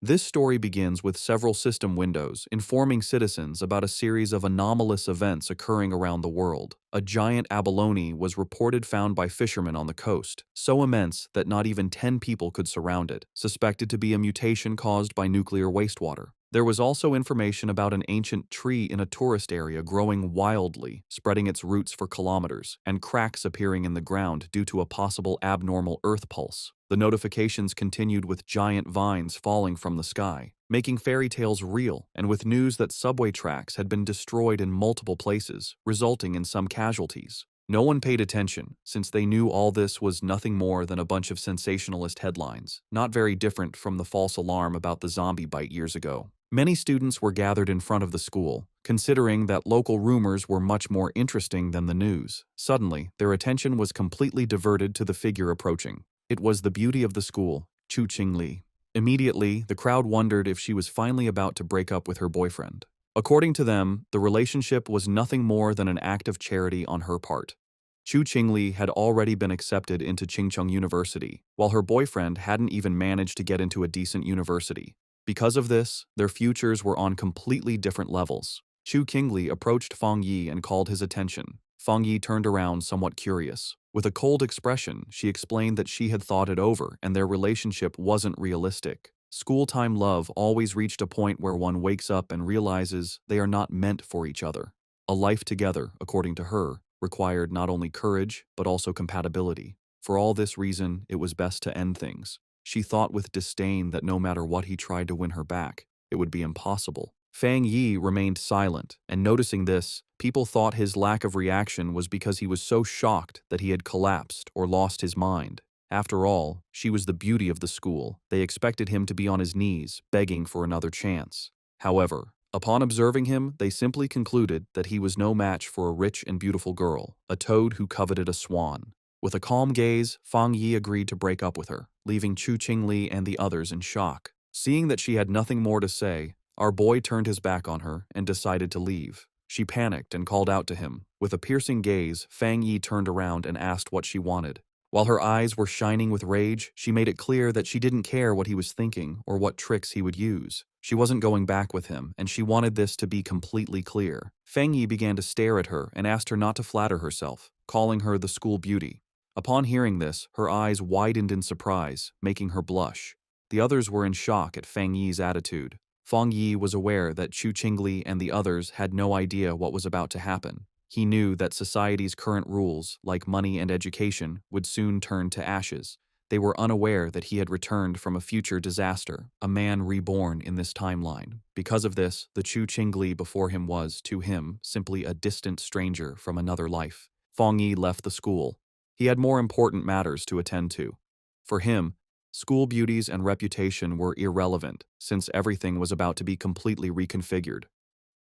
This story begins with several system windows informing citizens about a series of anomalous events occurring around the world. A giant abalone was reported found by fishermen on the coast, so immense that not even 10 people could surround it, suspected to be a mutation caused by nuclear wastewater. There was also information about an ancient tree in a tourist area growing wildly, spreading its roots for kilometers, and cracks appearing in the ground due to a possible abnormal earth pulse. The notifications continued with giant vines falling from the sky, making fairy tales real, and with news that subway tracks had been destroyed in multiple places, resulting in some casualties. No one paid attention, since they knew all this was nothing more than a bunch of sensationalist headlines, not very different from the false alarm about the zombie bite years ago. Many students were gathered in front of the school, considering that local rumors were much more interesting than the news. Suddenly, their attention was completely diverted to the figure approaching. It was the beauty of the school, Chu Qingli. Immediately, the crowd wondered if she was finally about to break up with her boyfriend. According to them, the relationship was nothing more than an act of charity on her part. Chu Qingli had already been accepted into Qingcheng University, while her boyfriend hadn't even managed to get into a decent university. Because of this, their futures were on completely different levels. Chu Qingli approached Fang Yi and called his attention. Fang Yi turned around somewhat curious. With a cold expression, she explained that she had thought it over and their relationship wasn't realistic. School-time love always reached a point where one wakes up and realizes they are not meant for each other. A life together, according to her, required not only courage but also compatibility. For all this reason, it was best to end things. She thought with disdain that no matter what he tried to win her back, it would be impossible. Fang Yi remained silent, and noticing this, people thought his lack of reaction was because he was so shocked that he had collapsed or lost his mind. After all, she was the beauty of the school. They expected him to be on his knees, begging for another chance. However, upon observing him, they simply concluded that he was no match for a rich and beautiful girl, a toad who coveted a swan. With a calm gaze, Fang Yi agreed to break up with her, leaving Chu Qingli and the others in shock. Seeing that she had nothing more to say, our boy turned his back on her and decided to leave. She panicked and called out to him. With a piercing gaze, Fang Yi turned around and asked what she wanted. While her eyes were shining with rage, she made it clear that she didn't care what he was thinking or what tricks he would use. She wasn't going back with him, and she wanted this to be completely clear. Fang Yi began to stare at her and asked her not to flatter herself, calling her the school beauty. Upon hearing this, her eyes widened in surprise, making her blush. The others were in shock at Fang Yi's attitude. Fang Yi was aware that Chu Qingli and the others had no idea what was about to happen. He knew that society's current rules, like money and education, would soon turn to ashes. They were unaware that he had returned from a future disaster, a man reborn in this timeline. Because of this, the Chu Qingli before him was, to him, simply a distant stranger from another life. Fang Yi left the school. He had more important matters to attend to. For him, school beauties and reputation were irrelevant, since everything was about to be completely reconfigured.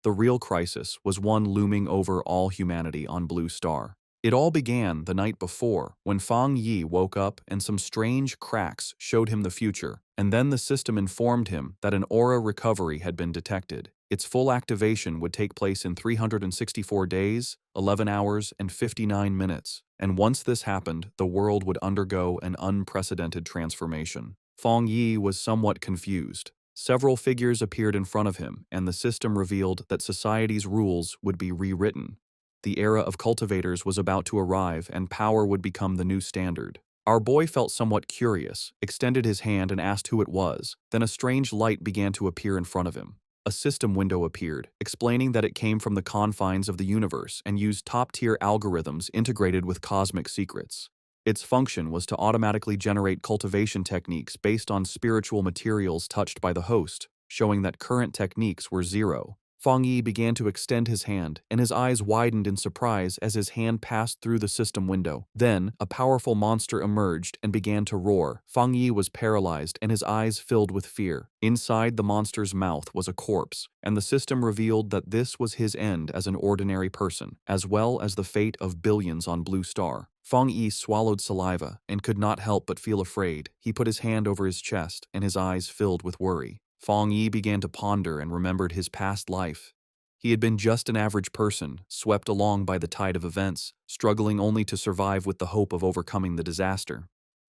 The real crisis was one looming over all humanity on Blue Star. It all began the night before, when Fang Yi woke up and some strange cracks showed him the future, and then the system informed him that an aura recovery had been detected. Its full activation would take place in 364 days, 11 hours, and 59 minutes, and once this happened, the world would undergo an unprecedented transformation. Fang Yi was somewhat confused. Several figures appeared in front of him, and the system revealed that society's rules would be rewritten. The era of cultivators was about to arrive, and power would become the new standard. Our boy felt somewhat curious, extended his hand and asked who it was. Then a strange light began to appear in front of him. A system window appeared, explaining that it came from the confines of the universe and used top-tier algorithms integrated with cosmic secrets. Its function was to automatically generate cultivation techniques based on spiritual materials touched by the host, showing that current techniques were zero. Fang Yi began to extend his hand, and his eyes widened in surprise as his hand passed through the system window. Then, a powerful monster emerged and began to roar. Fang Yi was paralyzed and his eyes filled with fear. Inside the monster's mouth was a corpse, and the system revealed that this was his end as an ordinary person, as well as the fate of billions on Blue Star. Fang Yi swallowed saliva and could not help but feel afraid. He put his hand over his chest, and his eyes filled with worry. Fang Yi began to ponder and remembered his past life. He had been just an average person, swept along by the tide of events, struggling only to survive with the hope of overcoming the disaster.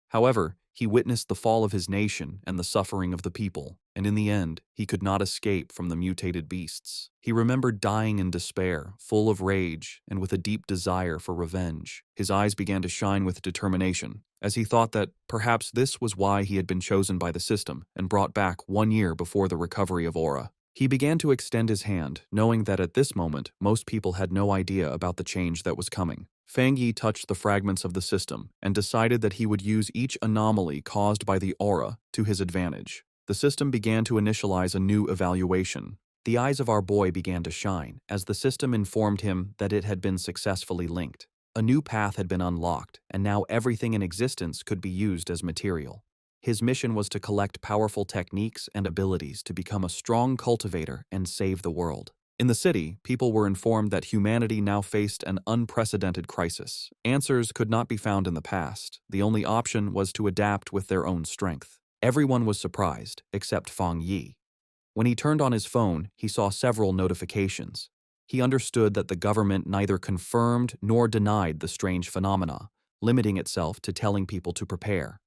However, he witnessed the fall of his nation and the suffering of the people, and in the end, he could not escape from the mutated beasts. He remembered dying in despair, full of rage, and with a deep desire for revenge. His eyes began to shine with determination, as he thought that perhaps this was why he had been chosen by the system and brought back 1 year before the recovery of Aura. He began to extend his hand, knowing that at this moment, most people had no idea about the change that was coming. Fang Yi touched the fragments of the system and decided that he would use each anomaly caused by the aura to his advantage. The system began to initialize a new evaluation. The eyes of our boy began to shine as the system informed him that it had been successfully linked. A new path had been unlocked, and now everything in existence could be used as material. His mission was to collect powerful techniques and abilities to become a strong cultivator and save the world. In the city, people were informed that humanity now faced an unprecedented crisis. Answers could not be found in the past. The only option was to adapt with their own strength. Everyone was surprised, except Fang Yi. When he turned on his phone, he saw several notifications. He understood that the government neither confirmed nor denied the strange phenomena, limiting itself to telling people to prepare.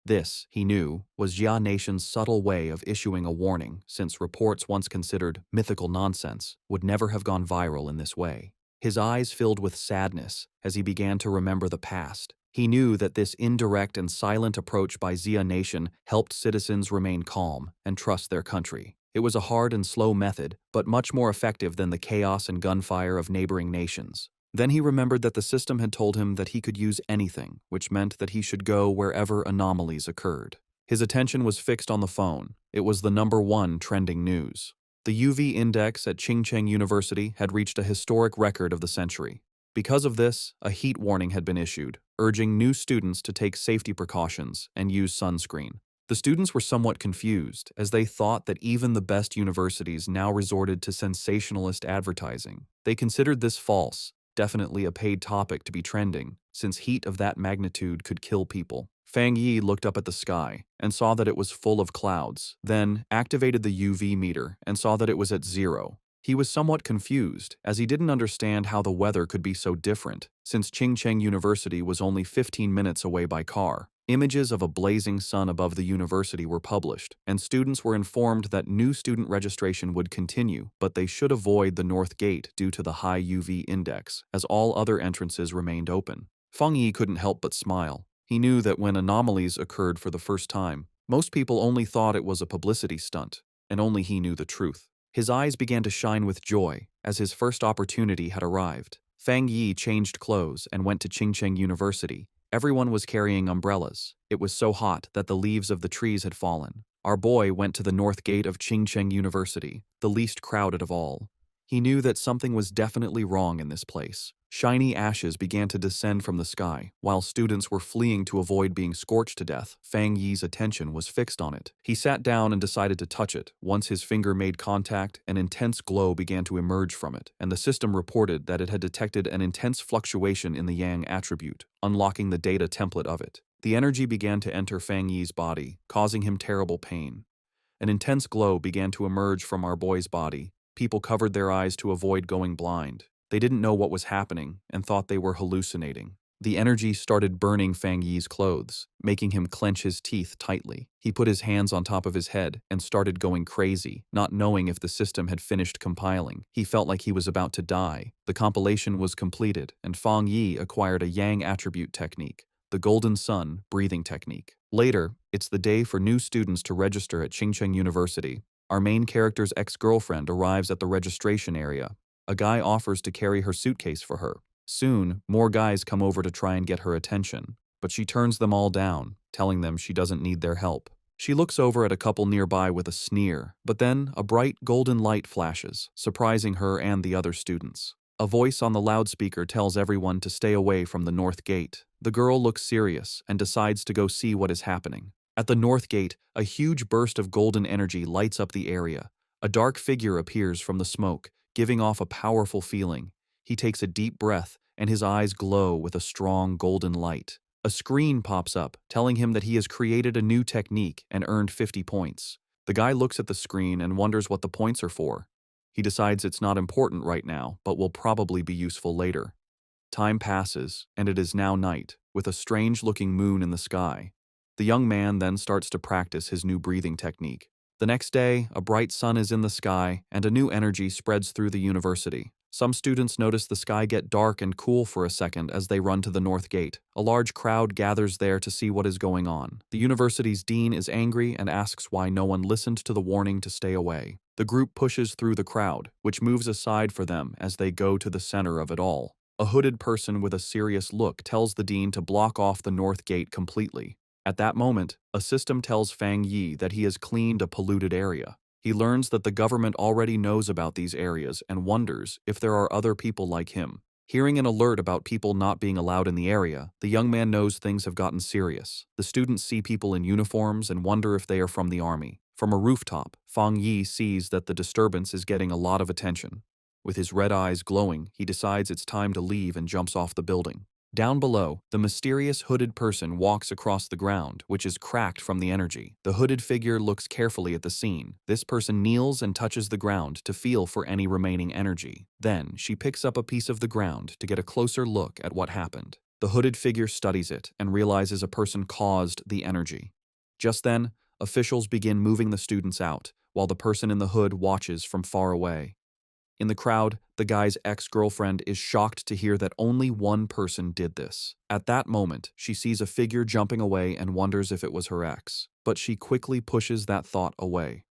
This, he knew, was Jia Nation's subtle way of issuing a warning, since reports once considered mythical nonsense would never have gone viral in this way. His eyes filled with sadness as he began to remember the past. He knew that this indirect and silent approach by Jia Nation helped citizens remain calm and trust their country. It was a hard and slow method, but much more effective than the chaos and gunfire of neighboring nations. Then he remembered that the system had told him that he could use anything, which meant that he should go wherever anomalies occurred. His attention was fixed on the phone. It was the #1 trending news. The UV index at Qingcheng University had reached a historic record of the century. Because of this, a heat warning had been issued, urging new students to take safety precautions and use sunscreen. The students were somewhat confused, as they thought that even the best universities now resorted to sensationalist advertising. They considered this false, definitely a paid topic to be trending, since heat of that magnitude could kill people. Fang Yi looked up at the sky and saw that it was full of clouds, then activated the UV meter and saw that it was at 0. He was somewhat confused, as he didn't understand how the weather could be so different, since Qingcheng University was only 15 minutes away by car. Images of a blazing sun above the university were published, and students were informed that new student registration would continue, but they should avoid the north gate due to the high UV index, as all other entrances remained open. Feng Yi couldn't help but smile. He knew that when anomalies occurred for the first time, most people only thought it was a publicity stunt, and only he knew the truth. His eyes began to shine with joy, as his first opportunity had arrived. Fang Yi changed clothes and went to Qingcheng University. Everyone was carrying umbrellas. It was so hot that the leaves of the trees had fallen. Our boy went to the north gate of Qingcheng University, the least crowded of all. He knew that something was definitely wrong in this place. Shiny ashes began to descend from the sky. While students were fleeing to avoid being scorched to death, Fang Yi's attention was fixed on it. He sat down and decided to touch it. Once his finger made contact, an intense glow began to emerge from it, and the system reported that it had detected an intense fluctuation in the Yang attribute, unlocking the data template of it. The energy began to enter Fang Yi's body, causing him terrible pain. An intense glow began to emerge from our boy's body. People covered their eyes to avoid going blind. They didn't know what was happening and thought they were hallucinating. The energy started burning Fang Yi's clothes, making him clench his teeth tightly. He put his hands on top of his head and started going crazy, not knowing if the system had finished compiling. He felt like he was about to die. The compilation was completed, and Fang Yi acquired a Yang attribute technique, the Golden Sun breathing technique. Later, it's the day for new students to register at Qingcheng University. Our main character's ex-girlfriend arrives at the registration area. A guy offers to carry her suitcase for her. Soon, more guys come over to try and get her attention, but she turns them all down, telling them she doesn't need their help. She looks over at a couple nearby with a sneer, but then a bright golden light flashes, surprising her and the other students. A voice on the loudspeaker tells everyone to stay away from the north gate. The girl looks serious and decides to go see what is happening. At the north gate, a huge burst of golden energy lights up the area. A dark figure appears from the smoke, giving off a powerful feeling. He takes a deep breath, and his eyes glow with a strong golden light. A screen pops up, telling him that he has created a new technique and earned 50 points. The guy looks at the screen and wonders what the points are for. He decides it's not important right now, but will probably be useful later. Time passes, and it is now night, with a strange-looking moon in the sky. The young man then starts to practice his new breathing technique. The next day, a bright sun is in the sky, and a new energy spreads through the university. Some students notice the sky get dark and cool for a second as they run to the north gate. A large crowd gathers there to see what is going on. The university's dean is angry and asks why no one listened to the warning to stay away. The group pushes through the crowd, which moves aside for them as they go to the center of it all. A hooded person with a serious look tells the dean to block off the north gate completely. At that moment, a system tells Fang Yi that he has cleaned a polluted area. He learns that the government already knows about these areas and wonders if there are other people like him. Hearing an alert about people not being allowed in the area, the young man knows things have gotten serious. The students see people in uniforms and wonder if they are from the army. From a rooftop, Fang Yi sees that the disturbance is getting a lot of attention. With his red eyes glowing, he decides it's time to leave and jumps off the building. Down below, the mysterious hooded person walks across the ground, which is cracked from the energy. The hooded figure looks carefully at the scene. This person kneels and touches the ground to feel for any remaining energy. Then, she picks up a piece of the ground to get a closer look at what happened. The hooded figure studies it and realizes a person caused the energy. Just then, officials begin moving the students out, while the person in the hood watches from far away. In the crowd, the guy's ex-girlfriend is shocked to hear that only one person did this. At that moment, she sees a figure jumping away and wonders if it was her ex, but she quickly pushes that thought away.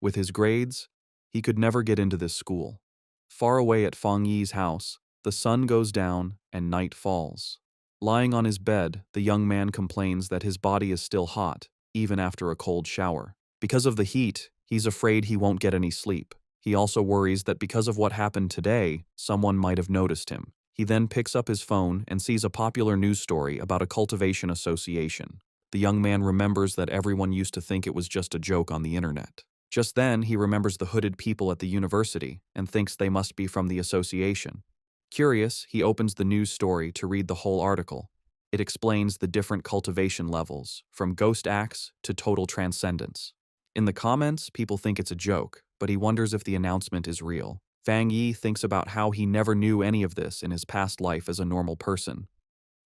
With his grades, he could never get into this school. Far away at Fang Yi's house, the sun goes down and night falls. Lying on his bed, the young man complains that his body is still hot, even after a cold shower. Because of the heat, he's afraid he won't get any sleep. He also worries that because of what happened today, someone might have noticed him. He then picks up his phone and sees a popular news story about a cultivation association. The young man remembers that everyone used to think it was just a joke on the internet. Just then, he remembers the hooded people at the university and thinks they must be from the association. Curious, he opens the news story to read the whole article. It explains the different cultivation levels, from ghost acts to total transcendence. In the comments, people think it's a joke, but he wonders if the announcement is real. Fang Yi thinks about how he never knew any of this in his past life as a normal person.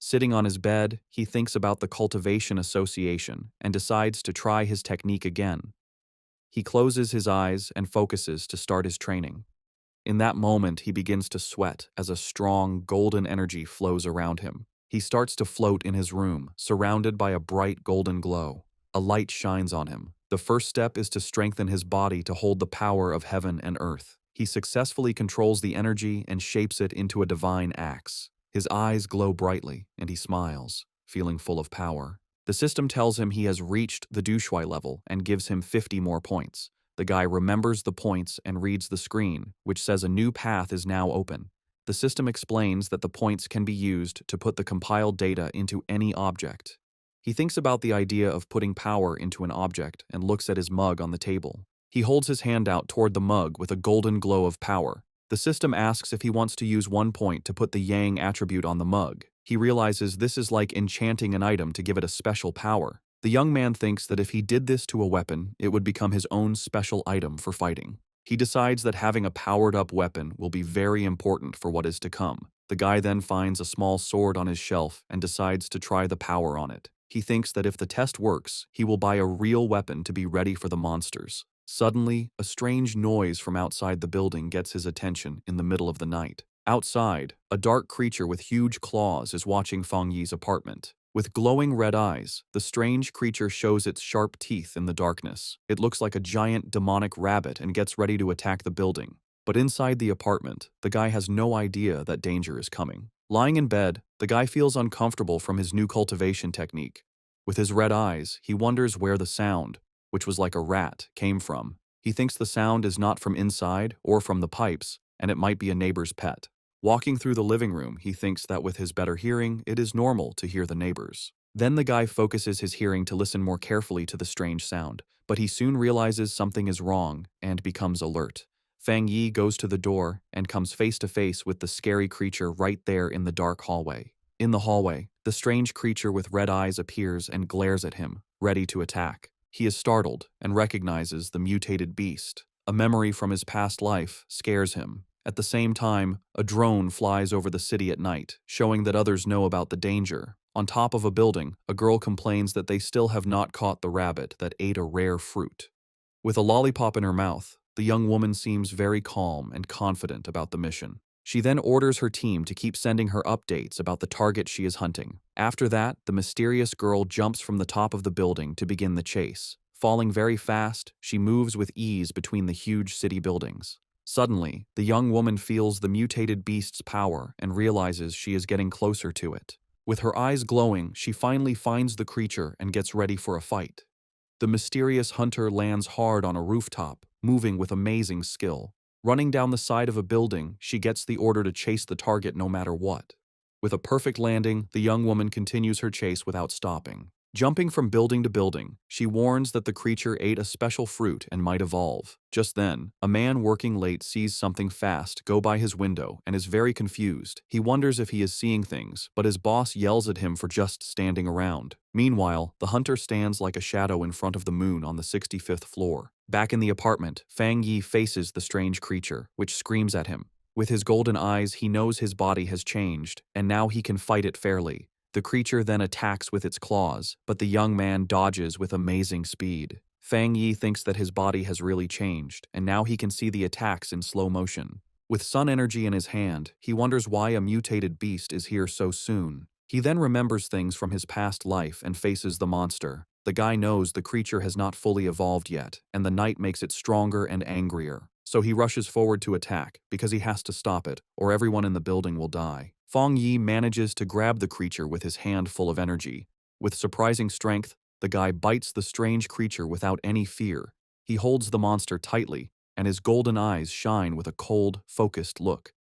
Sitting on his bed, he thinks about the cultivation association and decides to try his technique again. He closes his eyes and focuses to start his training. In that moment, he begins to sweat as a strong, golden energy flows around him. He starts to float in his room, surrounded by a bright golden glow. A light shines on him. The first step is to strengthen his body to hold the power of heaven and earth. He successfully controls the energy and shapes it into a divine axe. His eyes glow brightly, and he smiles, feeling full of power. The system tells him he has reached the Dushui level and gives him 50 more points. The guy remembers the points and reads the screen, which says a new path is now open. The system explains that the points can be used to put the compiled data into any object. He thinks about the idea of putting power into an object and looks at his mug on the table. He holds his hand out toward the mug with a golden glow of power. The system asks if he wants to use 1 point to put the yang attribute on the mug. He realizes this is like enchanting an item to give it a special power. The young man thinks that if he did this to a weapon, it would become his own special item for fighting. He decides that having a powered-up weapon will be very important for what is to come. The guy then finds a small sword on his shelf and decides to try the power on it. He thinks that if the test works, he will buy a real weapon to be ready for the monsters. Suddenly, a strange noise from outside the building gets his attention in the middle of the night. Outside, a dark creature with huge claws is watching Fang Yi's apartment. With glowing red eyes, the strange creature shows its sharp teeth in the darkness. It looks like a giant demonic rabbit and gets ready to attack the building. But inside the apartment, the guy has no idea that danger is coming. Lying in bed, the guy feels uncomfortable from his new cultivation technique. With his red eyes, he wonders where the sound, which was like a rat, came from. He thinks the sound is not from inside or from the pipes, and it might be a neighbor's pet. Walking through the living room, he thinks that with his better hearing, it is normal to hear the neighbors. Then the guy focuses his hearing to listen more carefully to the strange sound, but he soon realizes something is wrong and becomes alert. Fang Yi goes to the door and comes face to face with the scary creature right there in the dark hallway. In the hallway, the strange creature with red eyes appears and glares at him, ready to attack. He is startled and recognizes the mutated beast. A memory from his past life scares him. At the same time, a drone flies over the city at night, showing that others know about the danger. On top of a building, a girl complains that they still have not caught the rabbit that ate a rare fruit. With a lollipop in her mouth, the young woman seems very calm and confident about the mission. She then orders her team to keep sending her updates about the target she is hunting. After that, the mysterious girl jumps from the top of the building to begin the chase. Falling very fast, she moves with ease between the huge city buildings. Suddenly, the young woman feels the mutated beast's power and realizes she is getting closer to it. With her eyes glowing, she finally finds the creature and gets ready for a fight. The mysterious hunter lands hard on a rooftop, moving with amazing skill. Running down the side of a building, she gets the order to chase the target no matter what. With a perfect landing, the young woman continues her chase without stopping. Jumping from building to building, she warns that the creature ate a special fruit and might evolve. Just then, a man working late sees something fast go by his window and is very confused. He wonders if he is seeing things, but his boss yells at him for just standing around. Meanwhile, the hunter stands like a shadow in front of the moon on the 65th floor. Back in the apartment, Fang Yi faces the strange creature, which screams at him. With his golden eyes, he knows his body has changed, and now he can fight it fairly. The creature then attacks with its claws, but the young man dodges with amazing speed. Fang Yi thinks that his body has really changed, and now he can see the attacks in slow motion. With sun energy in his hand, he wonders why a mutated beast is here so soon. He then remembers things from his past life and faces the monster. The guy knows the creature has not fully evolved yet, and the night makes it stronger and angrier. So he rushes forward to attack, because he has to stop it, or everyone in the building will die. Fang Yi manages to grab the creature with his hand full of energy. With surprising strength, the guy bites the strange creature without any fear. He holds the monster tightly, and his golden eyes shine with a cold, focused look.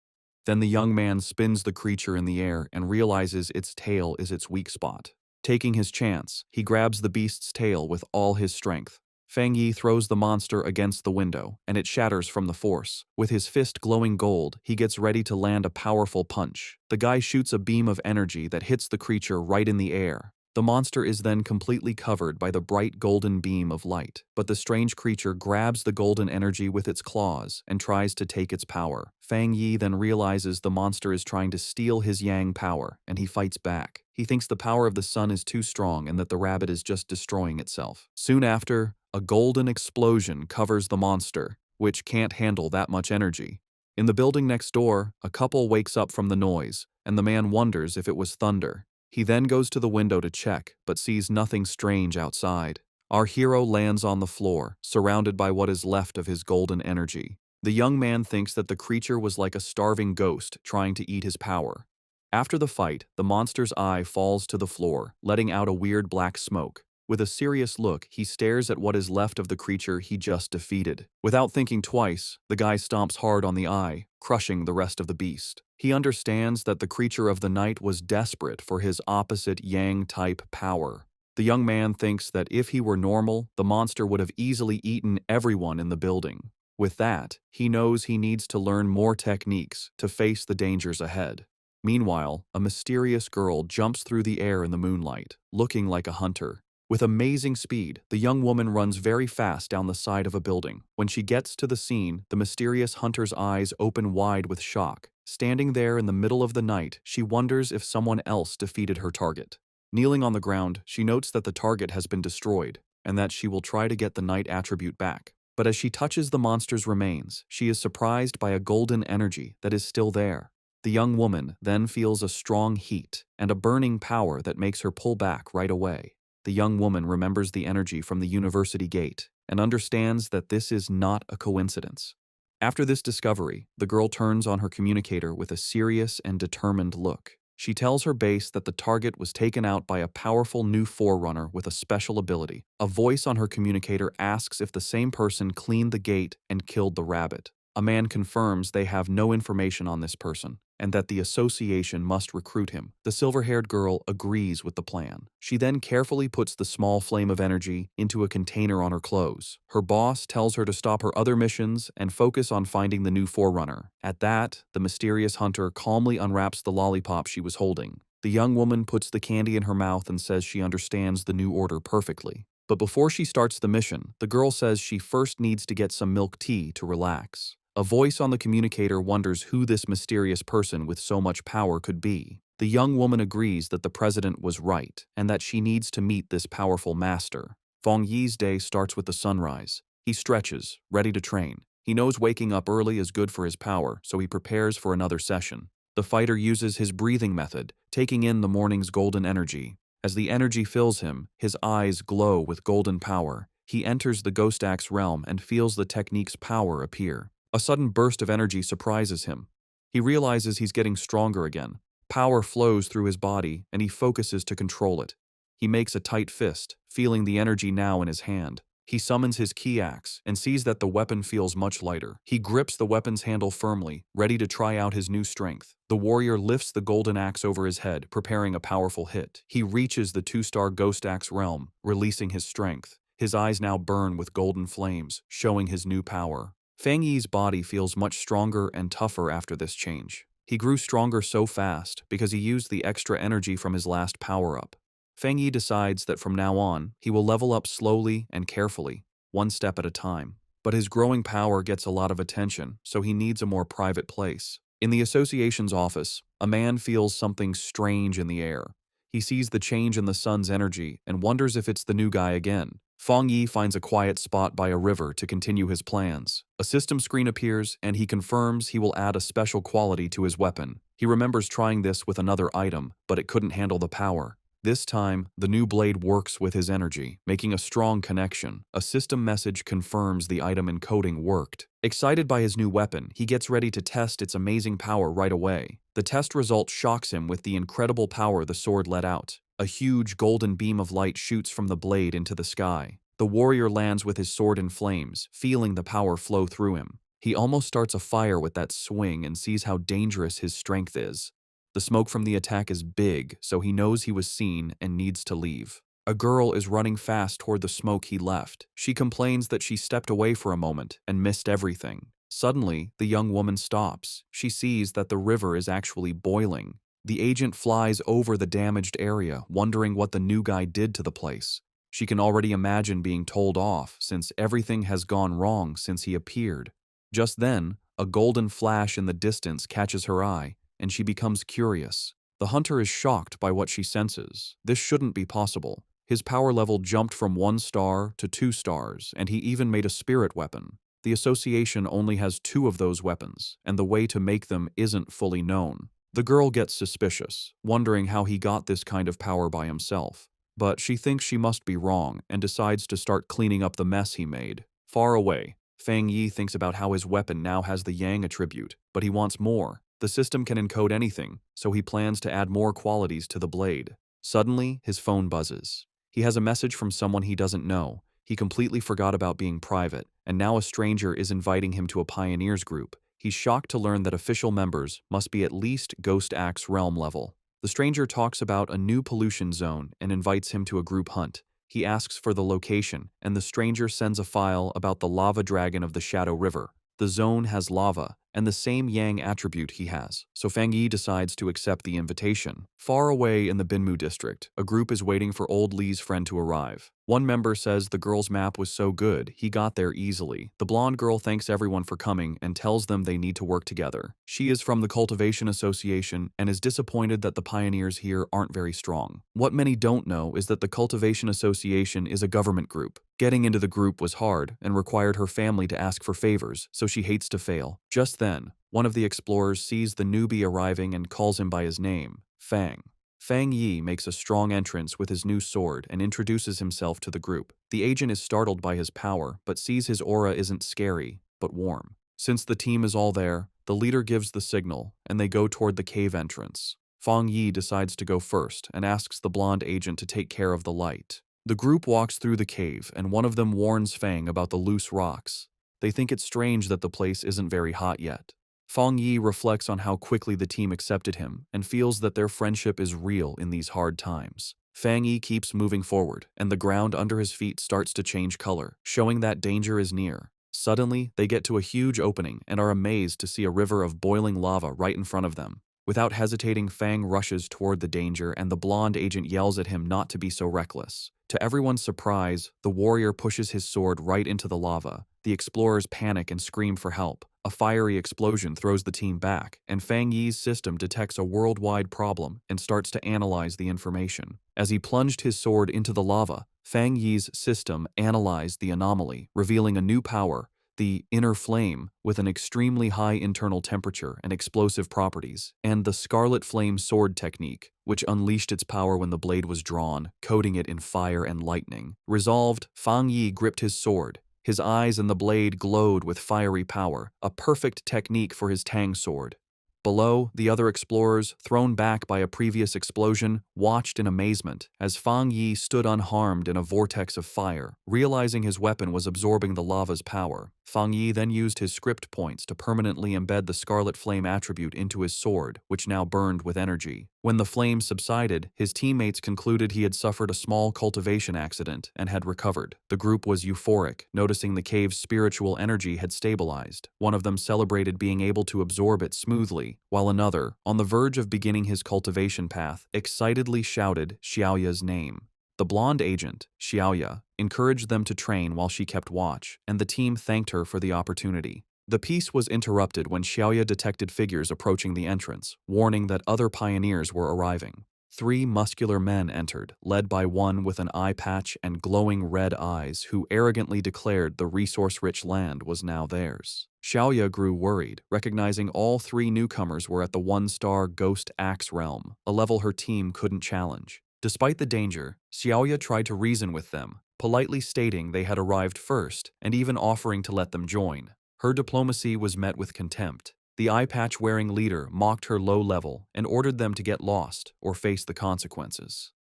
Then the young man spins the creature in the air and realizes its tail is its weak spot. Taking his chance, he grabs the beast's tail with all his strength. Fang Yi throws the monster against the window, and it shatters from the force. With his fist glowing gold, he gets ready to land a powerful punch. The guy shoots a beam of energy that hits the creature right in the air. The monster is then completely covered by the bright golden beam of light, but the strange creature grabs the golden energy with its claws and tries to take its power. Fang Yi then realizes the monster is trying to steal his yang power, and he fights back. He thinks the power of the sun is too strong and that the rabbit is just destroying itself. Soon after, a golden explosion covers the monster, which can't handle that much energy. In the building next door, a couple wakes up from the noise, and the man wonders if it was thunder. He then goes to the window to check, but sees nothing strange outside. Our hero lands on the floor, surrounded by what is left of his golden energy. The young man thinks that the creature was like a starving ghost trying to eat his power. After the fight, the monster's eye falls to the floor, letting out a weird black smoke. With a serious look, he stares at what is left of the creature he just defeated. Without thinking twice, the guy stomps hard on the eye, crushing the rest of the beast. He understands that the creature of the night was desperate for his opposite yang-type power. The young man thinks that if he were normal, the monster would have easily eaten everyone in the building. With that, he knows he needs to learn more techniques to face the dangers ahead. Meanwhile, a mysterious girl jumps through the air in the moonlight, looking like a hunter. With amazing speed, the young woman runs very fast down the side of a building. When she gets to the scene, the mysterious hunter's eyes open wide with shock. Standing there in the middle of the night, she wonders if someone else defeated her target. Kneeling on the ground, she notes that the target has been destroyed, and that she will try to get the night attribute back. But as she touches the monster's remains, she is surprised by a golden energy that is still there. The young woman then feels a strong heat and a burning power that makes her pull back right away. The young woman remembers the energy from the university gate and understands that this is not a coincidence. After this discovery, the girl turns on her communicator with a serious and determined look. She tells her base that the target was taken out by a powerful new forerunner with a special ability. A voice on her communicator asks if the same person cleaned the gate and killed the rabbit. A man confirms they have no information on this person, and that the association must recruit him. The silver-haired girl agrees with the plan. She then carefully puts the small flame of energy into a container on her clothes. Her boss tells her to stop her other missions and focus on finding the new forerunner. At that, the mysterious hunter calmly unwraps the lollipop she was holding. The young woman puts the candy in her mouth and says she understands the new order perfectly. But before she starts the mission, the girl says she first needs to get some milk tea to relax. A voice on the communicator wonders who this mysterious person with so much power could be. The young woman agrees that the president was right and that she needs to meet this powerful master. Feng Yi's day starts with the sunrise. He stretches, ready to train. He knows waking up early is good for his power, so he prepares for another session. The fighter uses his breathing method, taking in the morning's golden energy. As the energy fills him, his eyes glow with golden power. He enters the Ghost Axe realm and feels the technique's power appear. A sudden burst of energy surprises him. He realizes he's getting stronger again. Power flows through his body, and he focuses to control it. He makes a tight fist, feeling the energy now in his hand. He summons his key axe and sees that the weapon feels much lighter. He grips the weapon's handle firmly, ready to try out his new strength. The warrior lifts the golden axe over his head, preparing a powerful hit. He reaches the 2-star Ghost Axe realm, releasing his strength. His eyes now burn with golden flames, showing his new power. Feng Yi's body feels much stronger and tougher after this change. He grew stronger so fast because he used the extra energy from his last power-up. Feng Yi decides that from now on, he will level up slowly and carefully, one step at a time. But his growing power gets a lot of attention, so he needs a more private place. In the association's office, a man feels something strange in the air. He sees the change in the sun's energy and wonders if it's the new guy again. Feng Yi finds a quiet spot by a river to continue his plans. A system screen appears, and he confirms he will add a special quality to his weapon. He remembers trying this with another item, but it couldn't handle the power. This time, the new blade works with his energy, making a strong connection. A system message confirms the item encoding worked. Excited by his new weapon, he gets ready to test its amazing power right away. The test result shocks him with the incredible power the sword let out. A huge golden beam of light shoots from the blade into the sky. The warrior lands with his sword in flames, feeling the power flow through him. He almost starts a fire with that swing and sees how dangerous his strength is. The smoke from the attack is big, so he knows he was seen and needs to leave. A girl is running fast toward the smoke he left. She complains that she stepped away for a moment and missed everything. Suddenly, the young woman stops. She sees that the river is actually boiling. The agent flies over the damaged area, wondering what the new guy did to the place. She can already imagine being told off, since everything has gone wrong since he appeared. Just then, a golden flash in the distance catches her eye, and she becomes curious. The hunter is shocked by what she senses. This shouldn't be possible. His power level jumped from 1 star to 2 stars, and he even made a spirit weapon. The association only has 2 of those weapons, and the way to make them isn't fully known. The girl gets suspicious, wondering how he got this kind of power by himself. But she thinks she must be wrong and decides to start cleaning up the mess he made. Far away, Feng Yi thinks about how his weapon now has the Yang attribute, but he wants more. The system can encode anything, so he plans to add more qualities to the blade. Suddenly, his phone buzzes. He has a message from someone he doesn't know. He completely forgot about being private, and now a stranger is inviting him to a pioneers group. He's shocked to learn that official members must be at least Ghost Axe realm level. The stranger talks about a new pollution zone and invites him to a group hunt. He asks for the location, and the stranger sends a file about the lava dragon of the Shadow River. The zone has lava, and the same Yang attribute he has, so Feng Yi decides to accept the invitation. Far away in the Binmu district, a group is waiting for old Li's friend to arrive. One member says the girl's map was so good, he got there easily. The blonde girl thanks everyone for coming and tells them they need to work together. She is from the Cultivation Association and is disappointed that the pioneers here aren't very strong. What many don't know is that the Cultivation Association is a government group. Getting into the group was hard and required her family to ask for favors, so she hates to fail. Just then, one of the explorers sees the newbie arriving and calls him by his name, Fang. Feng Yi makes a strong entrance with his new sword and introduces himself to the group. The agent is startled by his power, but sees his aura isn't scary, but warm. Since the team is all there, the leader gives the signal, and they go toward the cave entrance. Feng Yi decides to go first and asks the blonde agent to take care of the light. The group walks through the cave, and one of them warns Fang about the loose rocks. They think it's strange that the place isn't very hot yet. Feng Yi reflects on how quickly the team accepted him and feels that their friendship is real in these hard times. Feng Yi keeps moving forward, and the ground under his feet starts to change color, showing that danger is near. Suddenly, they get to a huge opening and are amazed to see a river of boiling lava right in front of them. Without hesitating, Fang rushes toward the danger, and the blonde agent yells at him not to be so reckless. To everyone's surprise, the warrior pushes his sword right into the lava. The explorers panic and scream for help. A fiery explosion throws the team back, and Fang Yi's system detects a worldwide problem and starts to analyze the information. As he plunged his sword into the lava, Fang Yi's system analyzed the anomaly, revealing a new power, the inner flame, with an extremely high internal temperature and explosive properties, and the scarlet flame sword technique, which unleashed its power when the blade was drawn, coating it in fire and lightning. Resolved, Fang Yi gripped his sword. His eyes and the blade glowed with fiery power, a perfect technique for his Tang sword. Below, the other explorers, thrown back by a previous explosion, watched in amazement as Fang Yi stood unharmed in a vortex of fire. Realizing his weapon was absorbing the lava's power, Fang Yi then used his script points to permanently embed the scarlet flame attribute into his sword, which now burned with energy. When the flames subsided, his teammates concluded he had suffered a small cultivation accident and had recovered. The group was euphoric, noticing the cave's spiritual energy had stabilized. One of them celebrated being able to absorb it smoothly, while another, on the verge of beginning his cultivation path, excitedly shouted Xiaoya's name. The blonde agent, Xiaoya, encouraged them to train while she kept watch, and the team thanked her for the opportunity. The peace was interrupted when Xiaoya detected figures approaching the entrance, warning that other pioneers were arriving. 3 muscular men entered, led by one with an eye patch and glowing red eyes who arrogantly declared the resource-rich land was now theirs. Xiaoya grew worried, recognizing all 3 newcomers were at the 1-star Ghost Axe realm, a level her team couldn't challenge. Despite the danger, Xiaoya tried to reason with them, politely stating they had arrived first and even offering to let them join. Her diplomacy was met with contempt. The eye-patch-wearing leader mocked her low level and ordered them to get lost or face the consequences.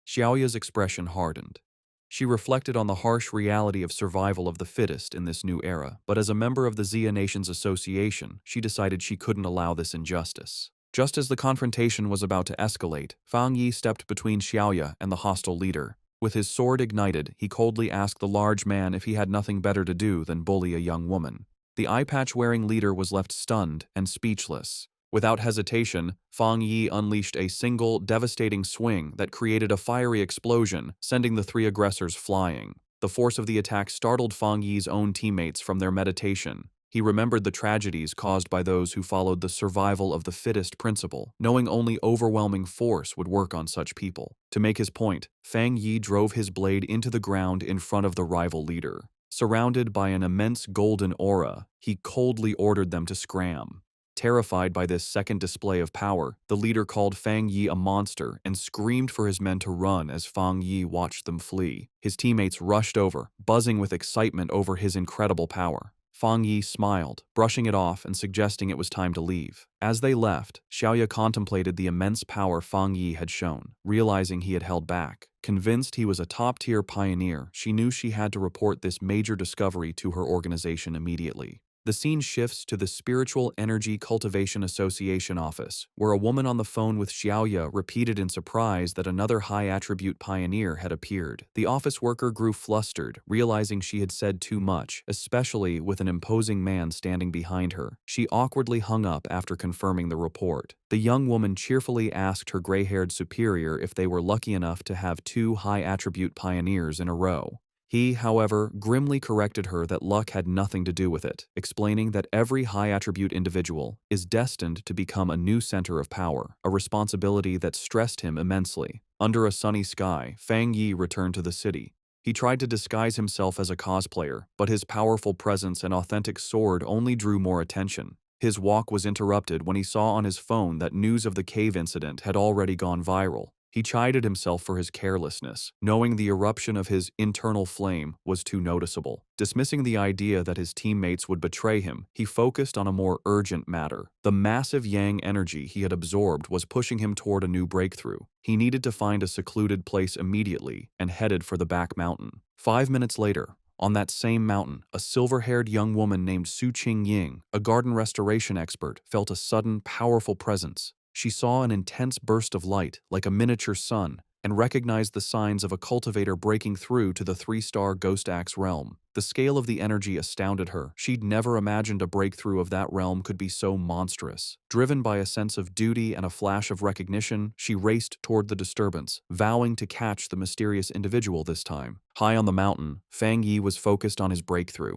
Xiaoya's expression hardened. She reflected on the harsh reality of survival of the fittest in this new era, but as a member of the Xia Nations Association, she decided she couldn't allow this injustice. Just as the confrontation was about to escalate, Fang Yi stepped between Xiaoya and the hostile leader. With his sword ignited, he coldly asked the large man if he had nothing better to do than bully a young woman. The eye-patch-wearing leader was left stunned and speechless. Without hesitation, Fang Yi unleashed a single, devastating swing that created a fiery explosion, sending the 3 aggressors flying. The force of the attack startled Fang Yi's own teammates from their meditation. He remembered the tragedies caused by those who followed the survival of the fittest principle, knowing only overwhelming force would work on such people. To make his point, Fang Yi drove his blade into the ground in front of the rival leader. Surrounded by an immense golden aura, he coldly ordered them to scram. Terrified by this second display of power, the leader called Fang Yi a monster and screamed for his men to run as Fang Yi watched them flee. His teammates rushed over, buzzing with excitement over his incredible power. Fang Yi smiled, brushing it off and suggesting it was time to leave. As they left, Xiaoya contemplated the immense power Fang Yi had shown, realizing he had held back. Convinced he was a top-tier pioneer, she knew she had to report this major discovery to her organization immediately. The scene shifts to the Spiritual Energy Cultivation Association office, where a woman on the phone with Xiaoya repeated in surprise that another high-attribute pioneer had appeared. The office worker grew flustered, realizing she had said too much, especially with an imposing man standing behind her. She awkwardly hung up after confirming the report. The young woman cheerfully asked her gray-haired superior if they were lucky enough to have 2 high-attribute pioneers in a row. He, however, grimly corrected her that luck had nothing to do with it, explaining that every high-attribute individual is destined to become a new center of power, a responsibility that stressed him immensely. Under a sunny sky, Fang Yi returned to the city. He tried to disguise himself as a cosplayer, but his powerful presence and authentic sword only drew more attention. His walk was interrupted when he saw on his phone that news of the cave incident had already gone viral. He chided himself for his carelessness, knowing the eruption of his internal flame was too noticeable. Dismissing the idea that his teammates would betray him, he focused on a more urgent matter. The massive yang energy he had absorbed was pushing him toward a new breakthrough. He needed to find a secluded place immediately and headed for the back mountain. 5 minutes later, on that same mountain, a silver-haired young woman named Su Qingying, a garden restoration expert, felt a sudden, powerful presence. She saw an intense burst of light, like a miniature sun, and recognized the signs of a cultivator breaking through to the 3-star Ghost Axe realm. The scale of the energy astounded her. She'd never imagined a breakthrough of that realm could be so monstrous. Driven by a sense of duty and a flash of recognition, she raced toward the disturbance, vowing to catch the mysterious individual this time. High on the mountain, Fang Yi was focused on his breakthrough.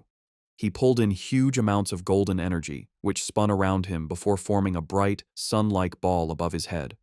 He pulled in huge amounts of golden energy, which spun around him before forming a bright, sun-like ball above his head.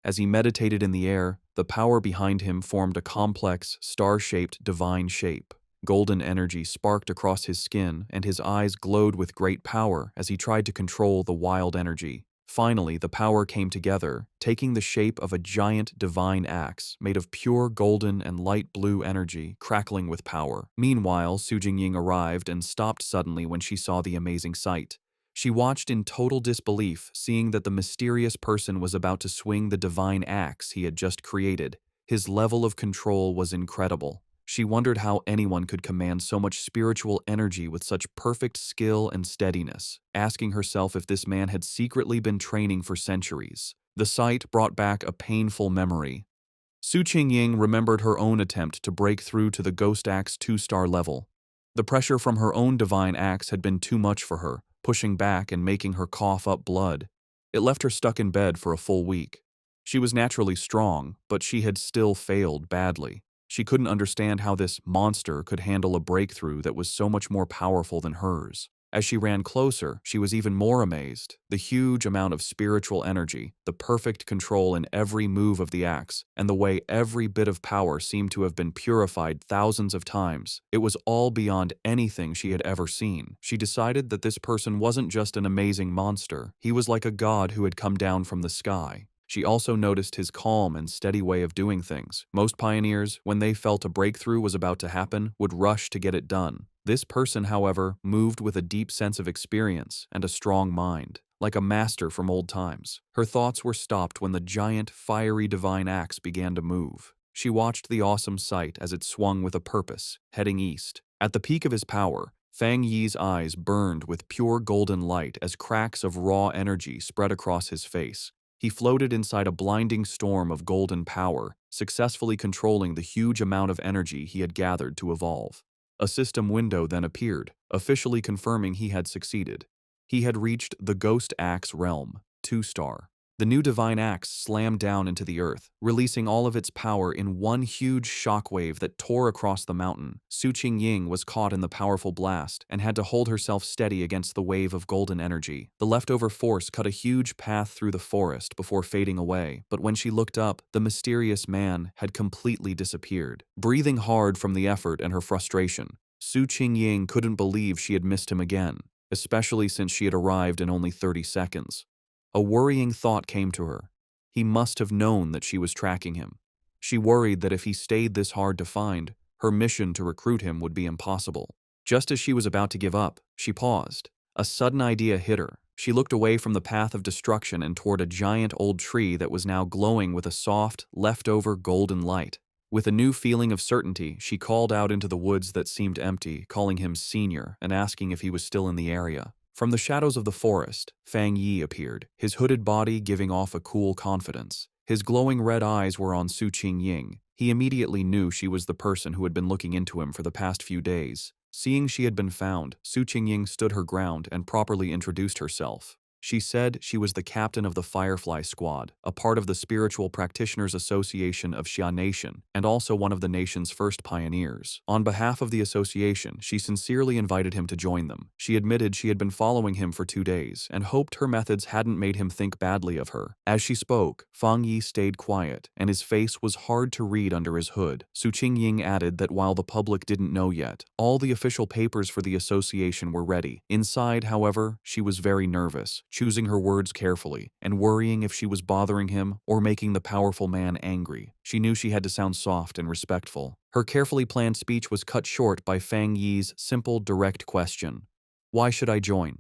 As he meditated in the air, the power behind him formed a complex, star-shaped divine shape. Golden energy sparked across his skin, and his eyes glowed with great power as he tried to control the wild energy. Finally, the power came together, taking the shape of a giant divine axe made of pure golden and light blue energy, crackling with power. Meanwhile, Su Jingying arrived and stopped suddenly when she saw the amazing sight. She watched in total disbelief, seeing that the mysterious person was about to swing the divine axe he had just created. His level of control was incredible. She wondered how anyone could command so much spiritual energy with such perfect skill and steadiness, asking herself if this man had secretly been training for centuries. The sight brought back a painful memory. Su Qingying remembered her own attempt to break through to the Ghost Axe 2-star level. The pressure from her own divine axe had been too much for her, pushing back and making her cough up blood. It left her stuck in bed for a full week. She was naturally strong, but she had still failed badly. She couldn't understand how this monster could handle a breakthrough that was so much more powerful than hers. As she ran closer, she was even more amazed. The huge amount of spiritual energy, the perfect control in every move of the axe, and the way every bit of power seemed to have been purified thousands of times. It was all beyond anything she had ever seen. She decided that this person wasn't just an amazing monster. He was like a god who had come down from the sky. She also noticed his calm and steady way of doing things. Most pioneers, when they felt a breakthrough was about to happen, would rush to get it done. This person, however, moved with a deep sense of experience and a strong mind, like a master from old times. Her thoughts were stopped when the giant, fiery divine axe began to move. She watched the awesome sight as it swung with a purpose, heading east. At the peak of his power, Fang Yi's eyes burned with pure golden light as cracks of raw energy spread across his face. He floated inside a blinding storm of golden power, successfully controlling the huge amount of energy he had gathered to evolve. A system window then appeared, officially confirming he had succeeded. He had reached the Ghost Axe realm, 2-star. The new divine axe slammed down into the earth, releasing all of its power in one huge shockwave that tore across the mountain. Su Qingying was caught in the powerful blast and had to hold herself steady against the wave of golden energy. The leftover force cut a huge path through the forest before fading away, but when she looked up, the mysterious man had completely disappeared. Breathing hard from the effort and her frustration, Su Qingying couldn't believe she had missed him again, especially since she had arrived in only 30 seconds. A worrying thought came to her. He must have known that she was tracking him. She worried that if he stayed this hard to find, her mission to recruit him would be impossible. Just as she was about to give up, she paused. A sudden idea hit her. She looked away from the path of destruction and toward a giant old tree that was now glowing with a soft, leftover golden light. With a new feeling of certainty, she called out into the woods that seemed empty, calling him Senior and asking if he was still in the area. From the shadows of the forest, Fang Yi appeared, his hooded body giving off a cool confidence. His glowing red eyes were on Su Qingying. He immediately knew she was the person who had been looking into him for the past few days. Seeing she had been found, Su Qingying stood her ground and properly introduced herself. She said she was the captain of the Firefly Squad, a part of the Spiritual Practitioners Association of Xia Nation, and also one of the nation's first pioneers. On behalf of the association, she sincerely invited him to join them. She admitted she had been following him for 2 days and hoped her methods hadn't made him think badly of her. As she spoke, Fang Yi stayed quiet, and his face was hard to read under his hood. Su Qingying added that while the public didn't know yet, all the official papers for the association were ready. Inside, however, she was very nervous, choosing her words carefully, and worrying if she was bothering him or making the powerful man angry. She knew she had to sound soft and respectful. Her carefully planned speech was cut short by Fang Yi's simple, direct question. "Why should I join?"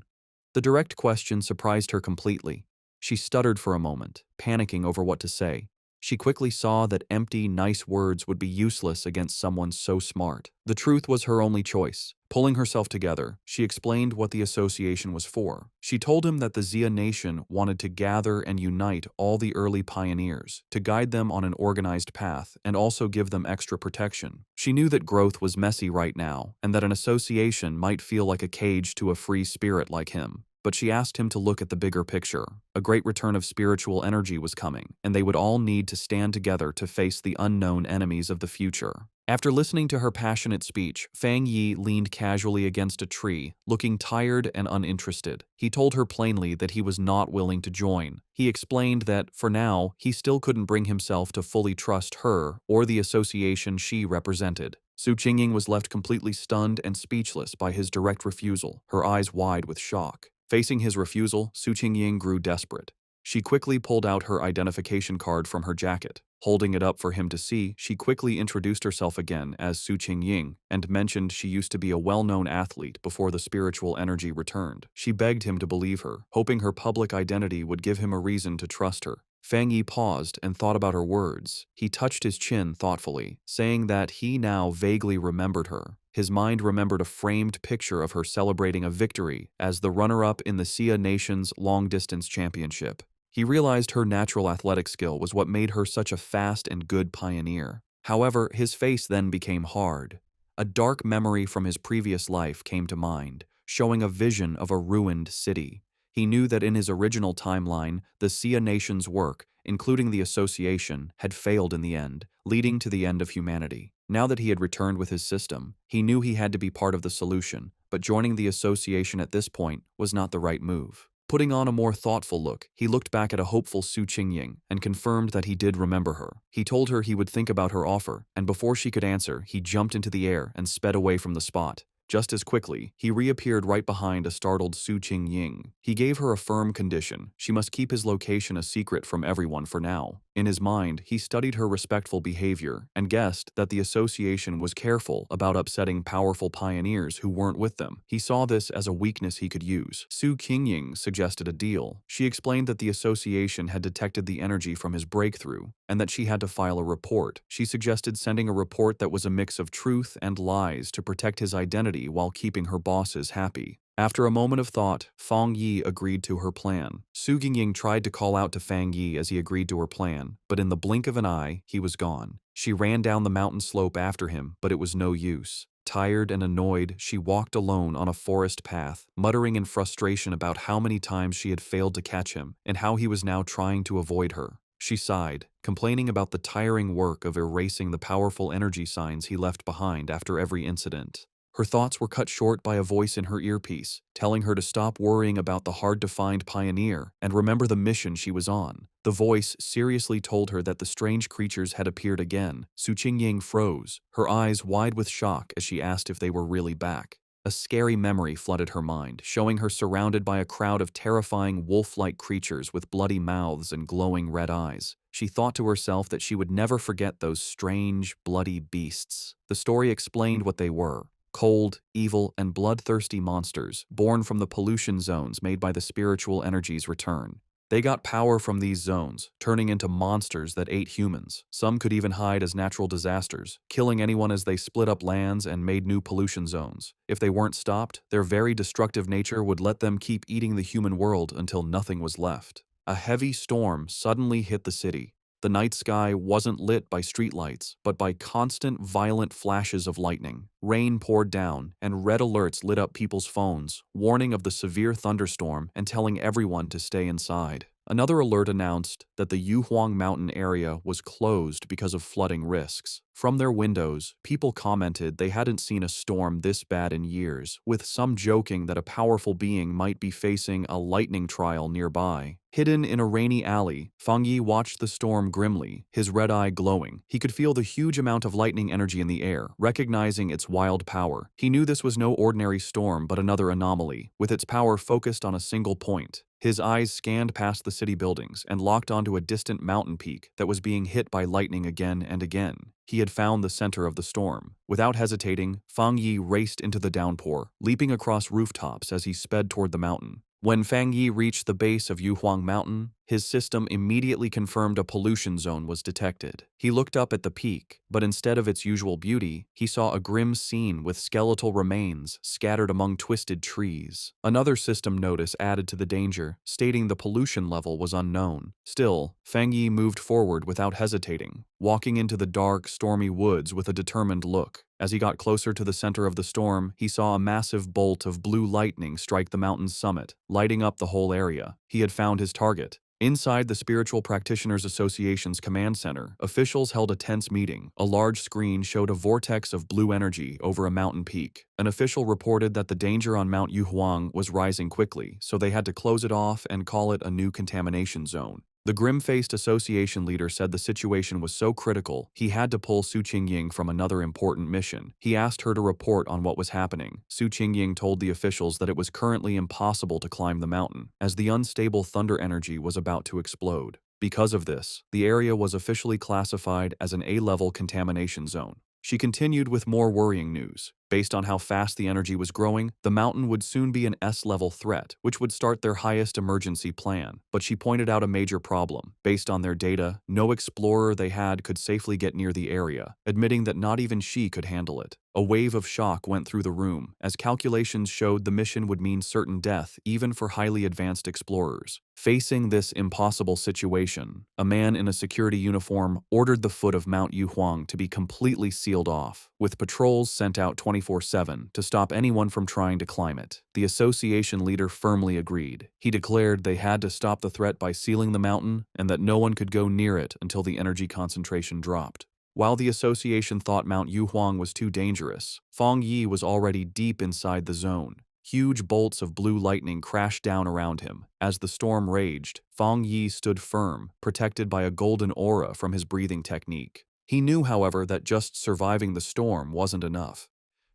The direct question surprised her completely. She stuttered for a moment, panicking over what to say. She quickly saw that empty, nice words would be useless against someone so smart. The truth was her only choice. Pulling herself together, she explained what the association was for. She told him that the Xia nation wanted to gather and unite all the early pioneers, to guide them on an organized path and also give them extra protection. She knew that growth was messy right now, and that an association might feel like a cage to a free spirit like him. But she asked him to look at the bigger picture. A great return of spiritual energy was coming, and they would all need to stand together to face the unknown enemies of the future. After listening to her passionate speech, Fang Yi leaned casually against a tree, looking tired and uninterested. He told her plainly that he was not willing to join. He explained that, for now, he still couldn't bring himself to fully trust her or the association she represented. Su Qingying was left completely stunned and speechless by his direct refusal, her eyes wide with shock. Facing his refusal, Su Qingying grew desperate. She quickly pulled out her identification card from her jacket. Holding it up for him to see, she quickly introduced herself again as Su Qingying and mentioned she used to be a well-known athlete before the spiritual energy returned. She begged him to believe her, hoping her public identity would give him a reason to trust her. Fang Yi paused and thought about her words. He touched his chin thoughtfully, saying that he now vaguely remembered her. His mind remembered a framed picture of her celebrating a victory as the runner-up in the Xia Nation's long-distance championship. He realized her natural athletic skill was what made her such a fast and good pioneer. However, his face then became hard. A dark memory from his previous life came to mind, showing a vision of a ruined city. He knew that in his original timeline, the Xia Nation's work, including the association, had failed in the end, leading to the end of humanity. Now that he had returned with his system, he knew he had to be part of the solution, but joining the association at this point was not the right move. Putting on a more thoughtful look, he looked back at a hopeful Su Qingying and confirmed that he did remember her. He told her he would think about her offer, and before she could answer, he jumped into the air and sped away from the spot. Just as quickly, he reappeared right behind a startled Su Qingying. He gave her a firm condition. She must keep his location a secret from everyone for now. In his mind, he studied her respectful behavior and guessed that the association was careful about upsetting powerful pioneers who weren't with them. He saw this as a weakness he could use. Su Qingying suggested a deal. She explained that the association had detected the energy from his breakthrough and that she had to file a report. She suggested sending a report that was a mix of truth and lies to protect his identity while keeping her bosses happy. After a moment of thought, Fang Yi agreed to her plan. Su Qingying tried to call out to Fang Yi as he agreed to her plan, but in the blink of an eye, he was gone. She ran down the mountain slope after him, but it was no use. Tired and annoyed, she walked alone on a forest path, muttering in frustration about how many times she had failed to catch him and how he was now trying to avoid her. She sighed, complaining about the tiring work of erasing the powerful energy signs he left behind after every incident. Her thoughts were cut short by a voice in her earpiece, telling her to stop worrying about the hard-to-find pioneer and remember the mission she was on. The voice seriously told her that the strange creatures had appeared again. Su Qingying froze, her eyes wide with shock as she asked if they were really back. A scary memory flooded her mind, showing her surrounded by a crowd of terrifying wolf-like creatures with bloody mouths and glowing red eyes. She thought to herself that she would never forget those strange, bloody beasts. The story explained what they were. Cold, evil, and bloodthirsty monsters born from the pollution zones made by the spiritual energy's return. They got power from these zones, turning into monsters that ate humans. Some could even hide as natural disasters, killing anyone as they split up lands and made new pollution zones. If they weren't stopped, their very destructive nature would let them keep eating the human world until nothing was left. A heavy storm suddenly hit the city. The night sky wasn't lit by streetlights, but by constant, violent flashes of lightning. Rain poured down, and red alerts lit up people's phones, warning of the severe thunderstorm and telling everyone to stay inside. Another alert announced that the Yuhuang Mountain area was closed because of flooding risks. From their windows, people commented they hadn't seen a storm this bad in years, with some joking that a powerful being might be facing a lightning trial nearby. Hidden in a rainy alley, Fang Yi watched the storm grimly, his red eye glowing. He could feel the huge amount of lightning energy in the air, recognizing its wild power. He knew this was no ordinary storm but another anomaly, with its power focused on a single point. His eyes scanned past the city buildings and locked onto a distant mountain peak that was being hit by lightning again and again. He had found the center of the storm. Without hesitating, Fang Yi raced into the downpour, leaping across rooftops as he sped toward the mountain. When Fang Yi reached the base of Yuhuang Mountain, his system immediately confirmed a pollution zone was detected. He looked up at the peak, but instead of its usual beauty, he saw a grim scene with skeletal remains scattered among twisted trees. Another system notice added to the danger, stating the pollution level was unknown. Still, Fang Yi moved forward without hesitating, walking into the dark, stormy woods with a determined look. As he got closer to the center of the storm, he saw a massive bolt of blue lightning strike the mountain's summit, lighting up the whole area. He had found his target. Inside the Spiritual Practitioners Association's command center, officials held a tense meeting. A large screen showed a vortex of blue energy over a mountain peak. An official reported that the danger on Mount Yuhuang was rising quickly, so they had to close it off and call it a new contamination zone. The grim-faced association leader said the situation was so critical, he had to pull Su Qingying from another important mission. He asked her to report on what was happening. Su Qingying told the officials that it was currently impossible to climb the mountain, as the unstable thunder energy was about to explode. Because of this, the area was officially classified as an A-level contamination zone. She continued with more worrying news. Based on how fast the energy was growing, the mountain would soon be an S-level threat, which would start their highest emergency plan. But she pointed out a major problem. Based on their data, no explorer they had could safely get near the area, admitting that not even she could handle it. A wave of shock went through the room, as calculations showed the mission would mean certain death even for highly advanced explorers. Facing this impossible situation, a man in a security uniform ordered the foot of Mount Yuhuang to be completely sealed off, with patrols sent out 24/7 to stop anyone from trying to climb it. The association leader firmly agreed. He declared they had to stop the threat by sealing the mountain and that no one could go near it until the energy concentration dropped. While the association thought Mount Yuhuang was too dangerous, Fang Yi was already deep inside the zone. Huge bolts of blue lightning crashed down around him. As the storm raged, Fang Yi stood firm, protected by a golden aura from his breathing technique. He knew, however, that just surviving the storm wasn't enough.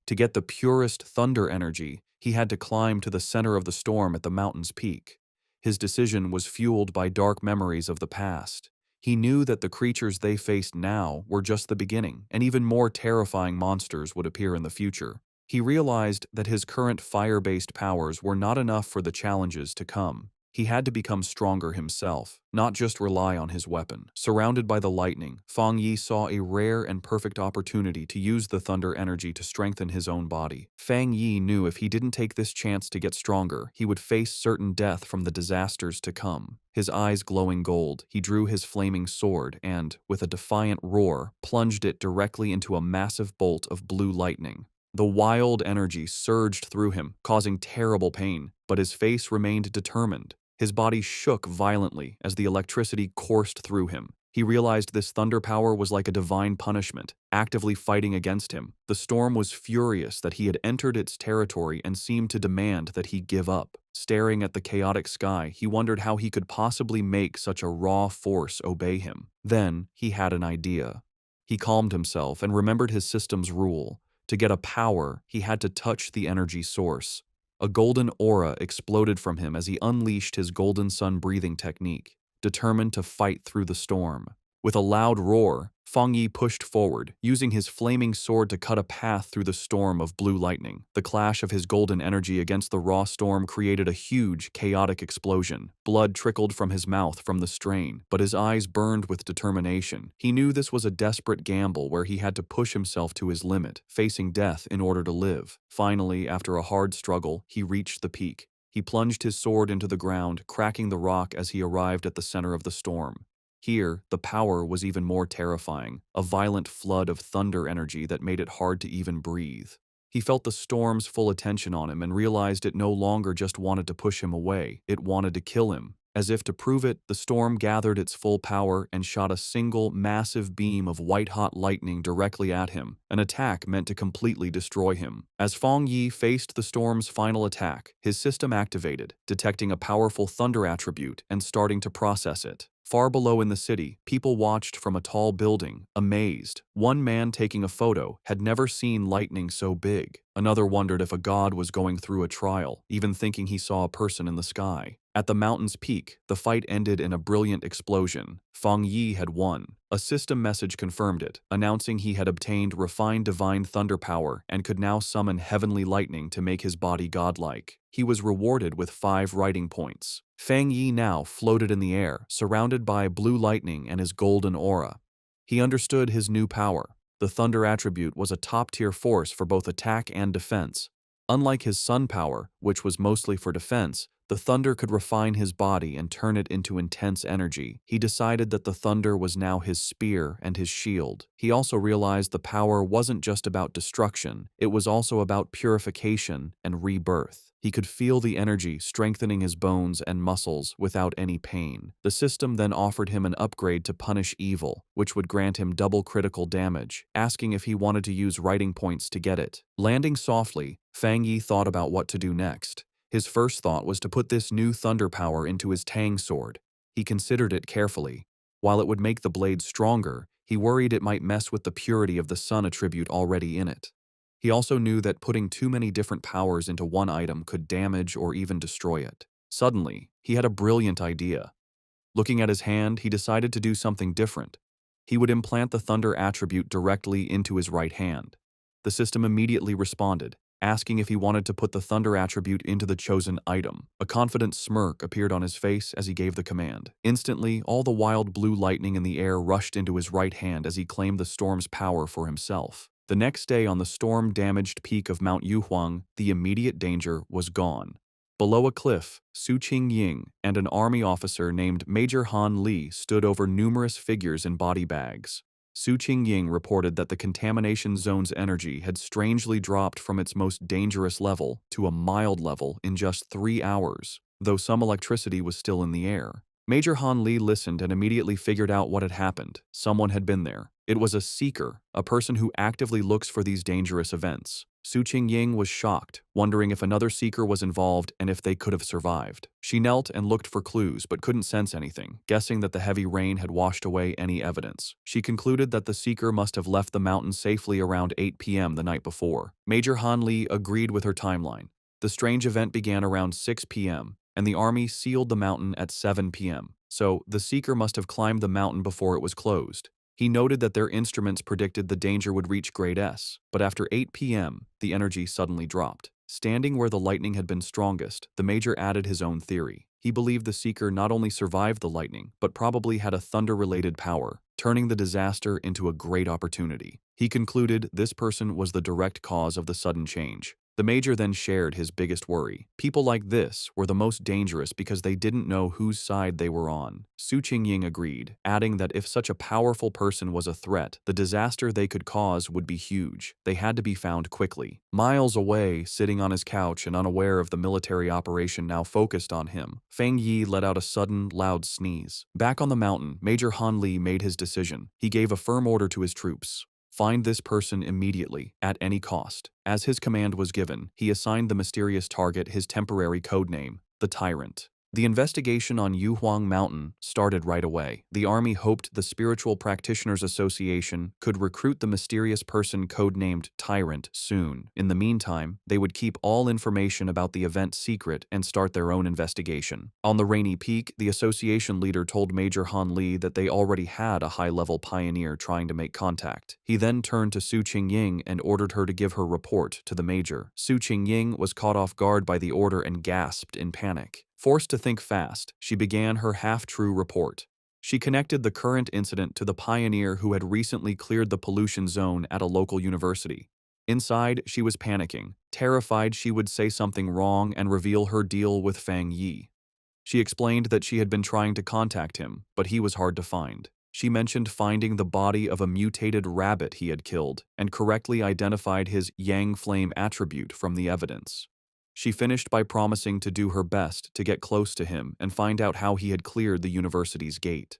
To get the purest thunder energy, he had to climb to the center of the storm at the mountain's peak. His decision was fueled by dark memories of the past. He knew that the creatures they faced now were just the beginning, and even more terrifying monsters would appear in the future. He realized that his current fire-based powers were not enough for the challenges to come. He had to become stronger himself, not just rely on his weapon. Surrounded by the lightning, Fang Yi saw a rare and perfect opportunity to use the thunder energy to strengthen his own body. Fang Yi knew if he didn't take this chance to get stronger, he would face certain death from the disasters to come. His eyes glowing gold, he drew his flaming sword and, with a defiant roar, plunged it directly into a massive bolt of blue lightning. The wild energy surged through him, causing terrible pain, but his face remained determined. His body shook violently as the electricity coursed through him. He realized this thunder power was like a divine punishment, actively fighting against him. The storm was furious that he had entered its territory and seemed to demand that he give up. Staring at the chaotic sky, he wondered how he could possibly make such a raw force obey him. Then, he had an idea. He calmed himself and remembered his system's rule. To get a power, he had to touch the energy source. A golden aura exploded from him as he unleashed his golden sun breathing technique, determined to fight through the storm. With a loud roar, Fang Yi pushed forward, using his flaming sword to cut a path through the storm of blue lightning. The clash of his golden energy against the raw storm created a huge, chaotic explosion. Blood trickled from his mouth from the strain, but his eyes burned with determination. He knew this was a desperate gamble where he had to push himself to his limit, facing death in order to live. Finally, after a hard struggle, he reached the peak. He plunged his sword into the ground, cracking the rock as he arrived at the center of the storm. Here, the power was even more terrifying, a violent flood of thunder energy that made it hard to even breathe. He felt the storm's full attention on him and realized it no longer just wanted to push him away, it wanted to kill him. As if to prove it, the storm gathered its full power and shot a single, massive beam of white-hot lightning directly at him, an attack meant to completely destroy him. As Fang Yi faced the storm's final attack, his system activated, detecting a powerful thunder attribute and starting to process it. Far below in the city, people watched from a tall building, amazed. One man taking a photo had never seen lightning so big. Another wondered if a god was going through a trial, even thinking he saw a person in the sky. At the mountain's peak, the fight ended in a brilliant explosion. Feng Yi had won. A system message confirmed it, announcing he had obtained refined divine thunder power and could now summon heavenly lightning to make his body godlike. He was rewarded with 5 writing points. Feng Yi now floated in the air, surrounded by blue lightning and his golden aura. He understood his new power. The thunder attribute was a top-tier force for both attack and defense. Unlike his sun power, which was mostly for defense, the thunder could refine his body and turn it into intense energy. He decided that the thunder was now his spear and his shield. He also realized the power wasn't just about destruction, it was also about purification and rebirth. He could feel the energy strengthening his bones and muscles without any pain. The system then offered him an upgrade to punish evil, which would grant him double critical damage, asking if he wanted to use writing points to get it. Landing softly, Feng Yi thought about what to do next. His first thought was to put this new thunder power into his Tang sword. He considered it carefully. While it would make the blade stronger, he worried it might mess with the purity of the sun attribute already in it. He also knew that putting too many different powers into one item could damage or even destroy it. Suddenly, he had a brilliant idea. Looking at his hand, he decided to do something different. He would implant the thunder attribute directly into his right hand. The system immediately responded, asking if he wanted to put the thunder attribute into the chosen item. A confident smirk appeared on his face as he gave the command. Instantly, all the wild blue lightning in the air rushed into his right hand as he claimed the storm's power for himself. The next day on the storm-damaged peak of Mount Yuhuang, the immediate danger was gone. Below a cliff, Su Qingying and an army officer named Major Han Li stood over numerous figures in body bags. Su Qingying reported that the contamination zone's energy had strangely dropped from its most dangerous level to a mild level in just 3 hours, though some electricity was still in the air. Major Han Li listened and immediately figured out what had happened. Someone had been there. It was a seeker, a person who actively looks for these dangerous events. Su Qingying was shocked, wondering if another seeker was involved and if they could have survived. She knelt and looked for clues but couldn't sense anything, guessing that the heavy rain had washed away any evidence. She concluded that the seeker must have left the mountain safely around 8 p.m. the night before. Major Han Li agreed with her timeline. The strange event began around 6 p.m., and the army sealed the mountain at 7 p.m., so the seeker must have climbed the mountain before it was closed. He noted that their instruments predicted the danger would reach grade S, but after 8 p.m., the energy suddenly dropped. Standing where the lightning had been strongest, the major added his own theory. He believed the seeker not only survived the lightning, but probably had a thunder-related power, turning the disaster into a great opportunity. He concluded this person was the direct cause of the sudden change. The major then shared his biggest worry. People like this were the most dangerous because they didn't know whose side they were on. Su Qingying agreed, adding that if such a powerful person was a threat, the disaster they could cause would be huge. They had to be found quickly. Miles away, sitting on his couch and unaware of the military operation now focused on him, Feng Yi let out a sudden, loud sneeze. Back on the mountain, Major Han Li made his decision. He gave a firm order to his troops. Find this person immediately, at any cost. As his command was given, he assigned the mysterious target his temporary codename, the Tyrant. The investigation on Yuhuang Mountain started right away. The army hoped the Spiritual Practitioners Association could recruit the mysterious person codenamed Tyrant soon. In the meantime, they would keep all information about the event secret and start their own investigation. On the rainy peak, the association leader told Major Han Li that they already had a high-level pioneer trying to make contact. He then turned to Su Qingying and ordered her to give her report to the major. Su Qingying was caught off guard by the order and gasped in panic. Forced to think fast, she began her half-true report. She connected the current incident to the pioneer who had recently cleared the pollution zone at a local university. Inside, she was panicking, terrified she would say something wrong and reveal her deal with Feng Yi. She explained that she had been trying to contact him, but he was hard to find. She mentioned finding the body of a mutated rabbit he had killed and correctly identified his Yang Flame attribute from the evidence. She finished by promising to do her best to get close to him and find out how he had cleared the university's gate.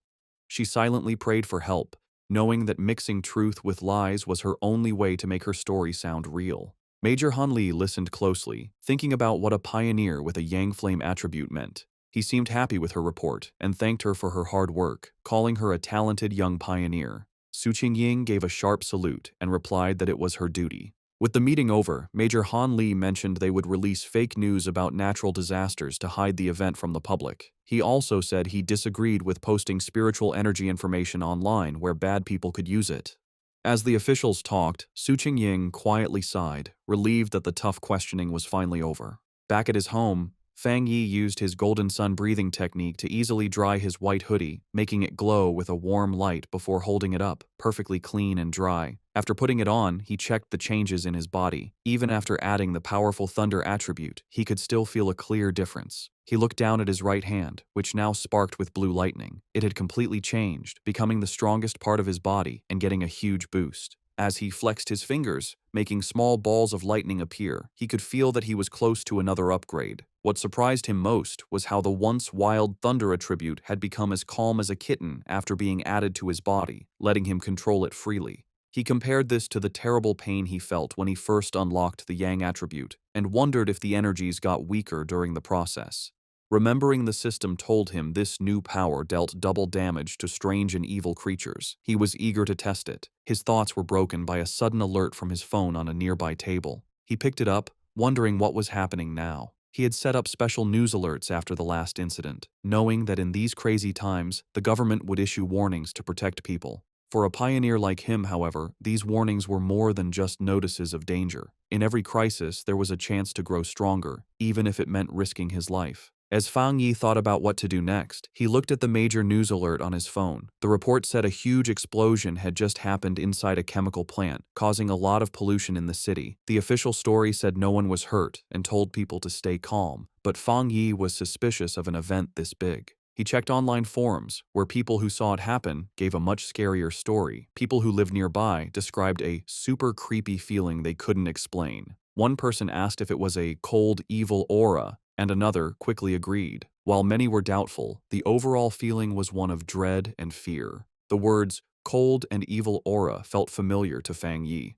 She silently prayed for help, knowing that mixing truth with lies was her only way to make her story sound real. Major Han Li listened closely, thinking about what a pioneer with a Yang Flame attribute meant. He seemed happy with her report and thanked her for her hard work, calling her a talented young pioneer. Su Qingying gave a sharp salute and replied that it was her duty. With the meeting over, Major Han Li mentioned they would release fake news about natural disasters to hide the event from the public. He also said he disagreed with posting spiritual energy information online where bad people could use it. As the officials talked, Su Qingying quietly sighed, relieved that the tough questioning was finally over. Back at his home, Fang Yi used his golden sun breathing technique to easily dry his white hoodie, making it glow with a warm light before holding it up, perfectly clean and dry. After putting it on, he checked the changes in his body. Even after adding the powerful thunder attribute, he could still feel a clear difference. He looked down at his right hand, which now sparked with blue lightning. It had completely changed, becoming the strongest part of his body and getting a huge boost. As he flexed his fingers, making small balls of lightning appear, he could feel that he was close to another upgrade. What surprised him most was how the once wild thunder attribute had become as calm as a kitten after being added to his body, letting him control it freely. He compared this to the terrible pain he felt when he first unlocked the Yang attribute, and wondered if the energies got weaker during the process. Remembering the system told him this new power dealt double damage to strange and evil creatures, he was eager to test it. His thoughts were broken by a sudden alert from his phone on a nearby table. He picked it up, wondering what was happening now. He had set up special news alerts after the last incident, knowing that in these crazy times, the government would issue warnings to protect people. For a pioneer like him, however, these warnings were more than just notices of danger. In every crisis, there was a chance to grow stronger, even if it meant risking his life. As Fang Yi thought about what to do next, he looked at the major news alert on his phone. The report said a huge explosion had just happened inside a chemical plant, causing a lot of pollution in the city. The official story said no one was hurt and told people to stay calm, but Fang Yi was suspicious of an event this big. He checked online forums, where people who saw it happen gave a much scarier story. People who lived nearby described a super creepy feeling they couldn't explain. One person asked if it was a cold, evil aura, and another quickly agreed. While many were doubtful, the overall feeling was one of dread and fear. The words cold and evil aura felt familiar to Fang Yi.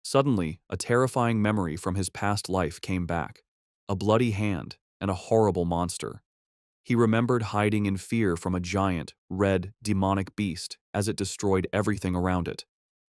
Suddenly, a terrifying memory from his past life came back. A bloody hand and a horrible monster. He remembered hiding in fear from a giant, red, demonic beast as it destroyed everything around it.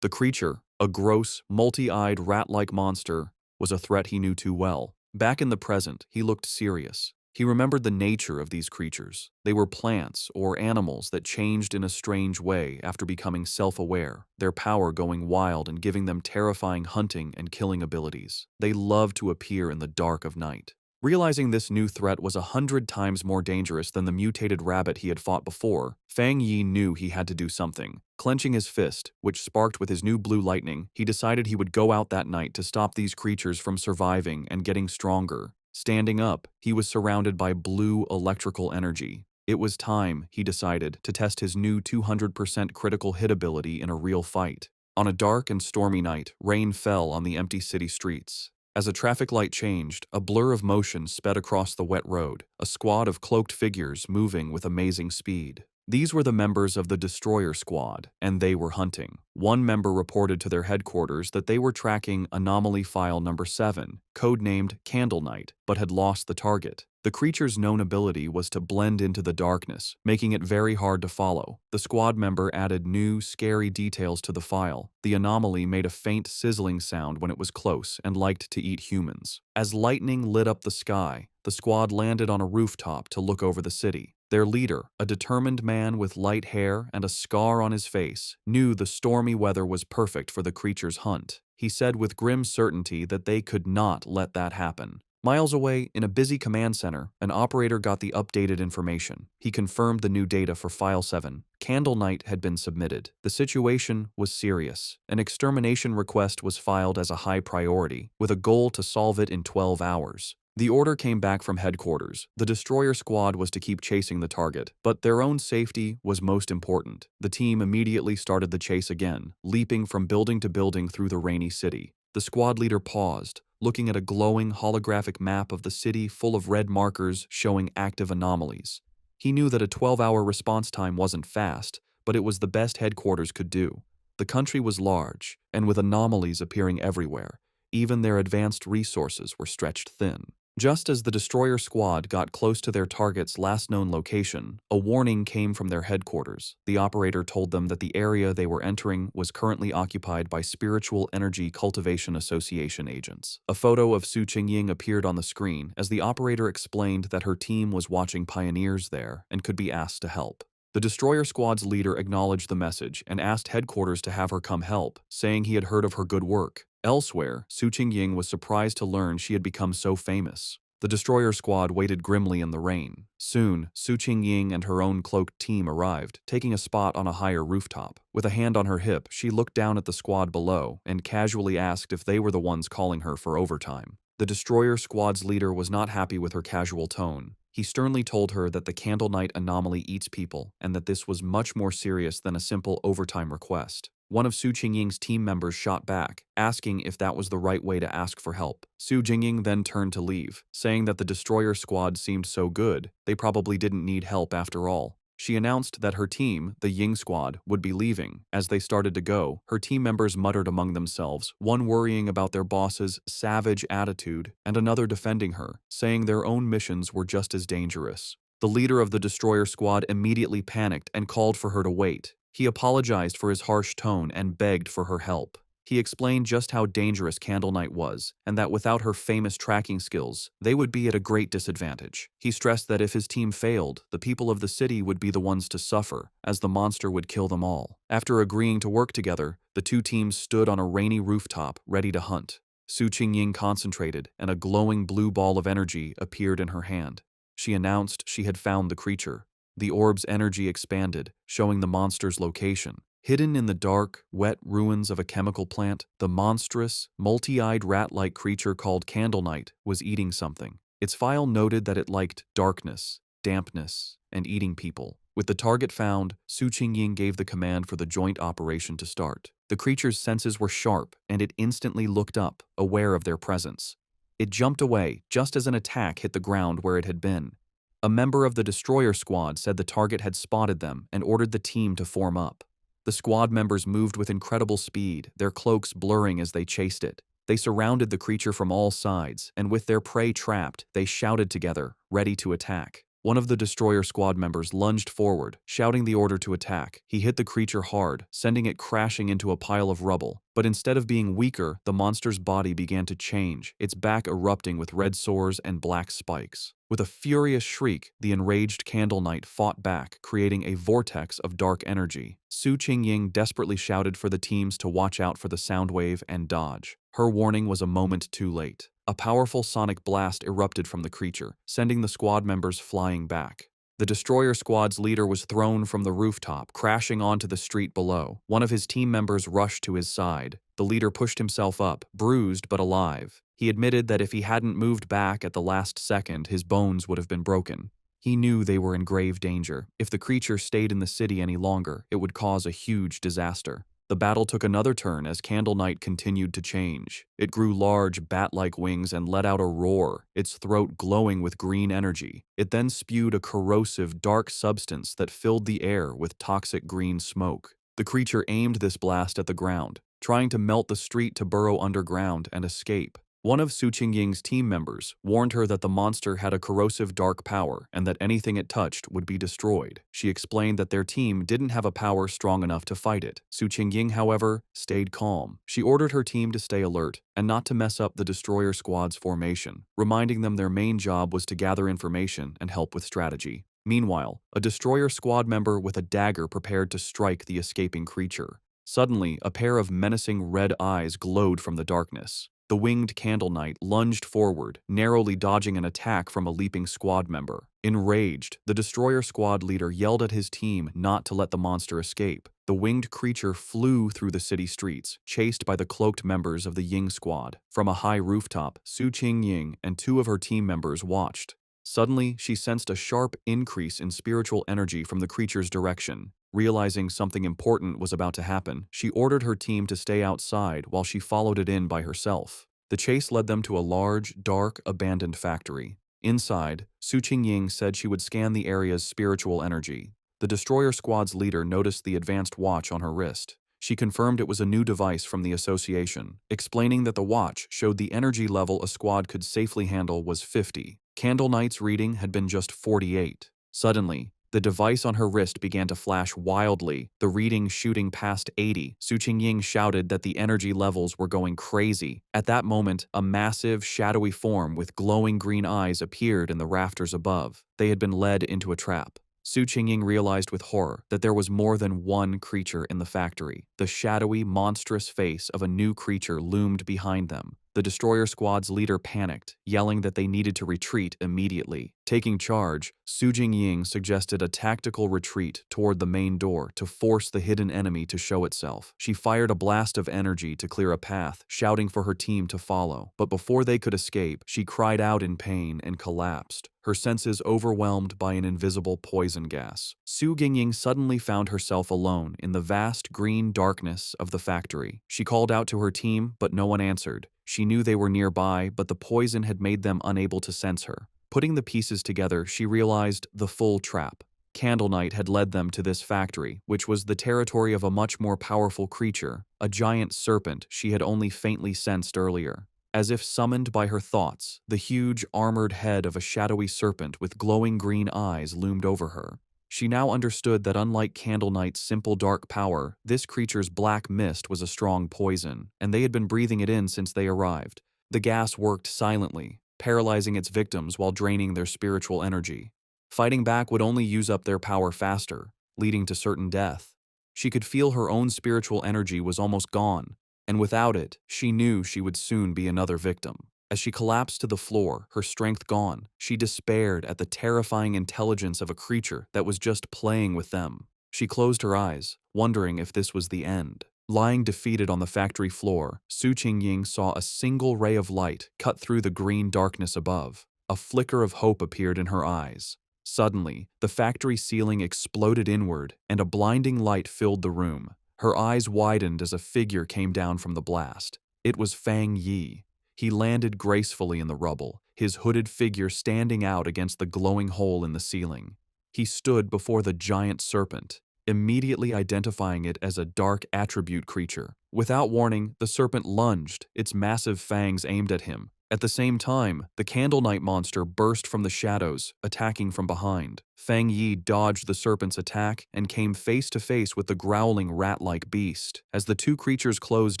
The creature, a gross, multi-eyed rat-like monster, was a threat he knew too well. Back in the present, he looked serious. He remembered the nature of these creatures. They were plants or animals that changed in a strange way after becoming self-aware, their power going wild and giving them terrifying hunting and killing abilities. They loved to appear in the dark of night. Realizing this new threat was 100 times more dangerous than the mutated rabbit he had fought before, Fang Yi knew he had to do something. Clenching his fist, which sparked with his new blue lightning, he decided he would go out that night to stop these creatures from surviving and getting stronger. Standing up, he was surrounded by blue electrical energy. It was time, he decided, to test his new 200% critical hit ability in a real fight. On a dark and stormy night, rain fell on the empty city streets. As a traffic light changed, a blur of motion sped across the wet road, a squad of cloaked figures moving with amazing speed. These were the members of the Destroyer Squad, and they were hunting. One member reported to their headquarters that they were tracking Anomaly File Number 7, codenamed Candle Night, but had lost the target. The creature's known ability was to blend into the darkness, making it very hard to follow. The squad member added new, scary details to the file. The anomaly made a faint sizzling sound when it was close and liked to eat humans. As lightning lit up the sky, the squad landed on a rooftop to look over the city. Their leader, a determined man with light hair and a scar on his face, knew the stormy weather was perfect for the creature's hunt. He said with grim certainty that they could not let that happen. Miles away, in a busy command center, an operator got the updated information. He confirmed the new data for File 7. Candle Night had been submitted. The situation was serious. An extermination request was filed as a high priority, with a goal to solve it in 12 hours. The order came back from headquarters. The Destroyer Squad was to keep chasing the target, but their own safety was most important. The team immediately started the chase again, leaping from building to building through the rainy city. The squad leader paused, looking at a glowing holographic map of the city full of red markers showing active anomalies. He knew that a 12-hour response time wasn't fast, but it was the best headquarters could do. The country was large, and with anomalies appearing everywhere, even their advanced resources were stretched thin. Just as the destroyer squad got close to their target's last known location, a warning came from their headquarters. The operator told them that the area they were entering was currently occupied by Spiritual Energy Cultivation Association agents. A photo of Su Qingying appeared on the screen as the operator explained that her team was watching pioneers there and could be asked to help. The destroyer squad's leader acknowledged the message and asked headquarters to have her come help, saying he had heard of her good work. Elsewhere, Su Qingying was surprised to learn she had become so famous. The destroyer squad waited grimly in the rain. Soon, Su Qingying and her own cloaked team arrived, taking a spot on a higher rooftop. With a hand on her hip, she looked down at the squad below and casually asked if they were the ones calling her for overtime. The destroyer squad's leader was not happy with her casual tone. He sternly told her that the Candle Night anomaly eats people and that this was much more serious than a simple overtime request. One of Su Qingying's team members shot back, asking if that was the right way to ask for help. Su Qingying then turned to leave, saying that the destroyer squad seemed so good, they probably didn't need help after all. She announced that her team, the Ying squad, would be leaving. As they started to go, her team members muttered among themselves, one worrying about their boss's savage attitude and another defending her, saying their own missions were just as dangerous. The leader of the destroyer squad immediately panicked and called for her to wait. He apologized for his harsh tone and begged for her help. He explained just how dangerous Candle Night was, and that without her famous tracking skills, they would be at a great disadvantage. He stressed that if his team failed, the people of the city would be the ones to suffer, as the monster would kill them all. After agreeing to work together, the two teams stood on a rainy rooftop, ready to hunt. Su Qingying concentrated, and a glowing blue ball of energy appeared in her hand. She announced she had found the creature. The orb's energy expanded, showing the monster's location. Hidden in the dark, wet ruins of a chemical plant, the monstrous, multi-eyed rat-like creature called Candle Night was eating something. Its file noted that it liked darkness, dampness, and eating people. With the target found, Su Qingying gave the command for the joint operation to start. The creature's senses were sharp, and it instantly looked up, aware of their presence. It jumped away, just as an attack hit the ground where it had been. A member of the destroyer squad said the target had spotted them and ordered the team to form up. The squad members moved with incredible speed, their cloaks blurring as they chased it. They surrounded the creature from all sides, and with their prey trapped, they shouted together, ready to attack. One of the destroyer squad members lunged forward, shouting the order to attack. He hit the creature hard, sending it crashing into a pile of rubble. But instead of being weaker, the monster's body began to change, its back erupting with red sores and black spikes. With a furious shriek, the enraged Candle Knight fought back, creating a vortex of dark energy. Su Qingying desperately shouted for the teams to watch out for the sound wave and dodge. Her warning was a moment too late. A powerful sonic blast erupted from the creature, sending the squad members flying back. The destroyer squad's leader was thrown from the rooftop, crashing onto the street below. One of his team members rushed to his side. The leader pushed himself up, bruised but alive. He admitted that if he hadn't moved back at the last second, his bones would have been broken. He knew they were in grave danger. If the creature stayed in the city any longer, it would cause a huge disaster. The battle took another turn as Candle Night continued to change. It grew large, bat-like wings and let out a roar, its throat glowing with green energy. It then spewed a corrosive, dark substance that filled the air with toxic green smoke. The creature aimed this blast at the ground, trying to melt the street to burrow underground and escape. One of Su Qingying's team members warned her that the monster had a corrosive dark power and that anything it touched would be destroyed. She explained that their team didn't have a power strong enough to fight it. Su Qingying, however, stayed calm. She ordered her team to stay alert and not to mess up the destroyer squad's formation, reminding them their main job was to gather information and help with strategy. Meanwhile, a destroyer squad member with a dagger prepared to strike the escaping creature. Suddenly, a pair of menacing red eyes glowed from the darkness. The winged Candle Knight lunged forward, narrowly dodging an attack from a leaping squad member. Enraged, the destroyer squad leader yelled at his team not to let the monster escape. The winged creature flew through the city streets, chased by the cloaked members of the Ying squad. From a high rooftop, Su Qingying and two of her team members watched. Suddenly, she sensed a sharp increase in spiritual energy from the creature's direction. Realizing something important was about to happen, she ordered her team to stay outside while she followed it in by herself. The chase led them to a large, dark, abandoned factory. Inside, Su Qingying said she would scan the area's spiritual energy. The destroyer squad's leader noticed the advanced watch on her wrist. She confirmed it was a new device from the association, explaining that the watch showed the energy level a squad could safely handle was 50. Candle Knight's reading had been just 48. Suddenly, the device on her wrist began to flash wildly, the reading shooting past 80. Su Qingying shouted that the energy levels were going crazy. At that moment, a massive, shadowy form with glowing green eyes appeared in the rafters above. They had been led into a trap. Su Qingying realized with horror that there was more than one creature in the factory. The shadowy, monstrous face of a new creature loomed behind them. The destroyer squad's leader panicked, yelling that they needed to retreat immediately. Taking charge, Su Jingying suggested a tactical retreat toward the main door to force the hidden enemy to show itself. She fired a blast of energy to clear a path, shouting for her team to follow. But before they could escape, she cried out in pain and collapsed, her senses overwhelmed by an invisible poison gas. Su Jingying suddenly found herself alone in the vast green darkness of the factory. She called out to her team, but no one answered. She knew they were nearby, but the poison had made them unable to sense her. Putting the pieces together, she realized the full trap. Candle Knight had led them to this factory, which was the territory of a much more powerful creature, a giant serpent she had only faintly sensed earlier. As if summoned by her thoughts, the huge, armored head of a shadowy serpent with glowing green eyes loomed over her. She now understood that unlike Candle Knight's simple dark power, this creature's black mist was a strong poison, and they had been breathing it in since they arrived. The gas worked silently, paralyzing its victims while draining their spiritual energy. Fighting back would only use up their power faster, leading to certain death. She could feel her own spiritual energy was almost gone, and without it, she knew she would soon be another victim. As she collapsed to the floor, her strength gone, she despaired at the terrifying intelligence of a creature that was just playing with them. She closed her eyes, wondering if this was the end. Lying defeated on the factory floor, Su Qingying saw a single ray of light cut through the green darkness above. A flicker of hope appeared in her eyes. Suddenly, the factory ceiling exploded inward, and a blinding light filled the room. Her eyes widened as a figure came down from the blast. It was Fang Yi. He landed gracefully in the rubble, his hooded figure standing out against the glowing hole in the ceiling. He stood before the giant serpent, immediately identifying it as a dark attribute creature. Without warning, the serpent lunged, its massive fangs aimed at him. At the same time, the Candle Knight monster burst from the shadows, attacking from behind. Fang Yi dodged the serpent's attack and came face to face with the growling rat-like beast. As the two creatures closed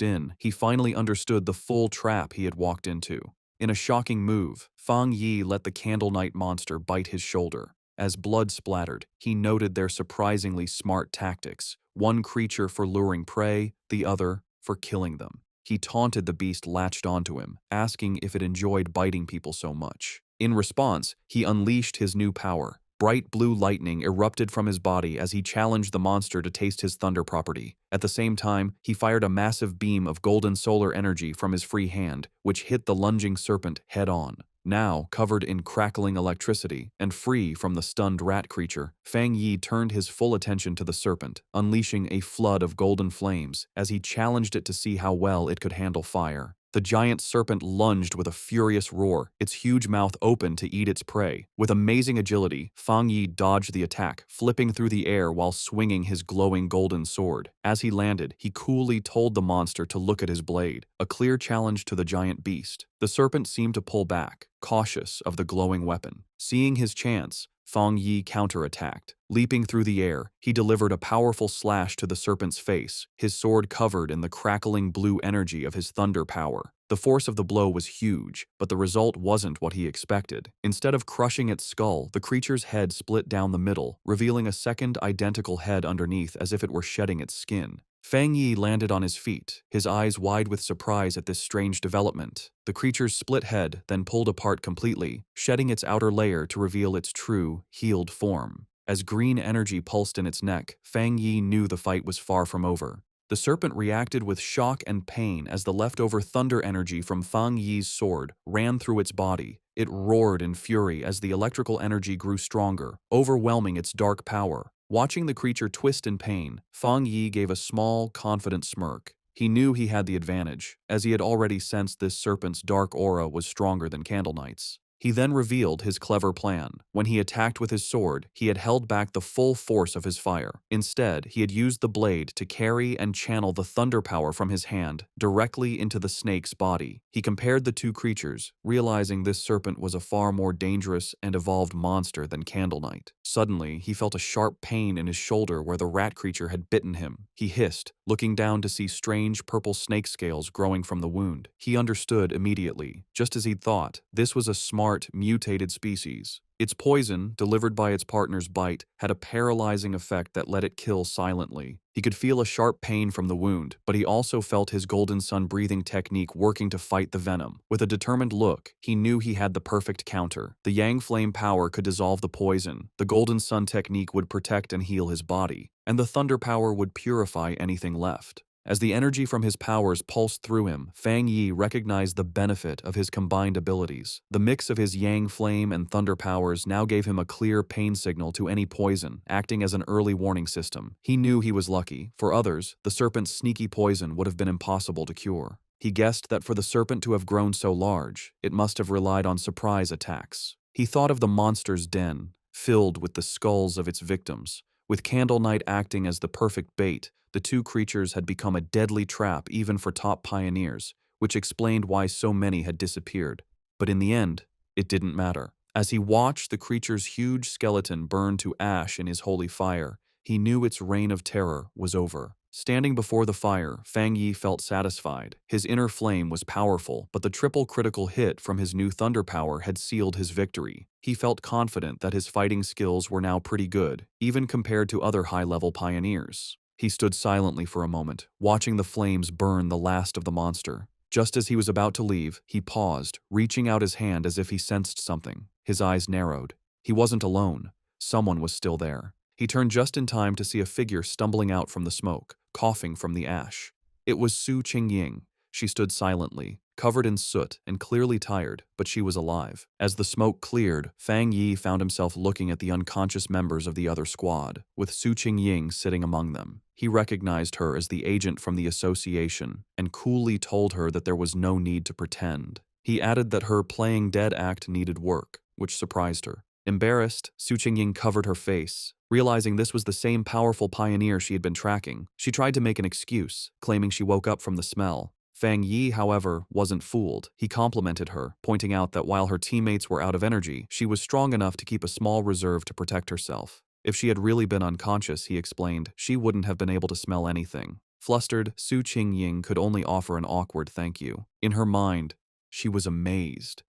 in, he finally understood the full trap he had walked into. In a shocking move, Fang Yi let the Candle Knight monster bite his shoulder. As blood splattered, he noted their surprisingly smart tactics, one creature for luring prey, the other for killing them. He taunted the beast latched onto him, asking if it enjoyed biting people so much. In response, he unleashed his new power. Bright blue lightning erupted from his body as he challenged the monster to taste his thunder property. At the same time, he fired a massive beam of golden solar energy from his free hand, which hit the lunging serpent head-on. Now, covered in crackling electricity and free from the stunned rat creature, Fang Yi turned his full attention to the serpent, unleashing a flood of golden flames as he challenged it to see how well it could handle fire. The giant serpent lunged with a furious roar, its huge mouth open to eat its prey. With amazing agility, Fang Yi dodged the attack, flipping through the air while swinging his glowing golden sword. As he landed, he coolly told the monster to look at his blade, a clear challenge to the giant beast. The serpent seemed to pull back, cautious of the glowing weapon. Seeing his chance, Fang Yi counterattacked. Leaping through the air, he delivered a powerful slash to the serpent's face, his sword covered in the crackling blue energy of his thunder power. The force of the blow was huge, but the result wasn't what he expected. Instead of crushing its skull, the creature's head split down the middle, revealing a second identical head underneath as if it were shedding its skin. Fang Yi landed on his feet, his eyes wide with surprise at this strange development. The creature's split head then pulled apart completely, shedding its outer layer to reveal its true, healed form. As green energy pulsed in its neck, Fang Yi knew the fight was far from over. The serpent reacted with shock and pain as the leftover thunder energy from Fang Yi's sword ran through its body. It roared in fury as the electrical energy grew stronger, overwhelming its dark power. Watching the creature twist in pain, Fang Yi gave a small, confident smirk. He knew he had the advantage, as he had already sensed this serpent's dark aura was stronger than Candle Knight's. He then revealed his clever plan. When he attacked with his sword, he had held back the full force of his fire. Instead, he had used the blade to carry and channel the thunder power from his hand directly into the snake's body. He compared the two creatures, realizing this serpent was a far more dangerous and evolved monster than Candle Knight. Suddenly, he felt a sharp pain in his shoulder where the rat creature had bitten him. He hissed, looking down to see strange purple snake scales growing from the wound. He understood immediately. Just as he'd thought, this was a smart, mutated species. Its poison, delivered by its partner's bite, had a paralyzing effect that let it kill silently. He could feel a sharp pain from the wound, but he also felt his Golden Sun breathing technique working to fight the venom. With a determined look, he knew he had the perfect counter. The Yang Flame power could dissolve the poison, the Golden Sun technique would protect and heal his body, and the Thunder power would purify anything left. As the energy from his powers pulsed through him, Fang Yi recognized the benefit of his combined abilities. The mix of his Yang Flame and Thunder powers now gave him a clear pain signal to any poison, acting as an early warning system. He knew he was lucky. For others, the serpent's sneaky poison would have been impossible to cure. He guessed that for the serpent to have grown so large, it must have relied on surprise attacks. He thought of the monster's den, filled with the skulls of its victims. With Candle Knight acting as the perfect bait, the two creatures had become a deadly trap even for top pioneers, which explained why so many had disappeared. But in the end, it didn't matter. As he watched the creature's huge skeleton burn to ash in his holy fire, he knew its reign of terror was over. Standing before the fire, Fang Yi felt satisfied. His inner flame was powerful, but the triple critical hit from his new thunder power had sealed his victory. He felt confident that his fighting skills were now pretty good, even compared to other high-level pioneers. He stood silently for a moment, watching the flames burn the last of the monster. Just as he was about to leave, he paused, reaching out his hand as if he sensed something. His eyes narrowed. He wasn't alone. Someone was still there. He turned just in time to see a figure stumbling out from the smoke, coughing from the ash. It was Su Qingying. She stood silently, covered in soot and clearly tired, but she was alive. As the smoke cleared, Fang Yi found himself looking at the unconscious members of the other squad, with Su Qingying sitting among them. He recognized her as the agent from the association and coolly told her that there was no need to pretend. He added that her playing dead act needed work, which surprised her. Embarrassed, Su Qingying covered her face. Realizing this was the same powerful pioneer she had been tracking, she tried to make an excuse, claiming she woke up from the smell. Fang Yi, however, wasn't fooled. He complimented her, pointing out that while her teammates were out of energy, she was strong enough to keep a small reserve to protect herself. If she had really been unconscious, he explained, she wouldn't have been able to smell anything. Flustered, Su Qingying could only offer an awkward thank you. In her mind, she was amazed.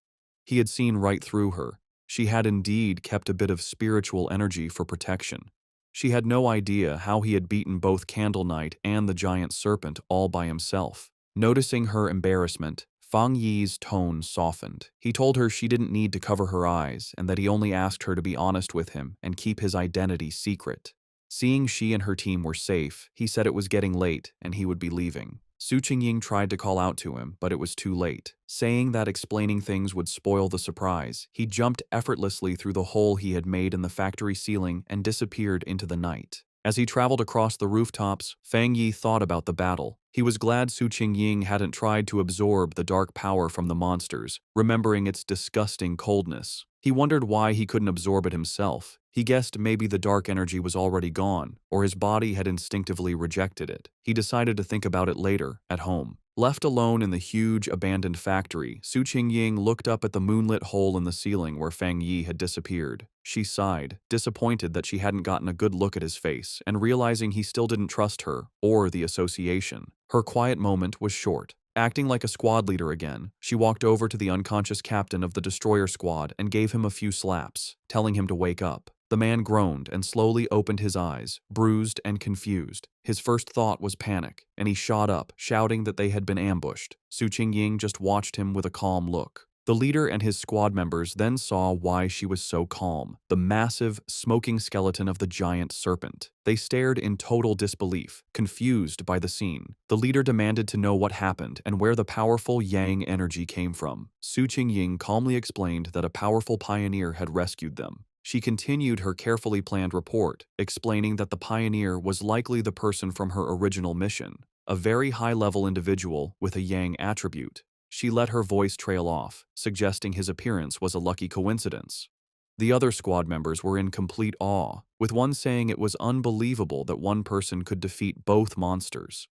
He had seen right through her. She had indeed kept a bit of spiritual energy for protection. She had no idea how he had beaten both Candle Knight and the giant serpent all by himself. Noticing her embarrassment, Fang Yi's tone softened. He told her she didn't need to cover her eyes and that he only asked her to be honest with him and keep his identity secret. Seeing she and her team were safe, he said it was getting late and he would be leaving. Su Qingying tried to call out to him, but it was too late. Saying that explaining things would spoil the surprise, he jumped effortlessly through the hole he had made in the factory ceiling and disappeared into the night. As he traveled across the rooftops, Fang Yi thought about the battle. He was glad Su Qingying hadn't tried to absorb the dark power from the monsters, remembering its disgusting coldness. He wondered why he couldn't absorb it himself. He guessed maybe the dark energy was already gone, or his body had instinctively rejected it. He decided to think about it later, at home. Left alone in the huge, abandoned factory, Su Qingying looked up at the moonlit hole in the ceiling where Fang Yi had disappeared. She sighed, disappointed that she hadn't gotten a good look at his face, and realizing he still didn't trust her, or the association. Her quiet moment was short. Acting like a squad leader again, she walked over to the unconscious captain of the destroyer squad and gave him a few slaps, telling him to wake up. The man groaned and slowly opened his eyes, bruised and confused. His first thought was panic, and he shot up, shouting that they had been ambushed. Su Qingying just watched him with a calm look. The leader and his squad members then saw why she was so calm: the massive, smoking skeleton of the giant serpent. They stared in total disbelief, confused by the scene. The leader demanded to know what happened and where the powerful Yang energy came from. Su Qingying calmly explained that a powerful pioneer had rescued them. She continued her carefully planned report, explaining that the pioneer was likely the person from her original mission, a very high-level individual with a Yang attribute. She let her voice trail off, suggesting his appearance was a lucky coincidence. The other squad members were in complete awe, with one saying it was unbelievable that one person could defeat both monsters.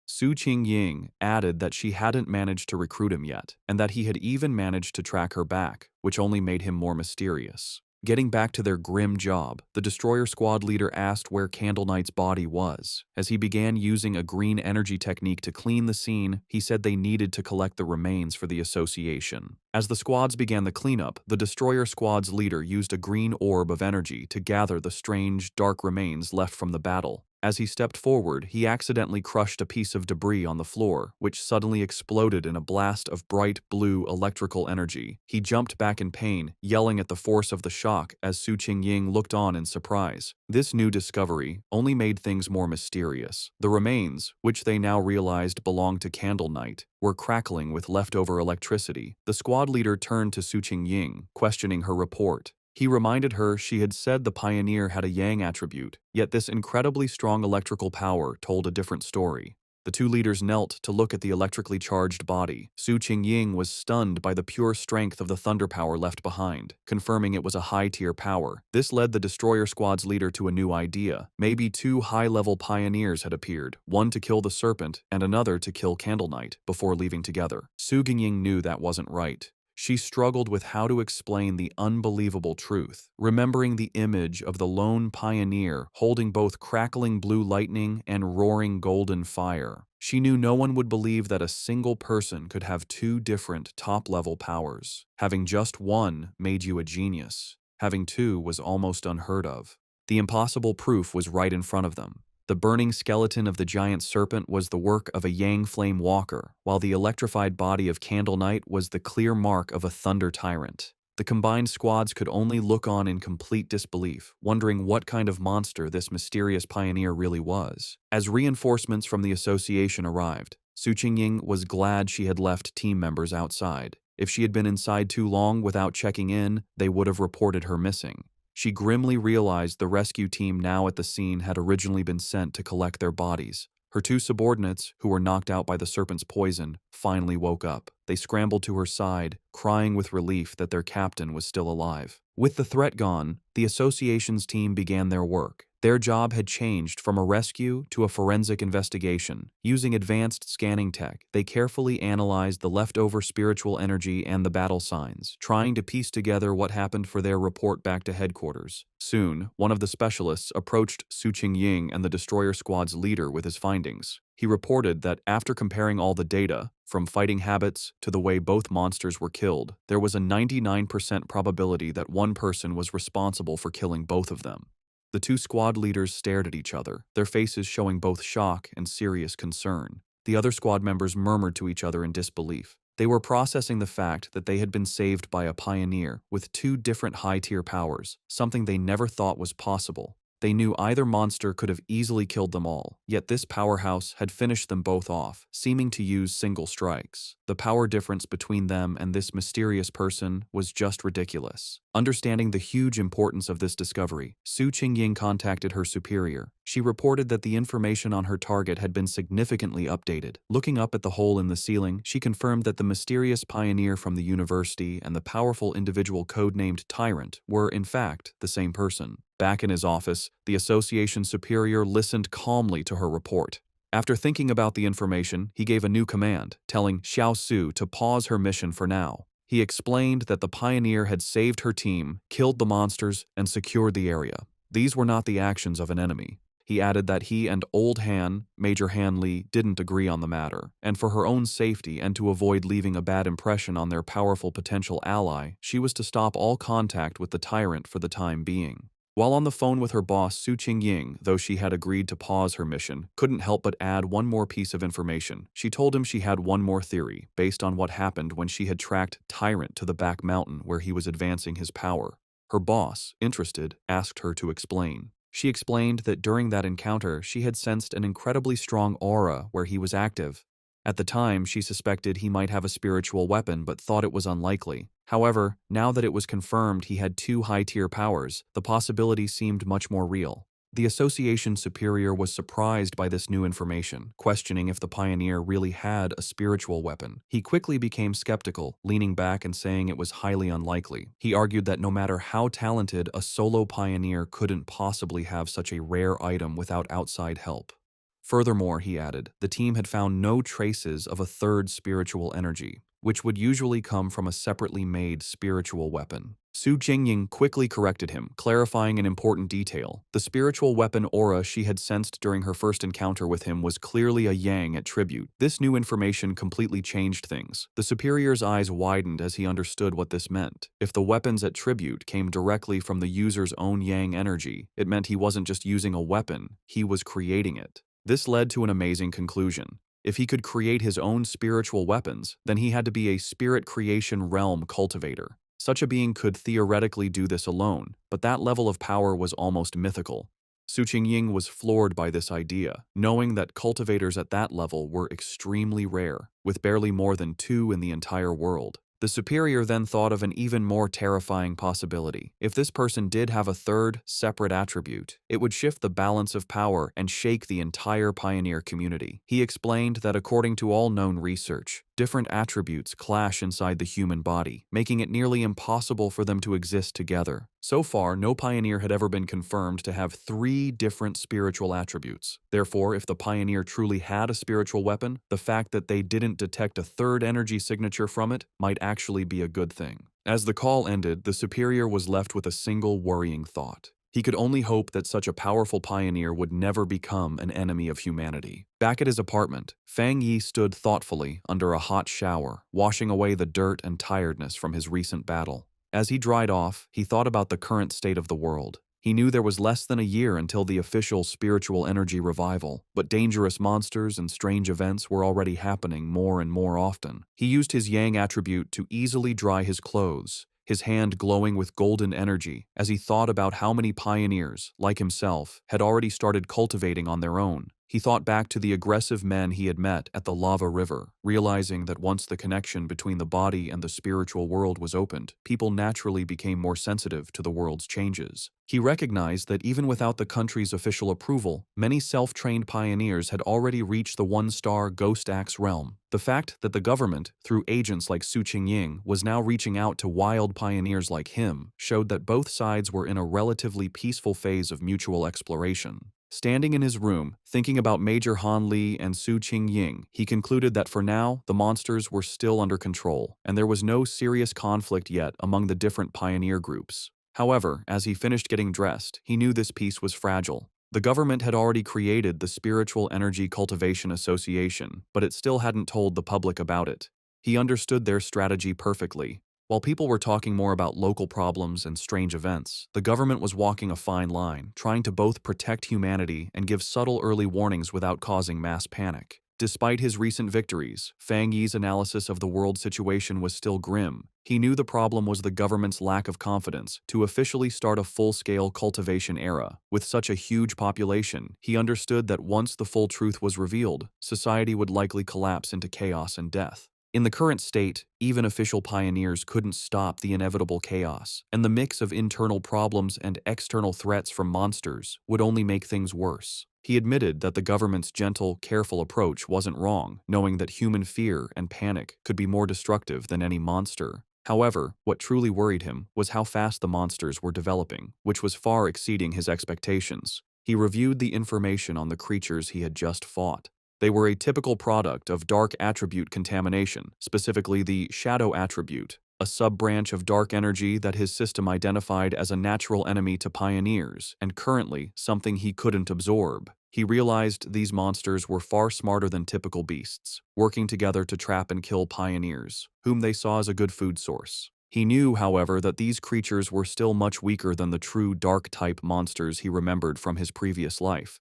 Su Qingying added that she hadn't managed to recruit him yet, and that he had even managed to track her back, which only made him more mysterious. Getting back to their grim job, the destroyer squad leader asked where Candle Knight's body was. As he began using a green energy technique to clean the scene, he said they needed to collect the remains for the association. As the squads began the cleanup, the destroyer squad's leader used a green orb of energy to gather the strange, dark remains left from the battle. As he stepped forward, he accidentally crushed a piece of debris on the floor, which suddenly exploded in a blast of bright blue electrical energy. He jumped back in pain, yelling at the force of the shock as Su Qingying looked on in surprise. This new discovery only made things more mysterious. The remains, which they now realized belonged to Candle Knight, were crackling with leftover electricity. The squad leader turned to Su Qingying, questioning her report. He reminded her she had said the pioneer had a yang attribute, yet this incredibly strong electrical power told a different story. The two leaders knelt to look at the electrically charged body. Su Qingying was stunned by the pure strength of the thunder power left behind, confirming it was a high-tier power. This led the destroyer squad's leader to a new idea. Maybe two high-level pioneers had appeared, one to kill the serpent and another to kill Candle Knight, before leaving together. Su Qingying knew that wasn't right. She struggled with how to explain the unbelievable truth, remembering the image of the lone pioneer holding both crackling blue lightning and roaring golden fire. She knew no one would believe that a single person could have two different top-level powers. Having just one made you a genius. Having two was almost unheard of. The impossible proof was right in front of them. The burning skeleton of the giant serpent was the work of a Yang Flame Walker, while the electrified body of Candle Knight was the clear mark of a Thunder Tyrant. The combined squads could only look on in complete disbelief, wondering what kind of monster this mysterious pioneer really was. As reinforcements from the association arrived, Su Qingying was glad she had left team members outside. If she had been inside too long without checking in, they would have reported her missing. She grimly realized the rescue team now at the scene had originally been sent to collect their bodies. Her two subordinates, who were knocked out by the serpent's poison, finally woke up. They scrambled to her side, crying with relief that their captain was still alive. With the threat gone, the association's team began their work. Their job had changed from a rescue to a forensic investigation. Using advanced scanning tech, they carefully analyzed the leftover spiritual energy and the battle signs, trying to piece together what happened for their report back to headquarters. Soon, one of the specialists approached Su Qingying and the destroyer squad's leader with his findings. He reported that after comparing all the data, from fighting habits to the way both monsters were killed, there was a 99% probability that one person was responsible for killing both of them. The two squad leaders stared at each other, their faces showing both shock and serious concern. The other squad members murmured to each other in disbelief. They were processing the fact that they had been saved by a pioneer with two different high-tier powers, something they never thought was possible. They knew either monster could have easily killed them all, yet this powerhouse had finished them both off, seeming to use single strikes. The power difference between them and this mysterious person was just ridiculous. Understanding the huge importance of this discovery, Su Qingying contacted her superior. She reported that the information on her target had been significantly updated. Looking up at the hole in the ceiling, she confirmed that the mysterious pioneer from the university and the powerful individual codenamed Tyrant were, in fact, the same person. Back in his office, the association superior listened calmly to her report. After thinking about the information, he gave a new command, telling Xiao Su to pause her mission for now. He explained that the pioneer had saved her team, killed the monsters, and secured the area. These were not the actions of an enemy. He added that he and Old Han, Major Han Li, didn't agree on the matter, and for her own safety and to avoid leaving a bad impression on their powerful potential ally, she was to stop all contact with the tyrant for the time being. While on the phone with her boss, Su Qingying, though she had agreed to pause her mission, couldn't help but add one more piece of information. She told him she had one more theory, based on what happened when she had tracked Tyrant to the back mountain where he was advancing his power. Her boss, interested, asked her to explain. She explained that during that encounter, she had sensed an incredibly strong aura where he was active. At the time, she suspected he might have a spiritual weapon but thought it was unlikely. However, now that it was confirmed he had two high-tier powers, the possibility seemed much more real. The association superior was surprised by this new information, questioning if the pioneer really had a spiritual weapon. He quickly became skeptical, leaning back and saying it was highly unlikely. He argued that no matter how talented, a solo pioneer couldn't possibly have such a rare item without outside help. Furthermore, he added, the team had found no traces of a third spiritual energy, which would usually come from a separately made spiritual weapon. Su Jingying quickly corrected him, clarifying an important detail. The spiritual weapon aura she had sensed during her first encounter with him was clearly a yang attribute. This new information completely changed things. The superior's eyes widened as he understood what this meant. If the weapon's attribute came directly from the user's own yang energy, it meant he wasn't just using a weapon, he was creating it. This led to an amazing conclusion. If he could create his own spiritual weapons, then he had to be a spirit creation realm cultivator. Such a being could theoretically do this alone, but that level of power was almost mythical. Su Qingying was floored by this idea, knowing that cultivators at that level were extremely rare, with barely more than 2 in the entire world. The superior then thought of an even more terrifying possibility. If this person did have a third, separate attribute, it would shift the balance of power and shake the entire pioneer community. He explained that according to all known research, different attributes clash inside the human body, making it nearly impossible for them to exist together. So far, no pioneer had ever been confirmed to have 3 different spiritual attributes. Therefore, if the pioneer truly had a spiritual weapon, the fact that they didn't detect a third energy signature from it might actually be a good thing. As the call ended, the superior was left with a single worrying thought. He could only hope that such a powerful pioneer would never become an enemy of humanity. Back at his apartment, Fang Yi stood thoughtfully under a hot shower, washing away the dirt and tiredness from his recent battle. As he dried off, he thought about the current state of the world. He knew there was less than a year until the official spiritual energy revival, but dangerous monsters and strange events were already happening more and more often. He used his yang attribute to easily dry his clothes, his hand glowing with golden energy as he thought about how many pioneers, like himself, had already started cultivating on their own. He thought back to the aggressive men he had met at the lava river, realizing that once the connection between the body and the spiritual world was opened, people naturally became more sensitive to the world's changes. He recognized that even without the country's official approval, many self-trained pioneers had already reached the 1-star Ghost Axe realm. The fact that the government, through agents like Su Qingying, was now reaching out to wild pioneers like him showed that both sides were in a relatively peaceful phase of mutual exploration. Standing in his room, thinking about Major Han Li and Su Qingying, he concluded that for now, the monsters were still under control, and there was no serious conflict yet among the different pioneer groups. However, as he finished getting dressed, he knew this peace was fragile. The government had already created the Spiritual Energy Cultivation Association, but it still hadn't told the public about it. He understood their strategy perfectly. While people were talking more about local problems and strange events, the government was walking a fine line, trying to both protect humanity and give subtle early warnings without causing mass panic. Despite his recent victories, Fang Yi's analysis of the world situation was still grim. He knew the problem was the government's lack of confidence to officially start a full-scale cultivation era. With such a huge population, he understood that once the full truth was revealed, society would likely collapse into chaos and death. In the current state, even official pioneers couldn't stop the inevitable chaos, and the mix of internal problems and external threats from monsters would only make things worse. He admitted that the government's gentle, careful approach wasn't wrong, knowing that human fear and panic could be more destructive than any monster. However, what truly worried him was how fast the monsters were developing, which was far exceeding his expectations. He reviewed the information on the creatures he had just fought. They were a typical product of dark attribute contamination, specifically the shadow attribute, a sub-branch of dark energy that his system identified as a natural enemy to pioneers, and currently something he couldn't absorb. He realized these monsters were far smarter than typical beasts, working together to trap and kill pioneers, whom they saw as a good food source. He knew, however, that these creatures were still much weaker than the true dark-type monsters he remembered from his previous life.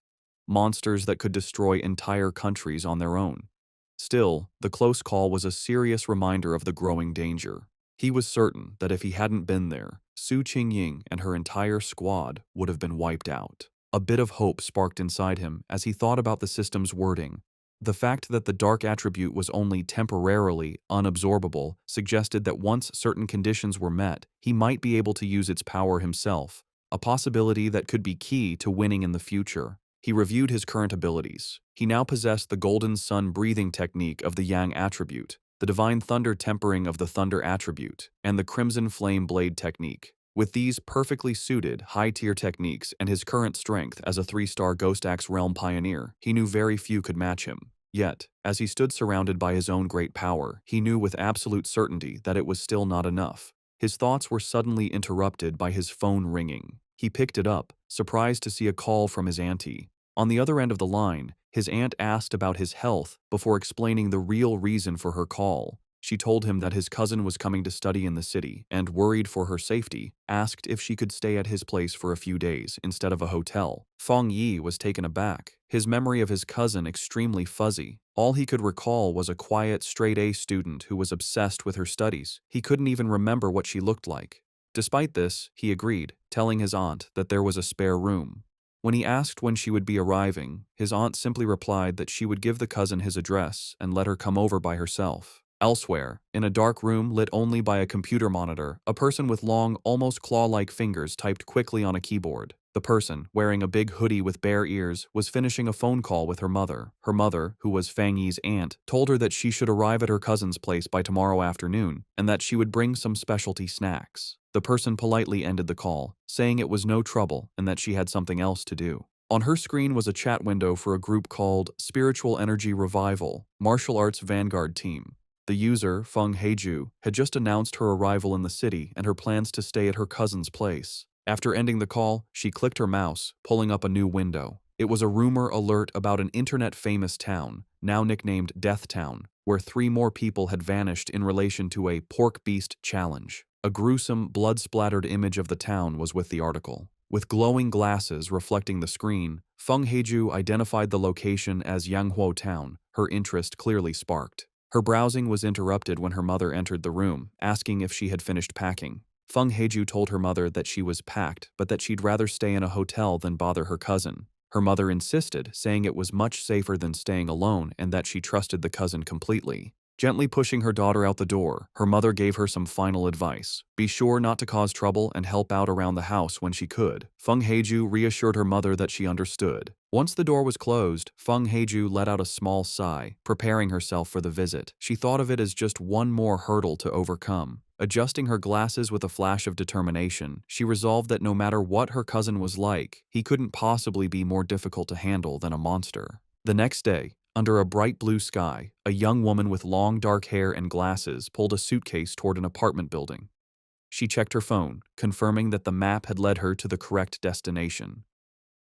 Monsters that could destroy entire countries on their own. Still, the close call was a serious reminder of the growing danger. He was certain that if he hadn't been there, Su Qingying and her entire squad would have been wiped out. A bit of hope sparked inside him as he thought about the system's wording. The fact that the dark attribute was only temporarily unabsorbable suggested that once certain conditions were met, he might be able to use its power himself. a possibility that could be key to winning in the future. He reviewed his current abilities. He now possessed the golden sun breathing technique of the yang attribute, the divine thunder tempering of the thunder attribute, and the crimson flame blade technique. With these perfectly suited, high-tier techniques and his current strength as a 3-star Ghost Axe Realm pioneer, he knew very few could match him. Yet, as he stood surrounded by his own great power, he knew with absolute certainty that it was still not enough. His thoughts were suddenly interrupted by his phone ringing. He picked it up, surprised to see a call from his auntie. On the other end of the line, his aunt asked about his health before explaining the real reason for her call. She told him that his cousin was coming to study in the city and, worried for her safety, asked if she could stay at his place for a few days instead of a hotel. Feng Yi was taken aback, his memory of his cousin extremely fuzzy. All he could recall was a quiet, straight-A student who was obsessed with her studies. He couldn't even remember what she looked like. Despite this, he agreed, telling his aunt that there was a spare room. When he asked when she would be arriving, his aunt simply replied that she would give the cousin his address and let her come over by herself. Elsewhere, in a dark room lit only by a computer monitor, a person with long, almost claw-like fingers typed quickly on a keyboard. The person, wearing a big hoodie with bare ears, was finishing a phone call with her mother. Her mother, who was Feng Yi's aunt, told her that she should arrive at her cousin's place by tomorrow afternoon and that she would bring some specialty snacks. The person politely ended the call, saying it was no trouble and that she had something else to do. On her screen was a chat window for a group called Spiritual Energy Revival, Martial Arts Vanguard Team. The user, Feng Heiju, had just announced her arrival in the city and her plans to stay at her cousin's place. After ending the call, she clicked her mouse, pulling up a new window. It was a rumor alert about an internet-famous town, now nicknamed Death Town, where 3 more people had vanished in relation to a pork beast challenge. A gruesome, blood-splattered image of the town was with the article. With glowing glasses reflecting the screen, Feng Heiju identified the location as Yanghuo Town. Her interest clearly sparked. Her browsing was interrupted when her mother entered the room, asking if she had finished packing. Feng Heiju told her mother that she was packed, but that she'd rather stay in a hotel than bother her cousin. Her mother insisted, saying it was much safer than staying alone and that she trusted the cousin completely. Gently pushing her daughter out the door, her mother gave her some final advice. Be sure not to cause trouble and help out around the house when she could. Feng Heiju reassured her mother that she understood. Once the door was closed, Feng Heiju let out a small sigh, preparing herself for the visit. She thought of it as just one more hurdle to overcome. Adjusting her glasses with a flash of determination, she resolved that no matter what her cousin was like, he couldn't possibly be more difficult to handle than a monster. The next day, under a bright blue sky, a young woman with long dark hair and glasses pulled a suitcase toward an apartment building. She checked her phone, confirming that the map had led her to the correct destination.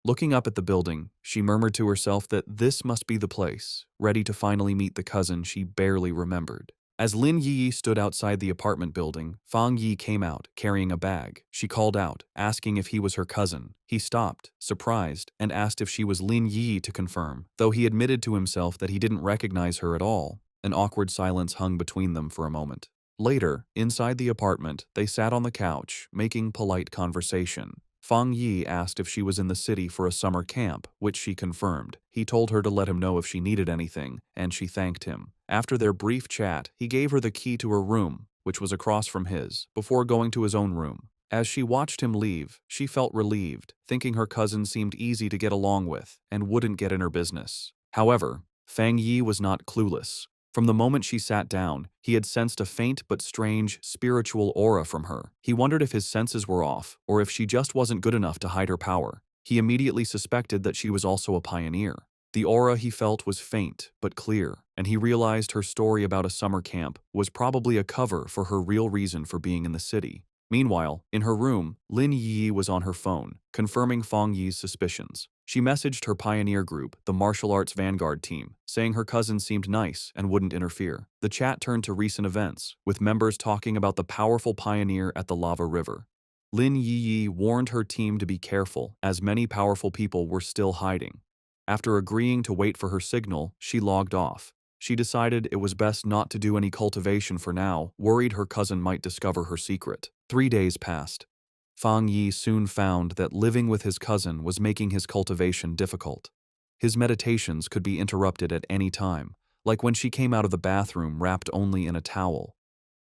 Looking up at the building, she murmured to herself that this must be the place, ready to finally meet the cousin she barely remembered. As Lin Yi stood outside the apartment building, Fang Yi came out, carrying a bag. She called out, asking if he was her cousin. He stopped, surprised, and asked if she was Lin Yi to confirm, though he admitted to himself that he didn't recognize her at all. An awkward silence hung between them for a moment. Later, inside the apartment, they sat on the couch, making polite conversation. Fang Yi asked if she was in the city for a summer camp, which she confirmed. He told her to let him know if she needed anything, and she thanked him. After their brief chat, he gave her the key to her room, which was across from his, before going to his own room. As she watched him leave, she felt relieved, thinking her cousin seemed easy to get along with and wouldn't get in her business. However, Fang Yi was not clueless. From the moment she sat down, he had sensed a faint but strange spiritual aura from her. He wondered if his senses were off, or if she just wasn't good enough to hide her power. He immediately suspected that she was also a pioneer. The aura he felt was faint but clear, and he realized her story about a summer camp was probably a cover for her real reason for being in the city. Meanwhile, in her room, Lin Yi was on her phone, confirming Fang Yi's suspicions. She messaged her pioneer group, the Martial Arts Vanguard Team, saying her cousin seemed nice and wouldn't interfere. The chat turned to recent events, with members talking about the powerful pioneer at the lava river. Lin Yi warned her team to be careful, as many powerful people were still hiding. After agreeing to wait for her signal, she logged off. She decided it was best not to do any cultivation for now, worried her cousin might discover her secret. 3 days passed. Fang Yi soon found that living with his cousin was making his cultivation difficult. His meditations could be interrupted at any time, like when she came out of the bathroom wrapped only in a towel.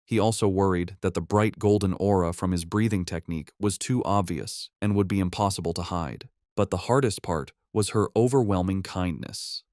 He also worried that the bright golden aura from his breathing technique was too obvious and would be impossible to hide. But the hardest part was her overwhelming kindness.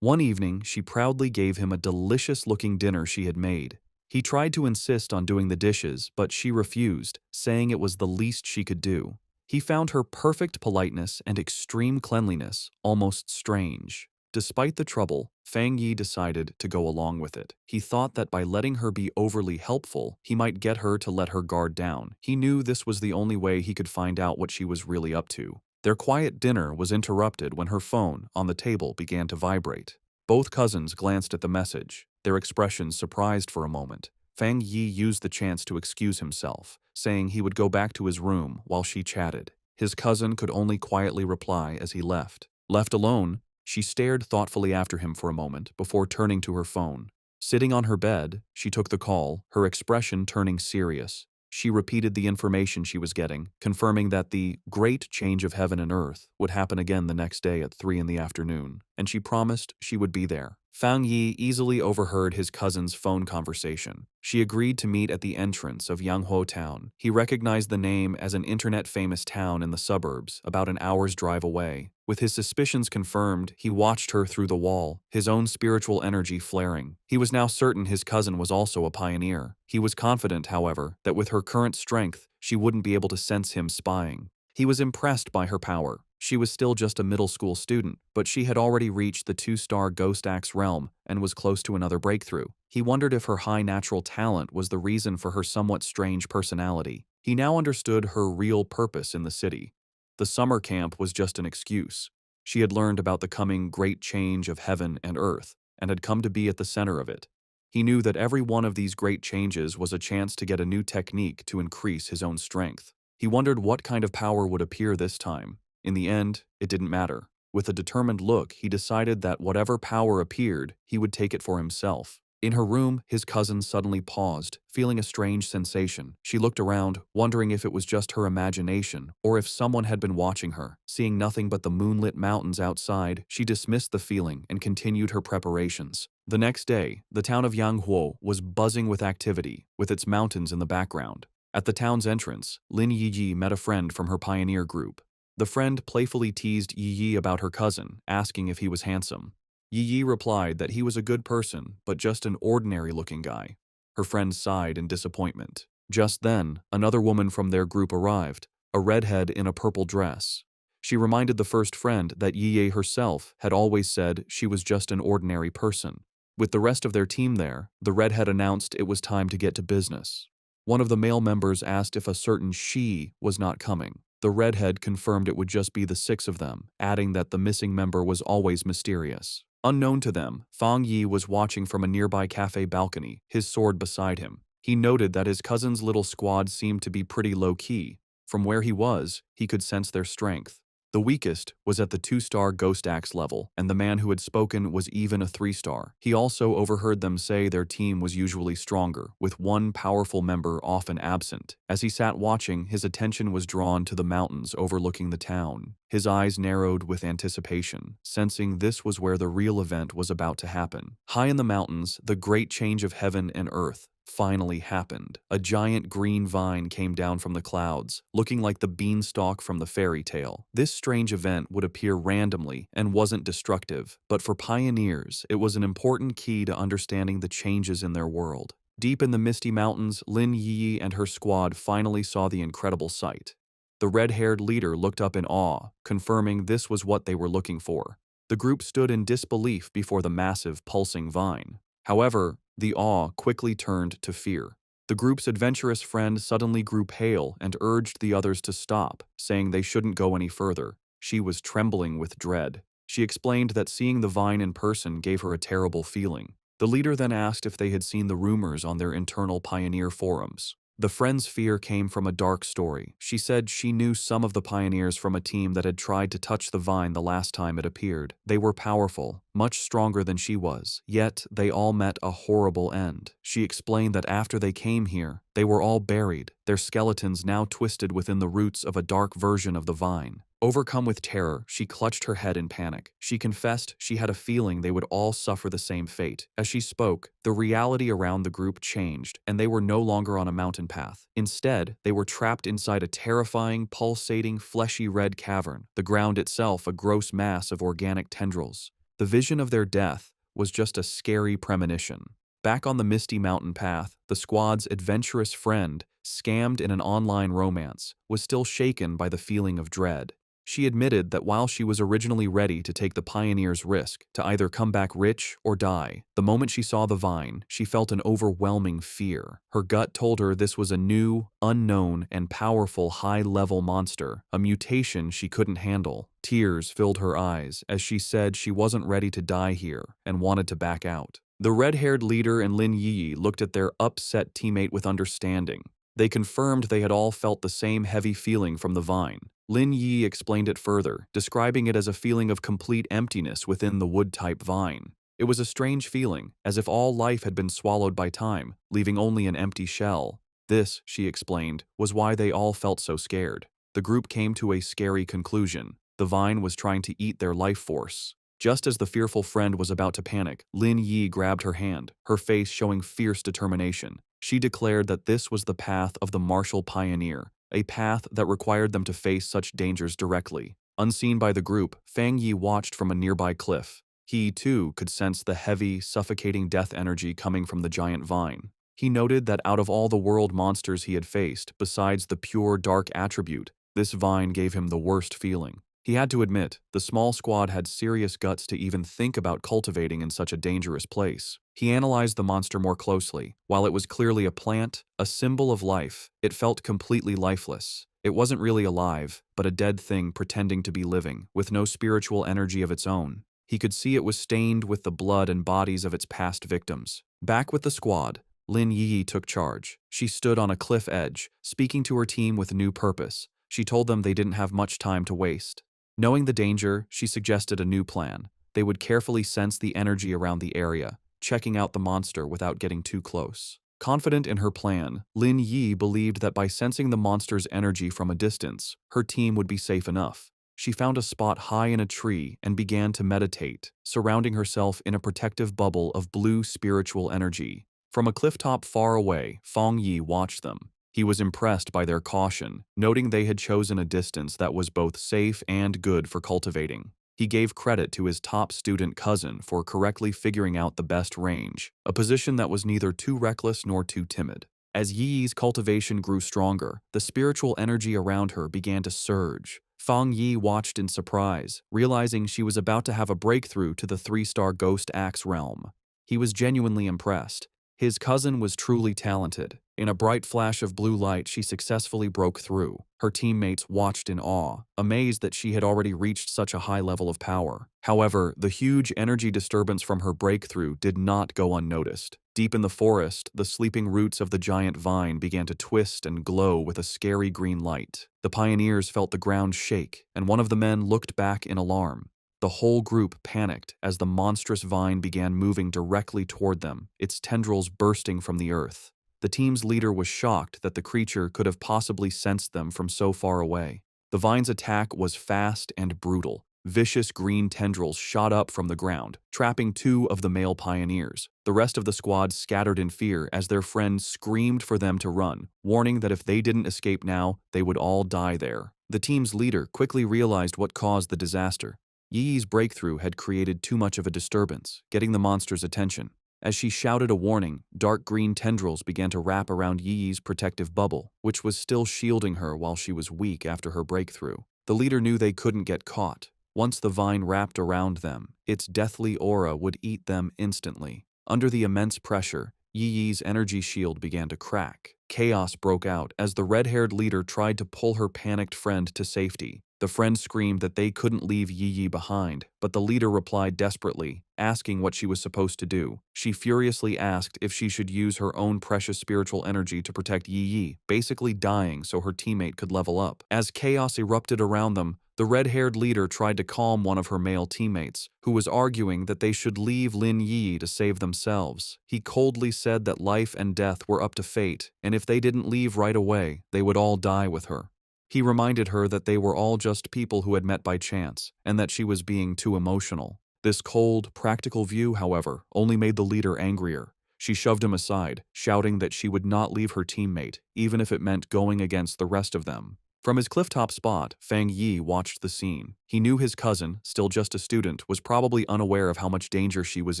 One evening, she proudly gave him a delicious-looking dinner she had made. He tried to insist on doing the dishes, but she refused, saying it was the least she could do. He found her perfect politeness and extreme cleanliness almost strange. Despite the trouble, Fang Yi decided to go along with it. He thought that by letting her be overly helpful, he might get her to let her guard down. He knew this was the only way he could find out what she was really up to. Their quiet dinner was interrupted when her phone on the table began to vibrate. Both cousins glanced at the message, their expressions surprised for a moment. Fang Yi used the chance to excuse himself, saying he would go back to his room while she chatted. His cousin could only quietly reply as he left. Left alone, she stared thoughtfully after him for a moment before turning to her phone. Sitting on her bed, she took the call, her expression turning serious. She repeated the information she was getting, confirming that the great change of heaven and earth would happen again the next day at 3 in the afternoon, and she promised she would be there. Fang Yi easily overheard his cousin's phone conversation. She agreed to meet at the entrance of Yanghuo Town. He recognized the name as an internet-famous town in the suburbs, about an hour's drive away. With his suspicions confirmed, he watched her through the wall, his own spiritual energy flaring. He was now certain his cousin was also a pioneer. He was confident, however, that with her current strength, she wouldn't be able to sense him spying. He was impressed by her power. She was still just a middle school student, but she had already reached the 2-star Ghost Axe realm and was close to another breakthrough. He wondered if her high natural talent was the reason for her somewhat strange personality. He now understood her real purpose in the city. The summer camp was just an excuse. She had learned about the coming great change of heaven and earth, and had come to be at the center of it. He knew that every one of these great changes was a chance to get a new technique to increase his own strength. He wondered what kind of power would appear this time. In the end, it didn't matter. With a determined look, he decided that whatever power appeared, he would take it for himself. In her room, his cousin suddenly paused, feeling a strange sensation. She looked around, wondering if it was just her imagination or if someone had been watching her. Seeing nothing but the moonlit mountains outside, she dismissed the feeling and continued her preparations. The next day, the town of Yanghuo was buzzing with activity, with its mountains in the background. At the town's entrance, Lin Yiyi met a friend from her pioneer group. The friend playfully teased Yiyi about her cousin, asking if he was handsome. Yiyi replied that he was a good person, but just an ordinary-looking guy. Her friend sighed in disappointment. Just then, another woman from their group arrived, a redhead in a purple dress. She reminded the first friend that Yiyi herself had always said she was just an ordinary person. With the rest of their team there, the redhead announced it was time to get to business. One of the male members asked if a certain she was not coming. The redhead confirmed it would just be the 6 of them, adding that the missing member was always mysterious. Unknown to them, Fang Yi was watching from a nearby cafe balcony, his sword beside him. He noted that his cousin's little squad seemed to be pretty low-key. From where he was, he could sense their strength. The weakest was at the 2-star Ghost Axe level, and the man who had spoken was even a 3-star. He also overheard them say their team was usually stronger, with one powerful member often absent. As he sat watching, his attention was drawn to the mountains overlooking the town. His eyes narrowed with anticipation, sensing this was where the real event was about to happen. High in the mountains, the great change of heaven and earth finally happened. A giant green vine came down from the clouds, looking like the beanstalk from the fairy tale. This strange event would appear randomly and wasn't destructive, but for pioneers, it was an important key to understanding the changes in their world. Deep in the misty mountains, Lin Yi and her squad finally saw the incredible sight. The red-haired leader looked up in awe, confirming this was what they were looking for. The group stood in disbelief before the massive, pulsing vine. However, the awe quickly turned to fear. The group's adventurous friend suddenly grew pale and urged the others to stop, saying they shouldn't go any further. She was trembling with dread. She explained that seeing the vine in person gave her a terrible feeling. The leader then asked if they had seen the rumors on their internal pioneer forums. The friend's fear came from a dark story. She said she knew some of the pioneers from a team that had tried to touch the vine the last time it appeared. They were powerful, much stronger than she was, yet they all met a horrible end. She explained that after they came here, they were all buried, their skeletons now twisted within the roots of a dark version of the vine. Overcome with terror, she clutched her head in panic. She confessed she had a feeling they would all suffer the same fate. As she spoke, the reality around the group changed, and they were no longer on a mountain path. Instead, they were trapped inside a terrifying, pulsating, fleshy red cavern, the ground itself a gross mass of organic tendrils. The vision of their death was just a scary premonition. Back on the misty mountain path, the squad's adventurous friend, scammed in an online romance, was still shaken by the feeling of dread. She admitted that while she was originally ready to take the pioneer's risk, to either come back rich or die, the moment she saw the vine, she felt an overwhelming fear. Her gut told her this was a new, unknown, and powerful high-level monster, a mutation she couldn't handle. Tears filled her eyes as she said she wasn't ready to die here and wanted to back out. The red-haired leader and Lin Yi looked at their upset teammate with understanding. They confirmed they had all felt the same heavy feeling from the vine. Lin Yi explained it further, describing it as a feeling of complete emptiness within the wood-type vine. It was a strange feeling, as if all life had been swallowed by time, leaving only an empty shell. This, she explained, was why they all felt so scared. The group came to a scary conclusion. The vine was trying to eat their life force. Just as the fearful friend was about to panic, Lin Yi grabbed her hand, her face showing fierce determination. She declared that this was the path of the martial pioneer, a path that required them to face such dangers directly. Unseen by the group, Fang Yi watched from a nearby cliff. He, too, could sense the heavy, suffocating death energy coming from the giant vine. He noted that out of all the world monsters he had faced, besides the pure dark attribute, this vine gave him the worst feeling. He had to admit, the small squad had serious guts to even think about cultivating in such a dangerous place. He analyzed the monster more closely. While it was clearly a plant, a symbol of life, it felt completely lifeless. It wasn't really alive, but a dead thing pretending to be living, with no spiritual energy of its own. He could see it was stained with the blood and bodies of its past victims. Back with the squad, Lin Yi took charge. She stood on a cliff edge, speaking to her team with new purpose. She told them they didn't have much time to waste. Knowing the danger, she suggested a new plan. They would carefully sense the energy around the area, checking out the monster without getting too close. Confident in her plan, Lin Yi believed that by sensing the monster's energy from a distance, her team would be safe enough. She found a spot high in a tree and began to meditate, surrounding herself in a protective bubble of blue spiritual energy. From a clifftop far away, Fang Yi watched them. He was impressed by their caution, noting they had chosen a distance that was both safe and good for cultivating. He gave credit to his top student cousin for correctly figuring out the best range, a position that was neither too reckless nor too timid. As Yi's cultivation grew stronger, the spiritual energy around her began to surge. Fang Yi watched in surprise, realizing she was about to have a breakthrough to the 3-star Ghost Axe realm. He was genuinely impressed. His cousin was truly talented. In a bright flash of blue light, she successfully broke through. Her teammates watched in awe, amazed that she had already reached such a high level of power. However, the huge energy disturbance from her breakthrough did not go unnoticed. Deep in the forest, the sleeping roots of the giant vine began to twist and glow with a scary green light. The pioneers felt the ground shake, and one of the men looked back in alarm. The whole group panicked as the monstrous vine began moving directly toward them, its tendrils bursting from the earth. The team's leader was shocked that the creature could have possibly sensed them from so far away. The vine's attack was fast and brutal. Vicious green tendrils shot up from the ground, trapping 2 of the male pioneers. The rest of the squad scattered in fear as their friend screamed for them to run, warning that if they didn't escape now, they would all die there. The team's leader quickly realized what caused the disaster. Yi's breakthrough had created too much of a disturbance, getting the monster's attention. As she shouted a warning, dark green tendrils began to wrap around Yi's protective bubble, which was still shielding her while she was weak after her breakthrough. The leader knew they couldn't get caught. Once the vine wrapped around them, its deathly aura would eat them instantly. Under the immense pressure, Yi's energy shield began to crack. Chaos broke out as the red-haired leader tried to pull her panicked friend to safety. The friend screamed that they couldn't leave Yi behind, but the leader replied desperately, asking what she was supposed to do. She furiously asked if she should use her own precious spiritual energy to protect Yi, basically dying so her teammate could level up. As chaos erupted around them, the red-haired leader tried to calm one of her male teammates, who was arguing that they should leave Lin Yi to save themselves. He coldly said that life and death were up to fate, and if they didn't leave right away, they would all die with her. He reminded her that they were all just people who had met by chance, and that she was being too emotional. This cold, practical view, however, only made the leader angrier. She shoved him aside, shouting that she would not leave her teammate, even if it meant going against the rest of them. From his clifftop spot, Fang Yi watched the scene. He knew his cousin, still just a student, was probably unaware of how much danger she was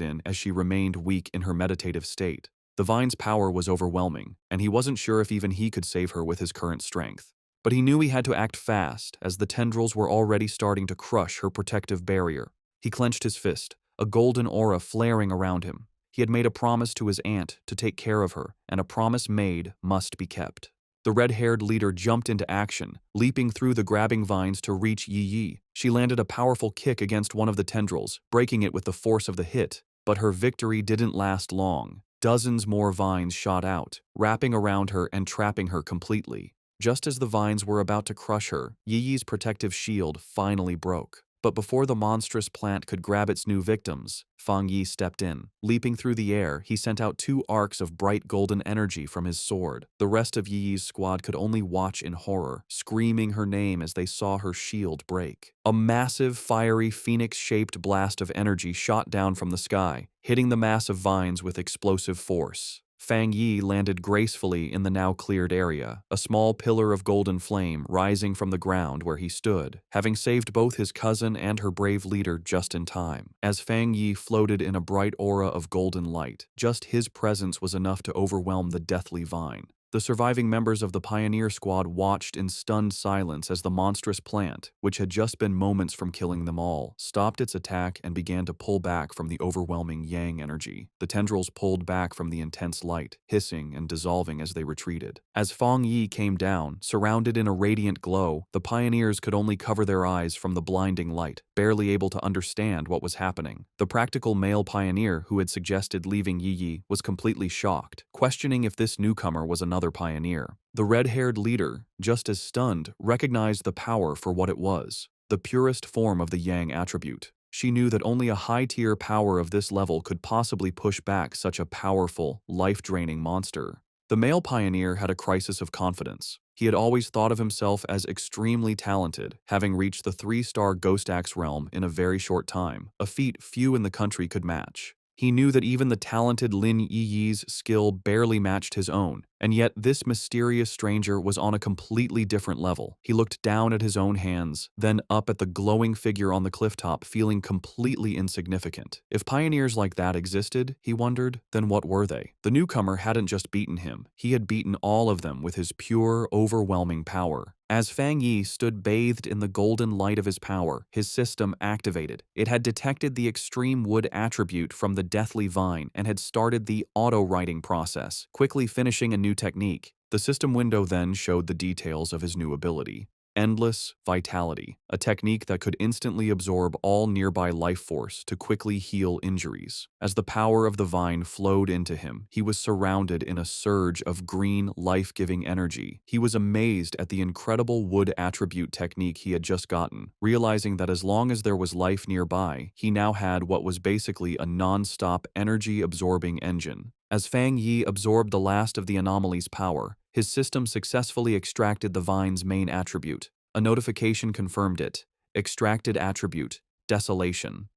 in as she remained weak in her meditative state. The vine's power was overwhelming, and he wasn't sure if even he could save her with his current strength. But he knew he had to act fast, as the tendrils were already starting to crush her protective barrier. He clenched his fist, a golden aura flaring around him. He had made a promise to his aunt to take care of her, and a promise made must be kept. The red-haired leader jumped into action, leaping through the grabbing vines to reach Yi Yi. She landed a powerful kick against one of the tendrils, breaking it with the force of the hit. But her victory didn't last long. Dozens more vines shot out, wrapping around her and trapping her completely. Just as the vines were about to crush her, Yi Yi's protective shield finally broke. But before the monstrous plant could grab its new victims, Fang Yi stepped in. Leaping through the air, he sent out 2 arcs of bright golden energy from his sword. The rest of Yi Yi's squad could only watch in horror, screaming her name as they saw her shield break. A massive, fiery, phoenix-shaped blast of energy shot down from the sky, hitting the mass of vines with explosive force. Fang Yi landed gracefully in the now cleared area, a small pillar of golden flame rising from the ground where he stood, having saved both his cousin and her brave leader just in time. As Fang Yi floated in a bright aura of golden light, just his presence was enough to overwhelm the deathly vine. The surviving members of the pioneer squad watched in stunned silence as the monstrous plant, which had just been moments from killing them all, stopped its attack and began to pull back from the overwhelming yang energy. The tendrils pulled back from the intense light, hissing and dissolving as they retreated. As Fang Yi came down, surrounded in a radiant glow, the pioneers could only cover their eyes from the blinding light, barely able to understand what was happening. The practical male pioneer who had suggested leaving Yi Yi was completely shocked, questioning if this newcomer was another pioneer. The red-haired leader, just as stunned, recognized the power for what it was, the purest form of the yang attribute. She knew that only a high-tier power of this level could possibly push back such a powerful, life-draining monster. The male pioneer had a crisis of confidence. He had always thought of himself as extremely talented, having reached the 3-star Ghost Axe realm in a very short time, a feat few in the country could match. He knew that even the talented Lin Yi Yi's skill barely matched his own, and yet this mysterious stranger was on a completely different level. He looked down at his own hands, then up at the glowing figure on the clifftop, feeling completely insignificant. If pioneers like that existed, he wondered, then what were they? The newcomer hadn't just beaten him, he had beaten all of them with his pure, overwhelming power. As Fang Yi stood bathed in the golden light of his power, his system activated. It had detected the extreme wood attribute from the deathly vine and had started the auto-writing process, quickly finishing a new technique. The system window then showed the details of his new ability. Endless Vitality, a technique that could instantly absorb all nearby life force to quickly heal injuries. As the power of the vine flowed into him, he was surrounded in a surge of green, life-giving energy. He was amazed at the incredible wood attribute technique he had just gotten, realizing that as long as there was life nearby, he now had what was basically a non-stop energy-absorbing engine. As Fang Yi absorbed the last of the anomaly's power, his system successfully extracted the vine's main attribute. A notification confirmed it. Extracted attribute, Desolation.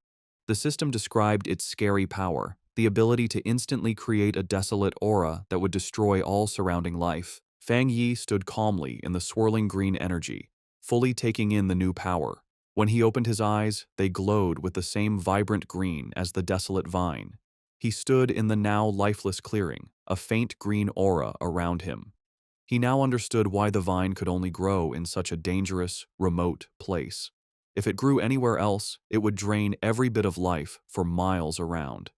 The system described its scary power, the ability to instantly create a desolate aura that would destroy all surrounding life. Fang Yi stood calmly in the swirling green energy, fully taking in the new power. When he opened his eyes, they glowed with the same vibrant green as the desolate vine. He stood in the now lifeless clearing, a faint green aura around him. He now understood why the vine could only grow in such a dangerous, remote place. If it grew anywhere else, it would drain every bit of life for miles around.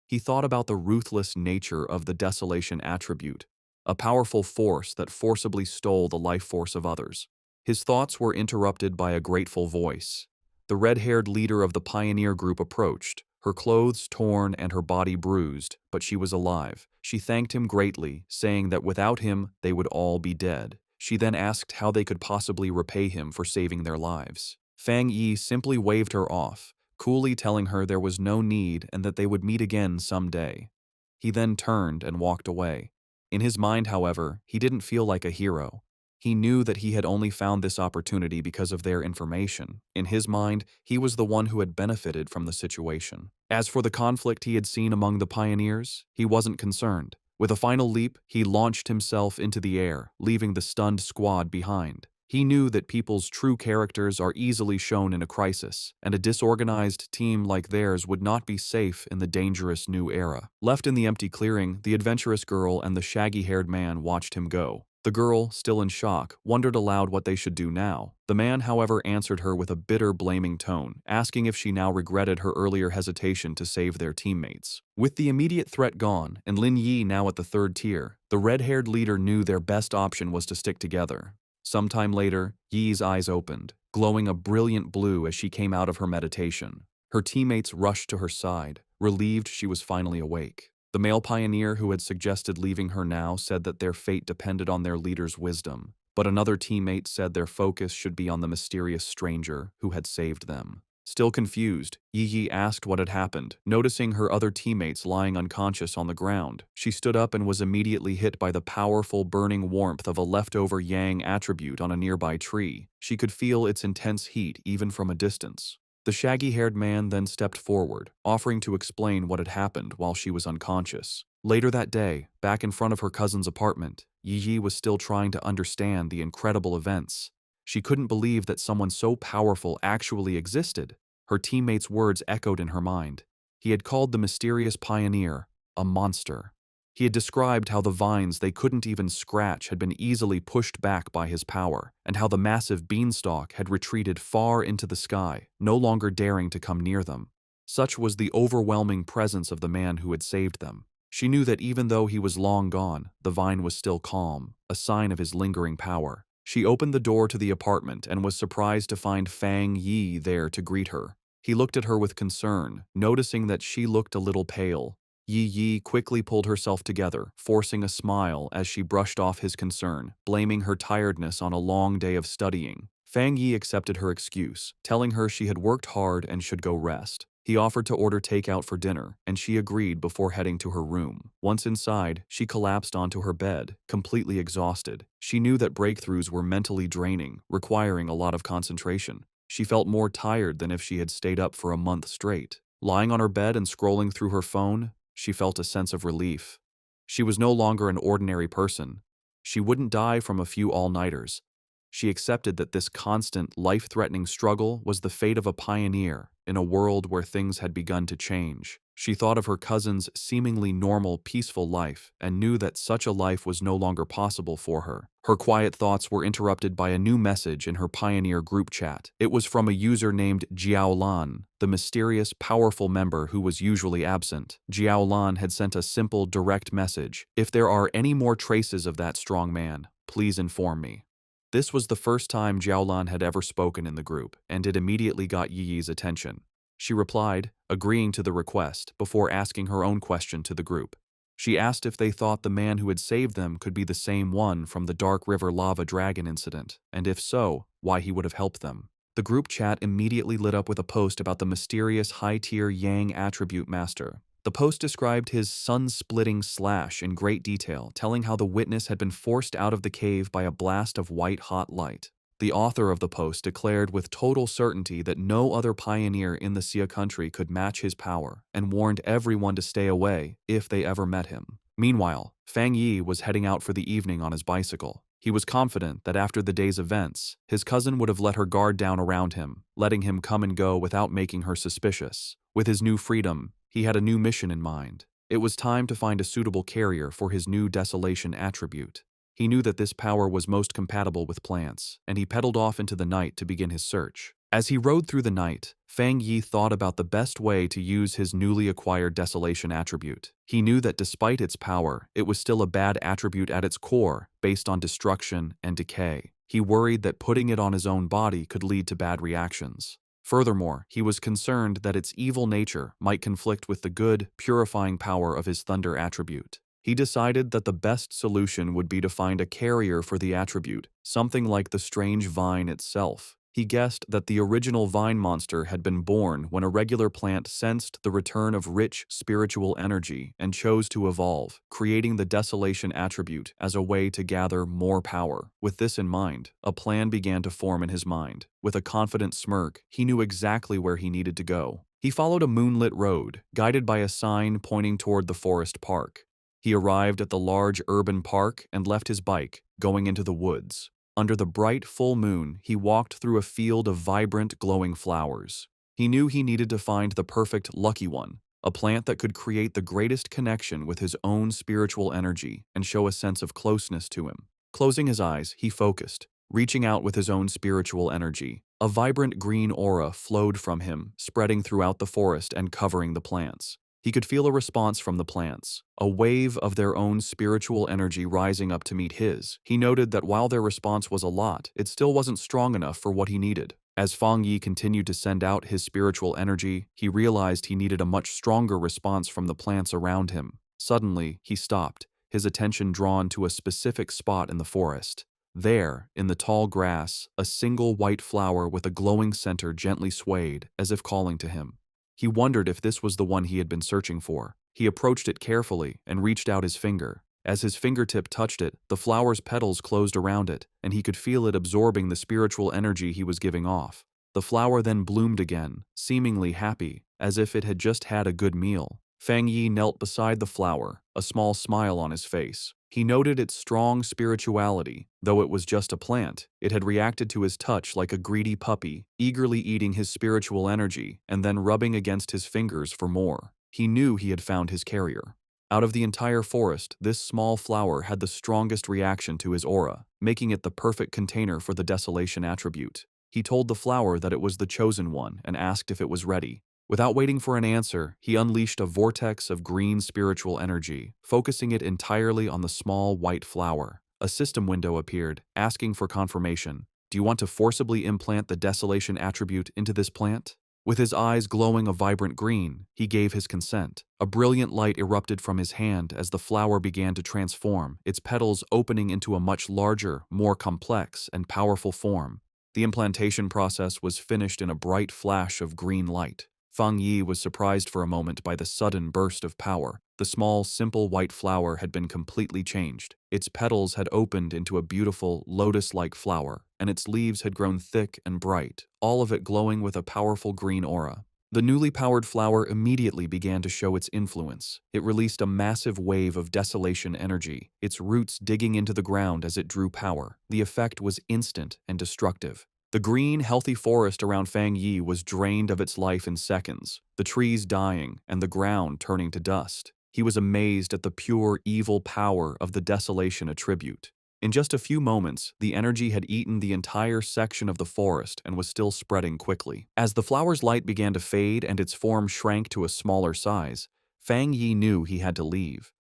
He thought about the ruthless nature of the desolation attribute, a powerful force that forcibly stole the life force of others. His thoughts were interrupted by a grateful voice. The red-haired leader of the pioneer group approached, her clothes torn and her body bruised, but she was alive. She thanked him greatly, saying that without him, they would all be dead. She then asked how they could possibly repay him for saving their lives. Fang Yi simply waved her off, coolly telling her there was no need and that they would meet again someday. He then turned and walked away. In his mind, however, he didn't feel like a hero. He knew that he had only found this opportunity because of their information. In his mind, he was the one who had benefited from the situation. As for the conflict he had seen among the pioneers, he wasn't concerned. With a final leap, he launched himself into the air, leaving the stunned squad behind. He knew that people's true characters are easily shown in a crisis, and a disorganized team like theirs would not be safe in the dangerous new era. Left in the empty clearing, the adventurous girl and the shaggy-haired man watched him go. The girl, still in shock, wondered aloud what they should do now. The man, however, answered her with a bitter, blaming tone, asking if she now regretted her earlier hesitation to save their teammates. With the immediate threat gone, and Lin Yi now at the third tier, the red-haired leader knew their best option was to stick together. Sometime later, Yi's eyes opened, glowing a brilliant blue as she came out of her meditation. Her teammates rushed to her side, relieved she was finally awake. The male pioneer who had suggested leaving her now said that their fate depended on their leader's wisdom, but another teammate said their focus should be on the mysterious stranger who had saved them. Still confused, Yi asked what had happened. Noticing her other teammates lying unconscious on the ground, she stood up and was immediately hit by the powerful burning warmth of a leftover yang attribute on a nearby tree. She could feel its intense heat even from a distance. The shaggy-haired man then stepped forward, offering to explain what had happened while she was unconscious. Later that day, back in front of her cousin's apartment, Yi was still trying to understand the incredible events. She couldn't believe that someone so powerful actually existed. Her teammates' words echoed in her mind. He had called the mysterious pioneer a monster. He had described how the vines they couldn't even scratch had been easily pushed back by his power, and how the massive beanstalk had retreated far into the sky, no longer daring to come near them. Such was the overwhelming presence of the man who had saved them. She knew that even though he was long gone, the vine was still calm, a sign of his lingering power. She opened the door to the apartment and was surprised to find Fang Yi there to greet her. He looked at her with concern, noticing that she looked a little pale. Yi quickly pulled herself together, forcing a smile as she brushed off his concern, blaming her tiredness on a long day of studying. Fang Yi accepted her excuse, telling her she had worked hard and should go rest. He offered to order takeout for dinner, and she agreed before heading to her room. Once inside, she collapsed onto her bed, completely exhausted. She knew that breakthroughs were mentally draining, requiring a lot of concentration. She felt more tired than if she had stayed up for a month straight. Lying on her bed and scrolling through her phone, she felt a sense of relief. She was no longer an ordinary person. She wouldn't die from a few all-nighters. She accepted that this constant, life-threatening struggle was the fate of a pioneer in a world where things had begun to change. She thought of her cousin's seemingly normal, peaceful life and knew that such a life was no longer possible for her. Her quiet thoughts were interrupted by a new message in her Pioneer group chat. It was from a user named Jiaolan, the mysterious, powerful member who was usually absent. Jiaolan had sent a simple, direct message. "If there are any more traces of that strong man, please inform me." This was the first time Jiaolan had ever spoken in the group, and it immediately got Yi's attention. She replied, agreeing to the request, before asking her own question to the group. She asked if they thought the man who had saved them could be the same one from the Dark River Lava Dragon incident, and if so, why he would have helped them. The group chat immediately lit up with a post about the mysterious high-tier Yang attribute master. The post described his sun-splitting slash in great detail, telling how the witness had been forced out of the cave by a blast of white-hot light. The author of the post declared with total certainty that no other pioneer in the Xia country could match his power, and warned everyone to stay away if they ever met him. Meanwhile, Fang Yi was heading out for the evening on his bicycle. He was confident that after the day's events, his cousin would have let her guard down around him, letting him come and go without making her suspicious. With his new freedom, he had a new mission in mind. It was time to find a suitable carrier for his new desolation attribute. He knew that this power was most compatible with plants, and he pedaled off into the night to begin his search. As he rode through the night, Fang Yi thought about the best way to use his newly acquired desolation attribute. He knew that despite its power, it was still a bad attribute at its core, based on destruction and decay. He worried that putting it on his own body could lead to bad reactions. Furthermore, he was concerned that its evil nature might conflict with the good, purifying power of his thunder attribute. He decided that the best solution would be to find a carrier for the attribute, something like the strange vine itself. He guessed that the original vine monster had been born when a regular plant sensed the return of rich spiritual energy and chose to evolve, creating the desolation attribute as a way to gather more power. With this in mind, a plan began to form in his mind. With a confident smirk, he knew exactly where he needed to go. He followed a moonlit road, guided by a sign pointing toward the forest park. He arrived at the large urban park and left his bike, going into the woods. Under the bright full moon, he walked through a field of vibrant, glowing flowers. He knew he needed to find the perfect lucky one, a plant that could create the greatest connection with his own spiritual energy and show a sense of closeness to him. Closing his eyes, he focused, reaching out with his own spiritual energy. A vibrant green aura flowed from him, spreading throughout the forest and covering the plants. He could feel a response from the plants, a wave of their own spiritual energy rising up to meet his. He noted that while their response was a lot, it still wasn't strong enough for what he needed. As Fang Yi continued to send out his spiritual energy, he realized he needed a much stronger response from the plants around him. Suddenly, he stopped, his attention drawn to a specific spot in the forest. There, in the tall grass, a single white flower with a glowing center gently swayed, as if calling to him. He wondered if this was the one he had been searching for. He approached it carefully and reached out his finger. As his fingertip touched it, the flower's petals closed around it, and he could feel it absorbing the spiritual energy he was giving off. The flower then bloomed again, seemingly happy, as if it had just had a good meal. Fang Yi knelt beside the flower, a small smile on his face. He noted its strong spirituality. Though it was just a plant, it had reacted to his touch like a greedy puppy, eagerly eating his spiritual energy and then rubbing against his fingers for more. He knew he had found his carrier. Out of the entire forest, this small flower had the strongest reaction to his aura, making it the perfect container for the desolation attribute. He told the flower that it was the chosen one and asked if it was ready. Without waiting for an answer, he unleashed a vortex of green spiritual energy, focusing it entirely on the small white flower. A system window appeared, asking for confirmation. Do you want to forcibly implant the desolation attribute into this plant? With his eyes glowing a vibrant green, he gave his consent. A brilliant light erupted from his hand as the flower began to transform, its petals opening into a much larger, more complex, and powerful form. The implantation process was finished in a bright flash of green light. Fang Yi was surprised for a moment by the sudden burst of power. The small, simple white flower had been completely changed. Its petals had opened into a beautiful, lotus-like flower, and its leaves had grown thick and bright, all of it glowing with a powerful green aura. The newly powered flower immediately began to show its influence. It released a massive wave of desolation energy, its roots digging into the ground as it drew power. The effect was instant and destructive. The green, healthy forest around Fang Yi was drained of its life in seconds, the trees dying and the ground turning to dust. He was amazed at the pure, evil power of the desolation attribute. In just a few moments, the energy had eaten the entire section of the forest and was still spreading quickly. As the flower's light began to fade and its form shrank to a smaller size, Fang Yi knew he had to leave.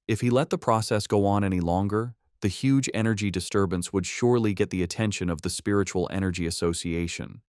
If he let the process go on any longer, the huge energy disturbance would surely get the attention of the Spiritual Energy Association.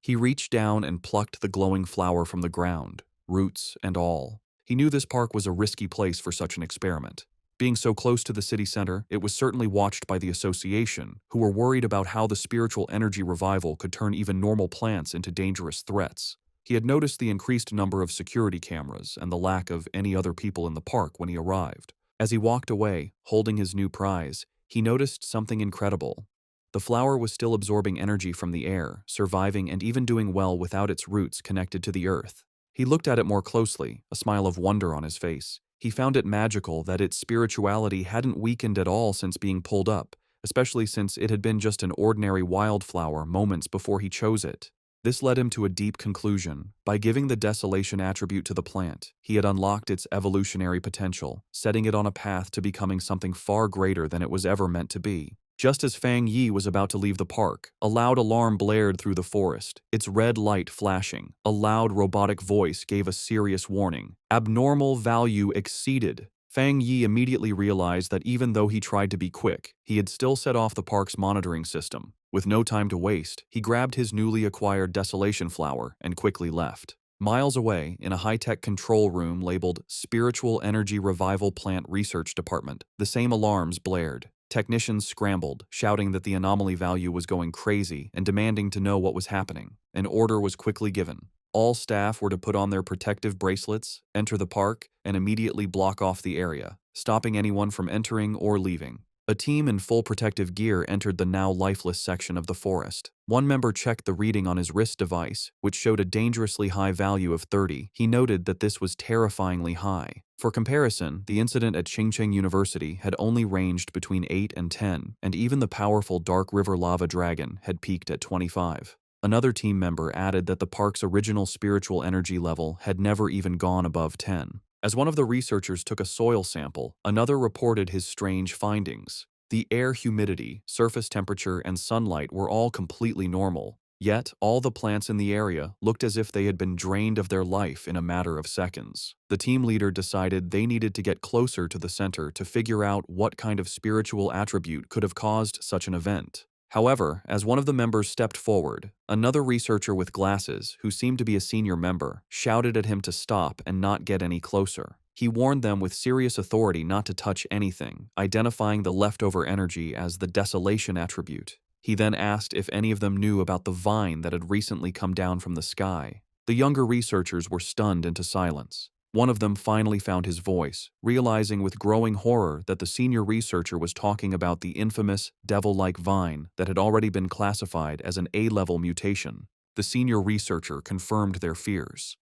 He reached down and plucked the glowing flower from the ground, roots and all. He knew this park was a risky place for such an experiment. Being so close to the city center, it was certainly watched by the association, who were worried about how the spiritual energy revival could turn even normal plants into dangerous threats. He had noticed the increased number of security cameras and the lack of any other people in the park when he arrived. As he walked away, holding his new prize, he noticed something incredible. The flower was still absorbing energy from the air, surviving and even doing well without its roots connected to the earth. He looked at it more closely, a smile of wonder on his face. He found it magical that its spirituality hadn't weakened at all since being pulled up, especially since it had been just an ordinary wildflower moments before he chose it. This led him to a deep conclusion. By giving the desolation attribute to the plant, he had unlocked its evolutionary potential, setting it on a path to becoming something far greater than it was ever meant to be. Just as Fang Yi was about to leave the park, a loud alarm blared through the forest, its red light flashing. A loud robotic voice gave a serious warning. Abnormal value exceeded. Fang Yi immediately realized that even though he tried to be quick, he had still set off the park's monitoring system. With no time to waste, he grabbed his newly acquired desolation flower and quickly left. Miles away, in a high-tech control room labeled Spiritual Energy Revival Plant Research Department, the same alarms blared. Technicians scrambled, shouting that the anomaly value was going crazy and demanding to know what was happening. An order was quickly given. All staff were to put on their protective bracelets, enter the park, and immediately block off the area, stopping anyone from entering or leaving. A team in full protective gear entered the now lifeless section of the forest. One member checked the reading on his wrist device, which showed a dangerously high value of 30. He noted that this was terrifyingly high. For comparison, the incident at Qingcheng University had only ranged between 8 and 10, and even the powerful Dark River lava dragon had peaked at 25. Another team member added that the park's original spiritual energy level had never even gone above 10. As one of the researchers took a soil sample, another reported his strange findings. The air humidity, surface temperature, and sunlight were all completely normal. Yet, all the plants in the area looked as if they had been drained of their life in a matter of seconds. The team leader decided they needed to get closer to the center to figure out what kind of spiritual attribute could have caused such an event. However, as one of the members stepped forward, another researcher with glasses, who seemed to be a senior member, shouted at him to stop and not get any closer. He warned them with serious authority not to touch anything, identifying the leftover energy as the desolation attribute. He then asked if any of them knew about the vine that had recently come down from the sky. The younger researchers were stunned into silence. One of them finally found his voice, realizing with growing horror that the senior researcher was talking about the infamous devil-like vine that had already been classified as an A-level mutation. The senior researcher confirmed their fears.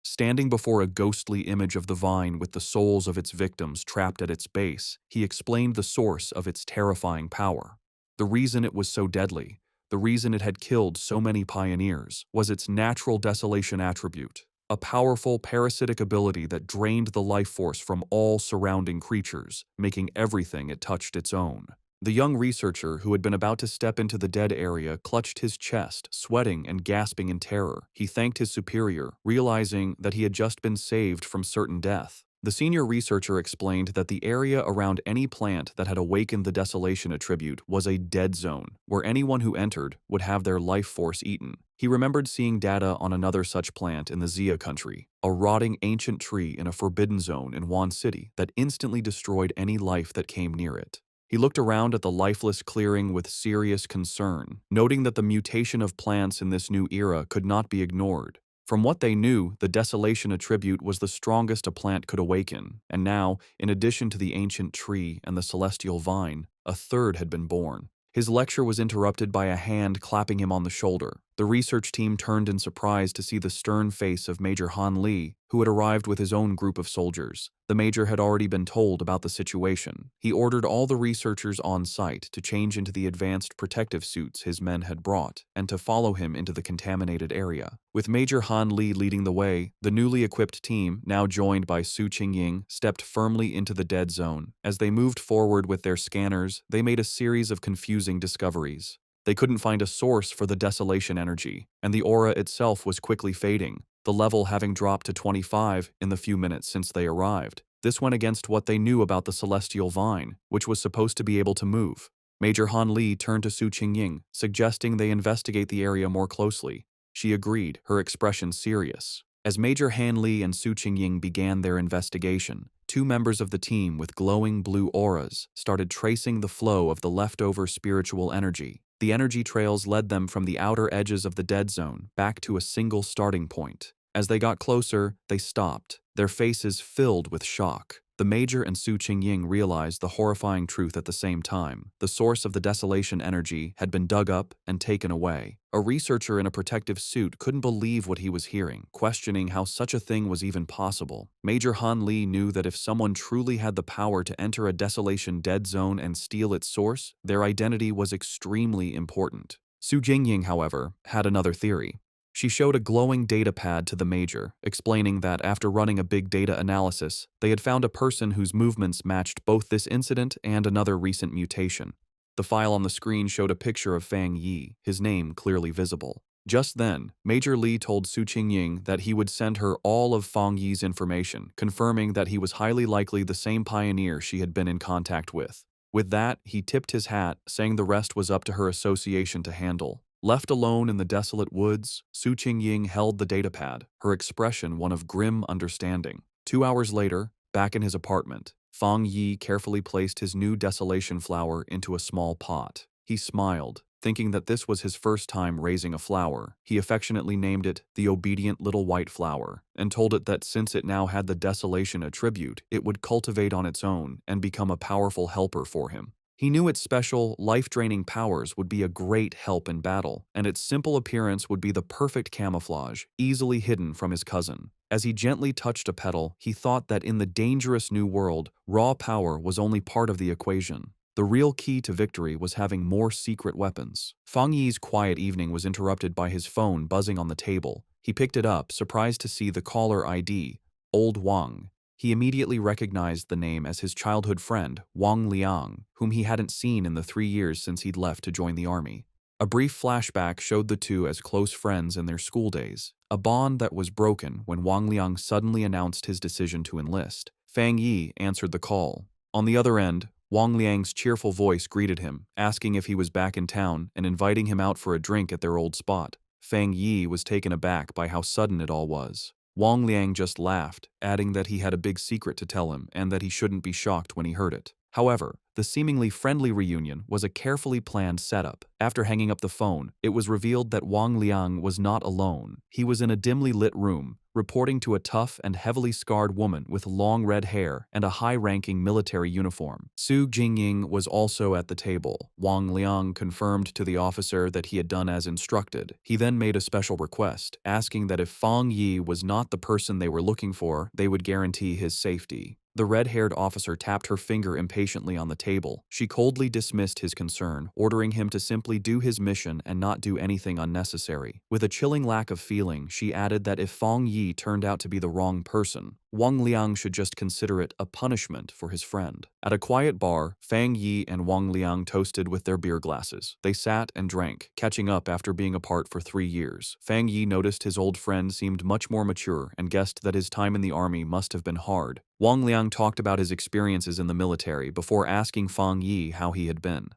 Standing before a ghostly image of the vine with the souls of its victims trapped at its base, he explained the source of its terrifying power. The reason it was so deadly, the reason it had killed so many pioneers, was its natural desolation attribute. A powerful parasitic ability that drained the life force from all surrounding creatures, making everything it touched its own. The young researcher, who had been about to step into the dead area, clutched his chest, sweating and gasping in terror. He thanked his superior, realizing that he had just been saved from certain death. The senior researcher explained that the area around any plant that had awakened the desolation attribute was a dead zone, where anyone who entered would have their life force eaten. He remembered seeing data on another such plant in the Xia country, a rotting ancient tree in a forbidden zone in Wan City that instantly destroyed any life that came near it. He looked around at the lifeless clearing with serious concern, noting that the mutation of plants in this new era could not be ignored. From what they knew, the desolation attribute was the strongest a plant could awaken, and now, in addition to the ancient tree and the celestial vine, a third had been born. His lecture was interrupted by a hand clapping him on the shoulder. The research team turned in surprise to see the stern face of Major Han Li, who had arrived with his own group of soldiers. The major had already been told about the situation. He ordered all the researchers on site to change into the advanced protective suits his men had brought, and to follow him into the contaminated area. With Major Han Li leading the way, the newly equipped team, now joined by Su Qingying, stepped firmly into the dead zone. As they moved forward with their scanners, they made a series of confusing discoveries. They couldn't find a source for the desolation energy, and the aura itself was quickly fading, the level having dropped to 25 in the few minutes since they arrived. This went against what they knew about the celestial vine, which was supposed to be able to move. Major Han Li turned to Su Qingying, suggesting they investigate the area more closely. She agreed, her expression serious. As Major Han Li and Su Qingying began their investigation, two members of the team with glowing blue auras started tracing the flow of the leftover spiritual energy. The energy trails led them from the outer edges of the dead zone back to a single starting point. As they got closer, they stopped, their faces filled with shock. The Major and Su Qingying realized the horrifying truth at the same time. The source of the desolation energy had been dug up and taken away. A researcher in a protective suit couldn't believe what he was hearing, questioning how such a thing was even possible. Major Han Li knew that if someone truly had the power to enter a desolation dead zone and steal its source, their identity was extremely important. Su Jingying, however, had another theory. She showed a glowing data pad to the Major, explaining that after running a big data analysis, they had found a person whose movements matched both this incident and another recent mutation. The file on the screen showed a picture of Fang Yi, his name clearly visible. Just then, Major Li told Su Qingying that he would send her all of Fang Yi's information, confirming that he was highly likely the same pioneer she had been in contact with. With that, he tipped his hat, saying the rest was up to her association to handle. Left alone in the desolate woods, Su Qingying held the datapad, her expression one of grim understanding. 2 hours later, back in his apartment, Fang Yi carefully placed his new desolation flower into a small pot. He smiled, thinking that this was his first time raising a flower. He affectionately named it the obedient little white flower, and told it that since it now had the desolation attribute, it would cultivate on its own and become a powerful helper for him. He knew its special, life-draining powers would be a great help in battle, and its simple appearance would be the perfect camouflage, easily hidden from his cousin. As he gently touched a petal, he thought that in the dangerous new world, raw power was only part of the equation. The real key to victory was having more secret weapons. Fang Yi's quiet evening was interrupted by his phone buzzing on the table. He picked it up, surprised to see the caller ID, Old Wang. He immediately recognized the name as his childhood friend, Wang Liang, whom he hadn't seen in the 3 years since he'd left to join the army. A brief flashback showed the two as close friends in their school days, a bond that was broken when Wang Liang suddenly announced his decision to enlist. Fang Yi answered the call. On the other end, Wang Liang's cheerful voice greeted him, asking if he was back in town and inviting him out for a drink at their old spot. Fang Yi was taken aback by how sudden it all was. Wang Liang just laughed, adding that he had a big secret to tell him and that he shouldn't be shocked when he heard it. However, the seemingly friendly reunion was a carefully planned setup. After hanging up the phone, it was revealed that Wang Liang was not alone. He was in a dimly lit room, reporting to a tough and heavily scarred woman with long red hair and a high-ranking military uniform. Su Jingying was also at the table. Wang Liang confirmed to the officer that he had done as instructed. He then made a special request, asking that if Fang Yi was not the person they were looking for, they would guarantee his safety. The red-haired officer tapped her finger impatiently on the table. She coldly dismissed his concern, ordering him to simply do his mission and not do anything unnecessary. With a chilling lack of feeling, she added that if Fang Yi turned out to be the wrong person, Wang Liang should just consider it a punishment for his friend. At a quiet bar, Fang Yi and Wang Liang toasted with their beer glasses. They sat and drank, catching up after being apart for 3 years. Fang Yi noticed his old friend seemed much more mature and guessed that his time in the army must have been hard. Wang Liang talked about his experiences in the military before asking Fang Yi how he had been.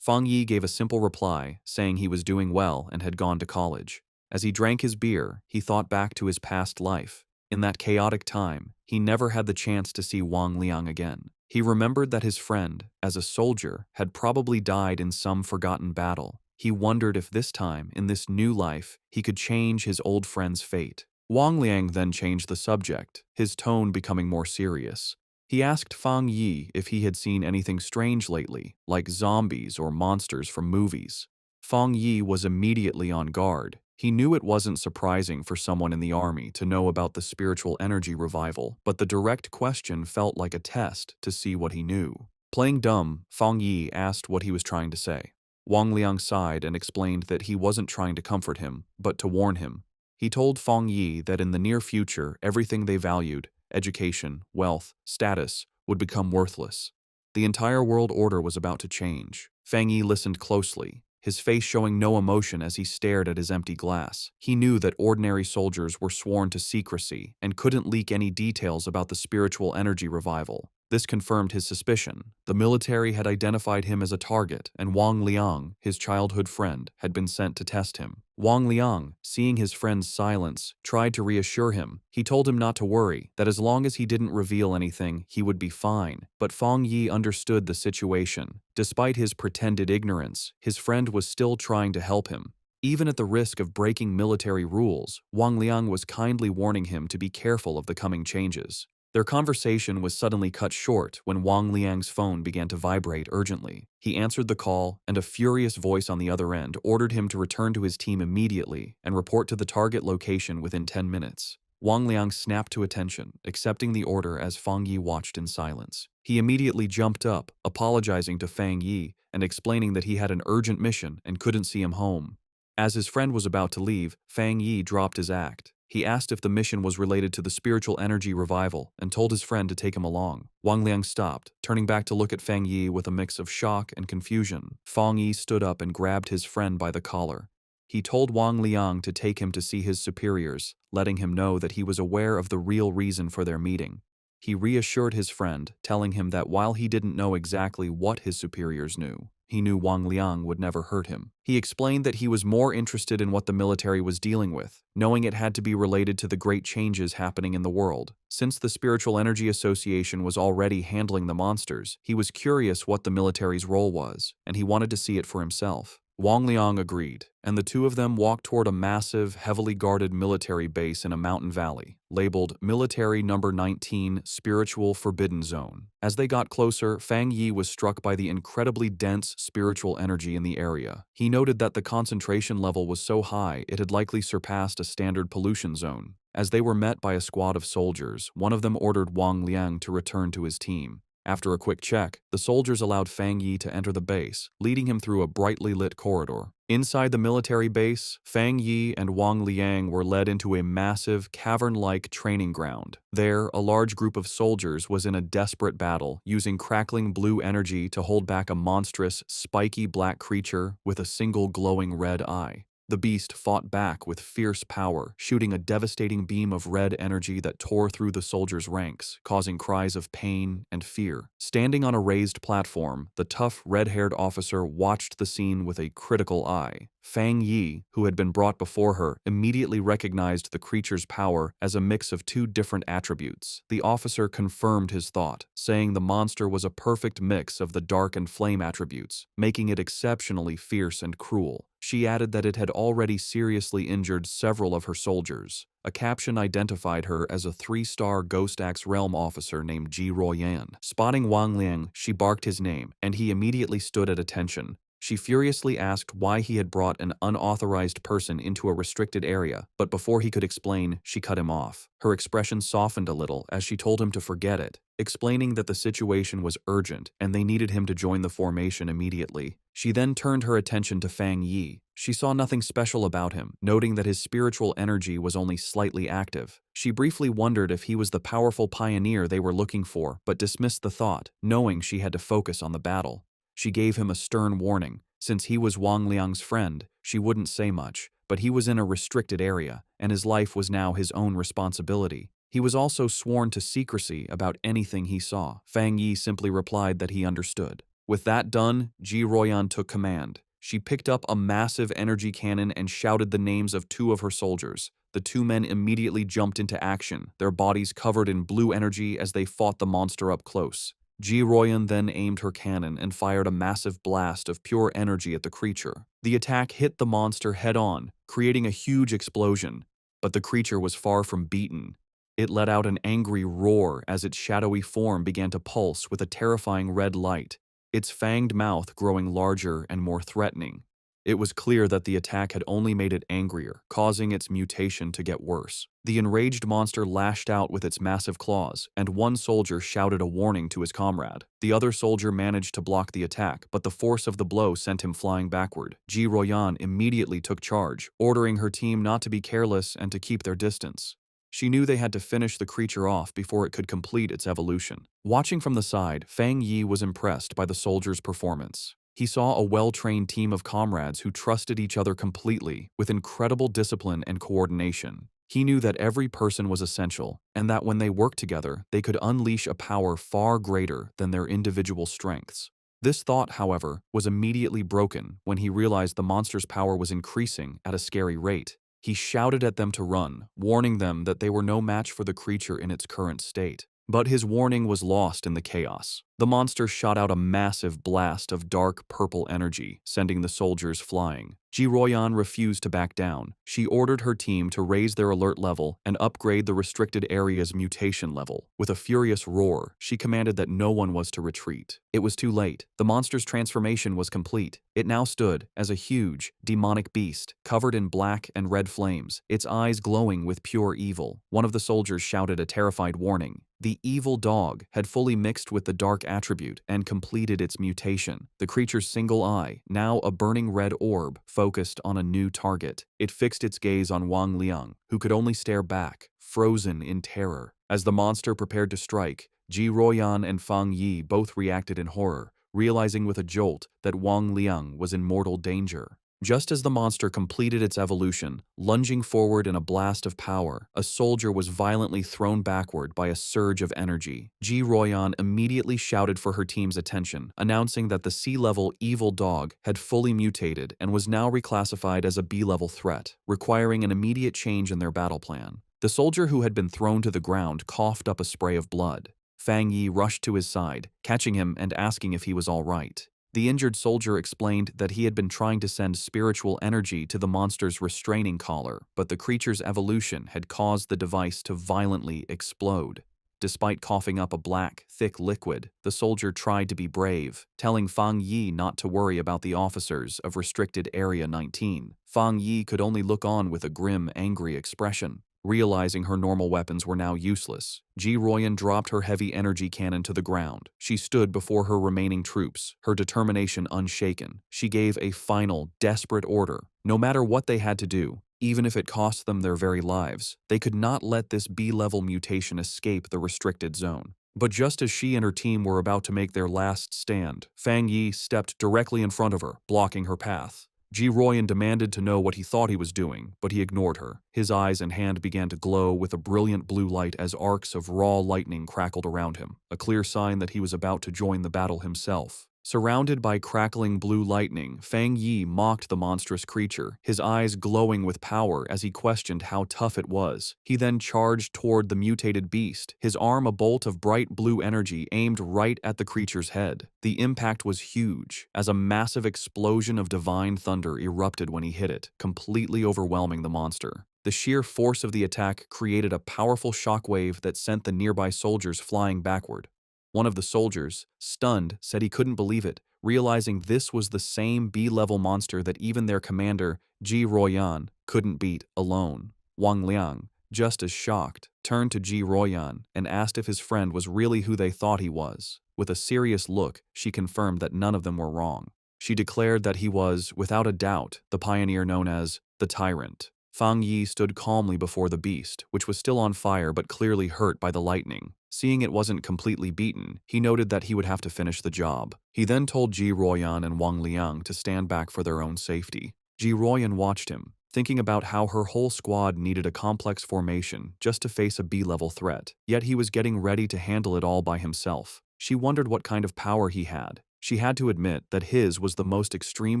Fang Yi gave a simple reply, saying he was doing well and had gone to college. As he drank his beer, he thought back to his past life. In that chaotic time, he never had the chance to see Wang Liang again. He remembered that his friend, as a soldier, had probably died in some forgotten battle. He wondered if this time, in this new life, he could change his old friend's fate. Wang Liang then changed the subject, his tone becoming more serious. He asked Fang Yi if he had seen anything strange lately, like zombies or monsters from movies. Fang Yi was immediately on guard. He knew it wasn't surprising for someone in the army to know about the spiritual energy revival, but the direct question felt like a test to see what he knew. Playing dumb, Fang Yi asked what he was trying to say. Wang Liang sighed and explained that he wasn't trying to comfort him, but to warn him. He told Fang Yi that in the near future, everything they valued, education, wealth, status, would become worthless. The entire world order was about to change. Fang Yi listened closely, his face showing no emotion as he stared at his empty glass. He knew that ordinary soldiers were sworn to secrecy and couldn't leak any details about the spiritual energy revival. This confirmed his suspicion. The military had identified him as a target, and Wang Liang, his childhood friend, had been sent to test him. Wang Liang, seeing his friend's silence, tried to reassure him. He told him not to worry, that as long as he didn't reveal anything, he would be fine. But Fang Yi understood the situation. Despite his pretended ignorance, his friend was still trying to help him. Even at the risk of breaking military rules, Wang Liang was kindly warning him to be careful of the coming changes. Their conversation was suddenly cut short when Wang Liang's phone began to vibrate urgently. He answered the call, and a furious voice on the other end ordered him to return to his team immediately and report to the target location within 10 minutes. Wang Liang snapped to attention, accepting the order as Fang Yi watched in silence. He immediately jumped up, apologizing to Fang Yi and explaining that he had an urgent mission and couldn't see him home. As his friend was about to leave, Fang Yi dropped his act. He asked if the mission was related to the spiritual energy revival and told his friend to take him along. Wang Liang stopped, turning back to look at Fang Yi with a mix of shock and confusion. Fang Yi stood up and grabbed his friend by the collar. He told Wang Liang to take him to see his superiors, letting him know that he was aware of the real reason for their meeting. He reassured his friend, telling him that while he didn't know exactly what his superiors knew, he knew Wang Liang would never hurt him. He explained that he was more interested in what the military was dealing with, knowing it had to be related to the great changes happening in the world. Since the Spiritual Energy Association was already handling the monsters, he was curious what the military's role was, and he wanted to see it for himself. Wang Liang agreed, and the two of them walked toward a massive, heavily guarded military base in a mountain valley, labeled Military Number 19 Spiritual Forbidden Zone. As they got closer, Fang Yi was struck by the incredibly dense spiritual energy in the area. He noted that the concentration level was so high it had likely surpassed a standard pollution zone. As they were met by a squad of soldiers, one of them ordered Wang Liang to return to his team. After a quick check, the soldiers allowed Fang Yi to enter the base, leading him through a brightly lit corridor. Inside the military base, Fang Yi and Wang Liang were led into a massive, cavern-like training ground. There, a large group of soldiers was in a desperate battle, using crackling blue energy to hold back a monstrous, spiky black creature with a single glowing red eye. The beast fought back with fierce power, shooting a devastating beam of red energy that tore through the soldiers' ranks, causing cries of pain and fear. Standing on a raised platform, the tough, red-haired officer watched the scene with a critical eye. Fang Yi, who had been brought before her, immediately recognized the creature's power as a mix of two different attributes. The officer confirmed his thought, saying the monster was a perfect mix of the dark and flame attributes, making it exceptionally fierce and cruel. She added that it had already seriously injured several of her soldiers. A caption identified her as a 3-star Ghost Axe Realm officer named Ji Royan. Spotting Wang Liang, she barked his name, and he immediately stood at attention. She furiously asked why he had brought an unauthorized person into a restricted area, but before he could explain, she cut him off. Her expression softened a little as she told him to forget it, explaining that the situation was urgent and they needed him to join the formation immediately. She then turned her attention to Fang Yi. She saw nothing special about him, noting that his spiritual energy was only slightly active. She briefly wondered if he was the powerful pioneer they were looking for, but dismissed the thought, knowing she had to focus on the battle. She gave him a stern warning. Since he was Wang Liang's friend, she wouldn't say much, but he was in a restricted area, and his life was now his own responsibility. He was also sworn to secrecy about anything he saw. Fang Yi simply replied that he understood. With that done, Ji Royan took command. She picked up a massive energy cannon and shouted the names of two of her soldiers. The two men immediately jumped into action, their bodies covered in blue energy as they fought the monster up close. Ji Royan then aimed her cannon and fired a massive blast of pure energy at the creature. The attack hit the monster head-on, creating a huge explosion, but the creature was far from beaten. It let out an angry roar as its shadowy form began to pulse with a terrifying red light, its fanged mouth growing larger and more threatening. It was clear that the attack had only made it angrier, causing its mutation to get worse. The enraged monster lashed out with its massive claws, and one soldier shouted a warning to his comrade. The other soldier managed to block the attack, but the force of the blow sent him flying backward. Ji Royan immediately took charge, ordering her team not to be careless and to keep their distance. She knew they had to finish the creature off before it could complete its evolution. Watching from the side, Fang Yi was impressed by the soldier's performance. He saw a well-trained team of comrades who trusted each other completely, with incredible discipline and coordination. He knew that every person was essential, and that when they worked together, they could unleash a power far greater than their individual strengths. This thought, however, was immediately broken when he realized the monster's power was increasing at a scary rate. He shouted at them to run, warning them that they were no match for the creature in its current state. But his warning was lost in the chaos. The monster shot out a massive blast of dark purple energy, sending the soldiers flying. Ji Royan refused to back down. She ordered her team to raise their alert level and upgrade the restricted area's mutation level. With a furious roar, she commanded that no one was to retreat. It was too late. The monster's transformation was complete. It now stood as a huge, demonic beast, covered in black and red flames, its eyes glowing with pure evil. One of the soldiers shouted a terrified warning. The evil dog had fully mixed with the dark attribute and completed its mutation. The creature's single eye, now a burning red orb, focused on a new target. It fixed its gaze on Wang Liang, who could only stare back, frozen in terror. As the monster prepared to strike, Ji Royan and Fang Yi both reacted in horror, realizing with a jolt that Wang Liang was in mortal danger. Just as the monster completed its evolution, lunging forward in a blast of power, a soldier was violently thrown backward by a surge of energy. Ji Royan immediately shouted for her team's attention, announcing that the C-level evil dog had fully mutated and was now reclassified as a B-level threat, requiring an immediate change in their battle plan. The soldier who had been thrown to the ground coughed up a spray of blood. Fang Yi rushed to his side, catching him and asking if he was all right. The injured soldier explained that he had been trying to send spiritual energy to the monster's restraining collar, but the creature's evolution had caused the device to violently explode. Despite coughing up a black, thick liquid, the soldier tried to be brave, telling Fang Yi not to worry about the officers of Restricted Area 19. Fang Yi could only look on with a grim, angry expression. Realizing her normal weapons were now useless, Ji Royan dropped her heavy energy cannon to the ground. She stood before her remaining troops, her determination unshaken. She gave a final, desperate order. No matter what they had to do, even if it cost them their very lives, they could not let this B-level mutation escape the restricted zone. But just as she and her team were about to make their last stand, Fang Yi stepped directly in front of her, blocking her path. Ji Royan demanded to know what he thought he was doing, but he ignored her. His eyes and hand began to glow with a brilliant blue light as arcs of raw lightning crackled around him, a clear sign that he was about to join the battle himself. Surrounded by crackling blue lightning, Fang Yi mocked the monstrous creature, his eyes glowing with power as he questioned how tough it was. He then charged toward the mutated beast, his arm a bolt of bright blue energy aimed right at the creature's head. The impact was huge, as a massive explosion of divine thunder erupted when he hit it, completely overwhelming the monster. The sheer force of the attack created a powerful shockwave that sent the nearby soldiers flying backward. One of the soldiers, stunned, said he couldn't believe it, realizing this was the same B-level monster that even their commander, Ji Royan, couldn't beat alone. Wang Liang, just as shocked, turned to Ji Royan and asked if his friend was really who they thought he was. With a serious look, she confirmed that none of them were wrong. She declared that he was, without a doubt, the pioneer known as the Tyrant. Fang Yi stood calmly before the beast, which was still on fire but clearly hurt by the lightning. Seeing it wasn't completely beaten, he noted that he would have to finish the job. He then told Ji Royan and Wang Liang to stand back for their own safety. Ji Royan watched him, thinking about how her whole squad needed a complex formation just to face a B-level threat, yet he was getting ready to handle it all by himself. She wondered what kind of power he had. She had to admit that his was the most extreme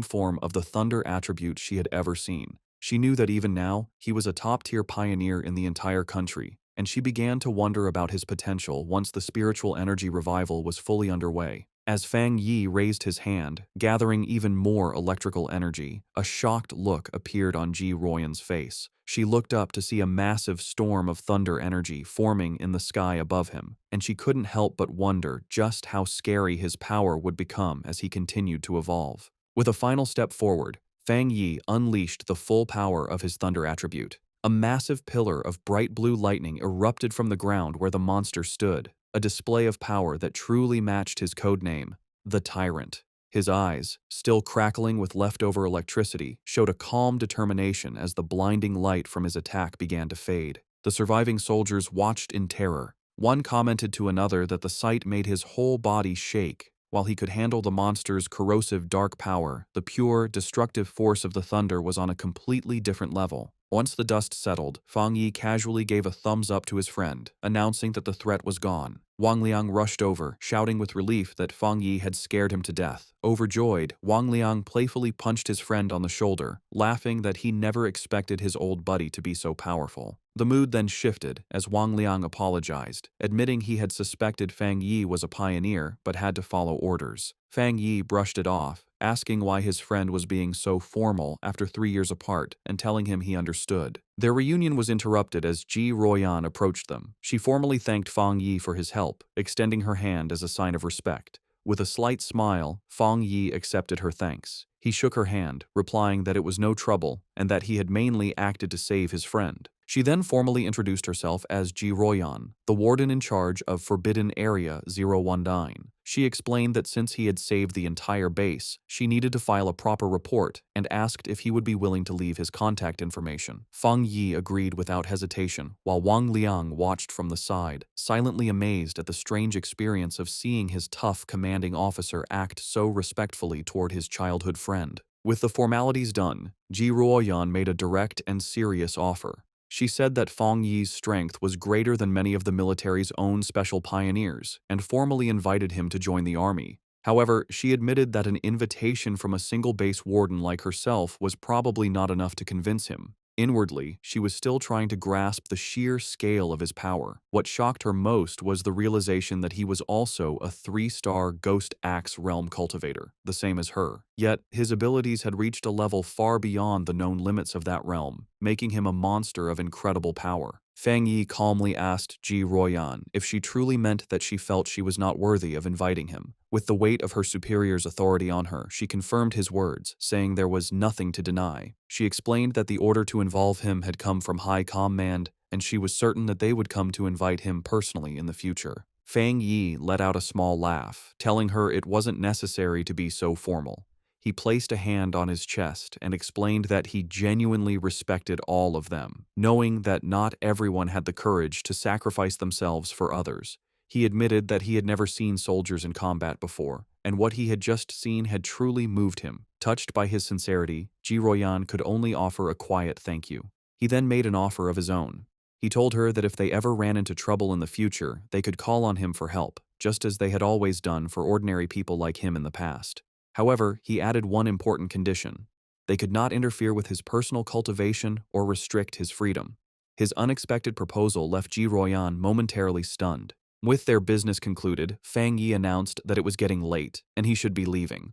form of the thunder attribute she had ever seen. She knew that even now, he was a top-tier pioneer in the entire country, and she began to wonder about his potential once the spiritual energy revival was fully underway. As Fang Yi raised his hand, gathering even more electrical energy, a shocked look appeared on Ji Royan's face. She looked up to see a massive storm of thunder energy forming in the sky above him, and she couldn't help but wonder just how scary his power would become as he continued to evolve. With a final step forward, Fang Yi unleashed the full power of his thunder attribute. A massive pillar of bright blue lightning erupted from the ground where the monster stood, a display of power that truly matched his codename, the Tyrant. His eyes, still crackling with leftover electricity, showed a calm determination as the blinding light from his attack began to fade. The surviving soldiers watched in terror. One commented to another that the sight made his whole body shake. While he could handle the monster's corrosive dark power, the pure, destructive force of the thunder was on a completely different level. Once the dust settled, Fang Yi casually gave a thumbs up to his friend, announcing that the threat was gone. Wang Liang rushed over, shouting with relief that Fang Yi had scared him to death. Overjoyed, Wang Liang playfully punched his friend on the shoulder, laughing that he never expected his old buddy to be so powerful. The mood then shifted as Wang Liang apologized, admitting he had suspected Fang Yi was a pioneer but had to follow orders. Fang Yi brushed it off, asking why his friend was being so formal after 3 years apart and telling him he understood. Their reunion was interrupted as Ji Royan approached them. She formally thanked Fang Yi for his help, extending her hand as a sign of respect. With a slight smile, Fang Yi accepted her thanks. He shook her hand, replying that it was no trouble and that he had mainly acted to save his friend. She then formally introduced herself as Ji Royan, the warden in charge of Forbidden Area 019. She explained that since he had saved the entire base, she needed to file a proper report and asked if he would be willing to leave his contact information. Fang Yi agreed without hesitation, while Wang Liang watched from the side, silently amazed at the strange experience of seeing his tough commanding officer act so respectfully toward his childhood friend. With the formalities done, Ji Ruoyan made a direct and serious offer. She said that Fang Yi's strength was greater than many of the military's own special pioneers and formally invited him to join the army. However, she admitted that an invitation from a single base warden like herself was probably not enough to convince him. Inwardly, she was still trying to grasp the sheer scale of his power. What shocked her most was the realization that he was also a 3-star Ghost Axe realm cultivator, the same as her. Yet, his abilities had reached a level far beyond the known limits of that realm, making him a monster of incredible power. Fang Yi calmly asked Ji Ruoyan if she truly meant that she felt she was not worthy of inviting him. With the weight of her superior's authority on her, she confirmed his words, saying there was nothing to deny. She explained that the order to involve him had come from high command, and she was certain that they would come to invite him personally in the future. Fang Yi let out a small laugh, telling her it wasn't necessary to be so formal. He placed a hand on his chest and explained that he genuinely respected all of them, knowing that not everyone had the courage to sacrifice themselves for others. He admitted that he had never seen soldiers in combat before, and what he had just seen had truly moved him. Touched by his sincerity, Ji Ruoyan could only offer a quiet thank you. He then made an offer of his own. He told her that if they ever ran into trouble in the future, they could call on him for help, just as they had always done for ordinary people like him in the past. However, he added one important condition. They could not interfere with his personal cultivation or restrict his freedom. His unexpected proposal left Ji Ruoyan momentarily stunned. With their business concluded, Fang Yi announced that it was getting late and he should be leaving.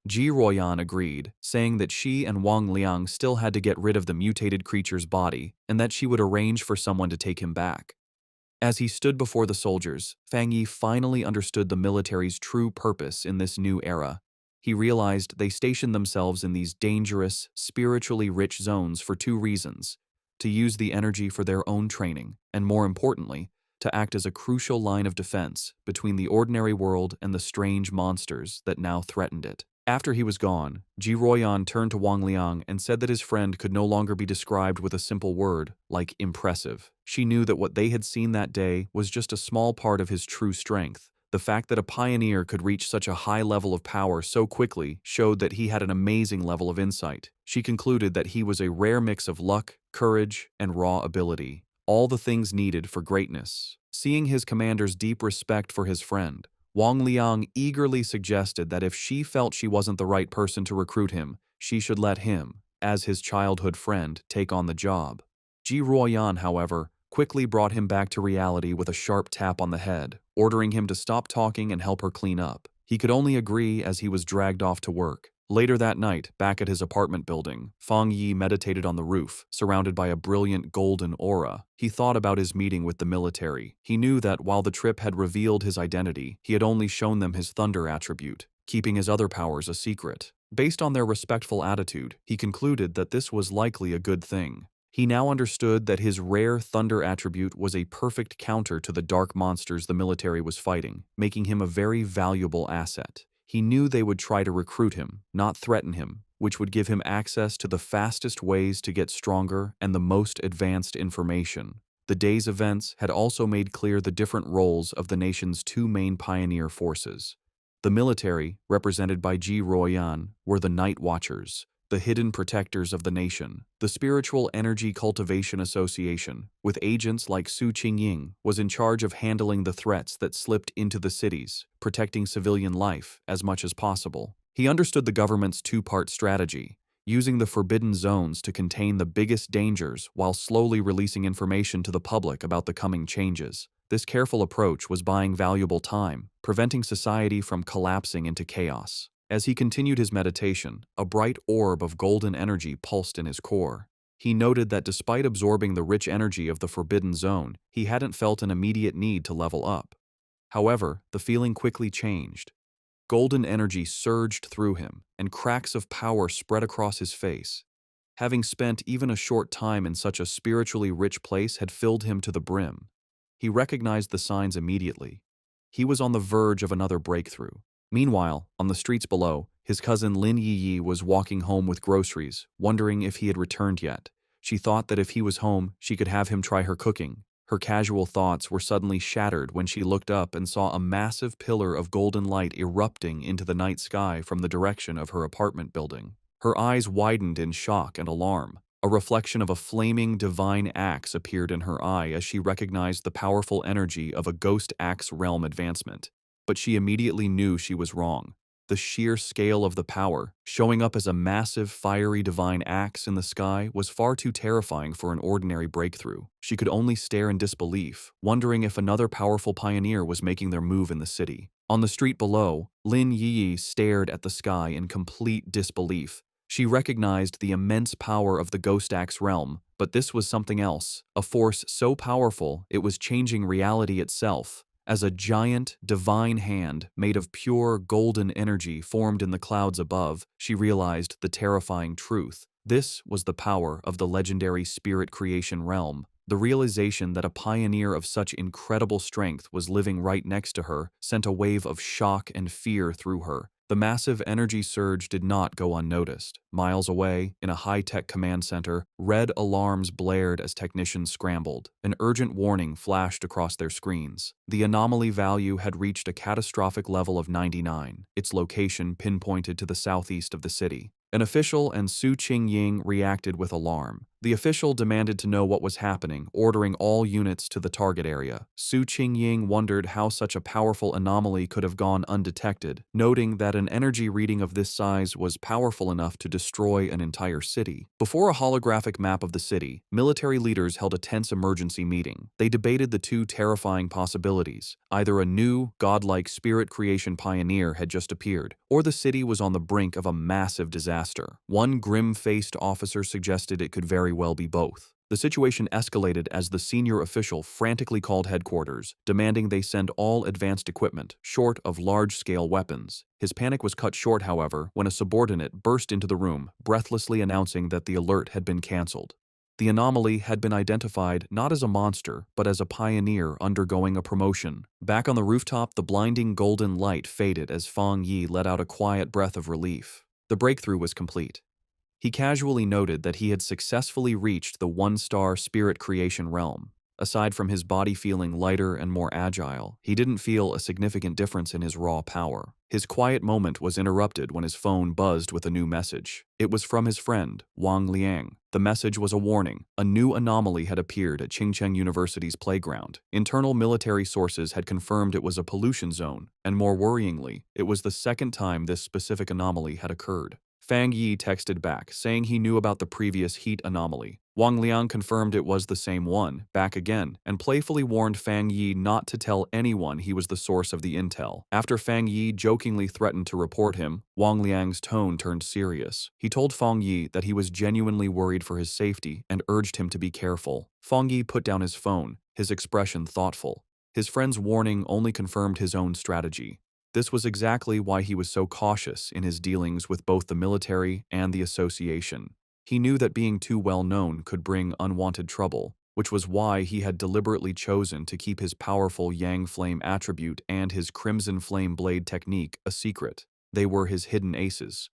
Ji Ruoyan agreed, saying that she and Wang Liang still had to get rid of the mutated creature's body and that she would arrange for someone to take him back. As he stood before the soldiers, Fang Yi finally understood the military's true purpose in this new era. He realized they stationed themselves in these dangerous, spiritually rich zones for 2 reasons: to use the energy for their own training, and more importantly, to act as a crucial line of defense between the ordinary world and the strange monsters that now threatened it. After he was gone, Ji Ruoyan turned to Wang Liang and said that his friend could no longer be described with a simple word, like impressive. She knew that what they had seen that day was just a small part of his true strength. The fact that a pioneer could reach such a high level of power so quickly showed that he had an amazing level of insight. She concluded that he was a rare mix of luck, courage, and raw ability, all the things needed for greatness. Seeing his commander's deep respect for his friend, Wang Liang eagerly suggested that if she felt she wasn't the right person to recruit him, she should let him, as his childhood friend, take on the job. Ji Ruoyan, however, quickly brought him back to reality with a sharp tap on the head, ordering him to stop talking and help her clean up. He could only agree as he was dragged off to work. Later that night, back at his apartment building, Fang Yi meditated on the roof, surrounded by a brilliant golden aura. He thought about his meeting with the military. He knew that while the trip had revealed his identity, he had only shown them his thunder attribute, keeping his other powers a secret. Based on their respectful attitude, he concluded that this was likely a good thing. He now understood that his rare thunder attribute was a perfect counter to the dark monsters the military was fighting, making him a very valuable asset. He knew they would try to recruit him, not threaten him, which would give him access to the fastest ways to get stronger and the most advanced information. The day's events had also made clear the different roles of the nation's 2 main pioneer forces. The military, represented by Ji Ruoyan, were the Night Watchers, the hidden protectors of the nation. The Spiritual Energy Cultivation Association, with agents like Su Qingying, was in charge of handling the threats that slipped into the cities, protecting civilian life as much as possible. He understood the government's 2-part strategy, using the forbidden zones to contain the biggest dangers while slowly releasing information to the public about the coming changes. This careful approach was buying valuable time, preventing society from collapsing into chaos. As he continued his meditation, a bright orb of golden energy pulsed in his core. He noted that despite absorbing the rich energy of the forbidden zone, he hadn't felt an immediate need to level up. However, the feeling quickly changed. Golden energy surged through him, and cracks of power spread across his face. Having spent even a short time in such a spiritually rich place had filled him to the brim. He recognized the signs immediately. He was on the verge of another breakthrough. Meanwhile, on the streets below, his cousin Lin Yi was walking home with groceries, wondering if he had returned yet. She thought that if he was home, she could have him try her cooking. Her casual thoughts were suddenly shattered when she looked up and saw a massive pillar of golden light erupting into the night sky from the direction of her apartment building. Her eyes widened in shock and alarm. A reflection of a flaming divine axe appeared in her eye as she recognized the powerful energy of a ghost axe realm advancement. But she immediately knew she was wrong. The sheer scale of the power, showing up as a massive, fiery divine axe in the sky, was far too terrifying for an ordinary breakthrough. She could only stare in disbelief, wondering if another powerful pioneer was making their move in the city. On the street below, Lin Yi stared at the sky in complete disbelief. She recognized the immense power of the Ghost Axe realm, but this was something else, a force so powerful it was changing reality itself. As a giant, divine hand made of pure golden energy formed in the clouds above, she realized the terrifying truth. This was the power of the legendary spirit creation realm. The realization that a pioneer of such incredible strength was living right next to her sent a wave of shock and fear through her. The massive energy surge did not go unnoticed. Miles away, in a high-tech command center, red alarms blared as technicians scrambled. An urgent warning flashed across their screens. The anomaly value had reached a catastrophic level of 99, its location pinpointed to the southeast of the city. An official and Su Qingying reacted with alarm. The official demanded to know what was happening, ordering all units to the target area. Su Qingying wondered how such a powerful anomaly could have gone undetected, noting that an energy reading of this size was powerful enough to destroy an entire city. Before a holographic map of the city, military leaders held a tense emergency meeting. They debated the two terrifying possibilities. Either a new, godlike spirit creation pioneer had just appeared, or the city was on the brink of a massive disaster. One grim-faced officer suggested it could very well be both. The situation escalated as the senior official frantically called headquarters, demanding they send all advanced equipment, short of large-scale weapons. His panic was cut short, however, when a subordinate burst into the room, breathlessly announcing that the alert had been cancelled. The anomaly had been identified not as a monster, but as a pioneer undergoing a promotion. Back on the rooftop, the blinding golden light faded as Fang Yi let out a quiet breath of relief. The breakthrough was complete. He casually noted that he had successfully reached the one-star spirit creation realm. Aside from his body feeling lighter and more agile, he didn't feel a significant difference in his raw power. His quiet moment was interrupted when his phone buzzed with a new message. It was from his friend, Wang Liang. The message was a warning. A new anomaly had appeared at Qingcheng University's playground. Internal military sources had confirmed it was a pollution zone, and more worryingly, it was the second time this specific anomaly had occurred. Fang Yi texted back, saying he knew about the previous heat anomaly. Wang Liang confirmed it was the same one, back again, and playfully warned Fang Yi not to tell anyone he was the source of the intel. After Fang Yi jokingly threatened to report him, Wang Liang's tone turned serious. He told Fang Yi that he was genuinely worried for his safety and urged him to be careful. Fang Yi put down his phone, his expression thoughtful. His friend's warning only confirmed his own strategy. This was exactly why he was so cautious in his dealings with both the military and the association. He knew that being too well known could bring unwanted trouble, which was why he had deliberately chosen to keep his powerful Yang Flame attribute and his Crimson Flame Blade technique a secret. They were his hidden aces.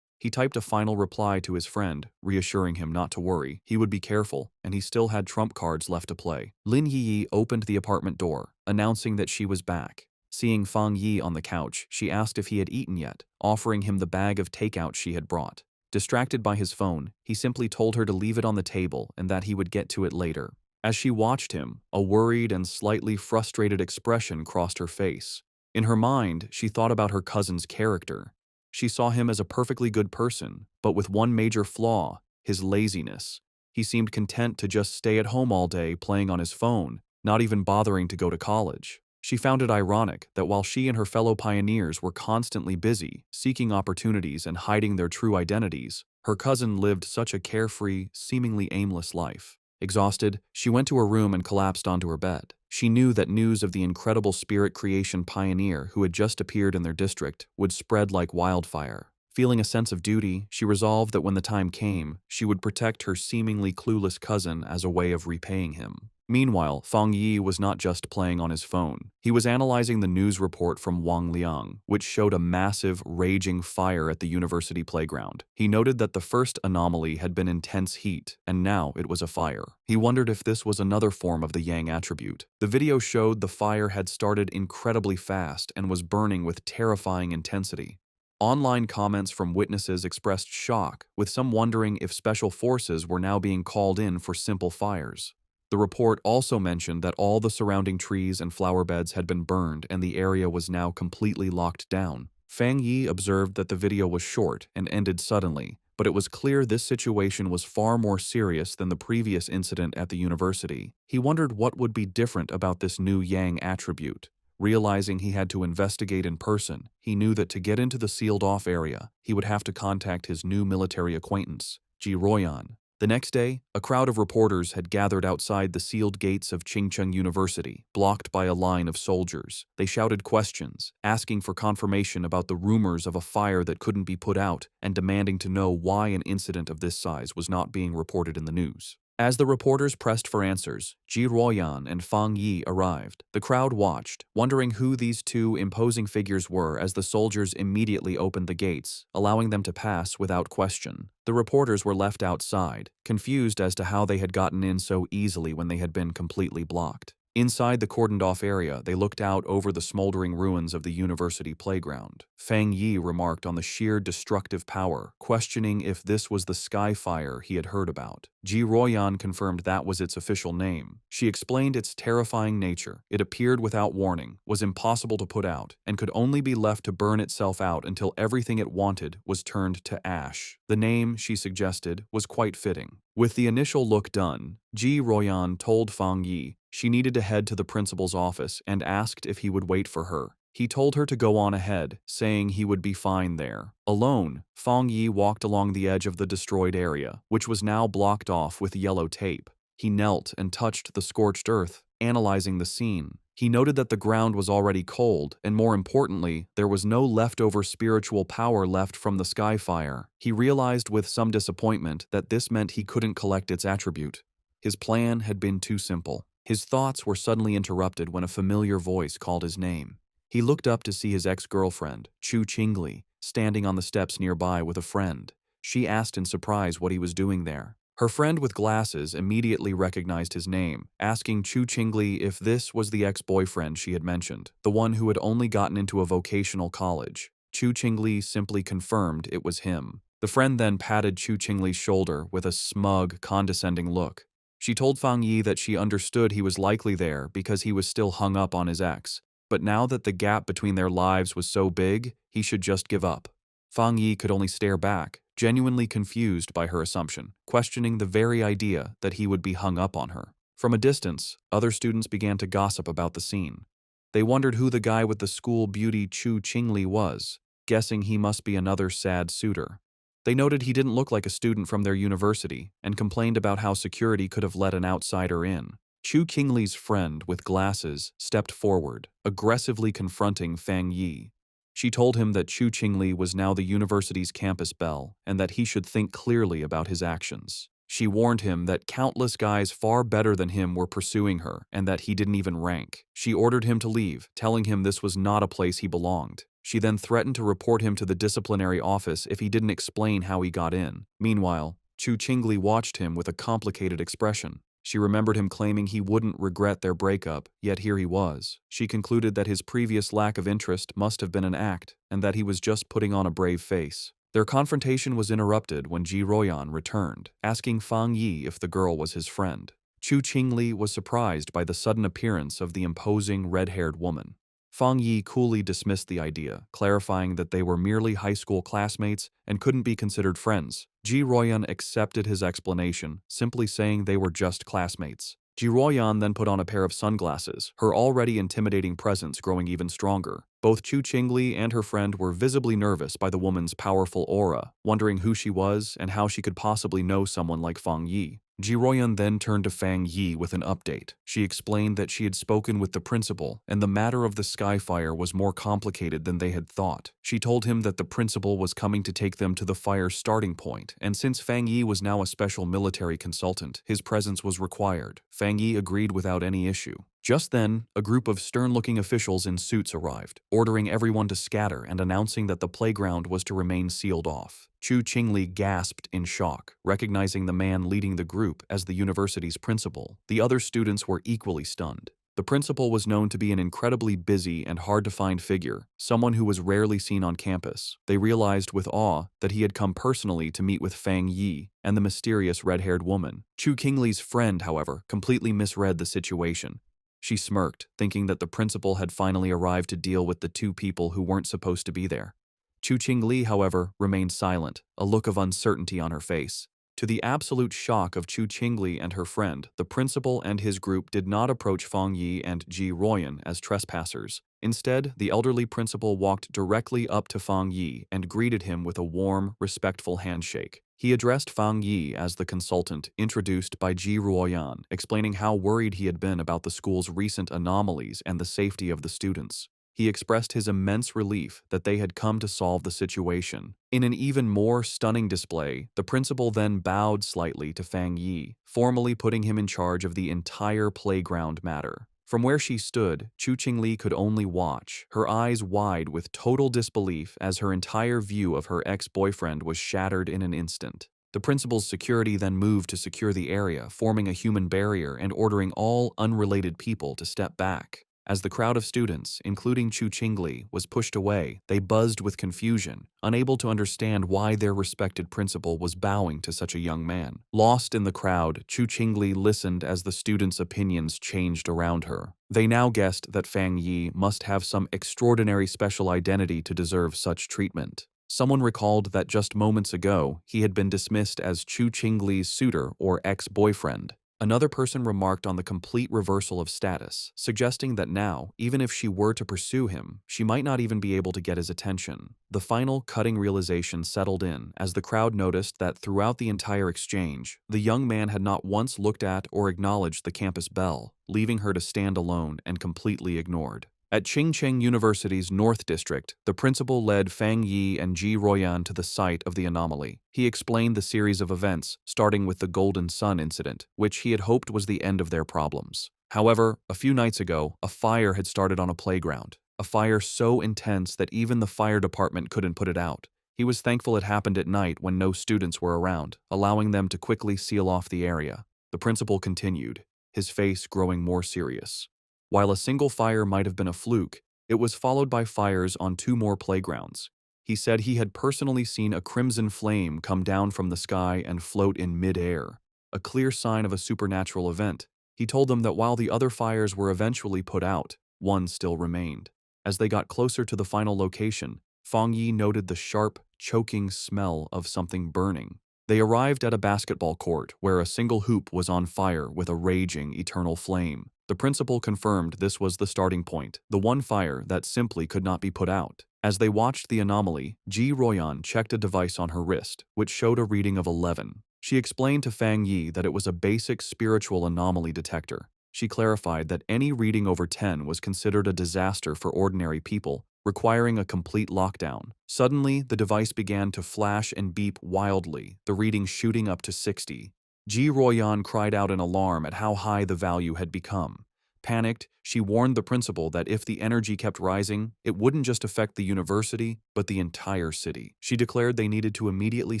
He typed a final reply to his friend, reassuring him not to worry. He would be careful, and he still had trump cards left to play. Lin Yi opened the apartment door, announcing that she was back. Seeing Fang Yi on the couch, she asked if he had eaten yet, offering him the bag of takeout she had brought. Distracted by his phone, he simply told her to leave it on the table and that he would get to it later. As she watched him, a worried and slightly frustrated expression crossed her face. In her mind, she thought about her cousin's character. She saw him as a perfectly good person, but with one major flaw, his laziness. He seemed content to just stay at home all day playing on his phone, not even bothering to go to college. She found it ironic that while she and her fellow pioneers were constantly busy, seeking opportunities and hiding their true identities, her cousin lived such a carefree, seemingly aimless life. Exhausted, she went to her room and collapsed onto her bed. She knew that news of the incredible spirit creation pioneer who had just appeared in their district would spread like wildfire. Feeling a sense of duty, she resolved that when the time came, she would protect her seemingly clueless cousin as a way of repaying him. Meanwhile, Fang Yi was not just playing on his phone. He was analyzing the news report from Wang Liang, which showed a massive, raging fire at the university playground. He noted that the first anomaly had been intense heat, and now it was a fire. He wondered if this was another form of the Yang attribute. The video showed the fire had started incredibly fast and was burning with terrifying intensity. Online comments from witnesses expressed shock, with some wondering if special forces were now being called in for simple fires. The report also mentioned that all the surrounding trees and flower beds had been burned and the area was now completely locked down. Fang Yi observed that the video was short and ended suddenly, but it was clear this situation was far more serious than the previous incident at the university. He wondered what would be different about this new Yang attribute. Realizing he had to investigate in person, he knew that to get into the sealed-off area, he would have to contact his new military acquaintance, Ji Royan. The next day, a crowd of reporters had gathered outside the sealed gates of Chingcheng University, blocked by a line of soldiers. They shouted questions, asking for confirmation about the rumors of a fire that couldn't be put out, and demanding to know why an incident of this size was not being reported in the news. As the reporters pressed for answers, Ji Ruoyan and Fang Yi arrived. The crowd watched, wondering who these two imposing figures were as the soldiers immediately opened the gates, allowing them to pass without question. The reporters were left outside, confused as to how they had gotten in so easily when they had been completely blocked. Inside the cordoned-off area, they looked out over the smoldering ruins of the university playground. Fang Yi remarked on the sheer destructive power, questioning if this was the sky fire he had heard about. Ji Ruoyan confirmed that was its official name. She explained its terrifying nature. It appeared without warning, was impossible to put out, and could only be left to burn itself out until everything it wanted was turned to ash. The name, she suggested, was quite fitting. With the initial look done, Ji Ruoyan told Fang Yi she needed to head to the principal's office and asked if he would wait for her. He told her to go on ahead, saying he would be fine there. Alone, Fang Yi walked along the edge of the destroyed area, which was now blocked off with yellow tape. He knelt and touched the scorched earth, analyzing the scene. He noted that the ground was already cold, and more importantly, there was no leftover spiritual power left from the sky fire. He realized with some disappointment that this meant he couldn't collect its attribute. His plan had been too simple. His thoughts were suddenly interrupted when a familiar voice called his name. He looked up to see his ex-girlfriend, Chu Qingli, standing on the steps nearby with a friend. She asked in surprise what he was doing there. Her friend with glasses immediately recognized his name, asking Chu Qingli if this was the ex-boyfriend she had mentioned, the one who had only gotten into a vocational college. Chu Qingli simply confirmed it was him. The friend then patted Chu Qingli's shoulder with a smug, condescending look. She told Fang Yi that she understood he was likely there because he was still hung up on his ex, but now that the gap between their lives was so big, he should just give up. Fang Yi could only stare back, genuinely confused by her assumption, questioning the very idea that he would be hung up on her. From a distance, other students began to gossip about the scene. They wondered who the guy with the school beauty Chu Qingli was, guessing he must be another sad suitor. They noted he didn't look like a student from their university and complained about how security could have let an outsider in. Chu Qingli's friend with glasses stepped forward, aggressively confronting Fang Yi. She told him that Chu Qingli was now the university's campus belle and that he should think clearly about his actions. She warned him that countless guys far better than him were pursuing her and that he didn't even rank. She ordered him to leave, telling him this was not a place he belonged. She then threatened to report him to the disciplinary office if he didn't explain how he got in. Meanwhile, Chu Qingli watched him with a complicated expression. She remembered him claiming he wouldn't regret their breakup, yet here he was. She concluded that his previous lack of interest must have been an act, and that he was just putting on a brave face. Their confrontation was interrupted when Ji Royan returned, asking Fang Yi if the girl was his friend. Chu Qingli was surprised by the sudden appearance of the imposing red-haired woman. Fang Yi coolly dismissed the idea, clarifying that they were merely high school classmates and couldn't be considered friends. Ji Royan accepted his explanation, simply saying they were just classmates. Ji Royan then put on a pair of sunglasses, her already intimidating presence growing even stronger. Both Chu Qingli and her friend were visibly nervous by the woman's powerful aura, wondering who she was and how she could possibly know someone like Fang Yi. Ji Ruoyan then turned to Fang Yi with an update. She explained that she had spoken with the principal, and the matter of the Skyfire was more complicated than they had thought. She told him that the principal was coming to take them to the fire's starting point, and since Fang Yi was now a special military consultant, his presence was required. Fang Yi agreed without any issue. Just then, a group of stern-looking officials in suits arrived, ordering everyone to scatter and announcing that the playground was to remain sealed off. Chu Qingli gasped in shock, recognizing the man leading the group as the university's principal. The other students were equally stunned. The principal was known to be an incredibly busy and hard-to-find figure, someone who was rarely seen on campus. They realized with awe that he had come personally to meet with Fang Yi and the mysterious red-haired woman. Chu Qingli's friend, however, completely misread the situation. She smirked, thinking that the principal had finally arrived to deal with the two people who weren't supposed to be there. Chu Qingli, however, remained silent, a look of uncertainty on her face. To the absolute shock of Chu Qingli and her friend, the principal and his group did not approach Fang Yi and Ji Ruoyan as trespassers. Instead, the elderly principal walked directly up to Fang Yi and greeted him with a warm, respectful handshake. He addressed Fang Yi as the consultant introduced by Ji Ruoyan, explaining how worried he had been about the school's recent anomalies and the safety of the students. He expressed his immense relief that they had come to solve the situation. In an even more stunning display, the principal then bowed slightly to Fang Yi, formally putting him in charge of the entire playground matter. From where she stood, Chu Qingli could only watch, her eyes wide with total disbelief as her entire view of her ex-boyfriend was shattered in an instant. The principal's security then moved to secure the area, forming a human barrier and ordering all unrelated people to step back. As the crowd of students, including Chu Qingli, was pushed away, they buzzed with confusion, unable to understand why their respected principal was bowing to such a young man. Lost in the crowd, Chu Qingli listened as the students' opinions changed around her. They now guessed that Fang Yi must have some extraordinary special identity to deserve such treatment. Someone recalled that just moments ago, he had been dismissed as Chu Qingli's suitor or ex-boyfriend. Another person remarked on the complete reversal of status, suggesting that now, even if she were to pursue him, she might not even be able to get his attention. The final cutting realization settled in as the crowd noticed that throughout the entire exchange, the young man had not once looked at or acknowledged the campus belle, leaving her to stand alone and completely ignored. At Qingcheng University's North District, the principal led Fang Yi and Ji Ruoyan to the site of the anomaly. He explained the series of events, starting with the Golden Sun incident, which he had hoped was the end of their problems. However, a few nights ago, a fire had started on a playground. A fire so intense that even the fire department couldn't put it out. He was thankful it happened at night when no students were around, allowing them to quickly seal off the area. The principal continued, his face growing more serious. While a single fire might have been a fluke, it was followed by fires on 2 more playgrounds. He said he had personally seen a crimson flame come down from the sky and float in mid-air, a clear sign of a supernatural event. He told them that while the other fires were eventually put out, one still remained. As they got closer to the final location, Fang Yi noted the sharp, choking smell of something burning. They arrived at a basketball court where a single hoop was on fire with a raging eternal flame. The principal confirmed this was the starting point, the one fire that simply could not be put out. As they watched the anomaly, Ji Ruoyan checked a device on her wrist, which showed a reading of 11. She explained to Fang Yi that it was a basic spiritual anomaly detector. She clarified that any reading over 10 was considered a disaster for ordinary people, requiring a complete lockdown. Suddenly, the device began to flash and beep wildly, the reading shooting up to 60. Ji Ruoyan cried out in alarm at how high the value had become. Panicked, she warned the principal that if the energy kept rising, it wouldn't just affect the university, but the entire city. She declared they needed to immediately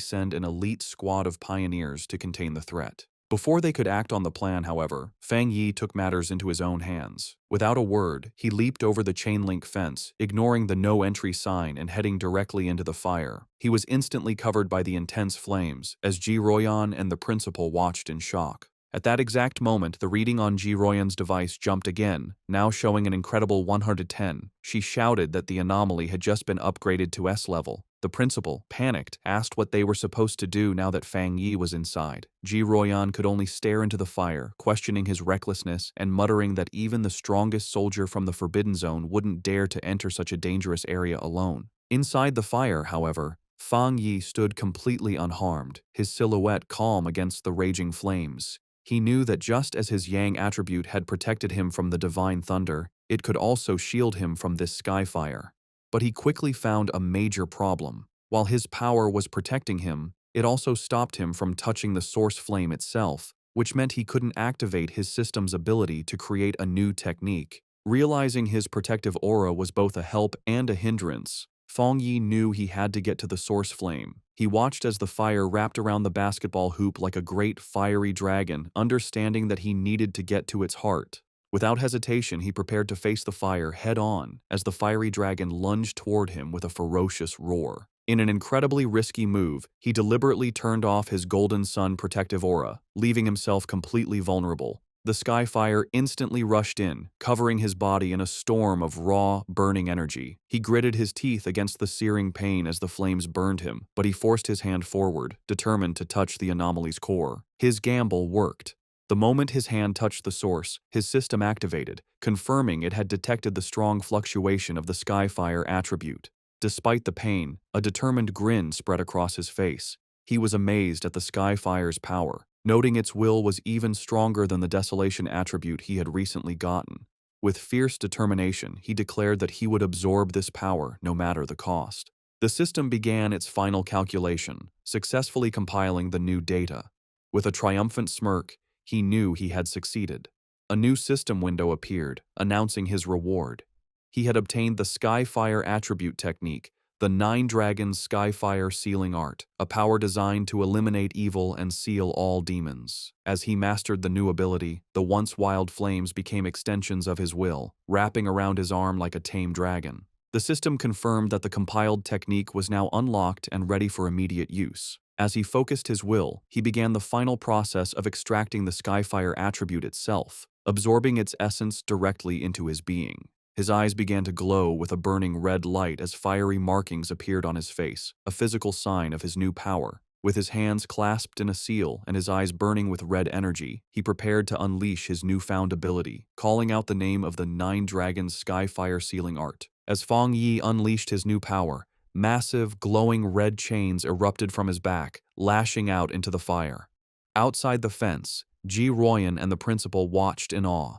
send an elite squad of pioneers to contain the threat. Before they could act on the plan, however, Fang Yi took matters into his own hands. Without a word, he leaped over the chain-link fence, ignoring the no-entry sign and heading directly into the fire. He was instantly covered by the intense flames, as Ji Ruoyan and the principal watched in shock. At that exact moment, the reading on Ji Ruoyan's device jumped again, now showing an incredible 110. She shouted that the anomaly had just been upgraded to S level. The principal, panicked, asked what they were supposed to do now that Fang Yi was inside. Ji Ruoyan could only stare into the fire, questioning his recklessness and muttering that even the strongest soldier from the Forbidden Zone wouldn't dare to enter such a dangerous area alone. Inside the fire, however, Fang Yi stood completely unharmed, his silhouette calm against the raging flames. He knew that just as his Yang attribute had protected him from the divine thunder, it could also shield him from this sky fire. But he quickly found a major problem. While his power was protecting him, it also stopped him from touching the source flame itself, which meant he couldn't activate his system's ability to create a new technique. Realizing his protective aura was both a help and a hindrance, Fang Yi knew he had to get to the source flame. He watched as the fire wrapped around the basketball hoop like a great fiery dragon, understanding that he needed to get to its heart. Without hesitation, he prepared to face the fire head-on as the fiery dragon lunged toward him with a ferocious roar. In an incredibly risky move, he deliberately turned off his Golden Sun protective aura, leaving himself completely vulnerable. The sky fire instantly rushed in, covering his body in a storm of raw, burning energy. He gritted his teeth against the searing pain as the flames burned him, but he forced his hand forward, determined to touch the anomaly's core. His gamble worked. The moment his hand touched the source, his system activated, confirming it had detected the strong fluctuation of the Skyfire attribute. Despite the pain, a determined grin spread across his face. He was amazed at the Skyfire's power, noting its will was even stronger than the Desolation attribute he had recently gotten. With fierce determination, he declared that he would absorb this power no matter the cost. The system began its final calculation, successfully compiling the new data. With a triumphant smirk, he knew he had succeeded. A new system window appeared, announcing his reward. He had obtained the Skyfire attribute technique, the Nine Dragons Skyfire Sealing Art, a power designed to eliminate evil and seal all demons. As he mastered the new ability, the once wild flames became extensions of his will, wrapping around his arm like a tame dragon. The system confirmed that the compiled technique was now unlocked and ready for immediate use. As he focused his will, he began the final process of extracting the Skyfire attribute itself, absorbing its essence directly into his being. His eyes began to glow with a burning red light as fiery markings appeared on his face, a physical sign of his new power. With his hands clasped in a seal and his eyes burning with red energy, he prepared to unleash his newfound ability, calling out the name of the Nine Dragons Skyfire Sealing Art. As Fang Yi unleashed his new power, massive, glowing red chains erupted from his back, lashing out into the fire. Outside the fence, Ji Ruoyan and the principal watched in awe.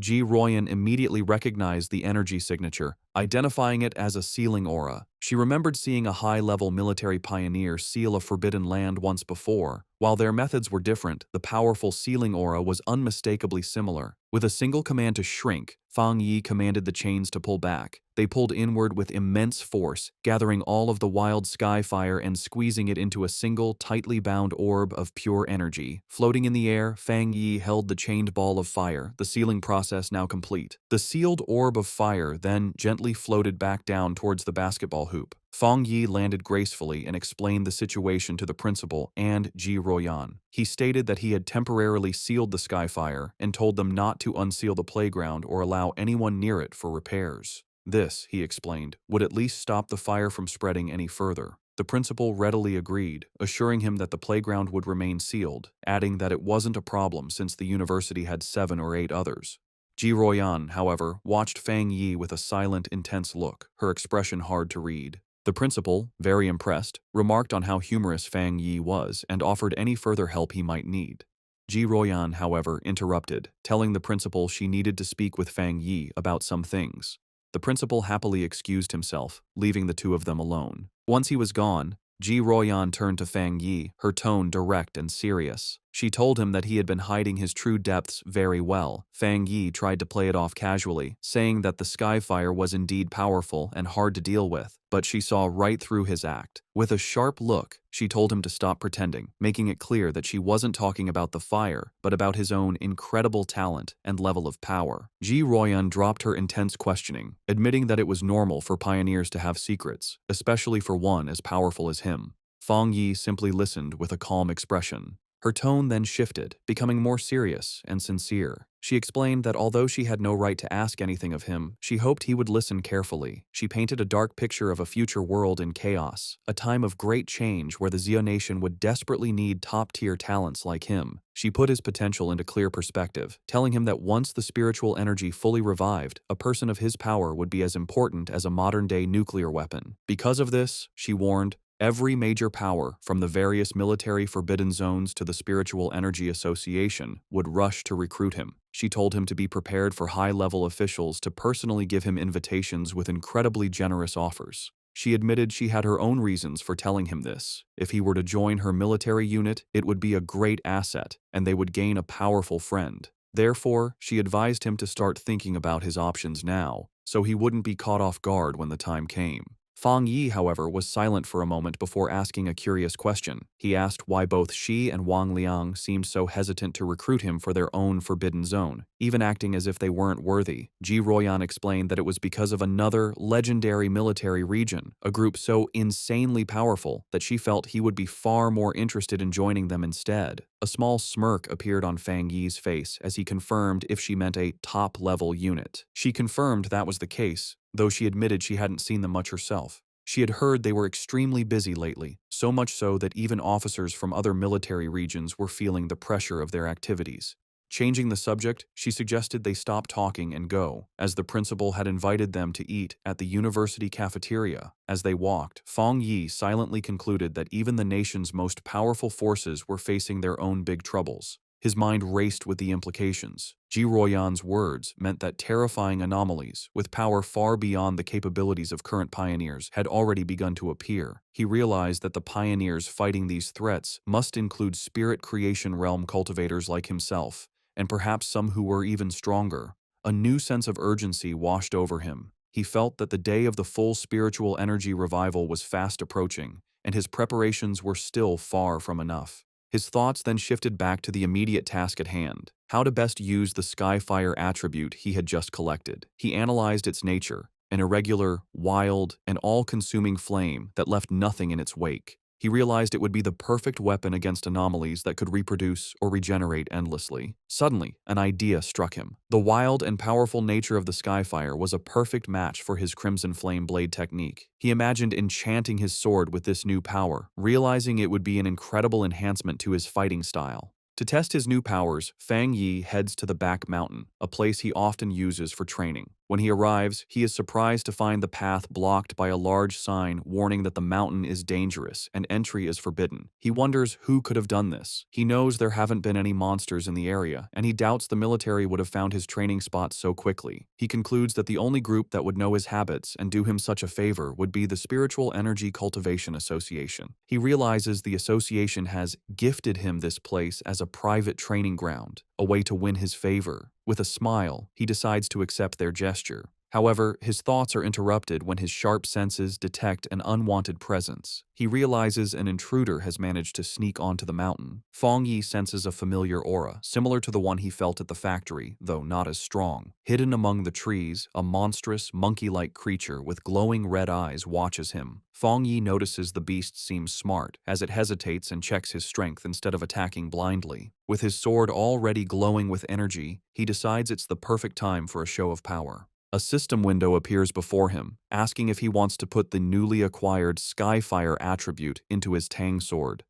Ji Ruoyan immediately recognized the energy signature, identifying it as a sealing aura. She remembered seeing a high-level military pioneer seal a forbidden land once before. While their methods were different, the powerful sealing aura was unmistakably similar. With a single command to shrink, Fang Yi commanded the chains to pull back. They pulled inward with immense force, gathering all of the wild sky fire and squeezing it into a single, tightly bound orb of pure energy. Floating in the air, Fang Yi held the chained ball of fire, the sealing process now complete. The sealed orb of fire then gently floated back down towards the basketball hoop. Fang Yi landed gracefully and explained the situation to the principal and Ji Ruoyan. He stated that he had temporarily sealed the Skyfire and told them not to unseal the playground or allow anyone near it for repairs. This, he explained, would at least stop the fire from spreading any further. The principal readily agreed, assuring him that the playground would remain sealed, adding that it wasn't a problem since the university had 7 or 8 others. Ji Ruoyan, however, watched Fang Yi with a silent, intense look, her expression hard to read. The principal, very impressed, remarked on how humorous Fang Yi was and offered any further help he might need. Ji Ruoyan, however, interrupted, telling the principal she needed to speak with Fang Yi about some things. The principal happily excused himself, leaving the two of them alone. Once he was gone, Ji Ruoyan turned to Fang Yi, her tone direct and serious. She told him that he had been hiding his true depths very well. Fang Yi tried to play it off casually, saying that the Skyfire was indeed powerful and hard to deal with, but she saw right through his act. With a sharp look, she told him to stop pretending, making it clear that she wasn't talking about the fire, but about his own incredible talent and level of power. Ji Ruoyan dropped her intense questioning, admitting that it was normal for pioneers to have secrets, especially for one as powerful as him. Fang Yi simply listened with a calm expression. Her tone then shifted, becoming more serious and sincere. She explained that although she had no right to ask anything of him, she hoped he would listen carefully. She painted a dark picture of a future world in chaos, a time of great change where the Zio nation would desperately need top-tier talents like him. She put his potential into clear perspective, telling him that once the spiritual energy fully revived, a person of his power would be as important as a modern-day nuclear weapon. Because of this, she warned, every major power, from the various military forbidden zones to the Spiritual Energy Association, would rush to recruit him. She told him to be prepared for high-level officials to personally give him invitations with incredibly generous offers. She admitted she had her own reasons for telling him this. If he were to join her military unit, it would be a great asset, and they would gain a powerful friend. Therefore, she advised him to start thinking about his options now, so he wouldn't be caught off guard when the time came. Fang Yi, however, was silent for a moment before asking a curious question. He asked why both she and Wang Liang seemed so hesitant to recruit him for their own forbidden zone, even acting as if they weren't worthy. Ji Royan explained that it was because of another legendary military region, a group so insanely powerful that she felt he would be far more interested in joining them instead. A small smirk appeared on Fang Yi's face as he confirmed if she meant a top-level unit. She confirmed that was the case, though she admitted she hadn't seen them much herself. She had heard they were extremely busy lately, so much so that even officers from other military regions were feeling the pressure of their activities. Changing the subject, she suggested they stop talking and go, as the principal had invited them to eat at the university cafeteria. As they walked, Fang Yi silently concluded that even the nation's most powerful forces were facing their own big troubles. His mind raced with the implications. Ji Royan's words meant that terrifying anomalies, with power far beyond the capabilities of current pioneers, had already begun to appear. He realized that the pioneers fighting these threats must include spirit creation realm cultivators like himself, and perhaps some who were even stronger. A new sense of urgency washed over him. He felt that the day of the full spiritual energy revival was fast approaching, and his preparations were still far from enough. His thoughts then shifted back to the immediate task at hand, how to best use the Skyfire attribute he had just collected. He analyzed its nature, an irregular, wild, and all-consuming flame that left nothing in its wake. He realized it would be the perfect weapon against anomalies that could reproduce or regenerate endlessly. Suddenly, an idea struck him. The wild and powerful nature of the Skyfire was a perfect match for his Crimson Flame Blade technique. He imagined enchanting his sword with this new power, realizing it would be an incredible enhancement to his fighting style. To test his new powers, Fang Yi heads to the back mountain, a place he often uses for training. When he arrives, he is surprised to find the path blocked by a large sign warning that the mountain is dangerous and entry is forbidden. He wonders who could have done this. He knows there haven't been any monsters in the area, and he doubts the military would have found his training spot so quickly. He concludes that the only group that would know his habits and do him such a favor would be the Spiritual Energy Cultivation Association. He realizes the association has gifted him this place as a private training ground, a way to win his favor. With a smile, he decides to accept their gesture. However, his thoughts are interrupted when his sharp senses detect an unwanted presence. He realizes an intruder has managed to sneak onto the mountain. Fang Yi senses a familiar aura, similar to the one he felt at the factory, though not as strong. Hidden among the trees, a monstrous, monkey-like creature with glowing red eyes watches him. Fang Yi notices the beast seems smart, as it hesitates and checks his strength instead of attacking blindly. With his sword already glowing with energy, he decides it's the perfect time for a show of power. A system window appears before him, asking if he wants to put the newly acquired Skyfire attribute into his Tang sword.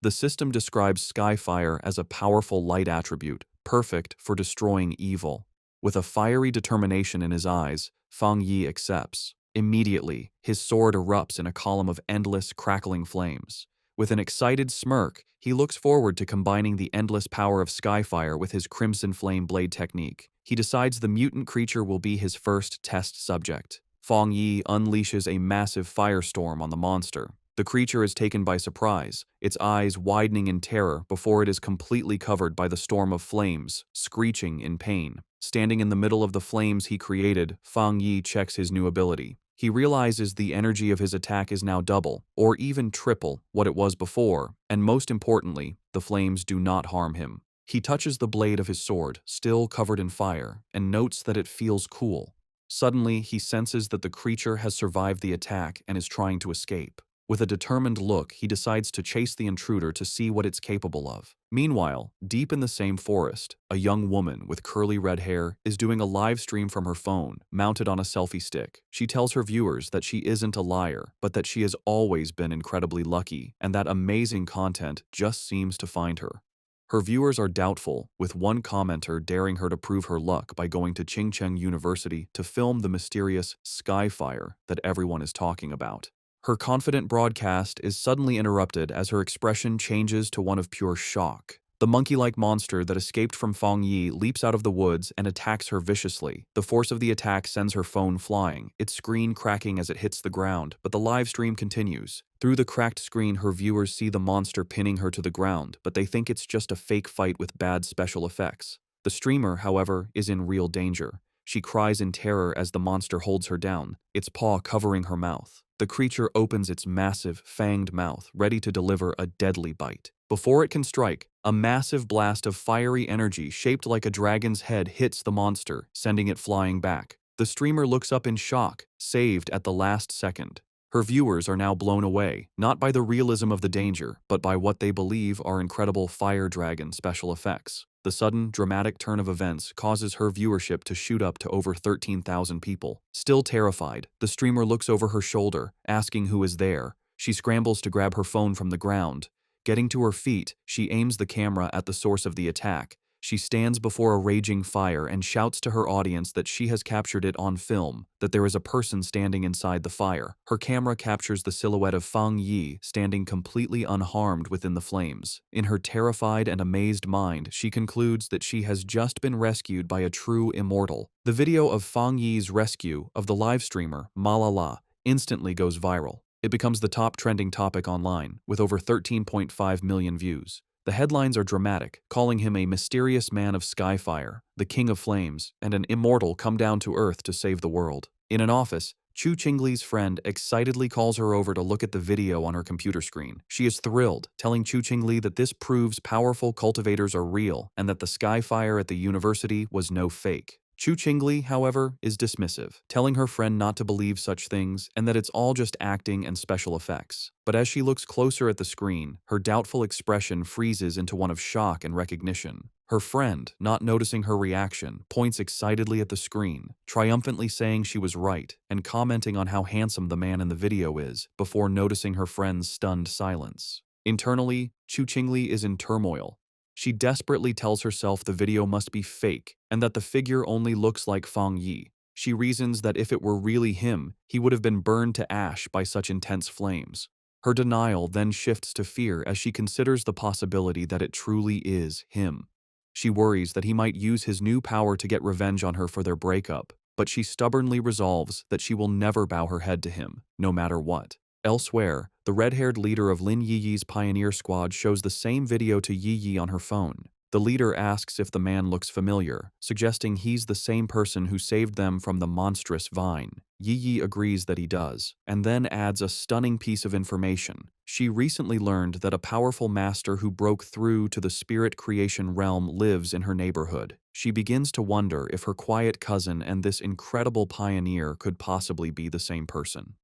The system describes Skyfire as a powerful light attribute, perfect for destroying evil. With a fiery determination in his eyes, Fang Yi accepts. Immediately, his sword erupts in a column of endless, crackling flames. With an excited smirk, he looks forward to combining the endless power of Skyfire with his Crimson Flame Blade technique. He decides the mutant creature will be his first test subject. Fang Yi unleashes a massive firestorm on the monster. The creature is taken by surprise, its eyes widening in terror before it is completely covered by the storm of flames, screeching in pain. Standing in the middle of the flames he created, Fang Yi checks his new ability. He realizes the energy of his attack is now double, or even triple, what it was before, and most importantly, the flames do not harm him. He touches the blade of his sword, still covered in fire, and notes that it feels cool. Suddenly, he senses that the creature has survived the attack and is trying to escape. With a determined look, he decides to chase the intruder to see what it's capable of. Meanwhile, deep in the same forest, a young woman with curly red hair is doing a live stream from her phone, mounted on a selfie stick. She tells her viewers that she isn't a liar, but that she has always been incredibly lucky, and that amazing content just seems to find her. Her viewers are doubtful, with one commenter daring her to prove her luck by going to Chingcheng University to film the mysterious sky fire that everyone is talking about. Her confident broadcast is suddenly interrupted as her expression changes to one of pure shock. The monkey-like monster that escaped from Fang Yi leaps out of the woods and attacks her viciously. The force of the attack sends her phone flying, its screen cracking as it hits the ground, but the live stream continues. Through the cracked screen, her viewers see the monster pinning her to the ground, but they think it's just a fake fight with bad special effects. The streamer, however, is in real danger. She cries in terror as the monster holds her down, its paw covering her mouth. The creature opens its massive, fanged mouth, ready to deliver a deadly bite. Before it can strike, a massive blast of fiery energy shaped like a dragon's head hits the monster, sending it flying back. The streamer looks up in shock, saved at the last second. Her viewers are now blown away, not by the realism of the danger, but by what they believe are incredible fire dragon special effects. The sudden, dramatic turn of events causes her viewership to shoot up to over 13,000 people. Still terrified, the streamer looks over her shoulder, asking who is there. She scrambles to grab her phone from the ground. Getting to her feet, she aims the camera at the source of the attack. She stands before a raging fire and shouts to her audience that she has captured it on film, that there is a person standing inside the fire. Her camera captures the silhouette of Fang Yi standing completely unharmed within the flames. In her terrified and amazed mind, she concludes that she has just been rescued by a true immortal. The video of Fang Yi's rescue of the live streamer, Malala, instantly goes viral. It becomes the top trending topic online, with over 13.5 million views. The headlines are dramatic, calling him a mysterious man of skyfire, the king of flames, and an immortal come down to earth to save the world. In an office, Chu Qingli's friend excitedly calls her over to look at the video on her computer screen. She is thrilled, telling Chu Qingli that this proves powerful cultivators are real and that the skyfire at the university was no fake. Chu Qingli, however, is dismissive, telling her friend not to believe such things and that it's all just acting and special effects. But as she looks closer at the screen, her doubtful expression freezes into one of shock and recognition. Her friend, not noticing her reaction, points excitedly at the screen, triumphantly saying she was right and commenting on how handsome the man in the video is, before noticing her friend's stunned silence. Internally, Chu Qingli is in turmoil. She desperately tells herself the video must be fake and that the figure only looks like Fang Yi. She reasons that if it were really him, he would have been burned to ash by such intense flames. Her denial then shifts to fear as she considers the possibility that it truly is him. She worries that he might use his new power to get revenge on her for their breakup, but she stubbornly resolves that she will never bow her head to him, no matter what. Elsewhere, the red-haired leader of Lin Yiyi's pioneer squad shows the same video to Yiyi on her phone. The leader asks if the man looks familiar, suggesting he's the same person who saved them from the monstrous vine. Yiyi agrees that he does, and then adds a stunning piece of information. She recently learned that a powerful master who broke through to the spirit creation realm lives in her neighborhood. She begins to wonder if her quiet cousin and this incredible pioneer could possibly be the same person.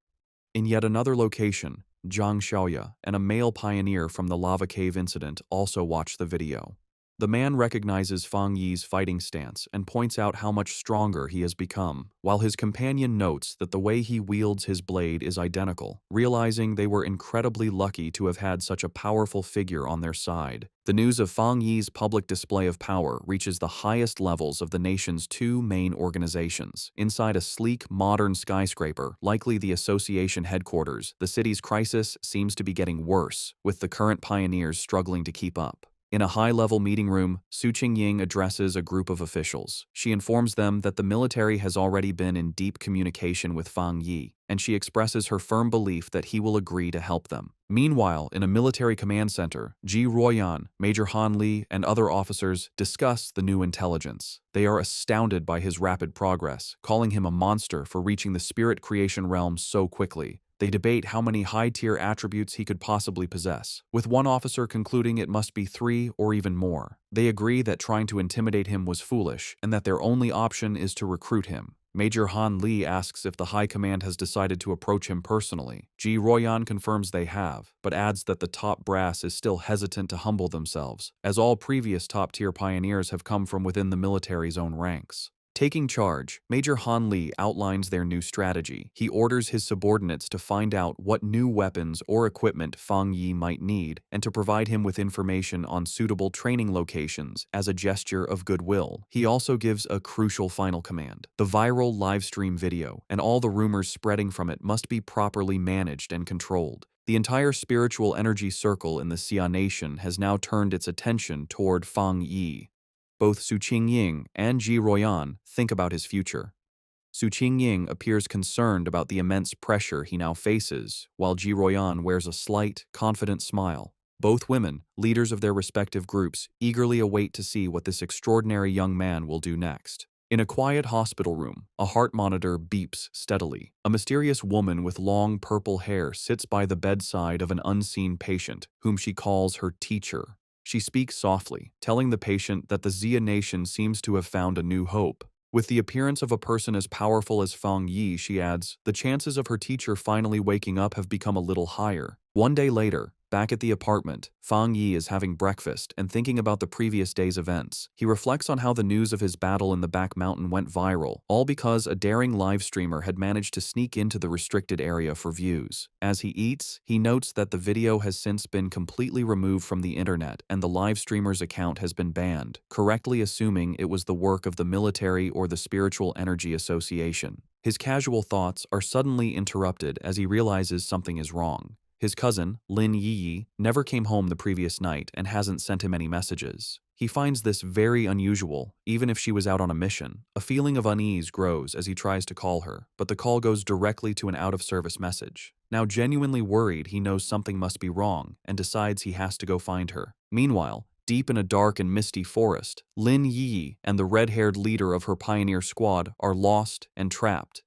In yet another location, Zhang Xiaoya and a male pioneer from the lava cave incident also watch the video. The man recognizes Fang Yi's fighting stance and points out how much stronger he has become, while his companion notes that the way he wields his blade is identical, realizing they were incredibly lucky to have had such a powerful figure on their side. The news of Fang Yi's public display of power reaches the highest levels of the nation's two main organizations. Inside a sleek, modern skyscraper, likely the association headquarters, the city's crisis seems to be getting worse, with the current pioneers struggling to keep up. In a high-level meeting room, Su Qingying addresses a group of officials. She informs them that the military has already been in deep communication with Fang Yi, and she expresses her firm belief that he will agree to help them. Meanwhile, in a military command center, Ji Ruoyan, Major Han Li, and other officers discuss the new intelligence. They are astounded by his rapid progress, calling him a monster for reaching the spirit creation realm so quickly. They debate how many high-tier attributes he could possibly possess, with one officer concluding it must be 3 or even more. They agree that trying to intimidate him was foolish and that their only option is to recruit him. Major Han Li asks if the High Command has decided to approach him personally. Ji Royan confirms they have, but adds that the top brass is still hesitant to humble themselves, as all previous top-tier pioneers have come from within the military's own ranks. Taking charge, Major Han Li outlines their new strategy. He orders his subordinates to find out what new weapons or equipment Fang Yi might need and to provide him with information on suitable training locations as a gesture of goodwill. He also gives a crucial final command. The viral livestream video and all the rumors spreading from it must be properly managed and controlled. The entire spiritual energy circle in the Xia Nation has now turned its attention toward Fang Yi. Both Su Qingying and Ji Royan think about his future. Su Qingying appears concerned about the immense pressure he now faces, while Ji Royan wears a slight, confident smile. Both women, leaders of their respective groups, eagerly await to see what this extraordinary young man will do next. In a quiet hospital room, a heart monitor beeps steadily. A mysterious woman with long purple hair sits by the bedside of an unseen patient, whom she calls her teacher. She speaks softly, telling the patient that the Xia Nation seems to have found a new hope. With the appearance of a person as powerful as Fang Yi, she adds, the chances of her teacher finally waking up have become a little higher. One day later, back at the apartment, Fang Yi is having breakfast and thinking about the previous day's events. He reflects on how the news of his battle in the back mountain went viral, all because a daring live streamer had managed to sneak into the restricted area for views. As he eats, he notes that the video has since been completely removed from the internet and the live streamer's account has been banned, correctly assuming it was the work of the military or the Spiritual Energy Association. His casual thoughts are suddenly interrupted as he realizes something is wrong. His cousin, Lin Yi, never came home the previous night and hasn't sent him any messages. He finds this very unusual, even if she was out on a mission. A feeling of unease grows as he tries to call her, but the call goes directly to an out-of-service message. Now genuinely worried, he knows something must be wrong and decides he has to go find her. Meanwhile, deep in a dark and misty forest, Lin Yi and the red-haired leader of her pioneer squad are lost and trapped.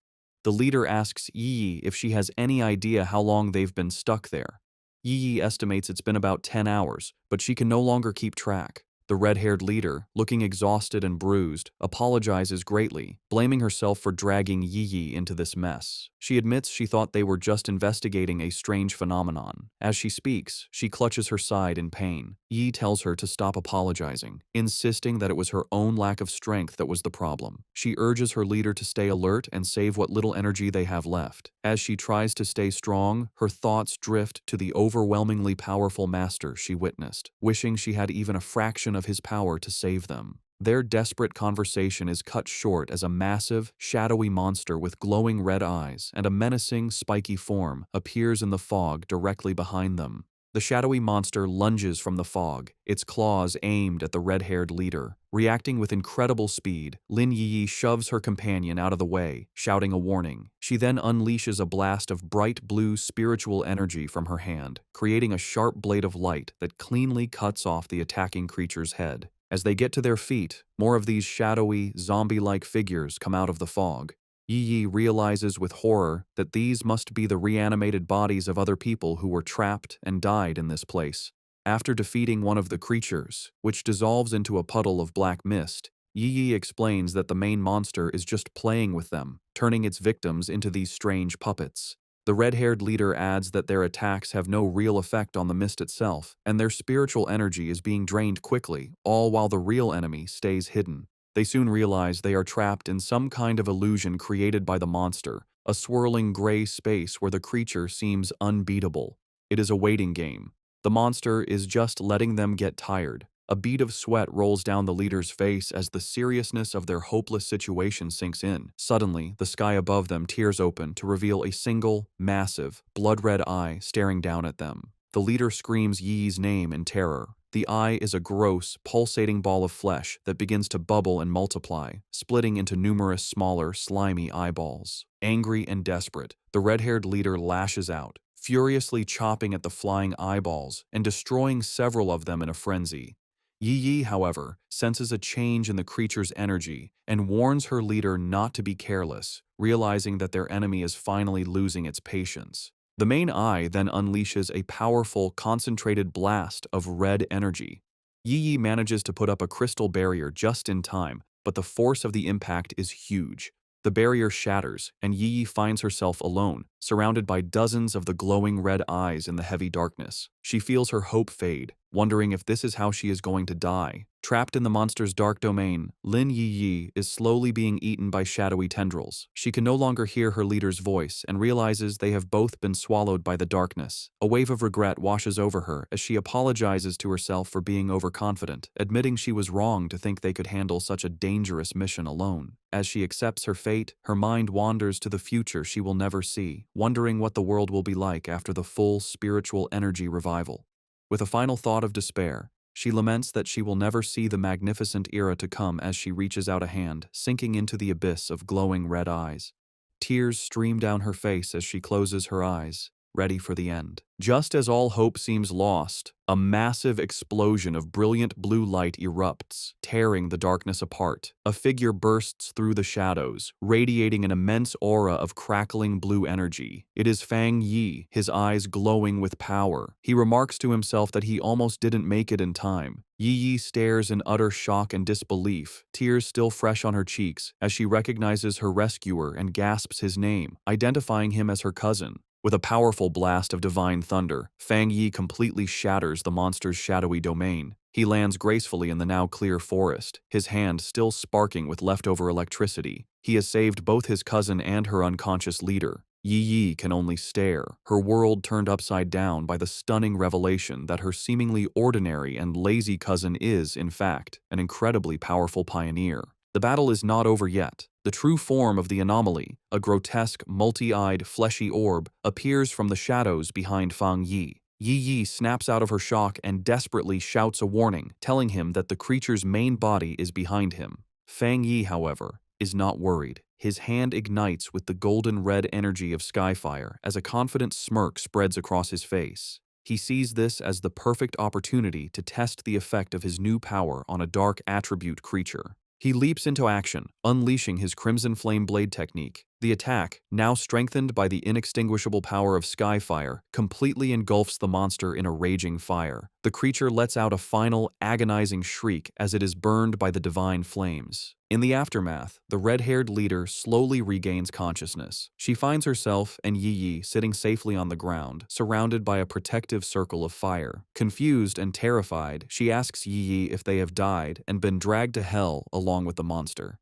The leader asks Yi if she has any idea how long they've been stuck there. Yi estimates it's been about 10 hours, but she can no longer keep track. The red-haired leader, looking exhausted and bruised, apologizes greatly, blaming herself for dragging Yi into this mess. She admits she thought they were just investigating a strange phenomenon. As she speaks, she clutches her side in pain. Yi tells her to stop apologizing, insisting that it was her own lack of strength that was the problem. She urges her leader to stay alert and save what little energy they have left. As she tries to stay strong, her thoughts drift to the overwhelmingly powerful master she witnessed, wishing she had even a fraction of his power to save them. Their desperate conversation is cut short as a massive, shadowy monster with glowing red eyes and a menacing, spiky form appears in the fog directly behind them. The shadowy monster lunges from the fog, its claws aimed at the red-haired leader. Reacting with incredible speed, Lin Yi shoves her companion out of the way, shouting a warning. She then unleashes a blast of bright blue spiritual energy from her hand, creating a sharp blade of light that cleanly cuts off the attacking creature's head. As they get to their feet, more of these shadowy, zombie-like figures come out of the fog. Yi realizes with horror that these must be the reanimated bodies of other people who were trapped and died in this place. After defeating one of the creatures, which dissolves into a puddle of black mist, Yi explains that the main monster is just playing with them, turning its victims into these strange puppets. The red-haired leader adds that their attacks have no real effect on the mist itself, and their spiritual energy is being drained quickly, all while the real enemy stays hidden. They soon realize they are trapped in some kind of illusion created by the monster, a swirling gray space where the creature seems unbeatable. It is a waiting game. The monster is just letting them get tired. A bead of sweat rolls down the leader's face as the seriousness of their hopeless situation sinks in. Suddenly, the sky above them tears open to reveal a single, massive, blood-red eye staring down at them. The leader screams Yi's name in terror. The eye is a gross, pulsating ball of flesh that begins to bubble and multiply, splitting into numerous smaller, slimy eyeballs. Angry and desperate, the red-haired leader lashes out, furiously chopping at the flying eyeballs and destroying several of them in a frenzy. Yi, however, senses a change in the creature's energy and warns her leader not to be careless, realizing that their enemy is finally losing its patience. The main eye then unleashes a powerful, concentrated blast of red energy. Yi manages to put up a crystal barrier just in time, but the force of the impact is huge. The barrier shatters, and Yi finds herself alone, surrounded by dozens of the glowing red eyes in the heavy darkness. She feels her hope fade, wondering if this is how she is going to die. Trapped in the monster's dark domain, Lin Yi is slowly being eaten by shadowy tendrils. She can no longer hear her leader's voice and realizes they have both been swallowed by the darkness. A wave of regret washes over her as she apologizes to herself for being overconfident, admitting she was wrong to think they could handle such a dangerous mission alone. As she accepts her fate, her mind wanders to the future she will never see, wondering what the world will be like after the full spiritual energy revival. With a final thought of despair, she laments that she will never see the magnificent era to come as she reaches out a hand, sinking into the abyss of glowing red eyes. Tears stream down her face as she closes her eyes, ready for the end. Just as all hope seems lost, a massive explosion of brilliant blue light erupts, tearing the darkness apart. A figure bursts through the shadows, radiating an immense aura of crackling blue energy. It is Fang Yi, his eyes glowing with power. He remarks to himself that he almost didn't make it in time. Yi stares in utter shock and disbelief, tears still fresh on her cheeks, as she recognizes her rescuer and gasps his name, identifying him as her cousin. With a powerful blast of divine thunder, Fang Yi completely shatters the monster's shadowy domain. He lands gracefully in the now clear forest, his hand still sparking with leftover electricity. He has saved both his cousin and her unconscious leader. Yi can only stare, her world turned upside down by the stunning revelation that her seemingly ordinary and lazy cousin is, in fact, an incredibly powerful pioneer. The battle is not over yet. The true form of the anomaly, a grotesque, multi-eyed, fleshy orb, appears from the shadows behind Fang Yi. Yi snaps out of her shock and desperately shouts a warning, telling him that the creature's main body is behind him. Fang Yi, however, is not worried. His hand ignites with the golden red energy of Skyfire as a confident smirk spreads across his face. He sees this as the perfect opportunity to test the effect of his new power on a dark attribute creature. He leaps into action, unleashing his Crimson Flame Blade technique. The attack, now strengthened by the inextinguishable power of Skyfire, completely engulfs the monster in a raging fire. The creature lets out a final, agonizing shriek as it is burned by the divine flames. In the aftermath, the red-haired leader slowly regains consciousness. She finds herself and Yi sitting safely on the ground, surrounded by a protective circle of fire. Confused and terrified, she asks Yi if they have died and been dragged to hell along with the monster.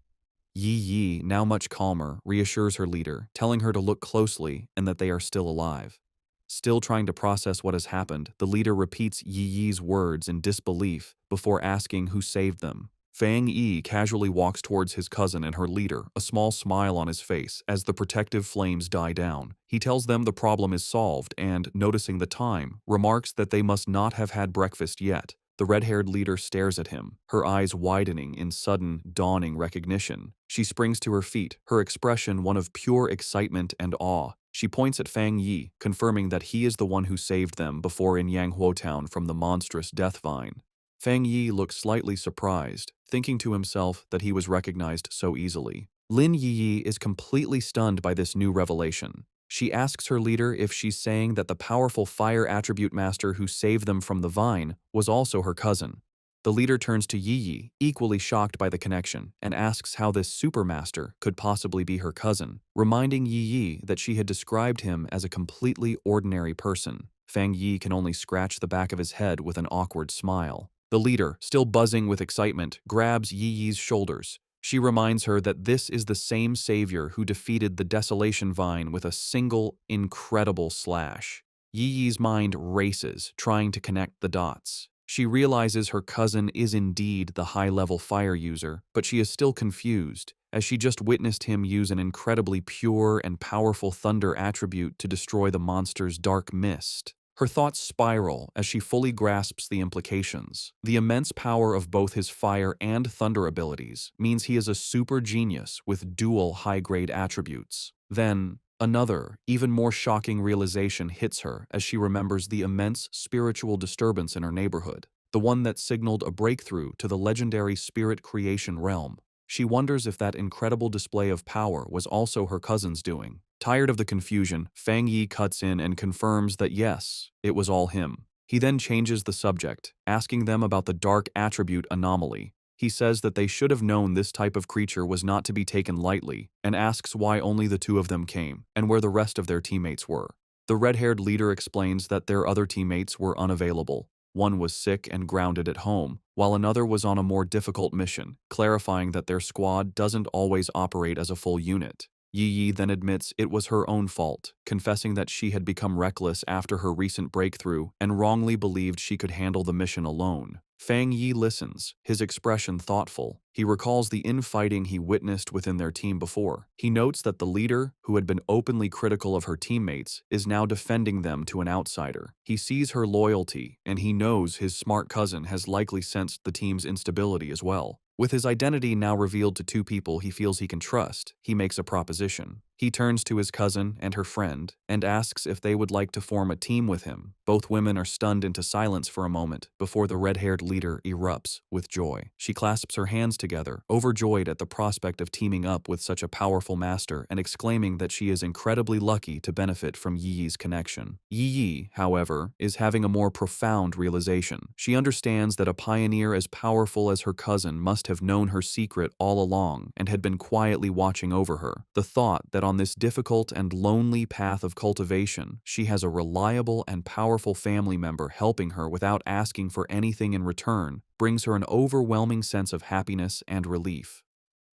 Yi, now much calmer, reassures her leader, telling her to look closely and that they are still alive. Still trying to process what has happened, the leader repeats Yi's words in disbelief before asking who saved them. Fang Yi casually walks towards his cousin and her leader, a small smile on his face as the protective flames die down. He tells them the problem is solved and, noticing the time, remarks that they must not have had breakfast yet. The red-haired leader stares at him, her eyes widening in sudden, dawning recognition. She springs to her feet, her expression one of pure excitement and awe. She points at Fang Yi, confirming that he is the one who saved them before in Yanghuo Town from the monstrous death vine. Fang Yi looks slightly surprised, thinking to himself that he was recognized so easily. Lin Yi is completely stunned by this new revelation. She asks her leader if she's saying that the powerful fire attribute master who saved them from the vine was also her cousin. The leader turns to Yi, equally shocked by the connection, and asks how this supermaster could possibly be her cousin, reminding Yi that she had described him as a completely ordinary person. Fang Yi can only scratch the back of his head with an awkward smile. The leader, still buzzing with excitement, grabs Yi's shoulders. She reminds her that this is the same savior who defeated the Desolation Vine with a single, incredible slash. Yi's mind races, trying to connect the dots. She realizes her cousin is indeed the high-level fire user, but she is still confused, as she just witnessed him use an incredibly pure and powerful thunder attribute to destroy the monster's dark mist. Her thoughts spiral as she fully grasps the implications. The immense power of both his fire and thunder abilities means he is a super genius with dual high-grade attributes. Then, another, even more shocking realization hits her as she remembers the immense spiritual disturbance in her neighborhood, the one that signaled a breakthrough to the legendary spirit creation realm. She wonders if that incredible display of power was also her cousin's doing. Tired of the confusion, Fang Yi cuts in and confirms that yes, it was all him. He then changes the subject, asking them about the dark attribute anomaly. He says that they should have known this type of creature was not to be taken lightly, and asks why only the two of them came and where the rest of their teammates were. The red-haired leader explains that their other teammates were unavailable. One was sick and grounded at home, while another was on a more difficult mission, clarifying that their squad doesn't always operate as a full unit. Yi Yi then admits it was her own fault, confessing that she had become reckless after her recent breakthrough and wrongly believed she could handle the mission alone. Fang Yi listens, his expression thoughtful. He recalls the infighting he witnessed within their team before. He notes that the leader, who had been openly critical of her teammates, is now defending them to an outsider. He sees her loyalty, and he knows his smart cousin has likely sensed the team's instability as well. With his identity now revealed to two people he feels he can trust, he makes a proposition. He turns to his cousin and her friend and asks if they would like to form a team with him. Both women are stunned into silence for a moment before the red-haired leader erupts with joy. She clasps her hands together, overjoyed at the prospect of teaming up with such a powerful master and exclaiming that she is incredibly lucky to benefit from Yi Yi's connection. Yi Yi, however, is having a more profound realization. She understands that a pioneer as powerful as her cousin must have known her secret all along and had been quietly watching over her. The thought that on this difficult and lonely path of cultivation, she has a reliable and powerful family member helping her without asking for anything in return brings her an overwhelming sense of happiness and relief.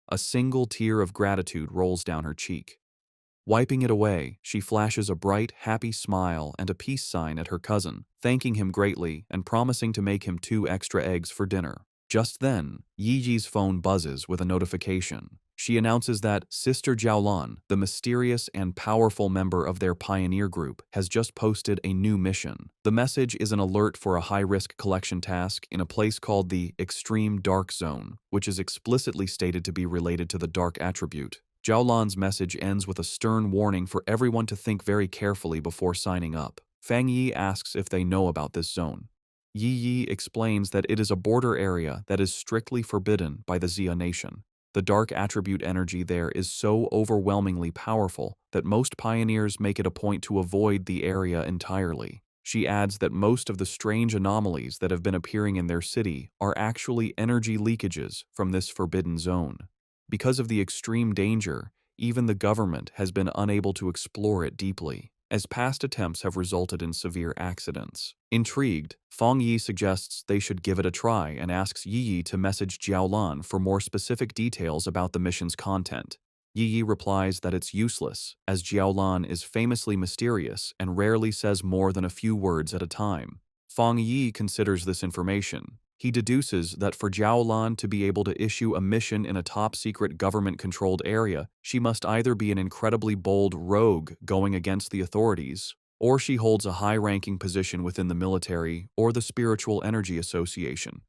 A single tear of gratitude rolls down her cheek. Wiping it away, she flashes a bright, happy smile and a peace sign at her cousin, thanking him greatly and promising to make him 2 extra eggs for dinner. Just then, Yi Yi's phone buzzes with a notification. She announces that Sister Jiaolan, the mysterious and powerful member of their pioneer group, has just posted a new mission. The message is an alert for a high-risk collection task in a place called the Extreme Dark Zone, which is explicitly stated to be related to the dark attribute. Jiaolan's message ends with a stern warning for everyone to think very carefully before signing up. Fang Yi asks if they know about this zone. Yi Yi explains that it is a border area that is strictly forbidden by the Xia nation. The dark attribute energy there is so overwhelmingly powerful that most pioneers make it a point to avoid the area entirely. She adds that most of the strange anomalies that have been appearing in their city are actually energy leakages from this forbidden zone. Because of the extreme danger, even the government has been unable to explore it deeply, as past attempts have resulted in severe accidents. Intrigued, Fang Yi suggests they should give it a try and asks Yi Yi to message Jiaolan for more specific details about the mission's content. Yi Yi replies that it's useless, as Jiaolan is famously mysterious and rarely says more than a few words at a time. Fang Yi considers this information. He deduces that for Jiaolan to be able to issue a mission in a top-secret government-controlled area, she must either be an incredibly bold rogue going against the authorities, or she holds a high-ranking position within the military or the Spiritual Energy Association.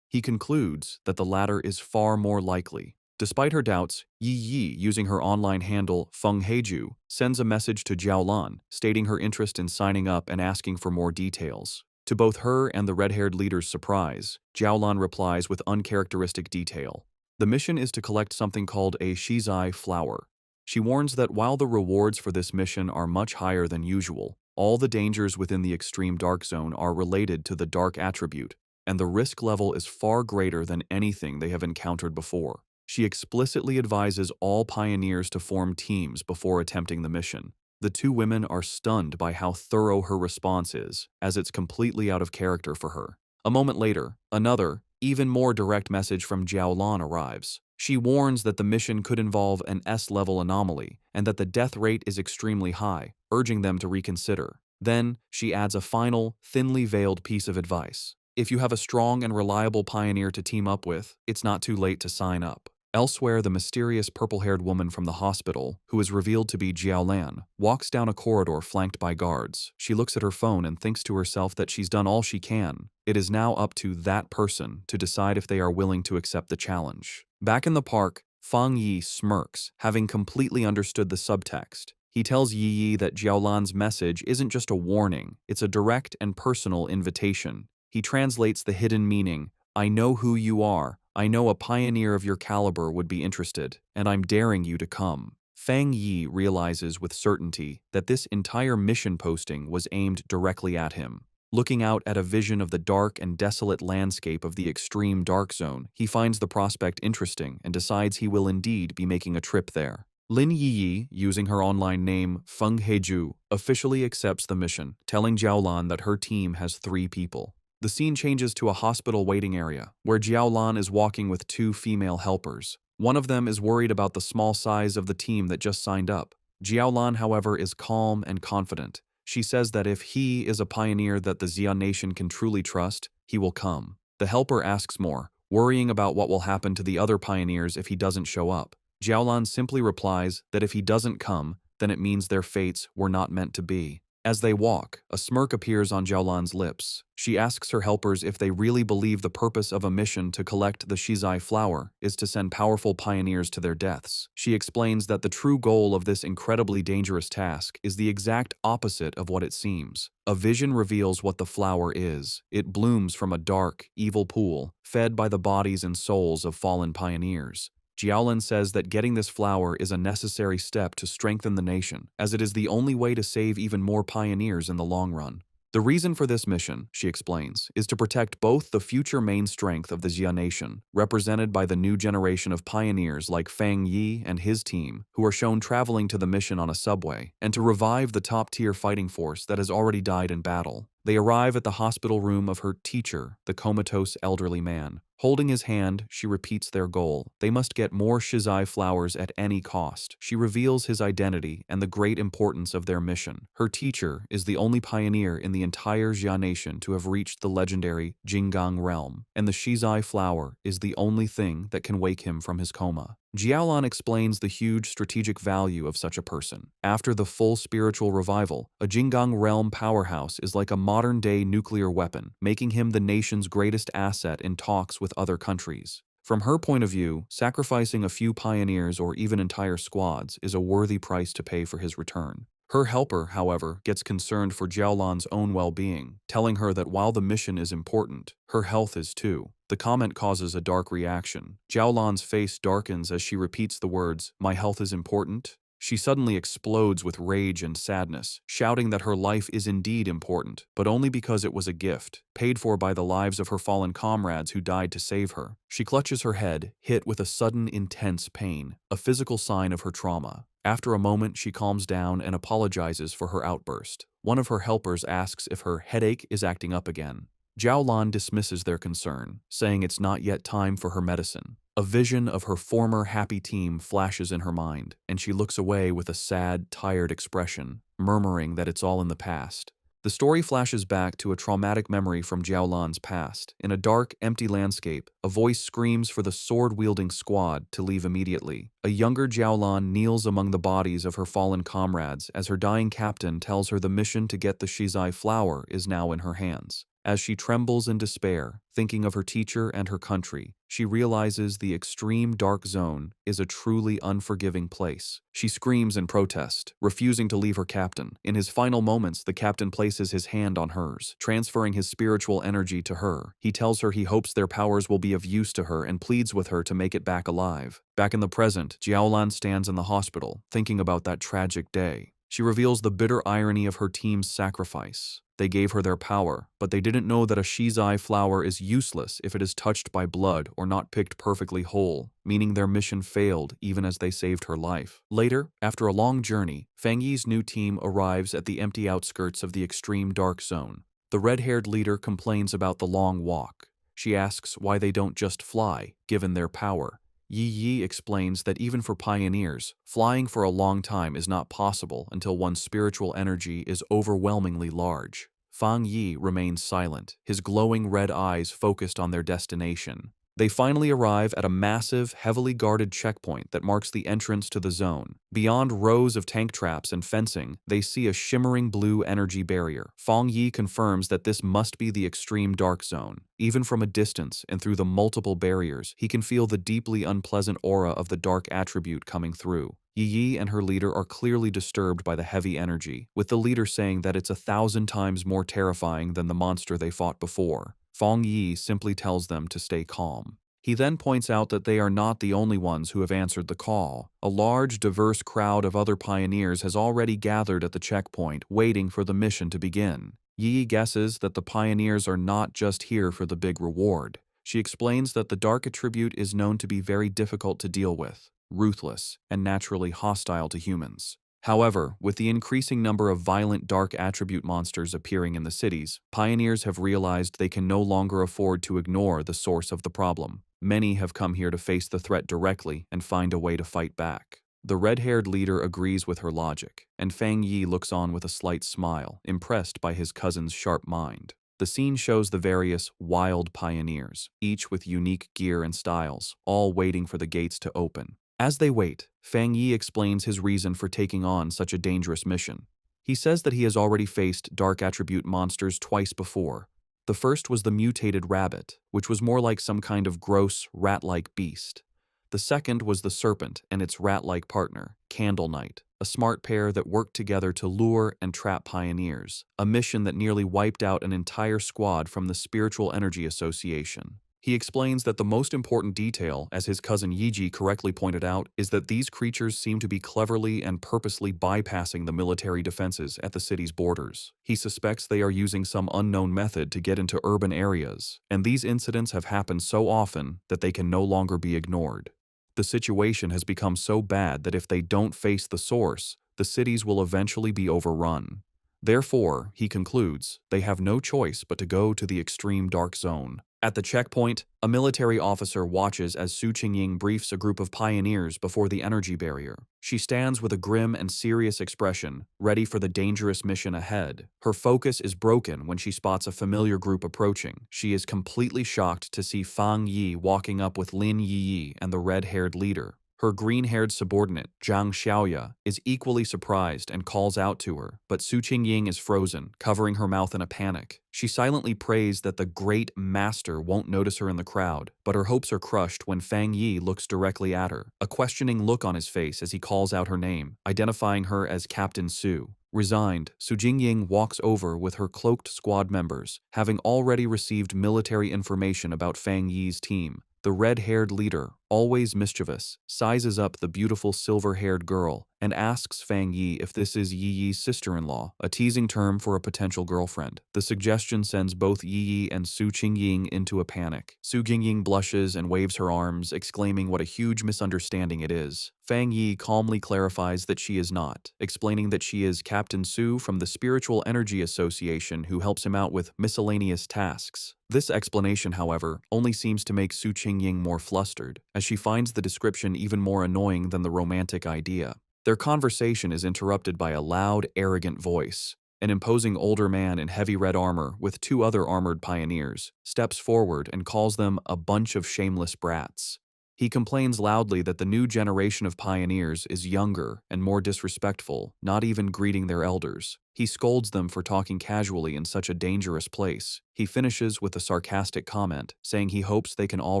He concludes that the latter is far more likely. Despite her doubts, Yi Yi, using her online handle Feng Heiju, sends a message to Jiaolan, stating her interest in signing up and asking for more details. To both her and the red-haired leader's surprise, Jiaolan replies with uncharacteristic detail. The mission is to collect something called a shizai flower. She warns that while the rewards for this mission are much higher than usual, all the dangers within the extreme dark zone are related to the dark attribute, and the risk level is far greater than anything they have encountered before. She explicitly advises all pioneers to form teams before attempting the mission. The two women are stunned by how thorough her response is, as it's completely out of character for her. A moment later, another, even more direct message from Jiaolan arrives. She warns that the mission could involve an S-level anomaly and that the death rate is extremely high, urging them to reconsider. Then, she adds a final, thinly veiled piece of advice. If you have a strong and reliable pioneer to team up with, it's not too late to sign up. Elsewhere, the mysterious purple-haired woman from the hospital, who is revealed to be Jiaolan, walks down a corridor flanked by guards. She looks at her phone and thinks to herself that she's done all she can. It is now up to that person to decide if they are willing to accept the challenge. Back in the park, Fang Yi smirks, having completely understood the subtext. He tells Yi Yi that Jiaolan's message isn't just a warning, it's a direct and personal invitation. He translates the hidden meaning, "I know who you are. I know a pioneer of your caliber would be interested, and I'm daring you to come." Fang Yi realizes with certainty that this entire mission posting was aimed directly at him. Looking out at a vision of the dark and desolate landscape of the extreme dark zone, he finds the prospect interesting and decides he will indeed be making a trip there. Lin Yiyi, using her online name Feng Heju, officially accepts the mission, telling Jiaolan that her team has 3 people. The scene changes to a hospital waiting area, where Jiaolan is walking with 2 female helpers. One of them is worried about the small size of the team that just signed up. Jiaolan, however, is calm and confident. She says that if he is a pioneer that the Xia nation can truly trust, he will come. The helper asks more, worrying about what will happen to the other pioneers if he doesn't show up. Jiaolan simply replies that if he doesn't come, then it means their fates were not meant to be. As they walk, a smirk appears on Jiaolan's lips. She asks her helpers if they really believe the purpose of a mission to collect the Shizai flower is to send powerful pioneers to their deaths. She explains that the true goal of this incredibly dangerous task is the exact opposite of what it seems. A vision reveals what the flower is. It blooms from a dark, evil pool, fed by the bodies and souls of fallen pioneers. Jiaolan says that getting this flower is a necessary step to strengthen the nation, as it is the only way to save even more pioneers in the long run. The reason for this mission, she explains, is to protect both the future main strength of the Xia nation, represented by the new generation of pioneers like Fang Yi and his team, who are shown traveling to the mission on a subway, and to revive the top-tier fighting force that has already died in battle. They arrive at the hospital room of her teacher, the comatose elderly man. Holding his hand, she repeats their goal. They must get more Shizai flowers at any cost. She reveals his identity and the great importance of their mission. Her teacher is the only pioneer in the entire Xia nation to have reached the legendary Jinggang realm, and the Shizai flower is the only thing that can wake him from his coma. Jiaolan explains the huge strategic value of such a person. After the full spiritual revival, a Jinggang realm powerhouse is like a modern-day nuclear weapon, making him the nation's greatest asset in talks with other countries. From her point of view, sacrificing a few pioneers or even entire squads is a worthy price to pay for his return. Her helper, however, gets concerned for Jiaolan's own well-being, telling her that while the mission is important, her health is too. The comment causes a dark reaction. Jiaolan's face darkens as she repeats the words, "My health is important." She suddenly explodes with rage and sadness, shouting that her life is indeed important, but only because it was a gift, paid for by the lives of her fallen comrades who died to save her. She clutches her head, hit with a sudden intense pain, a physical sign of her trauma. After a moment, she calms down and apologizes for her outburst. One of her helpers asks if her headache is acting up again. Jiaolan dismisses their concern, saying it's not yet time for her medicine. A vision of her former happy team flashes in her mind, and she looks away with a sad, tired expression, murmuring that it's all in the past. The story flashes back to a traumatic memory from Jiaolan's past. In a dark, empty landscape, a voice screams for the sword-wielding squad to leave immediately. A younger Jiaolan kneels among the bodies of her fallen comrades as her dying captain tells her the mission to get the Shizai flower is now in her hands. As she trembles in despair, thinking of her teacher and her country, she realizes the extreme dark zone is a truly unforgiving place. She screams in protest, refusing to leave her captain. In his final moments, the captain places his hand on hers, transferring his spiritual energy to her. He tells her he hopes their powers will be of use to her and pleads with her to make it back alive. Back in the present, Jiaolan stands in the hospital, thinking about that tragic day. She reveals the bitter irony of her team's sacrifice. They gave her their power, but they didn't know that a Shizai flower is useless if it is touched by blood or not picked perfectly whole, meaning their mission failed even as they saved her life. Later, after a long journey, Fang Yi's new team arrives at the empty outskirts of the extreme dark zone. The red-haired leader complains about the long walk. She asks why they don't just fly, given their power. Yi explains that even for pioneers, flying for a long time is not possible until one's spiritual energy is overwhelmingly large. Fang Yi remains silent, his glowing red eyes focused on their destination. They finally arrive at a massive, heavily guarded checkpoint that marks the entrance to the zone. Beyond rows of tank traps and fencing, they see a shimmering blue energy barrier. Fang Yi confirms that this must be the extreme dark zone. Even from a distance and through the multiple barriers, he can feel the deeply unpleasant aura of the dark attribute coming through. Yi and her leader are clearly disturbed by the heavy energy, with the leader saying that it's 1,000 times more terrifying than the monster they fought before. Fang Yi simply tells them to stay calm. He then points out that they are not the only ones who have answered the call. A large, diverse crowd of other pioneers has already gathered at the checkpoint, waiting for the mission to begin. Yi guesses that the pioneers are not just here for the big reward. She explains that the dark attribute is known to be very difficult to deal with, ruthless, and naturally hostile to humans. However, with the increasing number of violent dark attribute monsters appearing in the cities, pioneers have realized they can no longer afford to ignore the source of the problem. Many have come here to face the threat directly and find a way to fight back. The red-haired leader agrees with her logic, and Fang Yi looks on with a slight smile, impressed by his cousin's sharp mind. The scene shows the various wild pioneers, each with unique gear and styles, all waiting for the gates to open. As they wait, Fang Yi explains his reason for taking on such a dangerous mission. He says that he has already faced dark attribute monsters twice before. The first was the mutated rabbit, which was more like some kind of gross, rat-like beast. The second was the serpent and its rat-like partner, Candle Knight, a smart pair that worked together to lure and trap pioneers, a mission that nearly wiped out an entire squad from the Spiritual Energy Association. He explains that the most important detail, as his cousin Yiji correctly pointed out, is that these creatures seem to be cleverly and purposely bypassing the military defenses at the city's borders. He suspects they are using some unknown method to get into urban areas, and these incidents have happened so often that they can no longer be ignored. The situation has become so bad that if they don't face the source, the cities will eventually be overrun. Therefore, he concludes, they have no choice but to go to the extreme dark zone. At the checkpoint, a military officer watches as Su Qingying briefs a group of pioneers before the energy barrier. She stands with a grim and serious expression, ready for the dangerous mission ahead. Her focus is broken when she spots a familiar group approaching. She is completely shocked to see Fang Yi walking up with Lin Yi and the red-haired leader. Her green-haired subordinate, Zhang Xiaoya, is equally surprised and calls out to her, but Su Qingying is frozen, covering her mouth in a panic. She silently prays that the great master won't notice her in the crowd, but her hopes are crushed when Fang Yi looks directly at her, a questioning look on his face as he calls out her name, identifying her as Captain Su. Resigned, Su Jingying walks over with her cloaked squad members, having already received military information about Fang Yi's team. The red-haired leader, always mischievous, sizes up the beautiful silver-haired girl and asks Fang Yi if this is Yi Yi's sister-in-law, a teasing term for a potential girlfriend. The suggestion sends both Yi Yi and Su Qingying into a panic. Su Qingying blushes and waves her arms, exclaiming what a huge misunderstanding it is. Fang Yi calmly clarifies that she is not, explaining that she is Captain Su from the Spiritual Energy Association who helps him out with miscellaneous tasks. This explanation, however, only seems to make Su Qingying more flustered, as she finds the description even more annoying than the romantic idea. Their conversation is interrupted by a loud, arrogant voice. An imposing older man in heavy red armor with two other armored pioneers steps forward and calls them a bunch of shameless brats. He complains loudly that the new generation of pioneers is younger and more disrespectful, not even greeting their elders. He scolds them for talking casually in such a dangerous place. He finishes with a sarcastic comment, saying he hopes they can all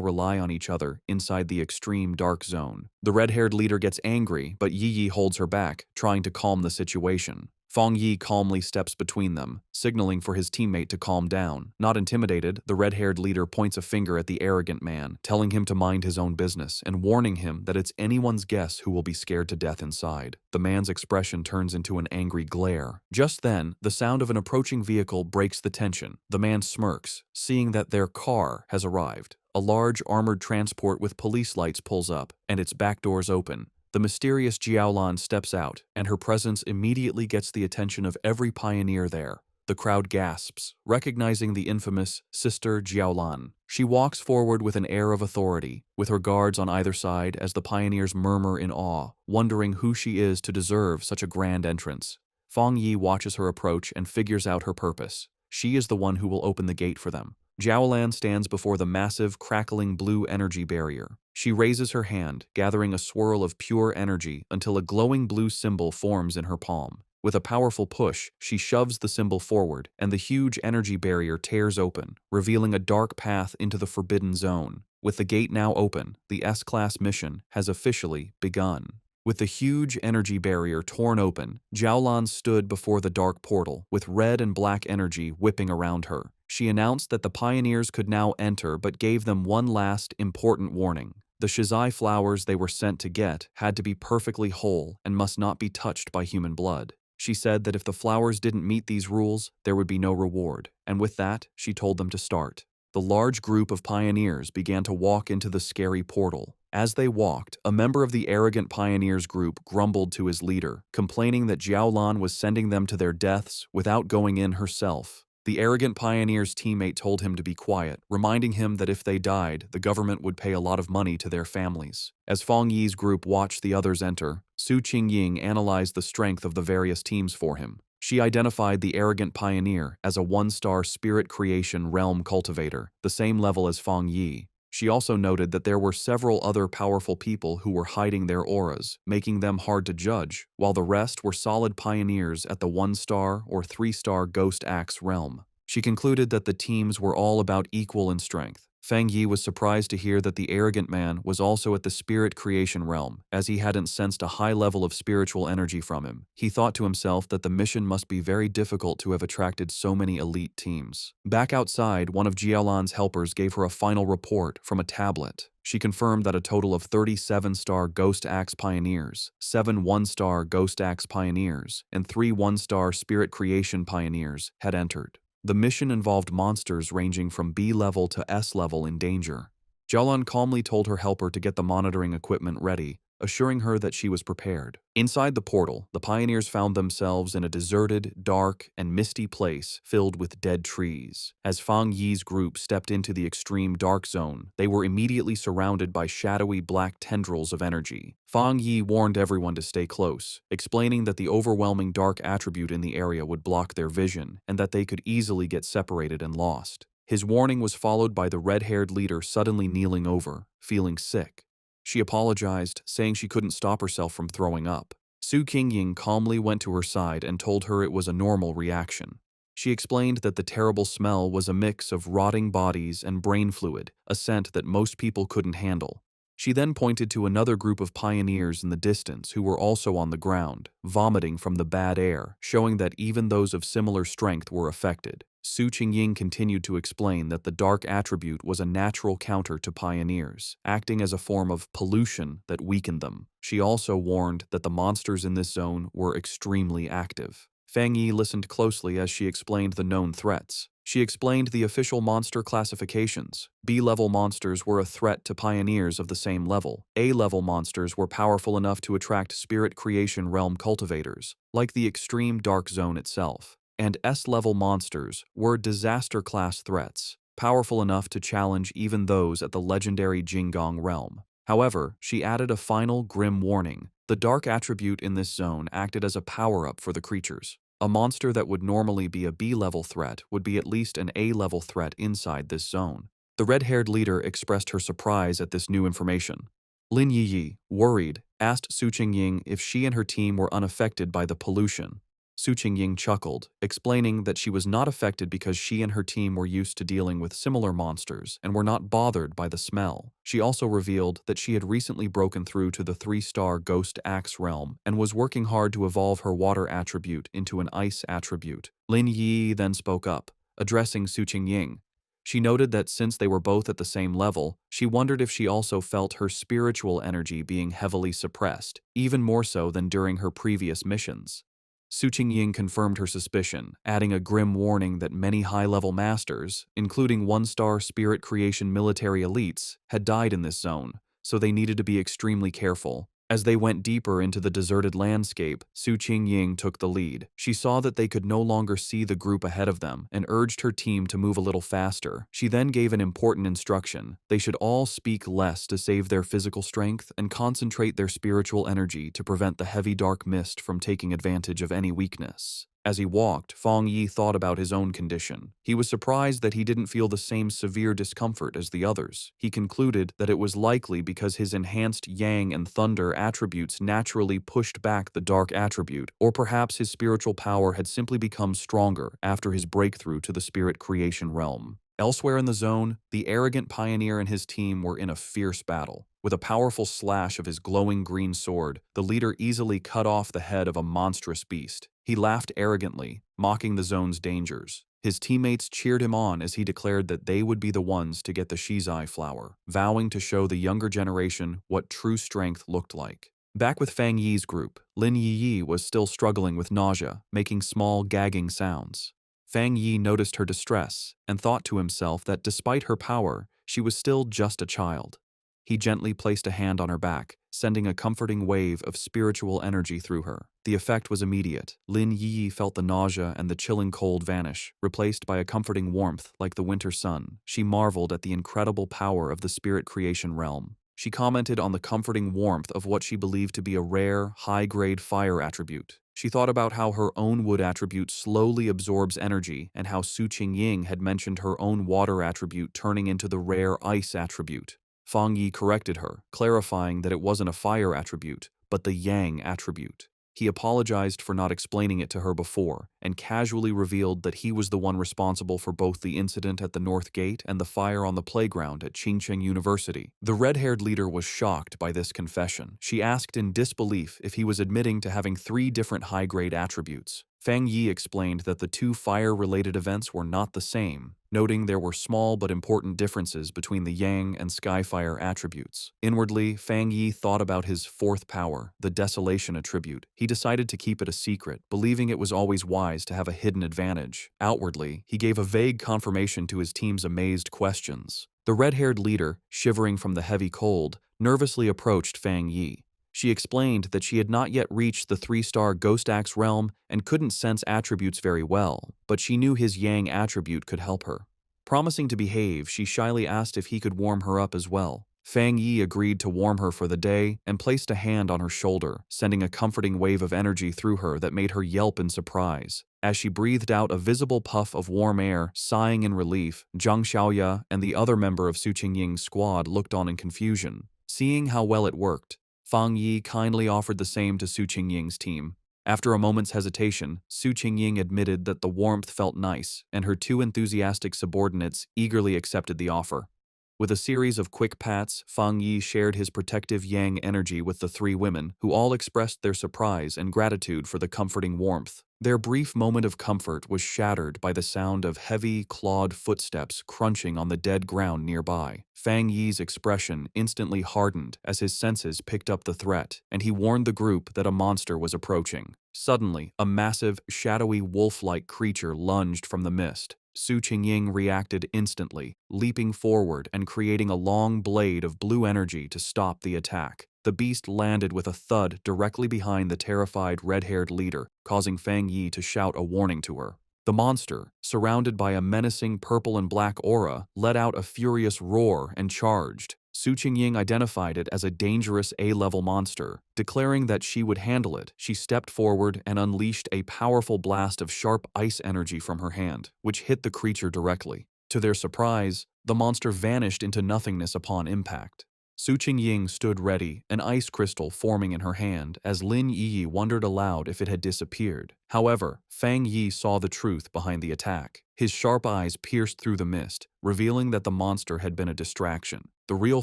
rely on each other inside the extreme dark zone. The red-haired leader gets angry, but Yi Yi holds her back, trying to calm the situation. Fang Yi calmly steps between them, signaling for his teammate to calm down. Not intimidated, the red-haired leader points a finger at the arrogant man, telling him to mind his own business and warning him that it's anyone's guess who will be scared to death inside. The man's expression turns into an angry glare. Just then, the sound of an approaching vehicle breaks the tension. The man smirks, seeing that their car has arrived. A large armored transport with police lights pulls up, and its back doors open. The mysterious Jiaolan steps out, and her presence immediately gets the attention of every pioneer there. The crowd gasps, recognizing the infamous Sister Jiaolan. She walks forward with an air of authority, with her guards on either side as the pioneers murmur in awe, wondering who she is to deserve such a grand entrance. Fang Yi watches her approach and figures out her purpose. She is the one who will open the gate for them. Jiaolan stands before the massive, crackling blue energy barrier. She raises her hand, gathering a swirl of pure energy until a glowing blue symbol forms in her palm. With a powerful push, she shoves the symbol forward, and the huge energy barrier tears open, revealing a dark path into the forbidden zone. With the gate now open, the S-Class mission has officially begun. With the huge energy barrier torn open, Jiaolan stood before the dark portal, with red and black energy whipping around her. She announced that the pioneers could now enter but gave them one last, important warning. The Shizai flowers they were sent to get had to be perfectly whole and must not be touched by human blood. She said that if the flowers didn't meet these rules, there would be no reward, and with that, she told them to start. The large group of pioneers began to walk into the scary portal. As they walked, a member of the arrogant pioneers group grumbled to his leader, complaining that Jiaolan was sending them to their deaths without going in herself. The arrogant pioneer's teammate told him to be quiet, reminding him that if they died, the government would pay a lot of money to their families. As Fang Yi's group watched the others enter, Su Qingying analyzed the strength of the various teams for him. She identified the arrogant pioneer as a one-star spirit creation realm cultivator, the same level as Fang Yi. She also noted that there were several other powerful people who were hiding their auras, making them hard to judge, while the rest were solid pioneers at the 1-star or 3-star Ghost Axe realm. She concluded that the teams were all about equal in strength. Fang Yi was surprised to hear that the arrogant man was also at the spirit creation realm, as he hadn't sensed a high level of spiritual energy from him. He thought to himself that the mission must be very difficult to have attracted so many elite teams. Back outside, one of Jiaolan's helpers gave her a final report from a tablet. She confirmed that a total of 37-star Ghost Axe Pioneers, 7 1-star Ghost Axe Pioneers, and 3 1-star Spirit Creation Pioneers had entered. The mission involved monsters ranging from B level to S level in danger. Jiaolan calmly told her helper to get the monitoring equipment ready, assuring her that she was prepared. Inside the portal, the pioneers found themselves in a deserted, dark, and misty place filled with dead trees. As Fang Yi's group stepped into the extreme dark zone, they were immediately surrounded by shadowy black tendrils of energy. Fang Yi warned everyone to stay close, explaining that the overwhelming dark attribute in the area would block their vision and that they could easily get separated and lost. His warning was followed by the red-haired leader suddenly kneeling over, feeling sick. She apologized, saying she couldn't stop herself from throwing up. Su Qingying calmly went to her side and told her it was a normal reaction. She explained that the terrible smell was a mix of rotting bodies and brain fluid, a scent that most people couldn't handle. She then pointed to another group of pioneers in the distance who were also on the ground, vomiting from the bad air, showing that even those of similar strength were affected. Su Qingying continued to explain that the dark attribute was a natural counter to pioneers, acting as a form of pollution that weakened them. She also warned that the monsters in this zone were extremely active. Fang Yi listened closely as she explained the known threats. She explained the official monster classifications. B-level monsters were a threat to pioneers of the same level. A-level monsters were powerful enough to attract spirit creation realm cultivators, like the extreme dark zone itself. And S-level monsters were disaster-class threats, powerful enough to challenge even those at the legendary Jinggong realm. However, she added a final grim warning. The dark attribute in this zone acted as a power-up for the creatures. A monster that would normally be a B-level threat would be at least an A-level threat inside this zone. The red-haired leader expressed her surprise at this new information. Lin Yiyi, worried, asked Su Qingying if she and her team were unaffected by the pollution. Su Qingying chuckled, explaining that she was not affected because she and her team were used to dealing with similar monsters and were not bothered by the smell. She also revealed that she had recently broken through to the 3-star Ghost Axe realm and was working hard to evolve her water attribute into an ice attribute. Lin Yi then spoke up, addressing Su Qingying. She noted that since they were both at the same level, she wondered if she also felt her spiritual energy being heavily suppressed, even more so than during her previous missions. Su Qingying confirmed her suspicion, adding a grim warning that many high-level masters, including 1-star spirit creation military elites, had died in this zone, so they needed to be extremely careful. As they went deeper into the deserted landscape, Su Qingying took the lead. She saw that they could no longer see the group ahead of them and urged her team to move a little faster. She then gave an important instruction. They should all speak less to save their physical strength and concentrate their spiritual energy to prevent the heavy dark mist from taking advantage of any weakness. As he walked, Fang Yi thought about his own condition. He was surprised that he didn't feel the same severe discomfort as the others. He concluded that it was likely because his enhanced yang and thunder attributes naturally pushed back the dark attribute, or perhaps his spiritual power had simply become stronger after his breakthrough to the spirit creation realm. Elsewhere in the zone, the arrogant pioneer and his team were in a fierce battle. With a powerful slash of his glowing green sword, the leader easily cut off the head of a monstrous beast. He laughed arrogantly, mocking the zone's dangers. His teammates cheered him on as he declared that they would be the ones to get the Shizai flower, vowing to show the younger generation what true strength looked like. Back with Fang Yi's group, Lin Yi was still struggling with nausea, making small gagging sounds. Fang Yi noticed her distress and thought to himself that despite her power, she was still just a child. He gently placed a hand on her back, sending a comforting wave of spiritual energy through her. The effect was immediate. Lin Yi felt the nausea and the chilling cold vanish, replaced by a comforting warmth like the winter sun. She marveled at the incredible power of the spirit creation realm. She commented on the comforting warmth of what she believed to be a rare, high-grade fire attribute. She thought about how her own wood attribute slowly absorbs energy and how Su Qingying had mentioned her own water attribute turning into the rare ice attribute. Fang Yi corrected her, clarifying that it wasn't a fire attribute, but the yang attribute. He apologized for not explaining it to her before, and casually revealed that he was the one responsible for both the incident at the North Gate and the fire on the playground at Qingcheng University. The red-haired leader was shocked by this confession. She asked in disbelief if he was admitting to having 3 different high-grade attributes. Fang Yi explained that the 2 fire-related events were not the same, noting there were small but important differences between the Yang and Skyfire attributes. Inwardly, Fang Yi thought about his 4th power, the Desolation attribute. He decided to keep it a secret, believing it was always wise to have a hidden advantage. Outwardly, he gave a vague confirmation to his team's amazed questions. The red-haired leader, shivering from the heavy cold, nervously approached Fang Yi. She explained that she had not yet reached the 3-star Ghost Axe realm and couldn't sense attributes very well, but she knew his Yang attribute could help her. Promising to behave, she shyly asked if he could warm her up as well. Fang Yi agreed to warm her for the day and placed a hand on her shoulder, sending a comforting wave of energy through her that made her yelp in surprise. As she breathed out a visible puff of warm air, sighing in relief, Zhang Xiaoya and the other member of Su Qingying's squad looked on in confusion. Seeing how well it worked, Fang Yi kindly offered the same to Su Qingying's team. After a moment's hesitation, Su Qingying admitted that the warmth felt nice, and her 2 enthusiastic subordinates eagerly accepted the offer. With a series of quick pats, Fang Yi shared his protective yang energy with the 3 women, who all expressed their surprise and gratitude for the comforting warmth. Their brief moment of comfort was shattered by the sound of heavy, clawed footsteps crunching on the dead ground nearby. Fang Yi's expression instantly hardened as his senses picked up the threat, and he warned the group that a monster was approaching. Suddenly, a massive, shadowy wolf-like creature lunged from the mist. Su Qingying reacted instantly, leaping forward and creating a long blade of blue energy to stop the attack. The beast landed with a thud directly behind the terrified red-haired leader, causing Fang Yi to shout a warning to her. The monster, surrounded by a menacing purple and black aura, let out a furious roar and charged. Su Qingying identified it as a dangerous A-level monster. Declaring that she would handle it, she stepped forward and unleashed a powerful blast of sharp ice energy from her hand, which hit the creature directly. To their surprise, the monster vanished into nothingness upon impact. Su Qingying stood ready, an ice crystal forming in her hand, as Lin Yi wondered aloud if it had disappeared. However, Fang Yi saw the truth behind the attack. His sharp eyes pierced through the mist, revealing that the monster had been a distraction. The real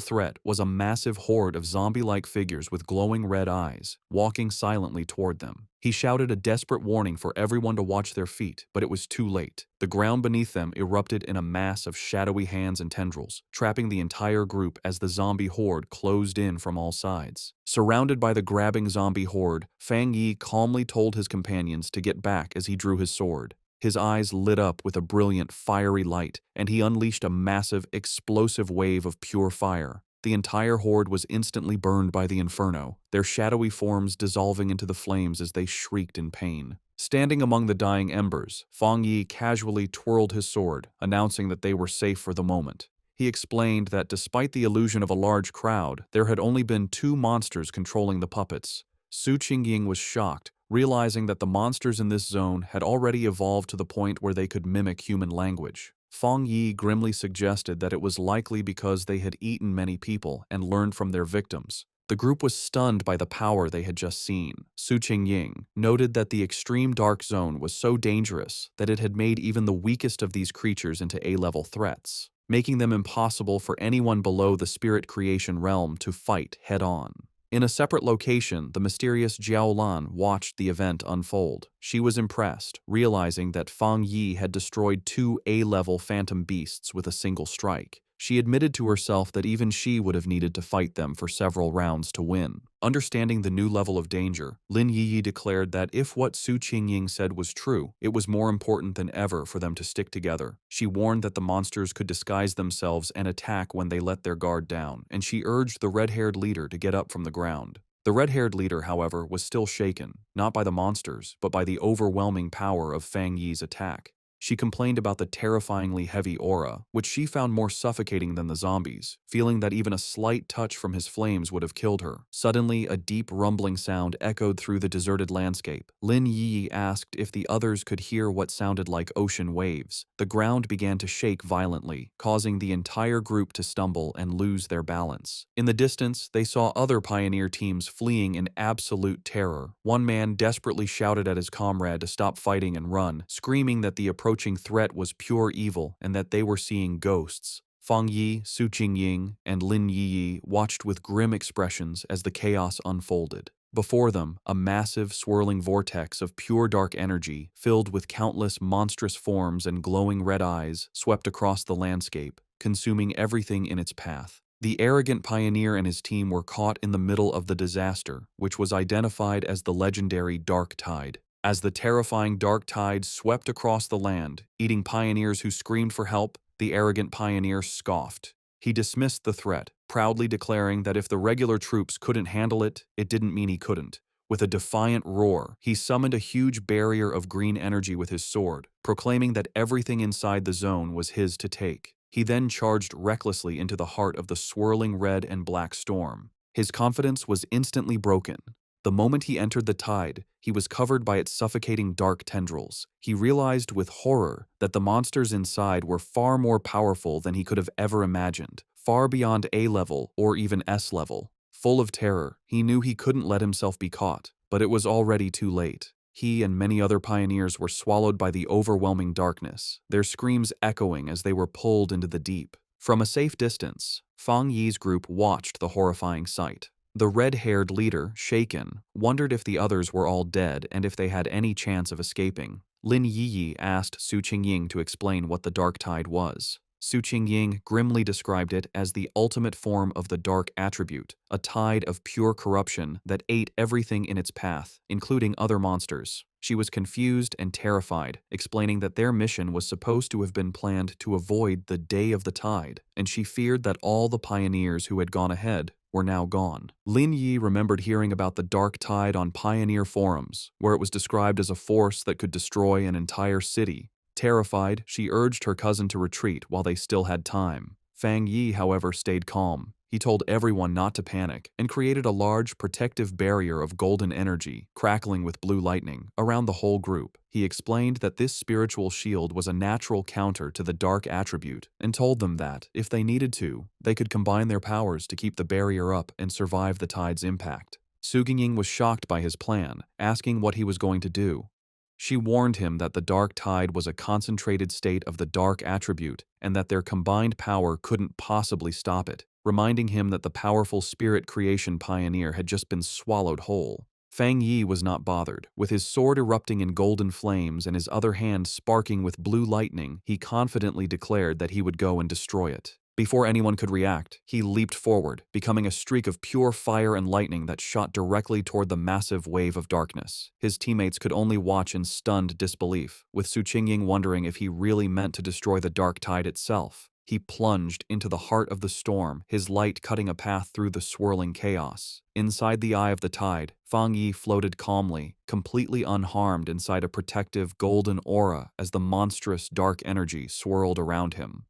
threat was a massive horde of zombie-like figures with glowing red eyes, walking silently toward them. He shouted a desperate warning for everyone to watch their feet, but it was too late. The ground beneath them erupted in a mass of shadowy hands and tendrils, trapping the entire group as the zombie horde closed in from all sides. Surrounded by the grabbing zombie horde, Fang Yi calmly told his companions to get back as he drew his sword. His eyes lit up with a brilliant, fiery light, and he unleashed a massive, explosive wave of pure fire. The entire horde was instantly burned by the inferno, their shadowy forms dissolving into the flames as they shrieked in pain. Standing among the dying embers, Fang Yi casually twirled his sword, announcing that they were safe for the moment. He explained that despite the illusion of a large crowd, there had only been 2 monsters controlling the puppets. Su Qingying was shocked, realizing that the monsters in this zone had already evolved to the point where they could mimic human language. Fang Yi grimly suggested that it was likely because they had eaten many people and learned from their victims. The group was stunned by the power they had just seen. Su Qingying noted that the extreme dark zone was so dangerous that it had made even the weakest of these creatures into A-level threats, making them impossible for anyone below the spirit creation realm to fight head-on. In a separate location, the mysterious Jiao Lan watched the event unfold. She was impressed, realizing that Fang Yi had destroyed 2 A-level phantom beasts with a single strike. She admitted to herself that even she would have needed to fight them for several rounds to win. Understanding the new level of danger, Lin Yiyi declared that if what Su Qingying said was true, it was more important than ever for them to stick together. She warned that the monsters could disguise themselves and attack when they let their guard down, and she urged the red-haired leader to get up from the ground. The red-haired leader, however, was still shaken, not by the monsters, but by the overwhelming power of Fang Yi's attack. She complained about the terrifyingly heavy aura, which she found more suffocating than the zombies, feeling that even a slight touch from his flames would have killed her. Suddenly, a deep rumbling sound echoed through the deserted landscape. Lin Yi asked if the others could hear what sounded like ocean waves. The ground began to shake violently, causing the entire group to stumble and lose their balance. In the distance, they saw other pioneer teams fleeing in absolute terror. One man desperately shouted at his comrade to stop fighting and run, screaming that the approaching threat was pure evil and that they were seeing ghosts. Fang Yi, Su Qingying, and Lin Yiyi watched with grim expressions as the chaos unfolded. Before them, a massive, swirling vortex of pure dark energy, filled with countless monstrous forms and glowing red eyes, swept across the landscape, consuming everything in its path. The arrogant pioneer and his team were caught in the middle of the disaster, which was identified as the legendary Dark Tide. As the terrifying dark tide swept across the land, eating pioneers who screamed for help, the arrogant pioneer scoffed. He dismissed the threat, proudly declaring that if the regular troops couldn't handle it, it didn't mean he couldn't. With a defiant roar, he summoned a huge barrier of green energy with his sword, proclaiming that everything inside the zone was his to take. He then charged recklessly into the heart of the swirling red and black storm. His confidence was instantly broken. The moment he entered the tide, he was covered by its suffocating dark tendrils. He realized with horror that the monsters inside were far more powerful than he could have ever imagined, far beyond A level or even S level. Full of terror, he knew he couldn't let himself be caught, but it was already too late. He and many other pioneers were swallowed by the overwhelming darkness, their screams echoing as they were pulled into the deep. From a safe distance, Fang Yi's group watched the horrifying sight. The red-haired leader, shaken, wondered if the others were all dead and if they had any chance of escaping. Lin Yiyi asked Su Qingying to explain what the dark tide was. Su Qingying grimly described it as the ultimate form of the dark attribute, a tide of pure corruption that ate everything in its path, including other monsters. She was confused and terrified, explaining that their mission was supposed to have been planned to avoid the Day of the Tide, and she feared that all the pioneers who had gone ahead were now gone. Lin Yi remembered hearing about the dark tide on pioneer forums, where it was described as a force that could destroy an entire city. Terrified, she urged her cousin to retreat while they still had time. Fang Yi, however, stayed calm. He told everyone not to panic and created a large protective barrier of golden energy, crackling with blue lightning, around the whole group. He explained that this spiritual shield was a natural counter to the dark attribute and told them that, if they needed to, they could combine their powers to keep the barrier up and survive the tide's impact. Su Qingying was shocked by his plan, asking what he was going to do. She warned him that the dark tide was a concentrated state of the dark attribute and that their combined power couldn't possibly stop it, reminding him that the powerful spirit creation pioneer had just been swallowed whole. Fang Yi was not bothered. With his sword erupting in golden flames and his other hand sparking with blue lightning, he confidently declared that he would go and destroy it. Before anyone could react, he leaped forward, becoming a streak of pure fire and lightning that shot directly toward the massive wave of darkness. His teammates could only watch in stunned disbelief, with Su Qingying wondering if he really meant to destroy the dark tide itself. He plunged into the heart of the storm, his light cutting a path through the swirling chaos. Inside the eye of the tide, Fang Yi floated calmly, completely unharmed inside a protective golden aura as the monstrous dark energy swirled around him.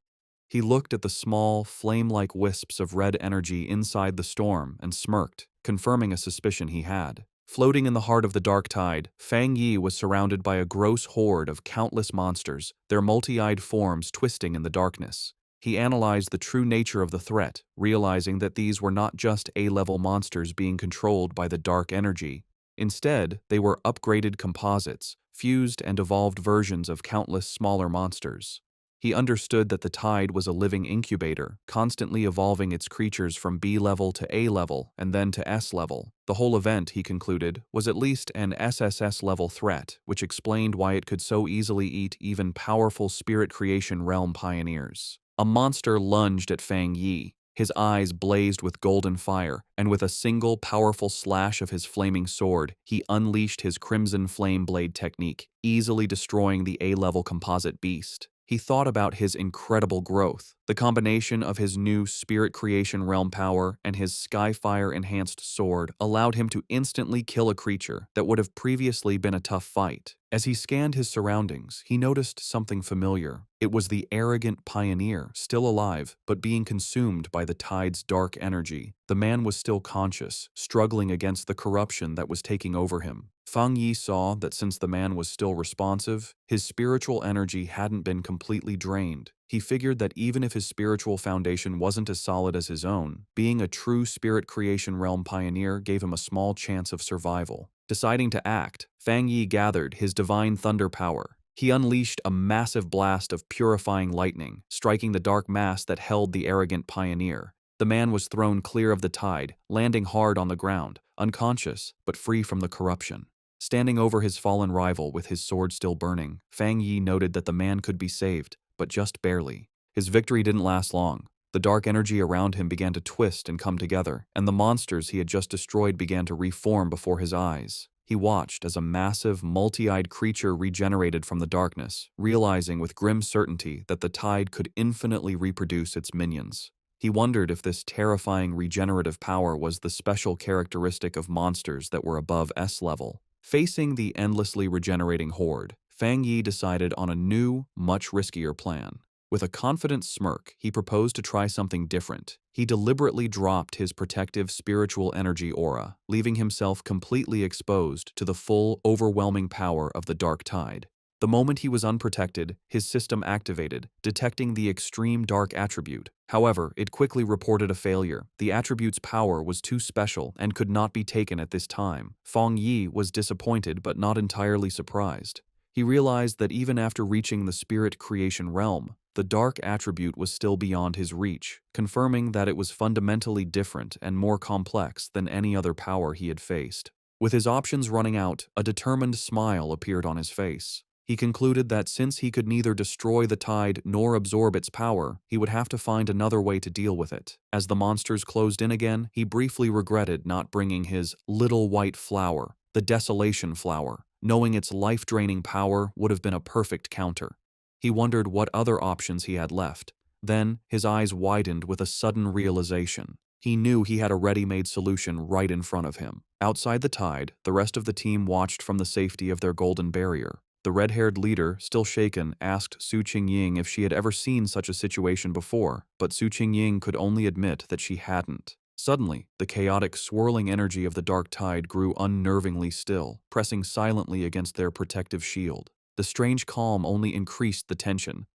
He looked at the small, flame-like wisps of red energy inside the storm and smirked, confirming a suspicion he had. Floating in the heart of the dark tide, Fang Yi was surrounded by a gross horde of countless monsters, their multi-eyed forms twisting in the darkness. He analyzed the true nature of the threat, realizing that these were not just A-level monsters being controlled by the dark energy. Instead, they were upgraded composites, fused and evolved versions of countless smaller monsters. He understood that the tide was a living incubator, constantly evolving its creatures from B level to A level and then to S level. The whole event, he concluded, was at least an SSS level threat, which explained why it could so easily eat even powerful spirit creation realm pioneers. A monster lunged at Fang Yi. His eyes blazed with golden fire, and with a single powerful slash of his flaming sword, he unleashed his crimson flame blade technique, easily destroying the A-level composite beast. He thought about his incredible growth. The combination of his new Spirit Creation Realm power and his Skyfire-enhanced sword allowed him to instantly kill a creature that would have previously been a tough fight. As he scanned his surroundings, he noticed something familiar. It was the arrogant pioneer, still alive, but being consumed by the tide's dark energy. The man was still conscious, struggling against the corruption that was taking over him. Fang Yi saw that since the man was still responsive, his spiritual energy hadn't been completely drained. He figured that even if his spiritual foundation wasn't as solid as his own, being a true Spirit Creation Realm pioneer gave him a small chance of survival. Deciding to act, Fang Yi gathered his divine thunder power. He unleashed a massive blast of purifying lightning, striking the dark mass that held the arrogant pioneer. The man was thrown clear of the tide, landing hard on the ground, unconscious but free from the corruption. Standing over his fallen rival with his sword still burning, Fang Yi noted that the man could be saved, but just barely. His victory didn't last long. The dark energy around him began to twist and come together, and the monsters he had just destroyed began to reform before his eyes. He watched as a massive, multi-eyed creature regenerated from the darkness, realizing with grim certainty that the tide could infinitely reproduce its minions. He wondered if this terrifying regenerative power was the special characteristic of monsters that were above S level. Facing the endlessly regenerating horde, Fang Yi decided on a new, much riskier plan. With a confident smirk, he proposed to try something different. He deliberately dropped his protective spiritual energy aura, leaving himself completely exposed to the full, overwhelming power of the dark tide. The moment he was unprotected, his system activated, detecting the extreme dark attribute. However, it quickly reported a failure. The attribute's power was too special and could not be taken at this time. Fang Yi was disappointed but not entirely surprised. He realized that even after reaching the Spirit Creation Realm, the dark attribute was still beyond his reach, confirming that it was fundamentally different and more complex than any other power he had faced. With his options running out, a determined smile appeared on his face. He concluded that since he could neither destroy the tide nor absorb its power, he would have to find another way to deal with it. As the monsters closed in again, he briefly regretted not bringing his little white flower, the Desolation Flower, knowing its life-draining power would have been a perfect counter. He wondered what other options he had left. Then, his eyes widened with a sudden realization. He knew he had a ready-made solution right in front of him. Outside the tide, the rest of the team watched from the safety of their golden barrier. The red-haired leader, still shaken, asked Su Qingying if she had ever seen such a situation before, but Su Qingying could only admit that she hadn't. Suddenly, the chaotic, swirling energy of the dark tide grew unnervingly still, pressing silently against their protective shield. The strange calm only increased the tension.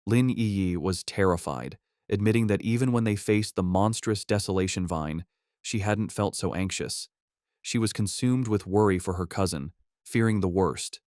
Lin Yi was terrified, admitting that even when they faced the monstrous Desolation Vine, she hadn't felt so anxious. She was consumed with worry for her cousin, fearing the worst.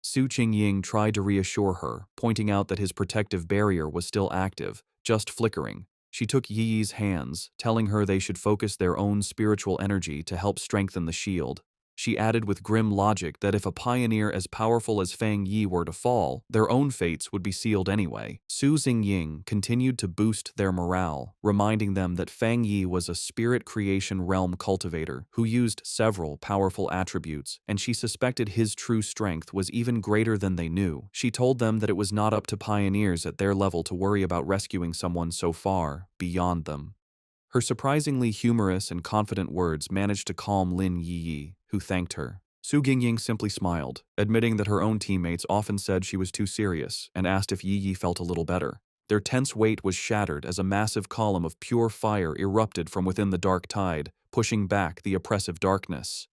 Su Qingying tried to reassure her, pointing out that his protective barrier was still active, just flickering. She took Yi's hands, telling her they should focus their own spiritual energy to help strengthen the shield. She added with grim logic that if a pioneer as powerful as Fang Yi were to fall, their own fates would be sealed anyway. Su Xingying continued to boost their morale, reminding them that Fang Yi was a Spirit Creation Realm cultivator who used several powerful attributes, and she suspected his true strength was even greater than they knew. She told them that it was not up to pioneers at their level to worry about rescuing someone so far beyond them. Her surprisingly humorous and confident words managed to calm Lin Yi, who thanked her. Su Gingying simply smiled, admitting that her own teammates often said she was too serious, and asked if Yi felt a little better. Their tense weight was shattered as a massive column of pure fire erupted from within the dark tide, pushing back the oppressive darkness.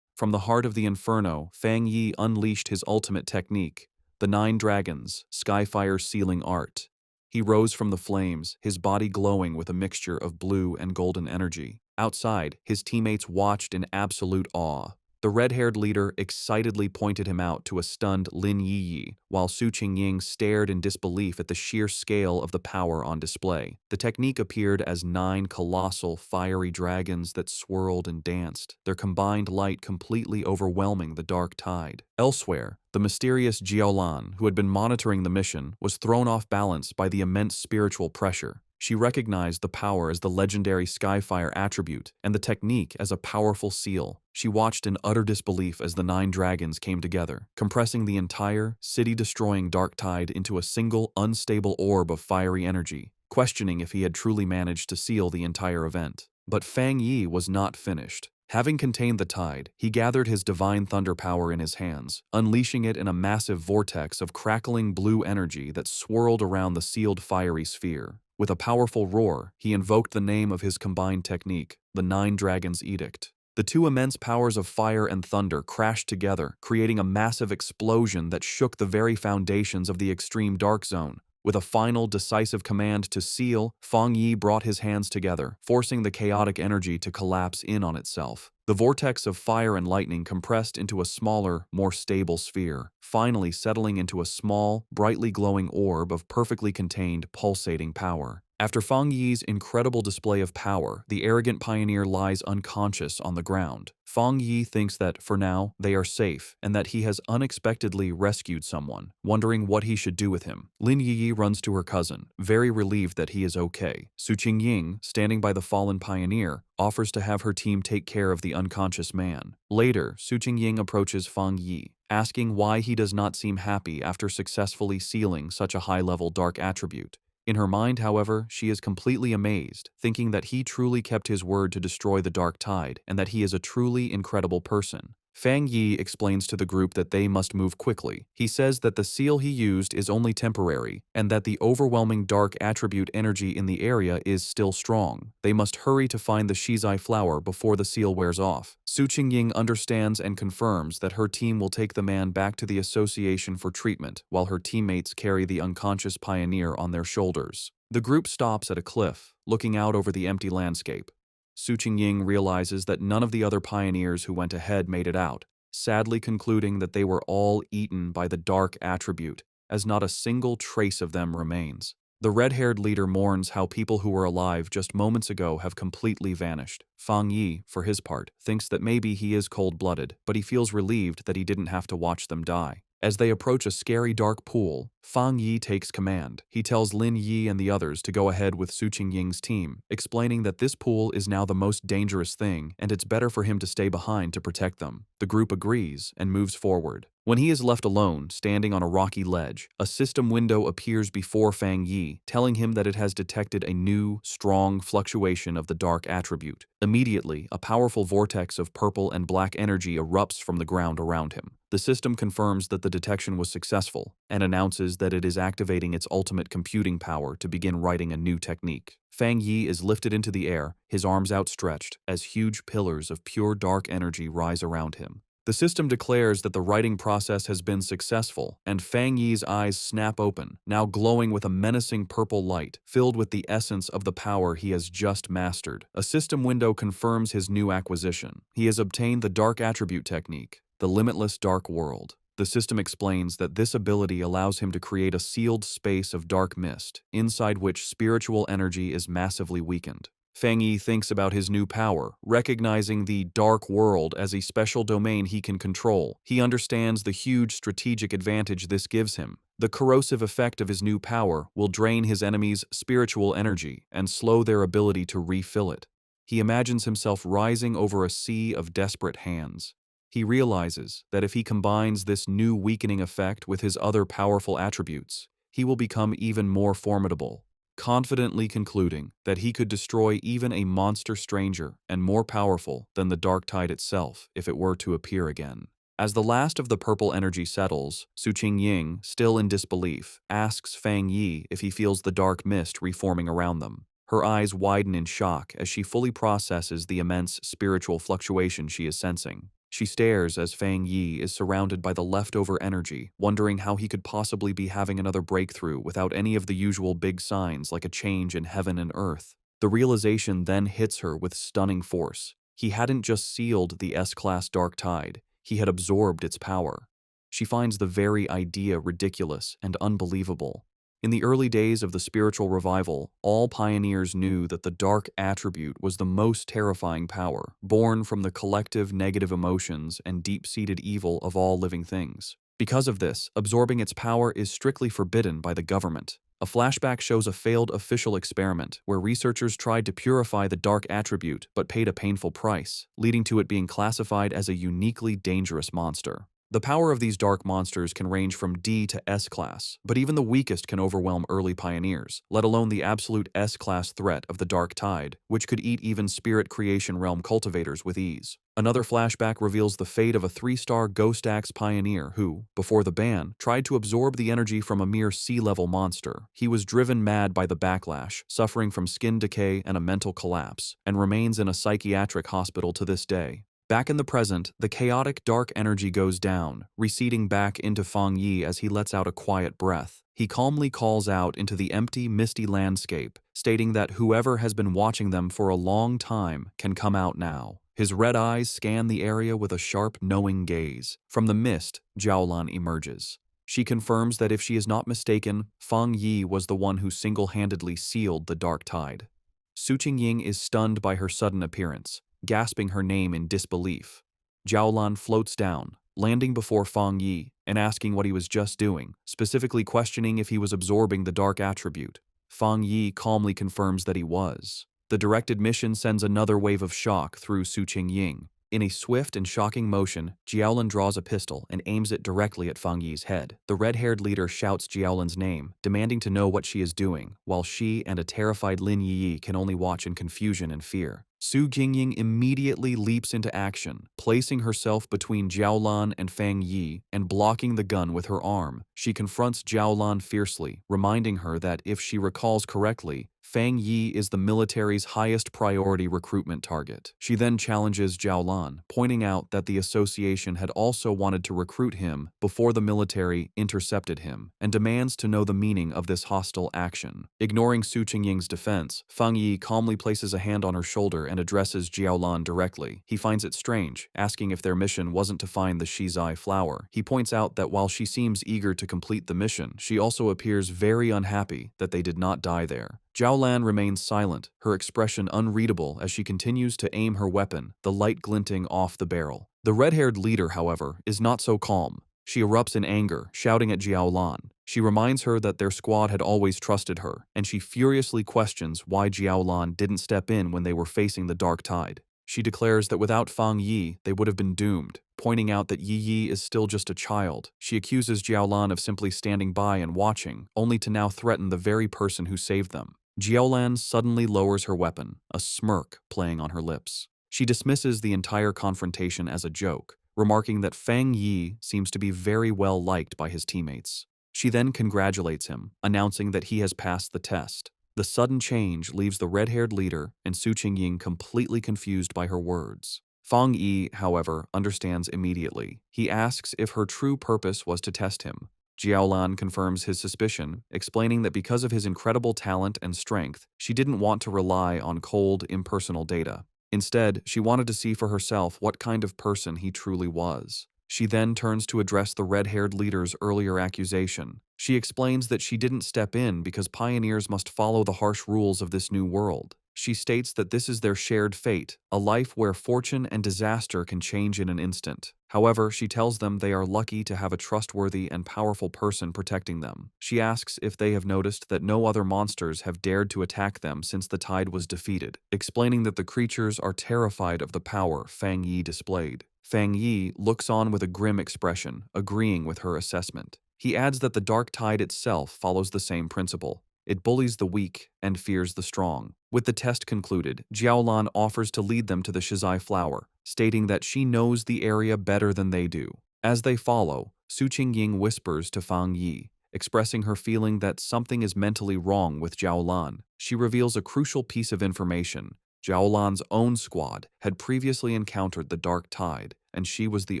From the heart of the inferno, Fang Yi unleashed his ultimate technique, the 9 Dragons, Skyfire Sealing Art. He rose from the flames, his body glowing with a mixture of blue and golden energy. Outside, his teammates watched in absolute awe. The red-haired leader excitedly pointed him out to a stunned Lin Yi, while Su Qingying stared in disbelief at the sheer scale of the power on display. The technique appeared as 9 colossal, fiery dragons that swirled and danced, their combined light completely overwhelming the dark tide. Elsewhere, the mysterious Jiaolan, who had been monitoring the mission, was thrown off balance by the immense spiritual pressure. She recognized the power as the legendary Skyfire attribute and the technique as a powerful seal. She watched in utter disbelief as the 9 dragons came together, compressing the entire, city-destroying dark tide into a single, unstable orb of fiery energy, questioning if he had truly managed to seal the entire event. But Fang Yi was not finished. Having contained the tide, he gathered his divine thunder power in his hands, unleashing it in a massive vortex of crackling blue energy that swirled around the sealed fiery sphere. With a powerful roar, he invoked the name of his combined technique, the 9 Dragons' Edict. The 2 immense powers of fire and thunder crashed together, creating a massive explosion that shook the very foundations of the extreme dark zone. With a final, decisive command to seal, Fang Yi brought his hands together, forcing the chaotic energy to collapse in on itself. The vortex of fire and lightning compressed into a smaller, more stable sphere, finally settling into a small, brightly glowing orb of perfectly contained, pulsating power. After Fang Yi's incredible display of power, the arrogant pioneer lies unconscious on the ground. Fang Yi thinks that, for now, they are safe, and that he has unexpectedly rescued someone, wondering what he should do with him. Lin Yi runs to her cousin, very relieved that he is okay. Su Qingying, standing by the fallen pioneer, offers to have her team take care of the unconscious man. Later, Su Qingying approaches Fang Yi, asking why he does not seem happy after successfully sealing such a high-level dark attribute. In her mind, however, she is completely amazed, thinking that he truly kept his word to destroy the dark tide and that he is a truly incredible person. Fang Yi explains to the group that they must move quickly. He says that the seal he used is only temporary and that the overwhelming dark attribute energy in the area is still strong. They must hurry to find the Shizai flower before the seal wears off. Su Qingying understands and confirms that her team will take the man back to the association for treatment while her teammates carry the unconscious pioneer on their shoulders. The group stops at a cliff, looking out over the empty landscape. Su Qingying realizes that none of the other pioneers who went ahead made it out, sadly concluding that they were all eaten by the dark attribute, as not a single trace of them remains. The red-haired leader mourns how people who were alive just moments ago have completely vanished. Fang Yi, for his part, thinks that maybe he is cold-blooded, but he feels relieved that he didn't have to watch them die. As they approach a scary dark pool, Fang Yi takes command. He tells Lin Yi and the others to go ahead with Su Qingying's team, explaining that this pool is now the most dangerous thing and it's better for him to stay behind to protect them. The group agrees and moves forward. When he is left alone, standing on a rocky ledge, a system window appears before Fang Yi, telling him that it has detected a new, strong fluctuation of the dark attribute. Immediately, a powerful vortex of purple and black energy erupts from the ground around him. The system confirms that the detection was successful and announces that it is activating its ultimate computing power to begin writing a new technique. Fang Yi is lifted into the air, his arms outstretched, as huge pillars of pure dark energy rise around him. The system declares that the writing process has been successful, and Fang Yi's eyes snap open, now glowing with a menacing purple light, filled with the essence of the power he has just mastered. A system window confirms his new acquisition. He has obtained the Dark Attribute Technique, the Limitless Dark World. The system explains that this ability allows him to create a sealed space of dark mist, inside which spiritual energy is massively weakened. Fang Yi thinks about his new power, recognizing the dark world as a special domain he can control. He understands the huge strategic advantage this gives him. The corrosive effect of his new power will drain his enemies' spiritual energy and slow their ability to refill it. He imagines himself rising over a sea of desperate hands. He realizes that if he combines this new weakening effect with his other powerful attributes, he will become even more formidable, confidently concluding that he could destroy even a monster stranger and more powerful than the dark tide itself if it were to appear again. As the last of the purple energy settles, Su Qingying, still in disbelief, asks Fang Yi if he feels the dark mist reforming around them. Her eyes widen in shock as she fully processes the immense spiritual fluctuation she is sensing. She stares as Fang Yi is surrounded by the leftover energy, wondering how he could possibly be having another breakthrough without any of the usual big signs like a change in heaven and earth. The realization then hits her with stunning force. He hadn't just sealed the S-class dark tide, he had absorbed its power. She finds the very idea ridiculous and unbelievable. In the early days of the spiritual revival, all pioneers knew that the dark attribute was the most terrifying power, born from the collective negative emotions and deep-seated evil of all living things. Because of this, absorbing its power is strictly forbidden by the government. A flashback shows a failed official experiment where researchers tried to purify the dark attribute but paid a painful price, leading to it being classified as a uniquely dangerous monster. The power of these dark monsters can range from D to S-class, but even the weakest can overwhelm early pioneers, let alone the absolute S-class threat of the dark tide, which could eat even spirit creation realm cultivators with ease. Another flashback reveals the fate of a 3-star Ghost Axe pioneer who, before the ban, tried to absorb the energy from a mere sea-level monster. He was driven mad by the backlash, suffering from skin decay and a mental collapse, and remains in a psychiatric hospital to this day. Back in the present, the chaotic dark energy goes down, receding back into Fang Yi as he lets out a quiet breath. He calmly calls out into the empty, misty landscape, stating that whoever has been watching them for a long time can come out now. His red eyes scan the area with a sharp, knowing gaze. From the mist, Jiaolan emerges. She confirms that if she is not mistaken, Fang Yi was the one who single-handedly sealed the dark tide. Su Qingying is stunned by her sudden appearance, gasping her name in disbelief. Jiaolan floats down, landing before Fang Yi and asking what he was just doing, specifically questioning if he was absorbing the dark attribute. Fang Yi calmly confirms that he was. The directed mission sends another wave of shock through Su Qingying. In a swift and shocking motion, Jiaolan draws a pistol and aims it directly at Fang Yi's head. The red-haired leader shouts Jiaolan's name, demanding to know what she is doing, while she and a terrified Lin Yi can only watch in confusion and fear. Su Qingying immediately leaps into action, placing herself between Jiaolan and Fang Yi and blocking the gun with her arm. She confronts Jiaolan fiercely, reminding her that if she recalls correctly, Fang Yi is the military's highest priority recruitment target. She then challenges Jiaolan, pointing out that the association had also wanted to recruit him before the military intercepted him, and demands to know the meaning of this hostile action. Ignoring Su Qingying's defense, Fang Yi calmly places a hand on her shoulder and addresses Jiaolan directly. He finds it strange, asking if their mission wasn't to find the Shizai flower. He points out that while she seems eager to complete the mission, she also appears very unhappy that they did not die there. Jiaolan remains silent, her expression unreadable as she continues to aim her weapon, the light glinting off the barrel. The red-haired leader, however, is not so calm. She erupts in anger, shouting at Jiaolan. She reminds her that their squad had always trusted her, and she furiously questions why Jiaolan didn't step in when they were facing the dark tide. She declares that without Fang Yi, they would have been doomed, pointing out that Yi is still just a child. She accuses Jiaolan of simply standing by and watching, only to now threaten the very person who saved them. Jiaolan suddenly lowers her weapon, a smirk playing on her lips. She dismisses the entire confrontation as a joke, remarking that Fang Yi seems to be very well liked by his teammates. She then congratulates him, announcing that he has passed the test. The sudden change leaves the red-haired leader and Su Qingying completely confused by her words. Fang Yi, however, understands immediately. He asks if her true purpose was to test him. Jiaolan confirms his suspicion, explaining that because of his incredible talent and strength, she didn't want to rely on cold, impersonal data. Instead, she wanted to see for herself what kind of person he truly was. She then turns to address the red-haired leader's earlier accusation. She explains that she didn't step in because pioneers must follow the harsh rules of this new world. She states that this is their shared fate, a life where fortune and disaster can change in an instant. However, she tells them they are lucky to have a trustworthy and powerful person protecting them. She asks if they have noticed that no other monsters have dared to attack them since the tide was defeated, explaining that the creatures are terrified of the power Fang Yi displayed. Fang Yi looks on with a grim expression, agreeing with her assessment. He adds that the dark tide itself follows the same principle. It bullies the weak and fears the strong. With the test concluded, Jiaolan offers to lead them to the Shizai flower, stating that she knows the area better than they do. As they follow, Su Qingying whispers to Fang Yi, expressing her feeling that something is mentally wrong with Jiaolan. She reveals a crucial piece of information. Jiaolan's own squad had previously encountered the dark tide, and she was the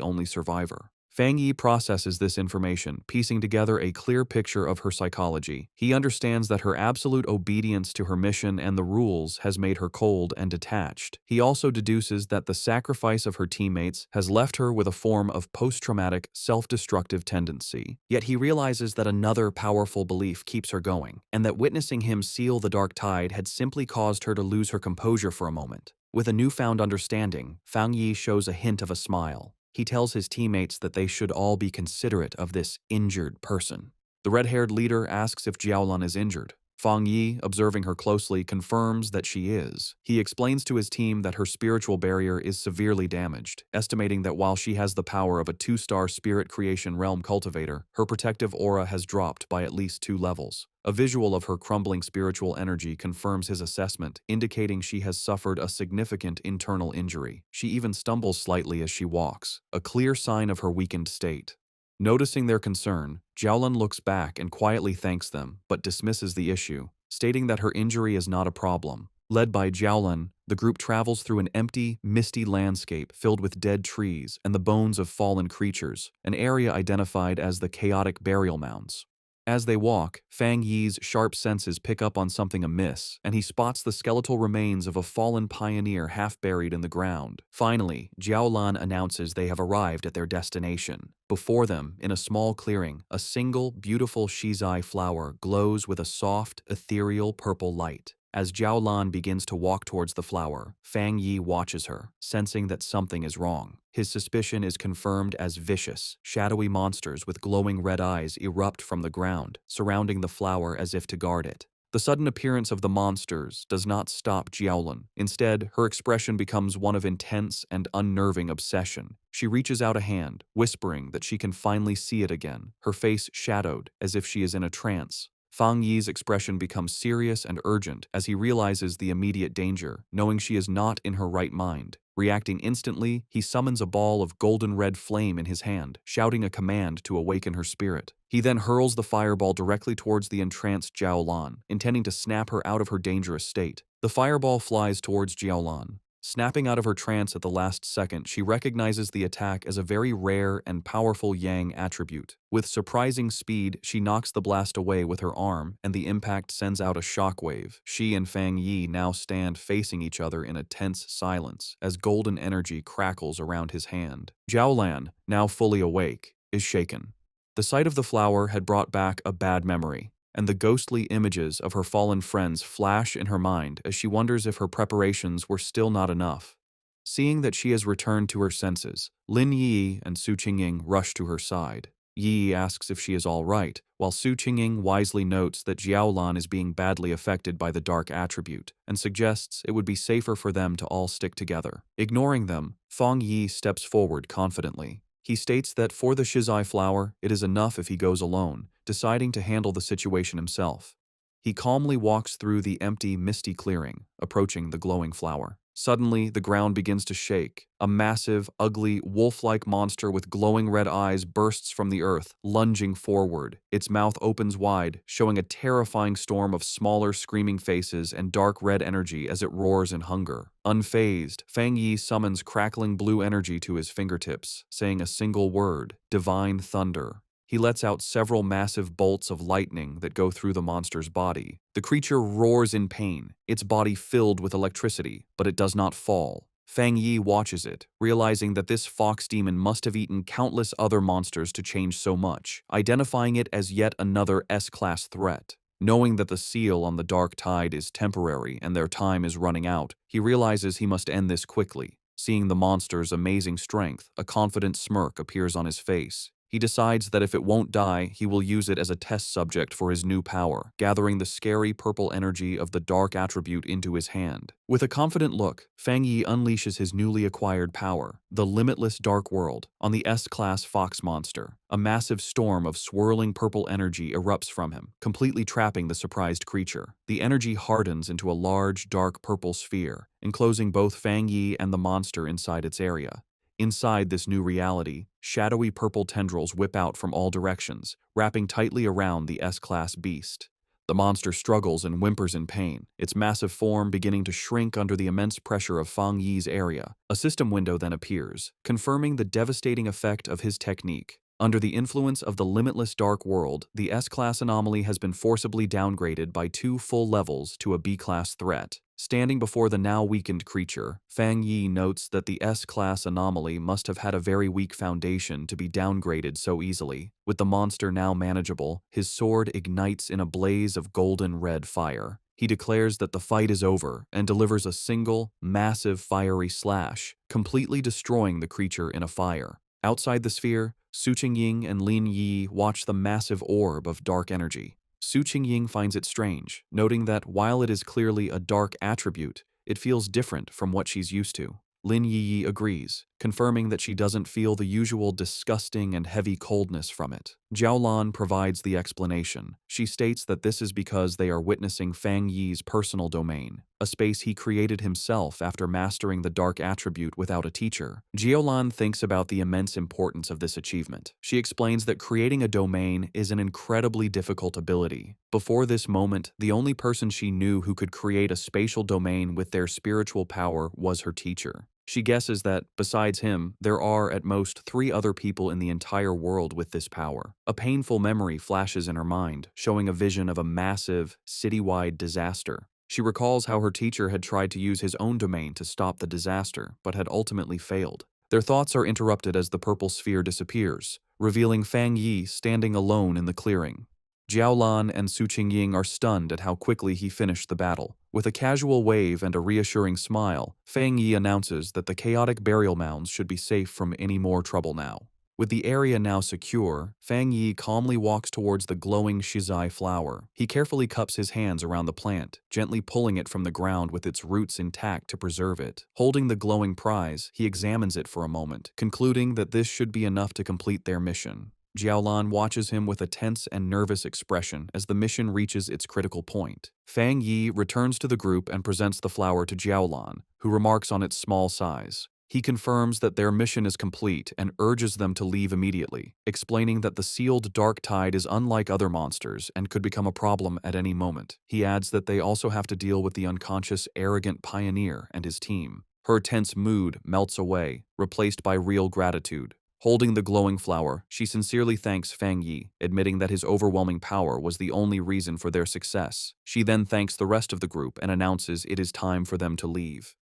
only survivor. Fang Yi processes this information, piecing together a clear picture of her psychology. He understands that her absolute obedience to her mission and the rules has made her cold and detached. He also deduces that the sacrifice of her teammates has left her with a form of post-traumatic, self-destructive tendency. Yet he realizes that another powerful belief keeps her going, and that witnessing him seal the dark tide had simply caused her to lose her composure for a moment. With a newfound understanding, Fang Yi shows a hint of a smile. He tells his teammates that they should all be considerate of this injured person. The red-haired leader asks if Jiaolan is injured. Fang Yi, observing her closely, confirms that she is. He explains to his team that her spiritual barrier is severely damaged, estimating that while she has the power of a 2-star spirit creation realm cultivator, her protective aura has dropped by at least 2 levels. A visual of her crumbling spiritual energy confirms his assessment, indicating she has suffered a significant internal injury. She even stumbles slightly as she walks, a clear sign of her weakened state. Noticing their concern, Jiaolan looks back and quietly thanks them, but dismisses the issue, stating that her injury is not a problem. Led by Jiaolan, the group travels through an empty, misty landscape filled with dead trees and the bones of fallen creatures, an area identified as the chaotic burial mounds. As they walk, Fang Yi's sharp senses pick up on something amiss, and he spots the skeletal remains of a fallen pioneer half buried in the ground. Finally, Jiaolan announces they have arrived at their destination. Before them, in a small clearing, a single, beautiful shizai flower glows with a soft, ethereal purple light. As Jiaolan begins to walk towards the flower, Fang Yi watches her, sensing that something is wrong. His suspicion is confirmed as vicious, shadowy monsters with glowing red eyes erupt from the ground, surrounding the flower as if to guard it. The sudden appearance of the monsters does not stop Jiaolan. Instead, her expression becomes one of intense and unnerving obsession. She reaches out a hand, whispering that she can finally see it again, her face shadowed as if she is in a trance. Fang Yi's expression becomes serious and urgent as he realizes the immediate danger, knowing she is not in her right mind. Reacting instantly, he summons a ball of golden red flame in his hand, shouting a command to awaken her spirit. He then hurls the fireball directly towards the entranced Jiaolan, intending to snap her out of her dangerous state. The fireball flies towards Jiaolan. Snapping out of her trance at the last second, she recognizes the attack as a very rare and powerful Yang attribute. With surprising speed, she knocks the blast away with her arm, and the impact sends out a shockwave. She and Fang Yi now stand facing each other in a tense silence, as golden energy crackles around his hand. Jiaolan, now fully awake, is shaken. The sight of the flower had brought back a bad memory, and the ghostly images of her fallen friends flash in her mind as she wonders if her preparations were still not enough. Seeing that she has returned to her senses, Lin Yi and Su Qingying rush to her side. Yi asks if she is all right, while Su Qingying wisely notes that Jiaolan is being badly affected by the dark attribute, and suggests it would be safer for them to all stick together. Ignoring them, Fang Yi steps forward confidently. He states that for the shizai flower, it is enough if he goes alone, deciding to handle the situation himself. He calmly walks through the empty, misty clearing, approaching the glowing flower. Suddenly, the ground begins to shake. A massive, ugly, wolf-like monster with glowing red eyes bursts from the earth, lunging forward. Its mouth opens wide, showing a terrifying storm of smaller, screaming faces and dark red energy as it roars in hunger. Unfazed, Fang Yi summons crackling blue energy to his fingertips, saying a single word: Divine Thunder. He lets out several massive bolts of lightning that go through the monster's body. The creature roars in pain, its body filled with electricity, but it does not fall. Fang Yi watches it, realizing that this fox demon must have eaten countless other monsters to change so much, identifying it as yet another S-class threat. Knowing that the seal on the dark tide is temporary and their time is running out, he realizes he must end this quickly. Seeing the monster's amazing strength, a confident smirk appears on his face. He decides that if it won't die, he will use it as a test subject for his new power, gathering the scary purple energy of the dark attribute into his hand. With a confident look, Fang Yi unleashes his newly acquired power, the limitless dark world, on the S-class fox monster. A massive storm of swirling purple energy erupts from him, completely trapping the surprised creature. The energy hardens into a large, dark purple sphere, enclosing both Fang Yi and the monster inside its area. Inside this new reality, shadowy purple tendrils whip out from all directions, wrapping tightly around the S-class beast. The monster struggles and whimpers in pain, its massive form beginning to shrink under the immense pressure of Fang Yi's area. A system window then appears, confirming the devastating effect of his technique. Under the influence of the limitless dark world, the S-class anomaly has been forcibly downgraded by 2 full levels to a B-class threat. Standing before the now weakened creature, Fang Yi notes that the S-class anomaly must have had a very weak foundation to be downgraded so easily. With the monster now manageable, his sword ignites in a blaze of golden red fire. He declares that the fight is over and delivers a single, massive fiery slash, completely destroying the creature in a fire. Outside the sphere, Su Qingying and Lin Yi watch the massive orb of dark energy. Su Qingying finds it strange, noting that while it is clearly a dark attribute, it feels different from what she's used to. Lin Yi agrees, confirming that she doesn't feel the usual disgusting and heavy coldness from it. Jiaolan provides the explanation. She states that this is because they are witnessing Fang Yi's personal domain, a space he created himself after mastering the dark attribute without a teacher. Jiaolan thinks about the immense importance of this achievement. She explains that creating a domain is an incredibly difficult ability. Before this moment, the only person she knew who could create a spatial domain with their spiritual power was her teacher. She guesses that, besides him, there are at most 3 other people in the entire world with this power. A painful memory flashes in her mind, showing a vision of a massive, citywide disaster. She recalls how her teacher had tried to use his own domain to stop the disaster, but had ultimately failed. Their thoughts are interrupted as the purple sphere disappears, revealing Fang Yi standing alone in the clearing. Jiaolan and Su Qingying are stunned at how quickly he finished the battle. With a casual wave and a reassuring smile, Fang Yi announces that the chaotic burial mounds should be safe from any more trouble now. With the area now secure, Fang Yi calmly walks towards the glowing shizai flower. He carefully cups his hands around the plant, gently pulling it from the ground with its roots intact to preserve it. Holding the glowing prize, he examines it for a moment, concluding that this should be enough to complete their mission. Jiaolan watches him with a tense and nervous expression as the mission reaches its critical point. Fang Yi returns to the group and presents the flower to Jiaolan, who remarks on its small size. He confirms that their mission is complete and urges them to leave immediately, explaining that the sealed dark tide is unlike other monsters and could become a problem at any moment. He adds that they also have to deal with the unconscious, arrogant pioneer and his team. Her tense mood melts away, replaced by real gratitude. Holding the glowing flower, she sincerely thanks Fang Yi, admitting that his overwhelming power was the only reason for their success. She then thanks the rest of the group and announces it is time for them to leave.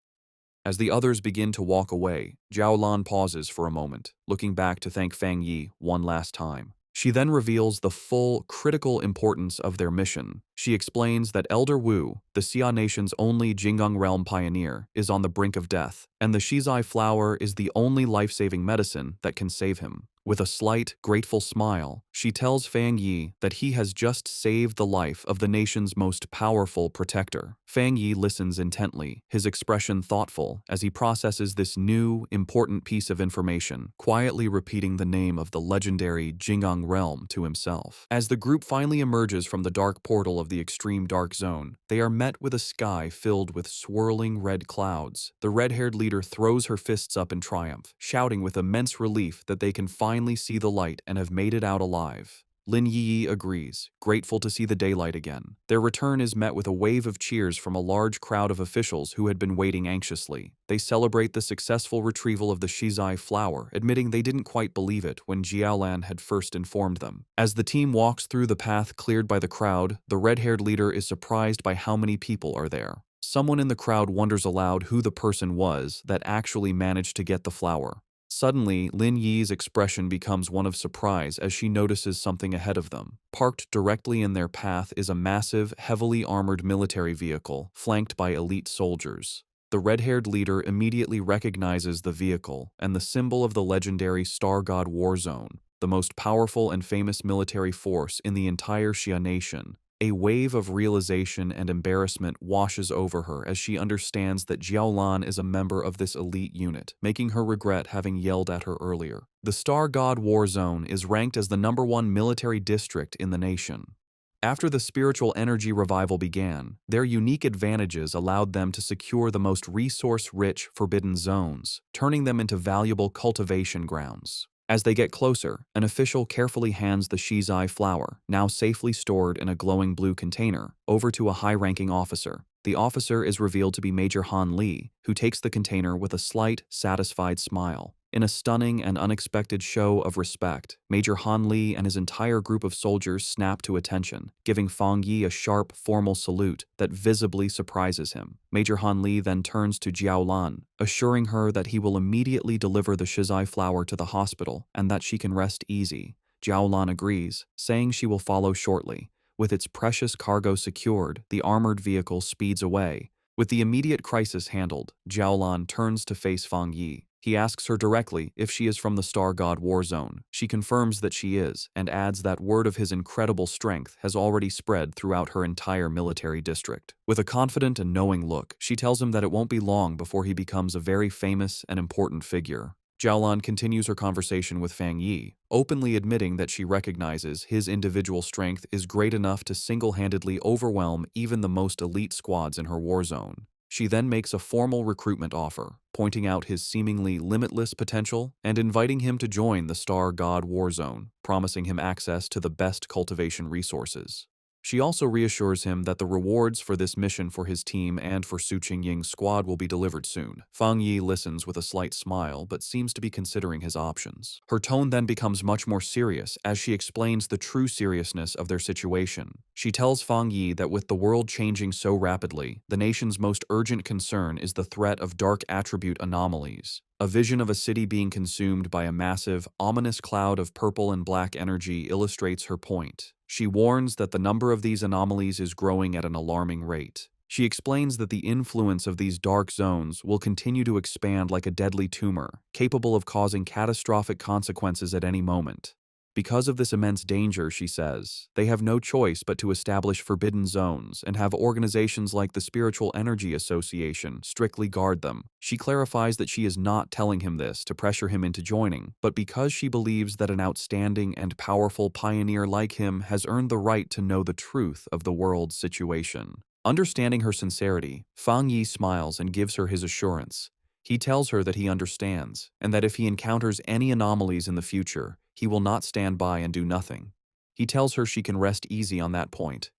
As the others begin to walk away, Jiaolan pauses for a moment, looking back to thank Fang Yi one last time. She then reveals the full, critical importance of their mission. She explains that Elder Wu, the Xia Nation's only Jinggang realm pioneer, is on the brink of death, and the shizai flower is the only life-saving medicine that can save him. With a slight, grateful smile, she tells Fang Yi that he has just saved the life of the nation's most powerful protector. Fang Yi listens intently, his expression thoughtful as he processes this new, important piece of information, quietly repeating the name of the legendary Jinggang realm to himself. As the group finally emerges from the dark portal of the extreme dark zone, they are met with a sky filled with swirling red clouds. The red-haired leader throws her fists up in triumph, shouting with immense relief that they can finally see the light and have made it out alive. Lin Yi agrees, grateful to see the daylight again. Their return is met with a wave of cheers from a large crowd of officials who had been waiting anxiously. They celebrate the successful retrieval of the shizai flower, admitting they didn't quite believe it when Jiaolan had first informed them. As the team walks through the path cleared by the crowd, the red-haired leader is surprised by how many people are there. Someone in the crowd wonders aloud who the person was that actually managed to get the flower. Suddenly, Lin Yi's expression becomes one of surprise as she notices something ahead of them. Parked directly in their path is a massive, heavily armored military vehicle, flanked by elite soldiers. The red-haired leader immediately recognizes the vehicle and the symbol of the legendary Star God War Zone, the most powerful and famous military force in the entire Xia Nation. A wave of realization and embarrassment washes over her as she understands that Jiaolan is a member of this elite unit, making her regret having yelled at her earlier. The Star God War Zone is ranked as the #1 military district in the nation. After the spiritual energy revival began, their unique advantages allowed them to secure the most resource-rich forbidden zones, turning them into valuable cultivation grounds. As they get closer, an official carefully hands the shizai flower, now safely stored in a glowing blue container, over to a high-ranking officer. The officer is revealed to be Major Han Lee, who takes the container with a slight, satisfied smile. In a stunning and unexpected show of respect, Major Han Lee and his entire group of soldiers snap to attention, giving Fang Yi a sharp, formal salute that visibly surprises him. Major Han Lee then turns to Jiao Lan, assuring her that he will immediately deliver the shizai flower to the hospital and that she can rest easy. Jiao Lan agrees, saying she will follow shortly. With its precious cargo secured, the armored vehicle speeds away. With the immediate crisis handled, Jiao Lan turns to face Fang Yi. He asks her directly if she is from the Star God War Zone. She confirms that she is, and adds that word of his incredible strength has already spread throughout her entire military district. With a confident and knowing look, she tells him that it won't be long before he becomes a very famous and important figure. Jiaolan continues her conversation with Fang Yi, openly admitting that she recognizes his individual strength is great enough to single-handedly overwhelm even the most elite squads in her war zone. She then makes a formal recruitment offer, pointing out his seemingly limitless potential and inviting him to join the Star God War Zone, promising him access to the best cultivation resources. She also reassures him that the rewards for this mission for his team and for Su Qingying's squad will be delivered soon. Fang Yi listens with a slight smile but seems to be considering his options. Her tone then becomes much more serious as she explains the true seriousness of their situation. She tells Fang Yi that with the world changing so rapidly, the nation's most urgent concern is the threat of dark attribute anomalies. A vision of a city being consumed by a massive, ominous cloud of purple and black energy illustrates her point. She warns that the number of these anomalies is growing at an alarming rate. She explains that the influence of these dark zones will continue to expand like a deadly tumor, capable of causing catastrophic consequences at any moment. Because of this immense danger, she says, they have no choice but to establish forbidden zones and have organizations like the Spiritual Energy Association strictly guard them. She clarifies that she is not telling him this to pressure him into joining, but because she believes that an outstanding and powerful pioneer like him has earned the right to know the truth of the world's situation. Understanding her sincerity, Fang Yi smiles and gives her his assurance. He tells her that he understands, and that if he encounters any anomalies in the future, he will not stand by and do nothing. He tells her she can rest easy on that point.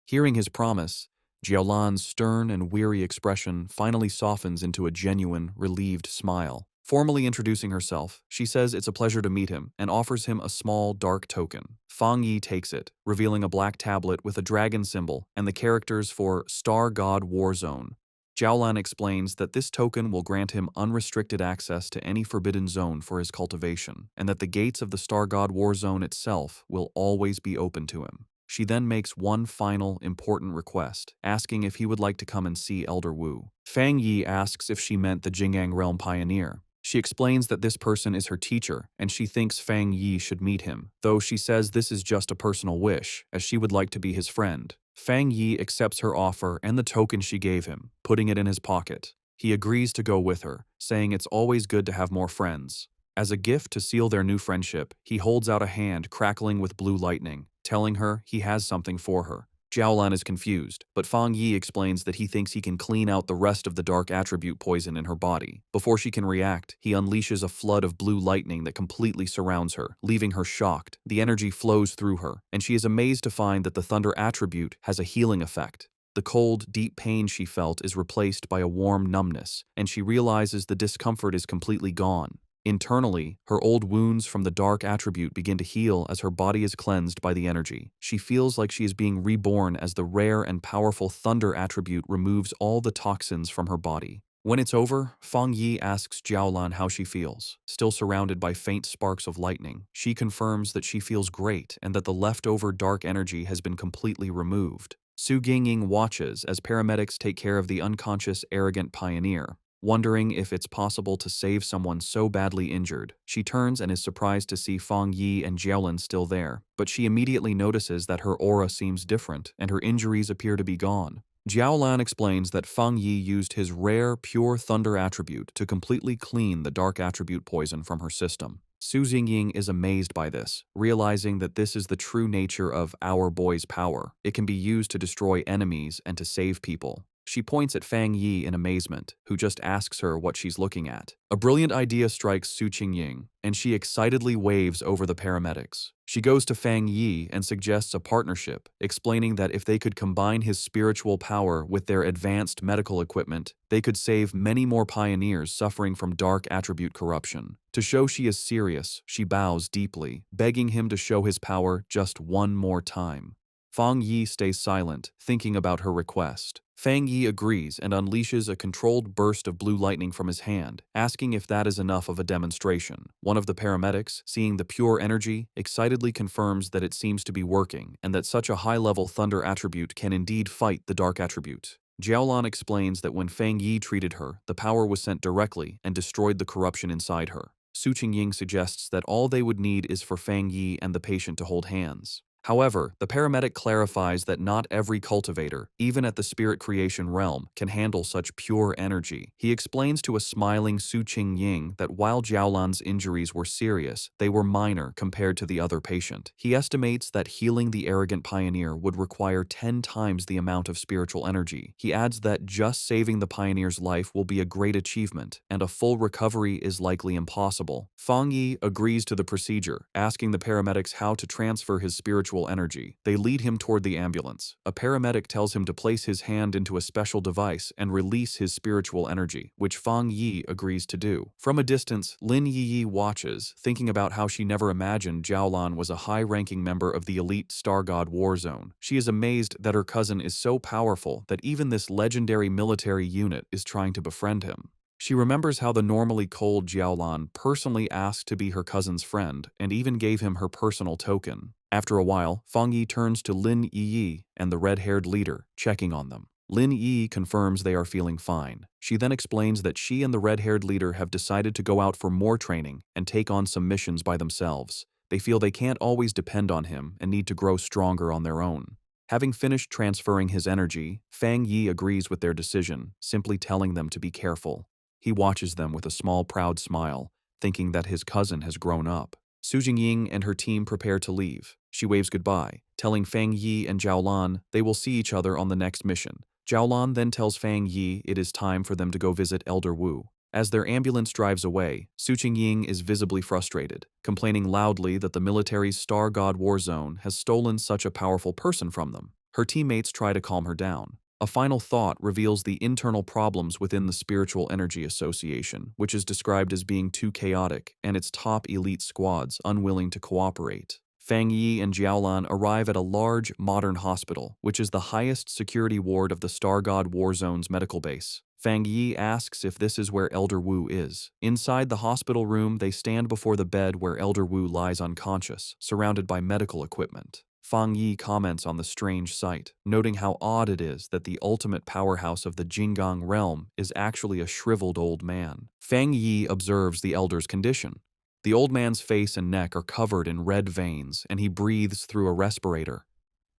Hearing his promise, Jiaolan's stern and weary expression finally softens into a genuine, relieved smile. Formally introducing herself, she says it's a pleasure to meet him and offers him a small, dark token. Fang Yi takes it, revealing a black tablet with a dragon symbol and the characters for Star God War Zone. Jiaolan explains that this token will grant him unrestricted access to any forbidden zone for his cultivation, and that the gates of the Star God War Zone itself will always be open to him. She then makes one final, important request, asking if he would like to come and see Elder Wu. Fang Yi asks if she meant the Jing'an Realm Pioneer. She explains that this person is her teacher, and she thinks Fang Yi should meet him, though she says this is just a personal wish, as she would like to be his friend. Fang Yi accepts her offer and the token she gave him, putting it in his pocket. He agrees to go with her, saying it's always good to have more friends. As a gift to seal their new friendship, he holds out a hand crackling with blue lightning, telling her he has something for her. Jiaolan is confused, but Fang Yi explains that he thinks he can clean out the rest of the dark attribute poison in her body. Before she can react, he unleashes a flood of blue lightning that completely surrounds her, leaving her shocked. The energy flows through her, and she is amazed to find that the thunder attribute has a healing effect. The cold, deep pain she felt is replaced by a warm numbness, and she realizes the discomfort is completely gone. Internally, her old wounds from the dark attribute begin to heal as her body is cleansed by the energy. She feels like she is being reborn as the rare and powerful thunder attribute removes all the toxins from her body. When it's over, Fang Yi asks Jiaolan how she feels. Still surrounded by faint sparks of lightning, she confirms that she feels great and that the leftover dark energy has been completely removed. Su Jingying watches as paramedics take care of the unconscious, arrogant pioneer. Wondering if it's possible to save someone so badly injured, she turns and is surprised to see Fang Yi and Jiaolan still there, but she immediately notices that her aura seems different and her injuries appear to be gone. Jiaolan explains that Fang Yi used his rare, pure thunder attribute to completely clean the dark attribute poison from her system. Su Jingying is amazed by this, realizing that this is the true nature of our boy's power. It can be used to destroy enemies and to save people. She points at Fang Yi in amazement, who just asks her what she's looking at. A brilliant idea strikes Su Qingying, and she excitedly waves over the paramedics. She goes to Fang Yi and suggests a partnership, explaining that if they could combine his spiritual power with their advanced medical equipment, they could save many more pioneers suffering from dark attribute corruption. To show she is serious, she bows deeply, begging him to show his power just one more time. Fang Yi stays silent, thinking about her request. Fang Yi agrees and unleashes a controlled burst of blue lightning from his hand, asking if that is enough of a demonstration. One of the paramedics, seeing the pure energy, excitedly confirms that it seems to be working and that such a high-level thunder attribute can indeed fight the dark attribute. Jiaolan explains that when Fang Yi treated her, the power was sent directly and destroyed the corruption inside her. Su Qingying suggests that all they would need is for Fang Yi and the patient to hold hands. However, the paramedic clarifies that not every cultivator, even at the spirit creation realm, can handle such pure energy. He explains to a smiling Su Qingying that while Jiaolan's injuries were serious, they were minor compared to the other patient. He estimates that healing the arrogant pioneer would require 10 times the amount of spiritual energy. He adds that just saving the pioneer's life will be a great achievement, and a full recovery is likely impossible. Fang Yi agrees to the procedure, asking the paramedics how to transfer his spiritual energy. They lead him toward the ambulance. A paramedic tells him to place his hand into a special device and release his spiritual energy, which Fang Yi agrees to do. From a distance, Lin Yi watches, thinking about how she never imagined Jiaolan was a high-ranking member of the elite Star God War Zone. She is amazed that her cousin is so powerful that even this legendary military unit is trying to befriend him. She remembers how the normally cold Jiaolan personally asked to be her cousin's friend and even gave him her personal token. After a while, Fang Yi turns to Lin Yi and the red-haired leader, checking on them. Lin Yi confirms they are feeling fine. She then explains that she and the red-haired leader have decided to go out for more training and take on some missions by themselves. They feel they can't always depend on him and need to grow stronger on their own. Having finished transferring his energy, Fang Yi agrees with their decision, simply telling them to be careful. He watches them with a small, proud smile, thinking that his cousin has grown up. Su Jingying and her team prepare to leave. She waves goodbye, telling Fang Yi and Jiaolan they will see each other on the next mission. Jiaolan then tells Fang Yi it is time for them to go visit Elder Wu. As their ambulance drives away, Su Qingying is visibly frustrated, complaining loudly that the military's Star God War Zone has stolen such a powerful person from them. Her teammates try to calm her down. A final thought reveals the internal problems within the Spiritual Energy Association, which is described as being too chaotic, and its top elite squads unwilling to cooperate. Fang Yi and Jiaolan arrive at a large, modern hospital, which is the highest security ward of the Star God War Zone's medical base. Fang Yi asks if this is where Elder Wu is. Inside the hospital room, they stand before the bed where Elder Wu lies unconscious, surrounded by medical equipment. Fang Yi comments on the strange sight, noting how odd it is that the ultimate powerhouse of the Jinggang realm is actually a shriveled old man. Fang Yi observes the elder's condition. The old man's face and neck are covered in red veins, and he breathes through a respirator.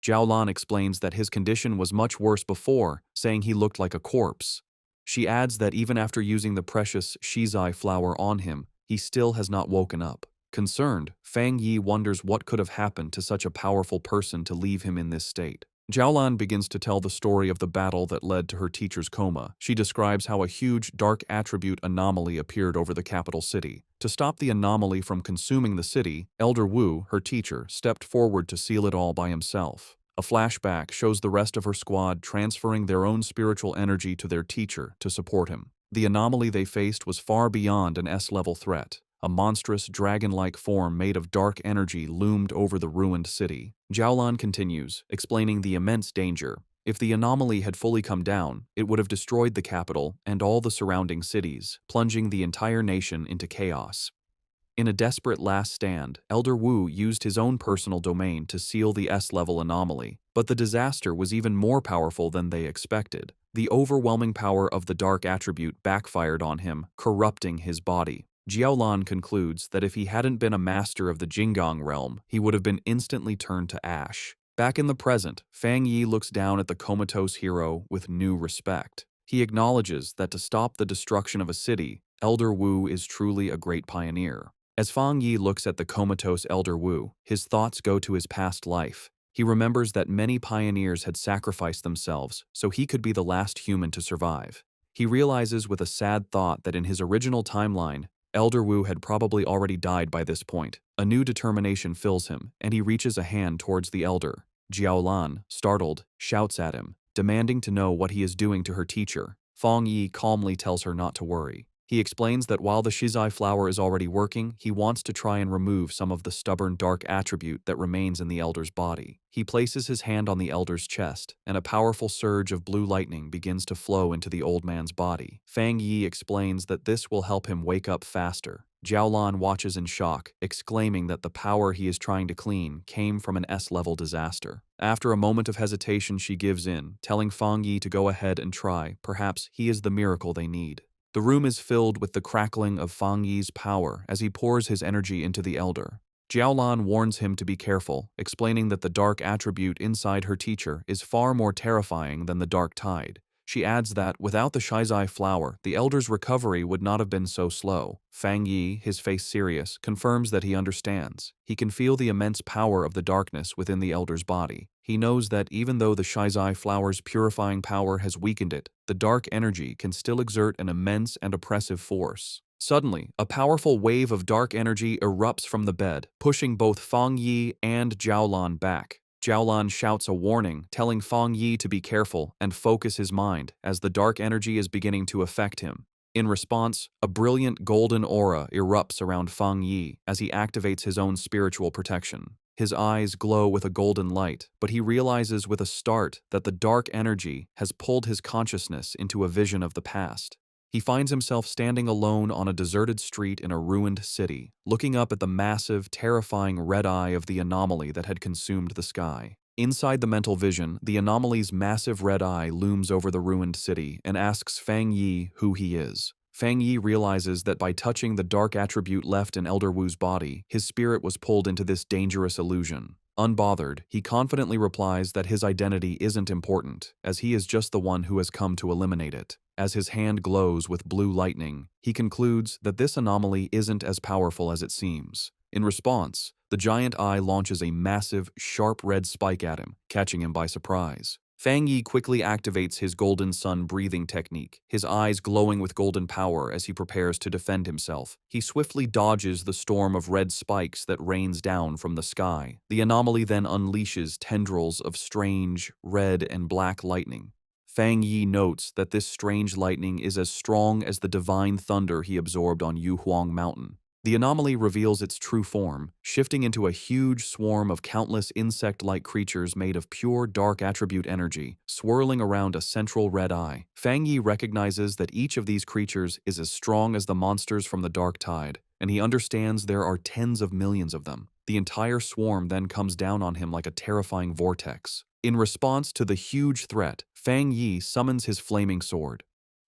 Jiaolan explains that his condition was much worse before, saying he looked like a corpse. She adds that even after using the precious shizai flower on him, he still has not woken up. Concerned, Fang Yi wonders what could have happened to such a powerful person to leave him in this state. Jiaolan begins to tell the story of the battle that led to her teacher's coma. She describes how a huge dark attribute anomaly appeared over the capital city. To stop the anomaly from consuming the city, Elder Wu, her teacher, stepped forward to seal it all by himself. A flashback shows the rest of her squad transferring their own spiritual energy to their teacher to support him. The anomaly they faced was far beyond an S-level threat. A monstrous, dragon-like form made of dark energy loomed over the ruined city. Jiaolan continues, explaining the immense danger. If the anomaly had fully come down, it would have destroyed the capital and all the surrounding cities, plunging the entire nation into chaos. In a desperate last stand, Elder Wu used his own personal domain to seal the S-level anomaly, but the disaster was even more powerful than they expected. The overwhelming power of the dark attribute backfired on him, corrupting his body. Jiaolan concludes that if he hadn't been a master of the Jinggang realm, he would have been instantly turned to ash. Back in the present, Fang Yi looks down at the comatose hero with new respect. He acknowledges that to stop the destruction of a city, Elder Wu is truly a great pioneer. As Fang Yi looks at the comatose Elder Wu, his thoughts go to his past life. He remembers that many pioneers had sacrificed themselves so he could be the last human to survive. He realizes with a sad thought that in his original timeline, Elder Wu had probably already died by this point. A new determination fills him, and he reaches a hand towards the elder. Jiaolan, startled, shouts at him, demanding to know what he is doing to her teacher. Fang Yi calmly tells her not to worry. He explains that while the shizai flower is already working, he wants to try and remove some of the stubborn dark attribute that remains in the elder's body. He places his hand on the elder's chest, and a powerful surge of blue lightning begins to flow into the old man's body. Fang Yi explains that this will help him wake up faster. Jiaolan watches in shock, exclaiming that the power he is trying to clean came from an S-level disaster. After a moment of hesitation, she gives in, telling Fang Yi to go ahead and try. Perhaps he is the miracle they need. The room is filled with the crackling of Fang Yi's power as he pours his energy into the elder. Jiaolan warns him to be careful, explaining that the dark attribute inside her teacher is far more terrifying than the dark tide. She adds that, without the shizai flower, the elder's recovery would not have been so slow. Fang Yi, his face serious, confirms that he understands. He can feel the immense power of the darkness within the elder's body. He knows that even though the shizai flower's purifying power has weakened it, the dark energy can still exert an immense and oppressive force. Suddenly, a powerful wave of dark energy erupts from the bed, pushing both Fang Yi and Jiaolan back. Jiaolan shouts a warning, telling Fang Yi to be careful and focus his mind as the dark energy is beginning to affect him. In response, a brilliant golden aura erupts around Fang Yi as he activates his own spiritual protection. His eyes glow with a golden light, but he realizes with a start that the dark energy has pulled his consciousness into a vision of the past. He finds himself standing alone on a deserted street in a ruined city, looking up at the massive, terrifying red eye of the anomaly that had consumed the sky. Inside the mental vision, the anomaly's massive red eye looms over the ruined city and asks Fang Yi who he is. Fang Yi realizes that by touching the dark attribute left in Elder Wu's body, his spirit was pulled into this dangerous illusion. Unbothered, he confidently replies that his identity isn't important, as he is just the one who has come to eliminate it. As his hand glows with blue lightning, he concludes that this anomaly isn't as powerful as it seems. In response, the giant eye launches a massive, sharp red spike at him, catching him by surprise. Fang Yi quickly activates his golden sun breathing technique, his eyes glowing with golden power as he prepares to defend himself. He swiftly dodges the storm of red spikes that rains down from the sky. The anomaly then unleashes tendrils of strange, red and black lightning. Fang Yi notes that this strange lightning is as strong as the divine thunder he absorbed on Yuhuang Mountain. The anomaly reveals its true form, shifting into a huge swarm of countless insect-like creatures made of pure dark attribute energy, swirling around a central red eye. Fang Yi recognizes that each of these creatures is as strong as the monsters from the dark tide, and he understands there are tens of millions of them. The entire swarm then comes down on him like a terrifying vortex. In response to the huge threat, Fang Yi summons his flaming sword.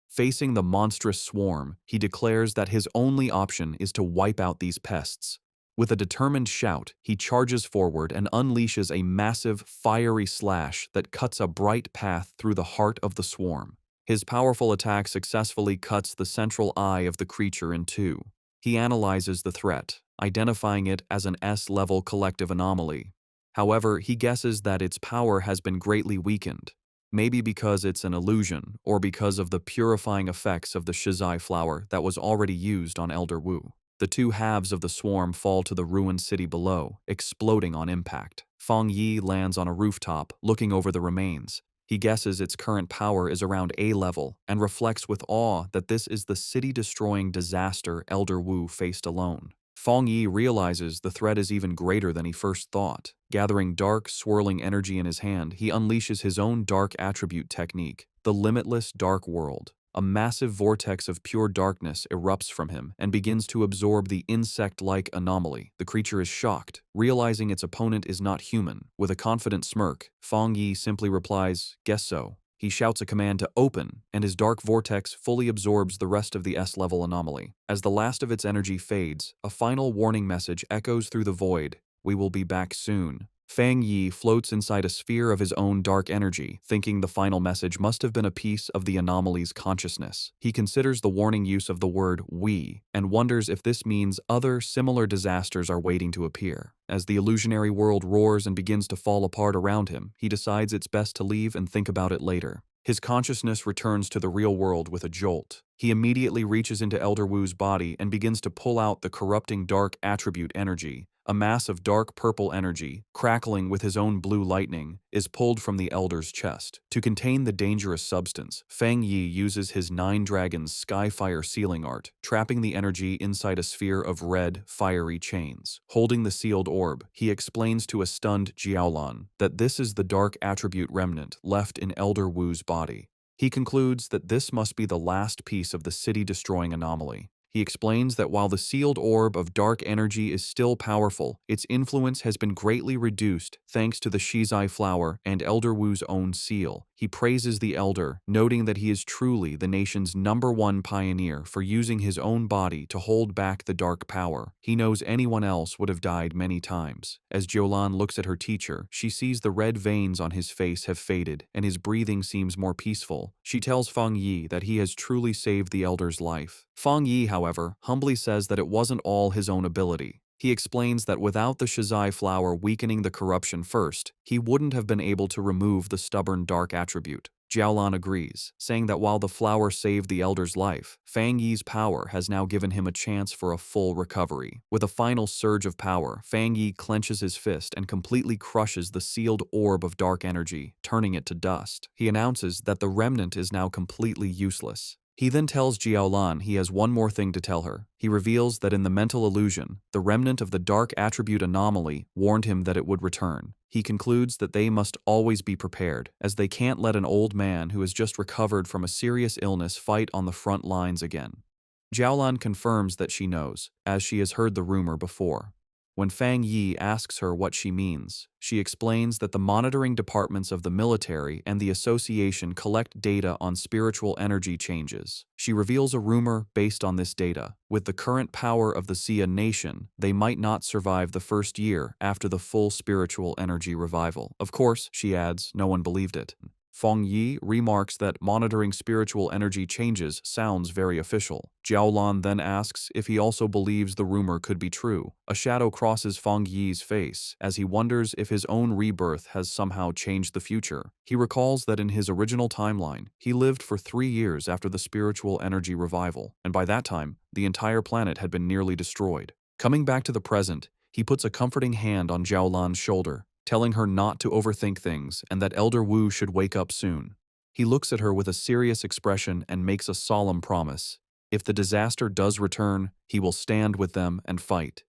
Facing the monstrous swarm, he declares that his only option is to wipe out these pests. With a determined shout, he charges forward and unleashes a massive, fiery slash that cuts a bright path through the heart of the swarm. His powerful attack successfully cuts the central eye of the creature in two. He analyzes the threat, identifying it as an S-level collective anomaly. However, he guesses that its power has been greatly weakened. Maybe because it's an illusion, or because of the purifying effects of the shizai flower that was already used on Elder Wu. The two halves of the swarm fall to the ruined city below, exploding on impact. Fang Yi lands on a rooftop, looking over the remains. He guesses its current power is around A level, and reflects with awe that this is the city-destroying disaster Elder Wu faced alone. Fang Yi realizes the threat is even greater than he first thought. Gathering dark, swirling energy in his hand, he unleashes his own dark attribute technique, the limitless dark world. A massive vortex of pure darkness erupts from him and begins to absorb the insect-like anomaly. The creature is shocked, realizing its opponent is not human. With a confident smirk, Fang Yi simply replies, "Guess so." He shouts a command to open, and his dark vortex fully absorbs the rest of the S-level anomaly. As the last of its energy fades, a final warning message echoes through the void: "We will be back soon." Fang Yi floats inside a sphere of his own dark energy, thinking the final message must have been a piece of the anomaly's consciousness. He considers the warning use of the word "we" and wonders if this means other similar disasters are waiting to appear. As the illusionary world roars and begins to fall apart around him, he decides it's best to leave and think about it later. His consciousness returns to the real world with a jolt. He immediately reaches into Elder Wu's body and begins to pull out the corrupting dark attribute energy. A mass of dark purple energy, crackling with his own blue lightning, is pulled from the Elder's chest. To contain the dangerous substance, Fang Yi uses his Nine Dragons Skyfire sealing art, trapping the energy inside a sphere of red, fiery chains. Holding the sealed orb, he explains to a stunned Jiaolan that this is the dark attribute remnant left in Elder Wu's body. He concludes that this must be the last piece of the city-destroying anomaly. He explains that while the sealed orb of dark energy is still powerful, its influence has been greatly reduced thanks to the Shizai flower and Elder Wu's own seal. He praises the Elder, noting that he is truly the nation's #1 pioneer for using his own body to hold back the dark power. He knows anyone else would have died many times. As Jiolan looks at her teacher, she sees the red veins on his face have faded and his breathing seems more peaceful. She tells Fang Yi that he has truly saved the Elder's life. Fang Yi, however, humbly says that it wasn't all his own ability. He explains that without the Shizai flower weakening the corruption first, he wouldn't have been able to remove the stubborn dark attribute. Jiaolan agrees, saying that while the flower saved the Elder's life, Fang Yi's power has now given him a chance for a full recovery. With a final surge of power, Fang Yi clenches his fist and completely crushes the sealed orb of dark energy, turning it to dust. He announces that the remnant is now completely useless. He then tells Jiaolan he has one more thing to tell her. He reveals that in the mental illusion, the remnant of the dark attribute anomaly warned him that it would return. He concludes that they must always be prepared, as they can't let an old man who has just recovered from a serious illness fight on the front lines again. Jiaolan confirms that she knows, as she has heard the rumor before. When Fang Yi asks her what she means, she explains that the monitoring departments of the military and the association collect data on spiritual energy changes. She reveals a rumor based on this data. With the current power of the Xia nation, they might not survive the first year after the full spiritual energy revival. Of course, she adds, no one believed it. Fang Yi remarks that monitoring spiritual energy changes sounds very official. Jiaolan then asks if he also believes the rumor could be true. A shadow crosses Fang Yi's face as he wonders if his own rebirth has somehow changed the future. He recalls that in his original timeline, he lived for 3 years after the spiritual energy revival, and by that time, the entire planet had been nearly destroyed. Coming back to the present, he puts a comforting hand on Jiaolan's shoulder, telling her not to overthink things and that Elder Wu should wake up soon. He looks at her with a serious expression and makes a solemn promise. If the disaster does return, he will stand with them and fight.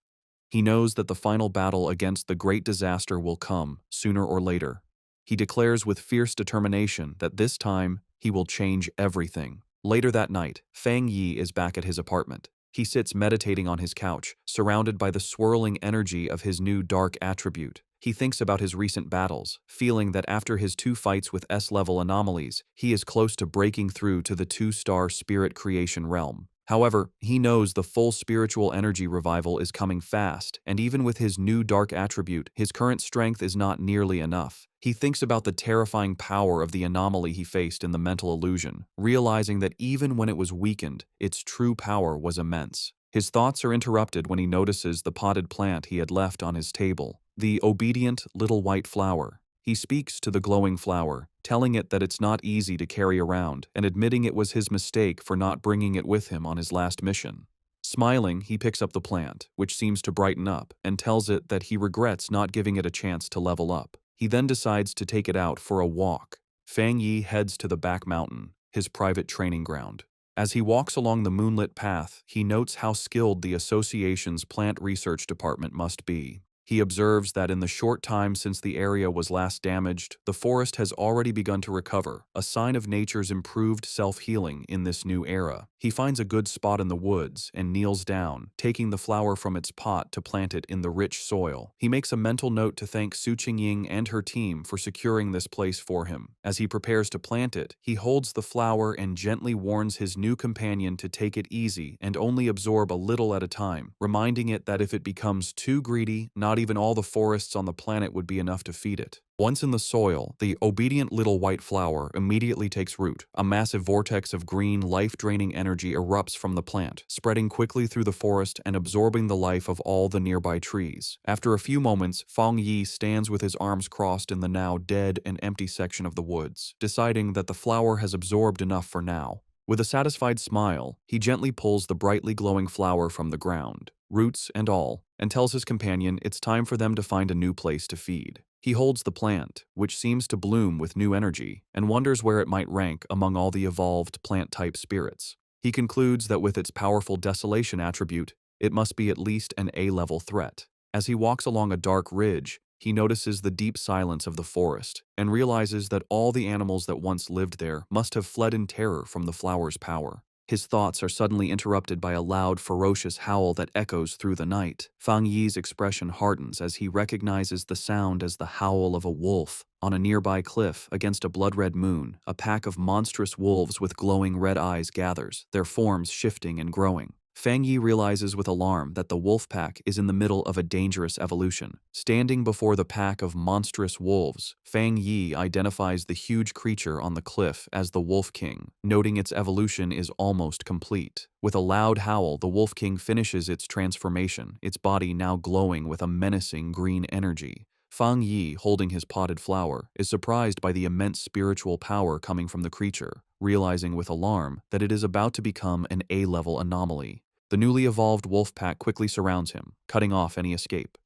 He knows that the final battle against the great disaster will come, sooner or later. He declares with fierce determination that this time he will change everything. Later that night, Fang Yi is back at his apartment. He sits meditating on his couch, surrounded by the swirling energy of his new dark attribute. He thinks about his recent battles, feeling that after his 2 fights with S-level anomalies, he is close to breaking through to the 2-star spirit creation realm. However, he knows the full spiritual energy revival is coming fast, and even with his new dark attribute, his current strength is not nearly enough. He thinks about the terrifying power of the anomaly he faced in the mental illusion, realizing that even when it was weakened, its true power was immense. His thoughts are interrupted when he notices the potted plant he had left on his table, the obedient little white flower. He speaks to the glowing flower, telling it that it's not easy to carry around and admitting it was his mistake for not bringing it with him on his last mission. Smiling, he picks up the plant, which seems to brighten up, and tells it that he regrets not giving it a chance to level up. He then decides to take it out for a walk. Fang Yi heads to the back mountain, his private training ground. As he walks along the moonlit path, he notes how skilled the association's plant research department must be. He observes that in the short time since the area was last damaged, the forest has already begun to recover, a sign of nature's improved self-healing in this new era. He finds a good spot in the woods and kneels down, taking the flower from its pot to plant it in the rich soil. He makes a mental note to thank Su Qingying and her team for securing this place for him. As he prepares to plant it, he holds the flower and gently warns his new companion to take it easy and only absorb a little at a time, reminding it that if it becomes too greedy, not Not even all the forests on the planet would be enough to feed it. Once in the soil, the obedient little white flower immediately takes root. A massive vortex of green, life-draining energy erupts from the plant, spreading quickly through the forest and absorbing the life of all the nearby trees. After a few moments, Fang Yi stands with his arms crossed in the now dead and empty section of the woods, deciding that the flower has absorbed enough for now. With a satisfied smile, he gently pulls the brightly glowing flower from the ground, roots and all, and tells his companion it's time for them to find a new place to feed. He holds the plant, which seems to bloom with new energy, and wonders where it might rank among all the evolved plant-type spirits. He concludes that with its powerful desolation attribute, it must be at least an A-level threat. As he walks along a dark ridge, he notices the deep silence of the forest and realizes that all the animals that once lived there must have fled in terror from the flower's power. His thoughts are suddenly interrupted by a loud, ferocious howl that echoes through the night. Fang Yi's expression hardens as he recognizes the sound as the howl of a wolf. On a nearby cliff, against a blood-red moon, a pack of monstrous wolves with glowing red eyes gathers, their forms shifting and growing. Fang Yi realizes with alarm that the wolf pack is in the middle of a dangerous evolution. Standing before the pack of monstrous wolves, Fang Yi identifies the huge creature on the cliff as the Wolf King, noting its evolution is almost complete. With a loud howl, the Wolf King finishes its transformation, its body now glowing with a menacing green energy. Fang Yi, holding his potted flower, is surprised by the immense spiritual power coming from the creature, realizing with alarm that it is about to become an A-level anomaly. The newly evolved wolf pack quickly surrounds him, cutting off any escape.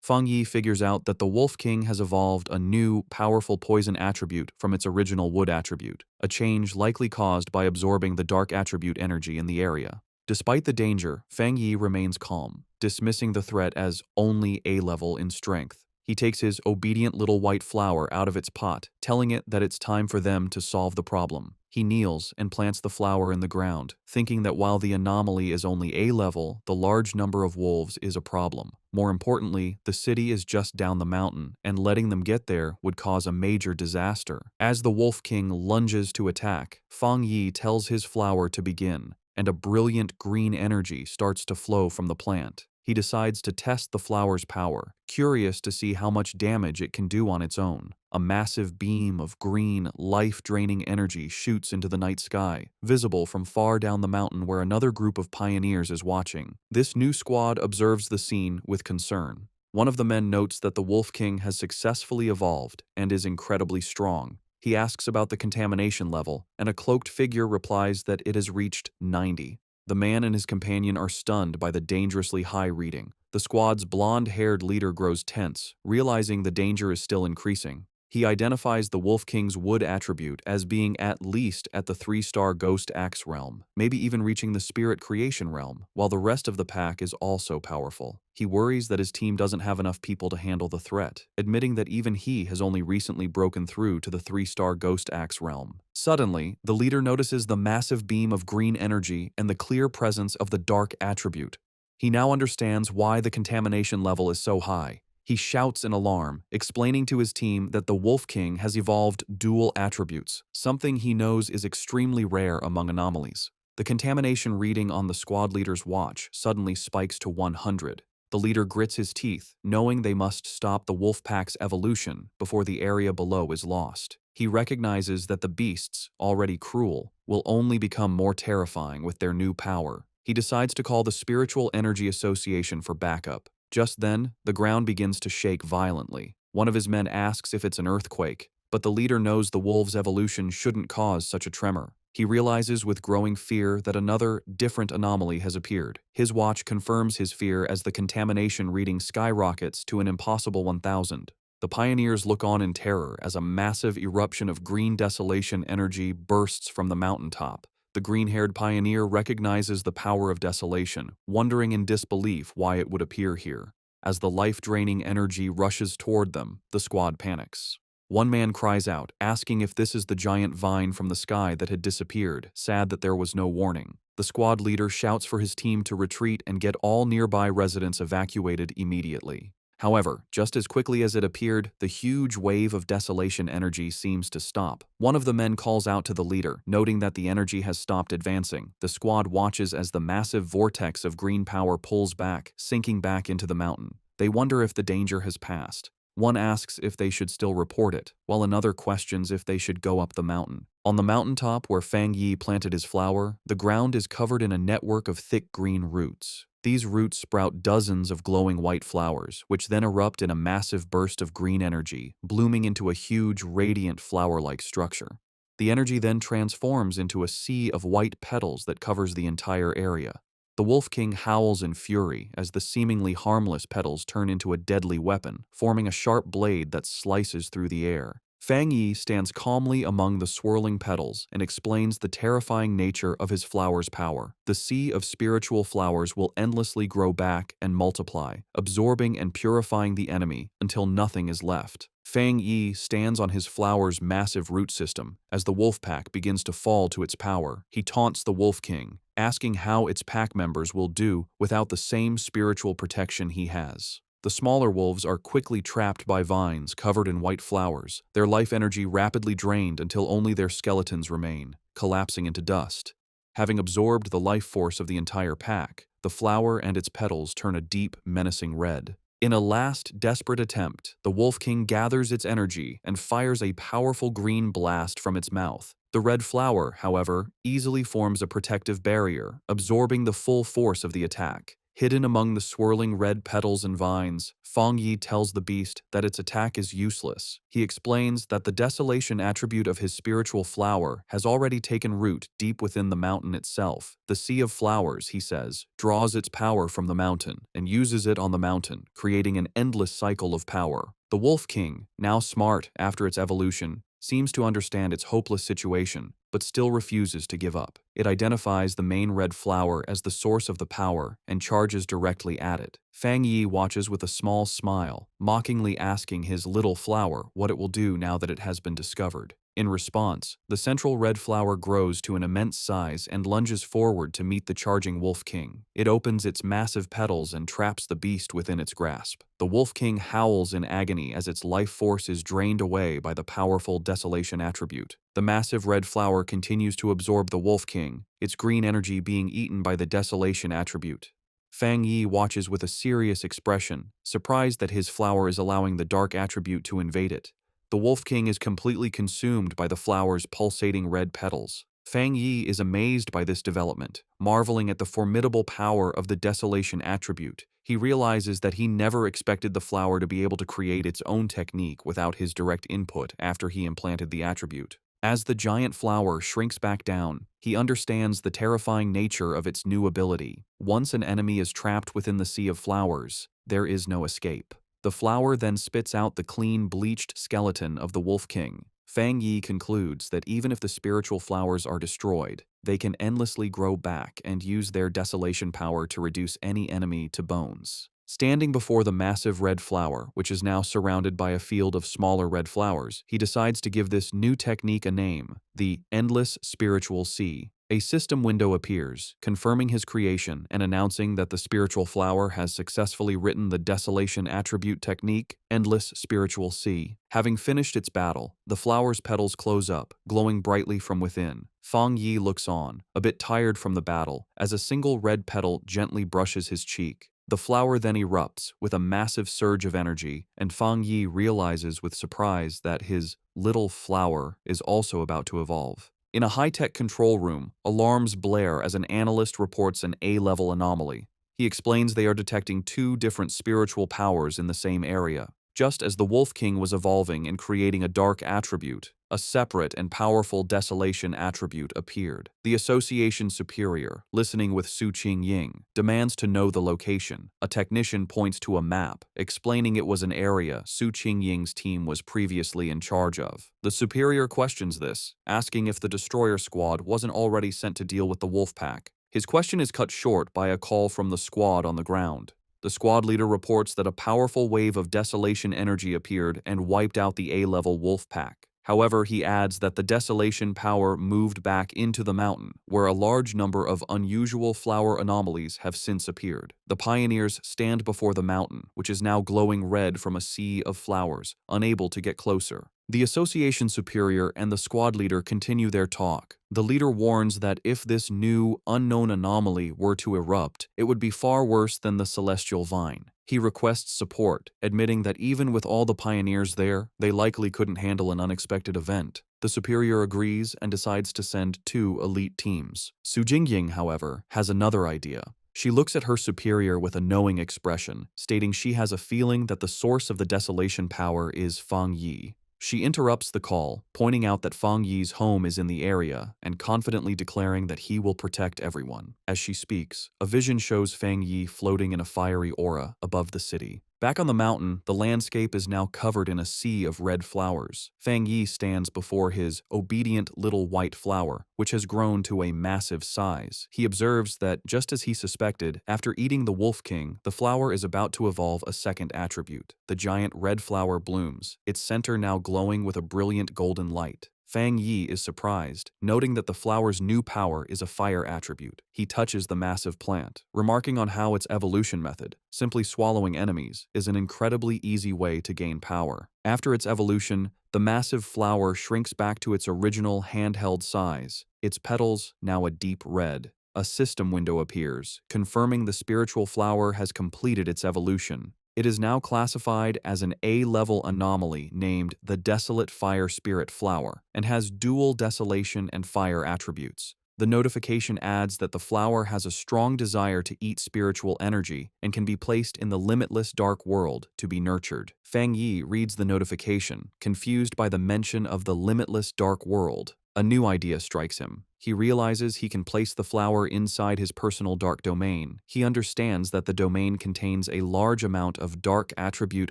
Fang Yi figures out that the Wolf King has evolved a new, powerful poison attribute from its original wood attribute, a change likely caused by absorbing the dark attribute energy in the area. Despite the danger, Fang Yi remains calm, dismissing the threat as only A-level in strength. He takes his obedient little white flower out of its pot, telling it that it's time for them to solve the problem. He kneels and plants the flower in the ground, thinking that while the anomaly is only A-level, the large number of wolves is a problem. More importantly, the city is just down the mountain, and letting them get there would cause a major disaster. As the Wolf King lunges to attack, Fang Yi tells his flower to begin, and a brilliant green energy starts to flow from the plant. He decides to test the flower's power, curious to see how much damage it can do on its own. A massive beam of green, life-draining energy shoots into the night sky, visible from far down the mountain where another group of pioneers is watching. This new squad observes the scene with concern. One of the men notes that the Wolf King has successfully evolved and is incredibly strong. He asks about the contamination level, and a cloaked figure replies that it has reached 90. The man and his companion are stunned by the dangerously high reading. The squad's blonde-haired leader grows tense, realizing the danger is still increasing. He identifies the Wolf King's wood attribute as being at least at the 3-star Ghost Axe realm, maybe even reaching the Spirit Creation realm, while the rest of the pack is also powerful. He worries that his team doesn't have enough people to handle the threat, admitting that even he has only recently broken through to the 3-star Ghost Axe realm. Suddenly, the leader notices the massive beam of green energy and the clear presence of the dark attribute. He now understands why the contamination level is so high. He shouts in alarm, explaining to his team that the Wolf King has evolved dual attributes, something he knows is extremely rare among anomalies. The contamination reading on the squad leader's watch suddenly spikes to 100. The leader grits his teeth, knowing they must stop the wolf pack's evolution before the area below is lost. He recognizes that the beasts, already cruel, will only become more terrifying with their new power. He decides to call the Spiritual Energy Association for backup. Just then, the ground begins to shake violently. One of his men asks if it's an earthquake, but the leader knows the wolf's evolution shouldn't cause such a tremor. He realizes with growing fear that another, different anomaly has appeared. His watch confirms his fear as the contamination reading skyrockets to an impossible 1,000. The pioneers look on in terror as a massive eruption of green desolation energy bursts from the mountaintop. The green-haired pioneer recognizes the power of desolation, wondering in disbelief why it would appear here. As the life-draining energy rushes toward them, the squad panics. One man cries out, asking if this is the giant vine from the sky that had disappeared, sad that there was no warning. The squad leader shouts for his team to retreat and get all nearby residents evacuated immediately. However, just as quickly as it appeared, the huge wave of desolation energy seems to stop. One of the men calls out to the leader, noting that the energy has stopped advancing. The squad watches as the massive vortex of green power pulls back, sinking back into the mountain. They wonder if the danger has passed. One asks if they should still report it, while another questions if they should go up the mountain. On the mountaintop where Fang Yi planted his flower, the ground is covered in a network of thick green roots. These roots sprout dozens of glowing white flowers, which then erupt in a massive burst of green energy, blooming into a huge, radiant flower-like structure. The energy then transforms into a sea of white petals that covers the entire area. The Wolf King howls in fury as the seemingly harmless petals turn into a deadly weapon, forming a sharp blade that slices through the air. Fang Yi stands calmly among the swirling petals and explains the terrifying nature of his flower's power. The sea of spiritual flowers will endlessly grow back and multiply, absorbing and purifying the enemy until nothing is left. Fang Yi stands on his flower's massive root system. As the wolf pack begins to fall to its power, he taunts the Wolf King, asking how its pack members will do without the same spiritual protection he has. The smaller wolves are quickly trapped by vines covered in white flowers, their life energy rapidly drained until only their skeletons remain, collapsing into dust. Having absorbed the life force of the entire pack, the flower and its petals turn a deep, menacing red. In a last, desperate attempt, the Wolf King gathers its energy and fires a powerful green blast from its mouth. The red flower, however, easily forms a protective barrier, absorbing the full force of the attack. Hidden among the swirling red petals and vines, Fang Yi tells the beast that its attack is useless. He explains that the desolation attribute of his spiritual flower has already taken root deep within the mountain itself. The sea of flowers, he says, draws its power from the mountain and uses it on the mountain, creating an endless cycle of power. The Wolf King, now smart after its evolution, seems to understand its hopeless situation, but still refuses to give up. It identifies the main red flower as the source of the power and charges directly at it. Fang Yi watches with a small smile, mockingly asking his little flower what it will do now that it has been discovered. In response, the central red flower grows to an immense size and lunges forward to meet the charging Wolf King. It opens its massive petals and traps the beast within its grasp. The Wolf King howls in agony as its life force is drained away by the powerful desolation attribute. The massive red flower continues to absorb the Wolf King, its green energy being eaten by the desolation attribute. Fang Yi watches with a serious expression, surprised that his flower is allowing the dark attribute to invade it. The Wolf King is completely consumed by the flower's pulsating red petals. Fang Yi is amazed by this development, marveling at the formidable power of the desolation attribute. He realizes that he never expected the flower to be able to create its own technique without his direct input after he implanted the attribute. As the giant flower shrinks back down, he understands the terrifying nature of its new ability. Once an enemy is trapped within the sea of flowers, there is no escape. The flower then spits out the clean, bleached skeleton of the Wolf King. Fang Yi concludes that even if the spiritual flowers are destroyed, they can endlessly grow back and use their desolation power to reduce any enemy to bones. Standing before the massive red flower, which is now surrounded by a field of smaller red flowers, he decides to give this new technique a name, the Endless Spiritual Sea. A system window appears, confirming his creation and announcing that the spiritual flower has successfully written the desolation attribute technique, Endless Spiritual Sea. Having finished its battle, the flower's petals close up, glowing brightly from within. Fang Yi looks on, a bit tired from the battle, as a single red petal gently brushes his cheek. The flower then erupts with a massive surge of energy, and Fang Yi realizes with surprise that his little flower is also about to evolve. In a high-tech control room, alarms blare as an analyst reports an A-level anomaly. He explains they are detecting two different spiritual powers in the same area. Just as the Wolf King was evolving and creating a dark attribute, a separate and powerful desolation attribute appeared. The Association Superior, listening with Su Qingying, demands to know the location. A technician points to a map, explaining it was an area Su Qingying's team was previously in charge of. The Superior questions this, asking if the destroyer squad wasn't already sent to deal with the wolf pack. His question is cut short by a call from the squad on the ground. The squad leader reports that a powerful wave of desolation energy appeared and wiped out the A-level wolf pack. However, he adds that the desolation power moved back into the mountain, where a large number of unusual flower anomalies have since appeared. The pioneers stand before the mountain, which is now glowing red from a sea of flowers, unable to get closer. The Association Superior and the squad leader continue their talk. The leader warns that if this new, unknown anomaly were to erupt, it would be far worse than the celestial vine. He requests support, admitting that even with all the pioneers there, they likely couldn't handle an unexpected event. The superior agrees and decides to send 2 elite teams. Su Jingying, however, has another idea. She looks at her superior with a knowing expression, stating she has a feeling that the source of the desolation power is Fang Yi. She interrupts the call, pointing out that Fang Yi's home is in the area and confidently declaring that he will protect everyone. As she speaks, a vision shows Fang Yi floating in a fiery aura above the city. Back on the mountain, the landscape is now covered in a sea of red flowers. Fang Yi stands before his obedient little white flower, which has grown to a massive size. He observes that, just as he suspected, after eating the Wolf King, the flower is about to evolve a second attribute. The giant red flower blooms, its center now glowing with a brilliant golden light. Fang Yi is surprised, noting that the flower's new power is a fire attribute. He touches the massive plant, remarking on how its evolution method, simply swallowing enemies, is an incredibly easy way to gain power. After its evolution, the massive flower shrinks back to its original handheld size, its petals now a deep red. A system window appears, confirming the spiritual flower has completed its evolution. It is now classified as an A-level anomaly named the Desolate Fire Spirit Flower and has dual desolation and fire attributes. The notification adds that the flower has a strong desire to eat spiritual energy and can be placed in the limitless dark world to be nurtured. Fang Yi reads the notification, confused by the mention of the limitless dark world. A new idea strikes him. He realizes he can place the flower inside his personal dark domain. He understands that the domain contains a large amount of dark attribute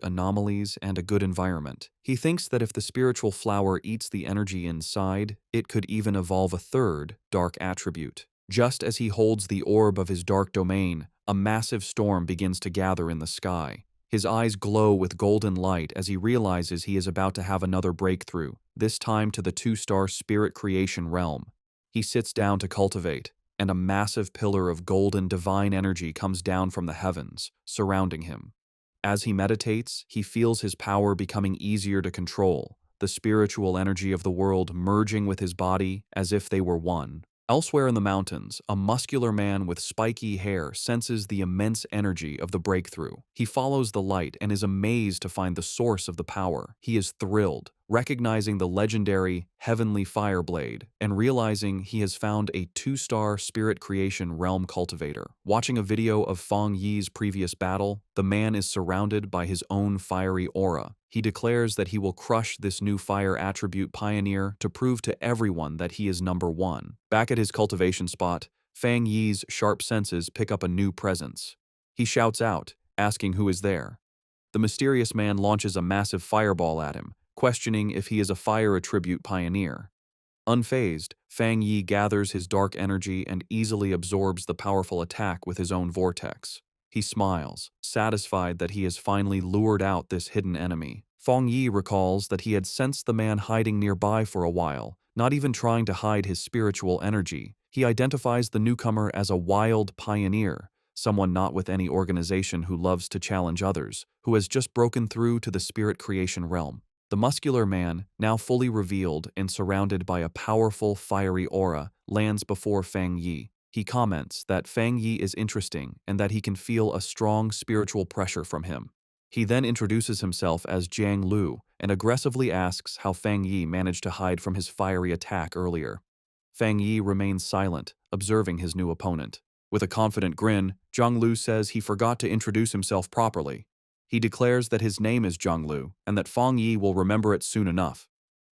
anomalies and a good environment. He thinks that if the spiritual flower eats the energy inside, it could even evolve a third dark attribute. Just as he holds the orb of his dark domain, a massive storm begins to gather in the sky. His eyes glow with golden light as he realizes he is about to have another breakthrough, this time to the 2-star spirit creation realm. He sits down to cultivate, and a massive pillar of golden divine energy comes down from the heavens, surrounding him. As he meditates, he feels his power becoming easier to control, the spiritual energy of the world merging with his body as if they were one. Elsewhere in the mountains, a muscular man with spiky hair senses the immense energy of the breakthrough. He follows the light and is amazed to find the source of the power. He is thrilled, recognizing the legendary Heavenly Fire Blade and realizing he has found a 2-star spirit creation realm cultivator. Watching a video of Fang Yi's previous battle, the man is surrounded by his own fiery aura. He declares that he will crush this new fire attribute pioneer to prove to everyone that he is number 1. Back at his cultivation spot, Fang Yi's sharp senses pick up a new presence. He shouts out, asking who is there. The mysterious man launches a massive fireball at him, questioning if he is a fire attribute pioneer. Unfazed, Fang Yi gathers his dark energy and easily absorbs the powerful attack with his own vortex. He smiles, satisfied that he has finally lured out this hidden enemy. Fang Yi recalls that he had sensed the man hiding nearby for a while, not even trying to hide his spiritual energy. He identifies the newcomer as a wild pioneer, someone not with any organization who loves to challenge others, who has just broken through to the spirit creation realm. The muscular man, now fully revealed and surrounded by a powerful, fiery aura, lands before Fang Yi. He comments that Fang Yi is interesting and that he can feel a strong spiritual pressure from him. He then introduces himself as Jiang Lu and aggressively asks how Fang Yi managed to hide from his fiery attack earlier. Fang Yi remains silent, observing his new opponent. With a confident grin, Jiang Lu says he forgot to introduce himself properly. He declares that his name is Jiang Lu and that Fang Yi will remember it soon enough.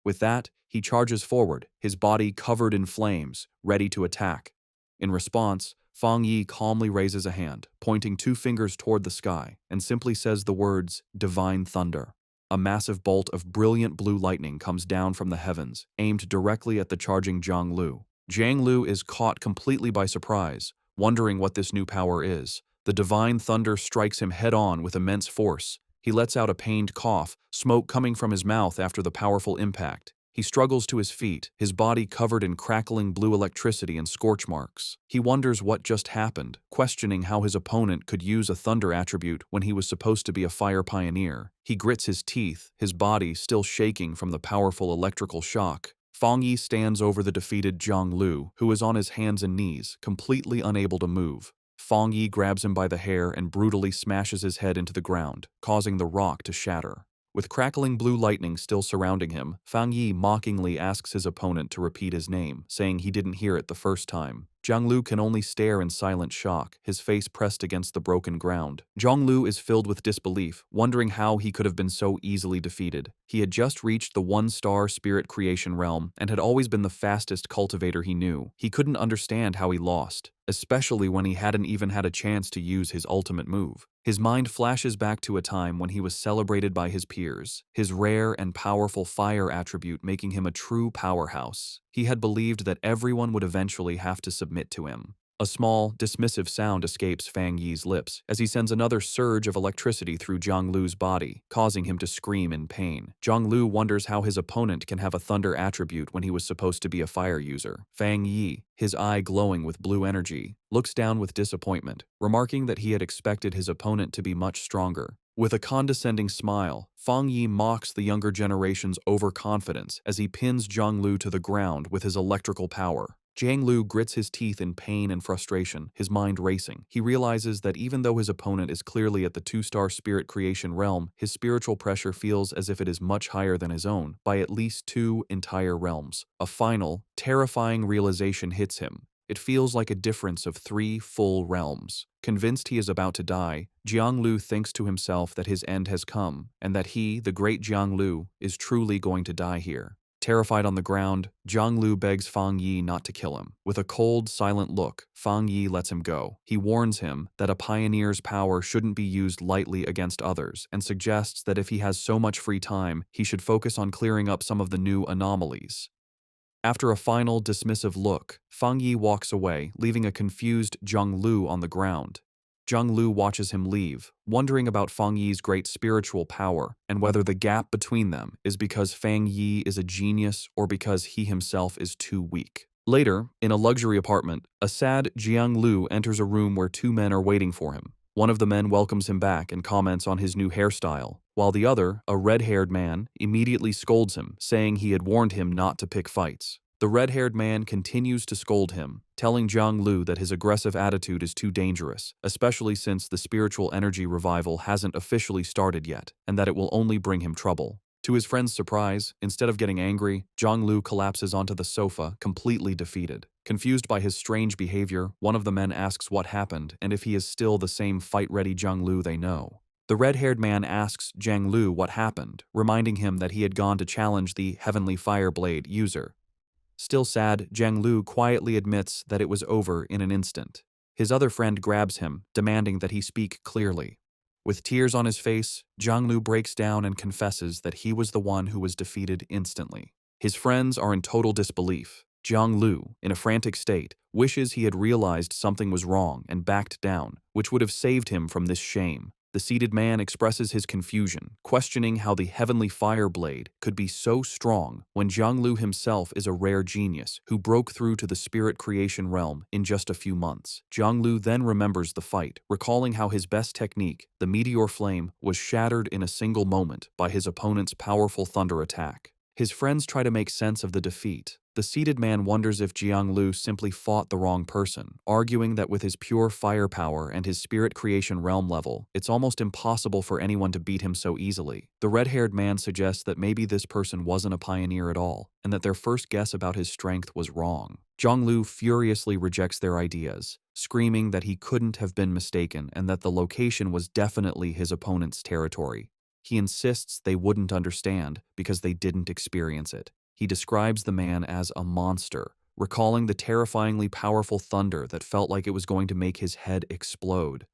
With that, he charges forward, his body covered in flames, ready to attack. In response, Fang Yi calmly raises a hand, pointing 2 fingers toward the sky, and simply says the words, "Divine Thunder." A massive bolt of brilliant blue lightning comes down from the heavens, aimed directly at the charging Jiang Lu. Jiang Lu is caught completely by surprise, wondering what this new power is. The divine thunder strikes him head-on with immense force. He lets out a pained cough, smoke coming from his mouth after the powerful impact. He struggles to his feet, his body covered in crackling blue electricity and scorch marks. He wonders what just happened, questioning how his opponent could use a thunder attribute when he was supposed to be a fire pioneer. He grits his teeth, his body still shaking from the powerful electrical shock. Fang Yi stands over the defeated Jiang Lu, who is on his hands and knees, completely unable to move. Fang Yi grabs him by the hair and brutally smashes his head into the ground, causing the rock to shatter. With crackling blue lightning still surrounding him, Fang Yi mockingly asks his opponent to repeat his name, saying he didn't hear it the first time. Jianglu can only stare in silent shock, his face pressed against the broken ground. Jianglu is filled with disbelief, wondering how he could have been so easily defeated. He had just reached the one-star spirit creation realm and had always been the fastest cultivator he knew. He couldn't understand how he lost, especially when he hadn't even had a chance to use his ultimate move. His mind flashes back to a time when he was celebrated by his peers, his rare and powerful fire attribute making him a true powerhouse. He had believed that everyone would eventually have to submit to him. A small, dismissive sound escapes Fang Yi's lips as he sends another surge of electricity through Jianglu's body, causing him to scream in pain. Jianglu wonders how his opponent can have a thunder attribute when he was supposed to be a fire user. Fang Yi, his eye glowing with blue energy, looks down with disappointment, remarking that he had expected his opponent to be much stronger. With a condescending smile, Fang Yi mocks the younger generation's overconfidence as he pins Jianglu to the ground with his electrical power. Jianglu grits his teeth in pain and frustration, his mind racing. He realizes that even though his opponent is clearly at the two-star spirit creation realm, his spiritual pressure feels as if it is much higher than his own, by at least 2 entire realms. A final, terrifying realization hits him. It feels like a difference of 3 full realms. Convinced he is about to die, Jianglu thinks to himself that his end has come, and that he, the great Jianglu, is truly going to die here. Terrified on the ground, Jianglu begs Fang Yi not to kill him. With a cold, silent look, Fang Yi lets him go. He warns him that a pioneer's power shouldn't be used lightly against others, and suggests that if he has so much free time, he should focus on clearing up some of the new anomalies. After a final, dismissive look, Fang Yi walks away, leaving a confused Jianglu on the ground. Jianglu watches him leave, wondering about Fang Yi's great spiritual power and whether the gap between them is because Fang Yi is a genius or because he himself is too weak. Later, in a luxury apartment, a sad Jianglu enters a room where 2 men are waiting for him. One of the men welcomes him back and comments on his new hairstyle, while the other, a red-haired man, immediately scolds him, saying he had warned him not to pick fights. The red-haired man continues to scold him, telling Jianglu that his aggressive attitude is too dangerous, especially since the spiritual energy revival hasn't officially started yet, and that it will only bring him trouble. To his friend's surprise, instead of getting angry, Jianglu collapses onto the sofa, completely defeated. Confused by his strange behavior, one of the men asks what happened and if he is still the same fight-ready Jianglu they know. The red-haired man asks Jianglu what happened, reminding him that he had gone to challenge the Heavenly Fireblade user. Still sad, Jianglu quietly admits that it was over in an instant. His other friend grabs him, demanding that he speak clearly. With tears on his face, Jianglu breaks down and confesses that he was the one who was defeated instantly. His friends are in total disbelief. Jianglu, in a frantic state, wishes he had realized something was wrong and backed down, which would have saved him from this shame. The seated man expresses his confusion, questioning how the Heavenly Fireblade could be so strong when Jianglu himself is a rare genius who broke through to the spirit creation realm in just a few months. Jianglu then remembers the fight, recalling how his best technique, the meteor flame, was shattered in a single moment by his opponent's powerful thunder attack. His friends try to make sense of the defeat. The seated man wonders if Jianglu simply fought the wrong person, arguing that with his pure firepower and his spirit creation realm level, it's almost impossible for anyone to beat him so easily. The red-haired man suggests that maybe this person wasn't a pioneer at all, and that their first guess about his strength was wrong. Jianglu furiously rejects their ideas, screaming that he couldn't have been mistaken and that the location was definitely his opponent's territory. He insists they wouldn't understand because they didn't experience it. He describes the man as a monster, recalling the terrifyingly powerful thunder that felt like it was going to make his head explode.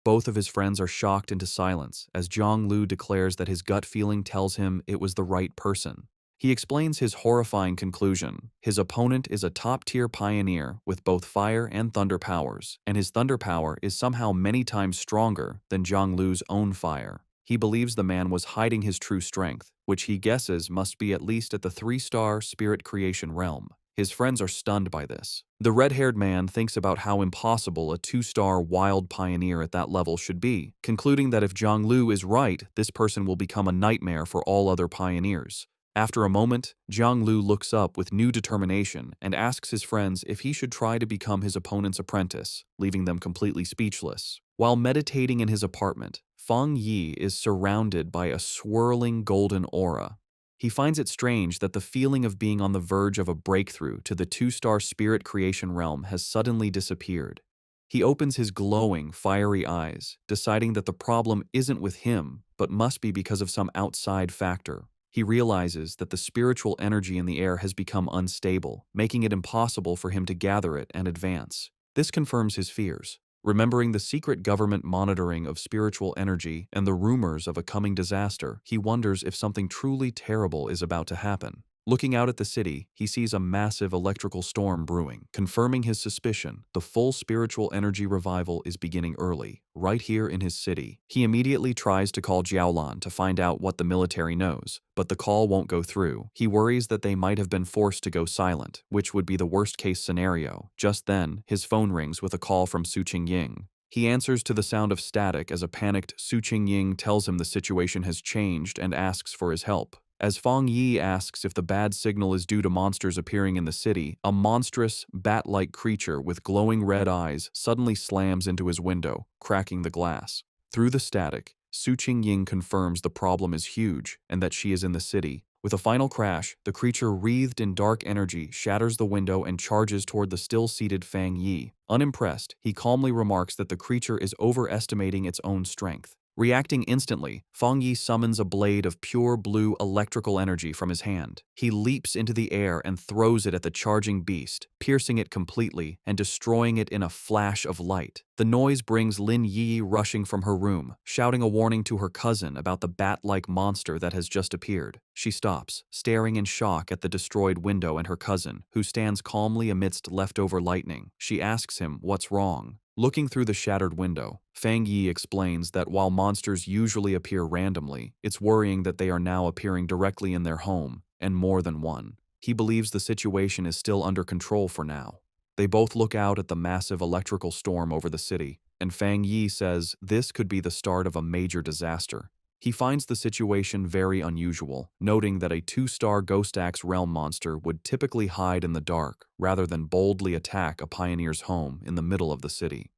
Both of his friends are shocked into silence as Jianglu declares that his gut feeling tells him it was the right person. He explains his horrifying conclusion. His opponent is a top-tier pioneer with both fire and thunder powers, and his thunder power is somehow many times stronger than Jianglu's own fire. He believes the man was hiding his true strength, which he guesses must be at least at the 3-star spirit creation realm. His friends are stunned by this. The red-haired man thinks about how impossible a 2-star wild pioneer at that level should be, concluding that if Jianglu is right, this person will become a nightmare for all other pioneers. After a moment, Jiang Lu looks up with new determination and asks his friends if he should try to become his opponent's apprentice, leaving them completely speechless. While meditating in his apartment, Feng Yi is surrounded by a swirling golden aura. He finds it strange that the feeling of being on the verge of a breakthrough to the two-star spirit creation realm has suddenly disappeared. He opens his glowing, fiery eyes, deciding that the problem isn't with him, but must be because of some outside factor. He realizes that the spiritual energy in the air has become unstable, making it impossible for him to gather it and advance. This confirms his fears. Remembering the secret government monitoring of spiritual energy and the rumors of a coming disaster, he wonders if something truly terrible is about to happen. Looking out at the city, he sees a massive electrical storm brewing, confirming his suspicion. The full spiritual energy revival is beginning early, right here in his city. He immediately tries to call Jiaolan to find out what the military knows, but the call won't go through. He worries that they might have been forced to go silent, which would be the worst-case scenario. Just then, his phone rings with a call from Su Qingying. He answers to the sound of static as a panicked Su Qingying tells him the situation has changed and asks for his help. As Feng Yi asks if the bad signal is due to monsters appearing in the city, a monstrous, bat-like creature with glowing red eyes suddenly slams into his window, cracking the glass. Through the static, Su Qingying confirms the problem is huge and that she is in the city. With a final crash, the creature wreathed in dark energy shatters the window and charges toward the still-seated Feng Yi. Unimpressed, he calmly remarks that the creature is overestimating its own strength. Reacting instantly, Feng Yi summons a blade of pure blue electrical energy from his hand. He leaps into the air and throws it at the charging beast, piercing it completely and destroying it in a flash of light. The noise brings Lin Yi rushing from her room, shouting a warning to her cousin about the bat-like monster that has just appeared. She stops, staring in shock at the destroyed window and her cousin, who stands calmly amidst leftover lightning. She asks him what's wrong. Looking through the shattered window, Feng Yi explains that while monsters usually appear randomly, it's worrying that they are now appearing directly in their home, and more than one. He believes the situation is still under control for now. They both look out at the massive electrical storm over the city, and Feng Yi says this could be the start of a major disaster. He finds the situation very unusual, noting that a two-star Ghost Axe realm monster would typically hide in the dark rather than boldly attack a pioneer's home in the middle of the city.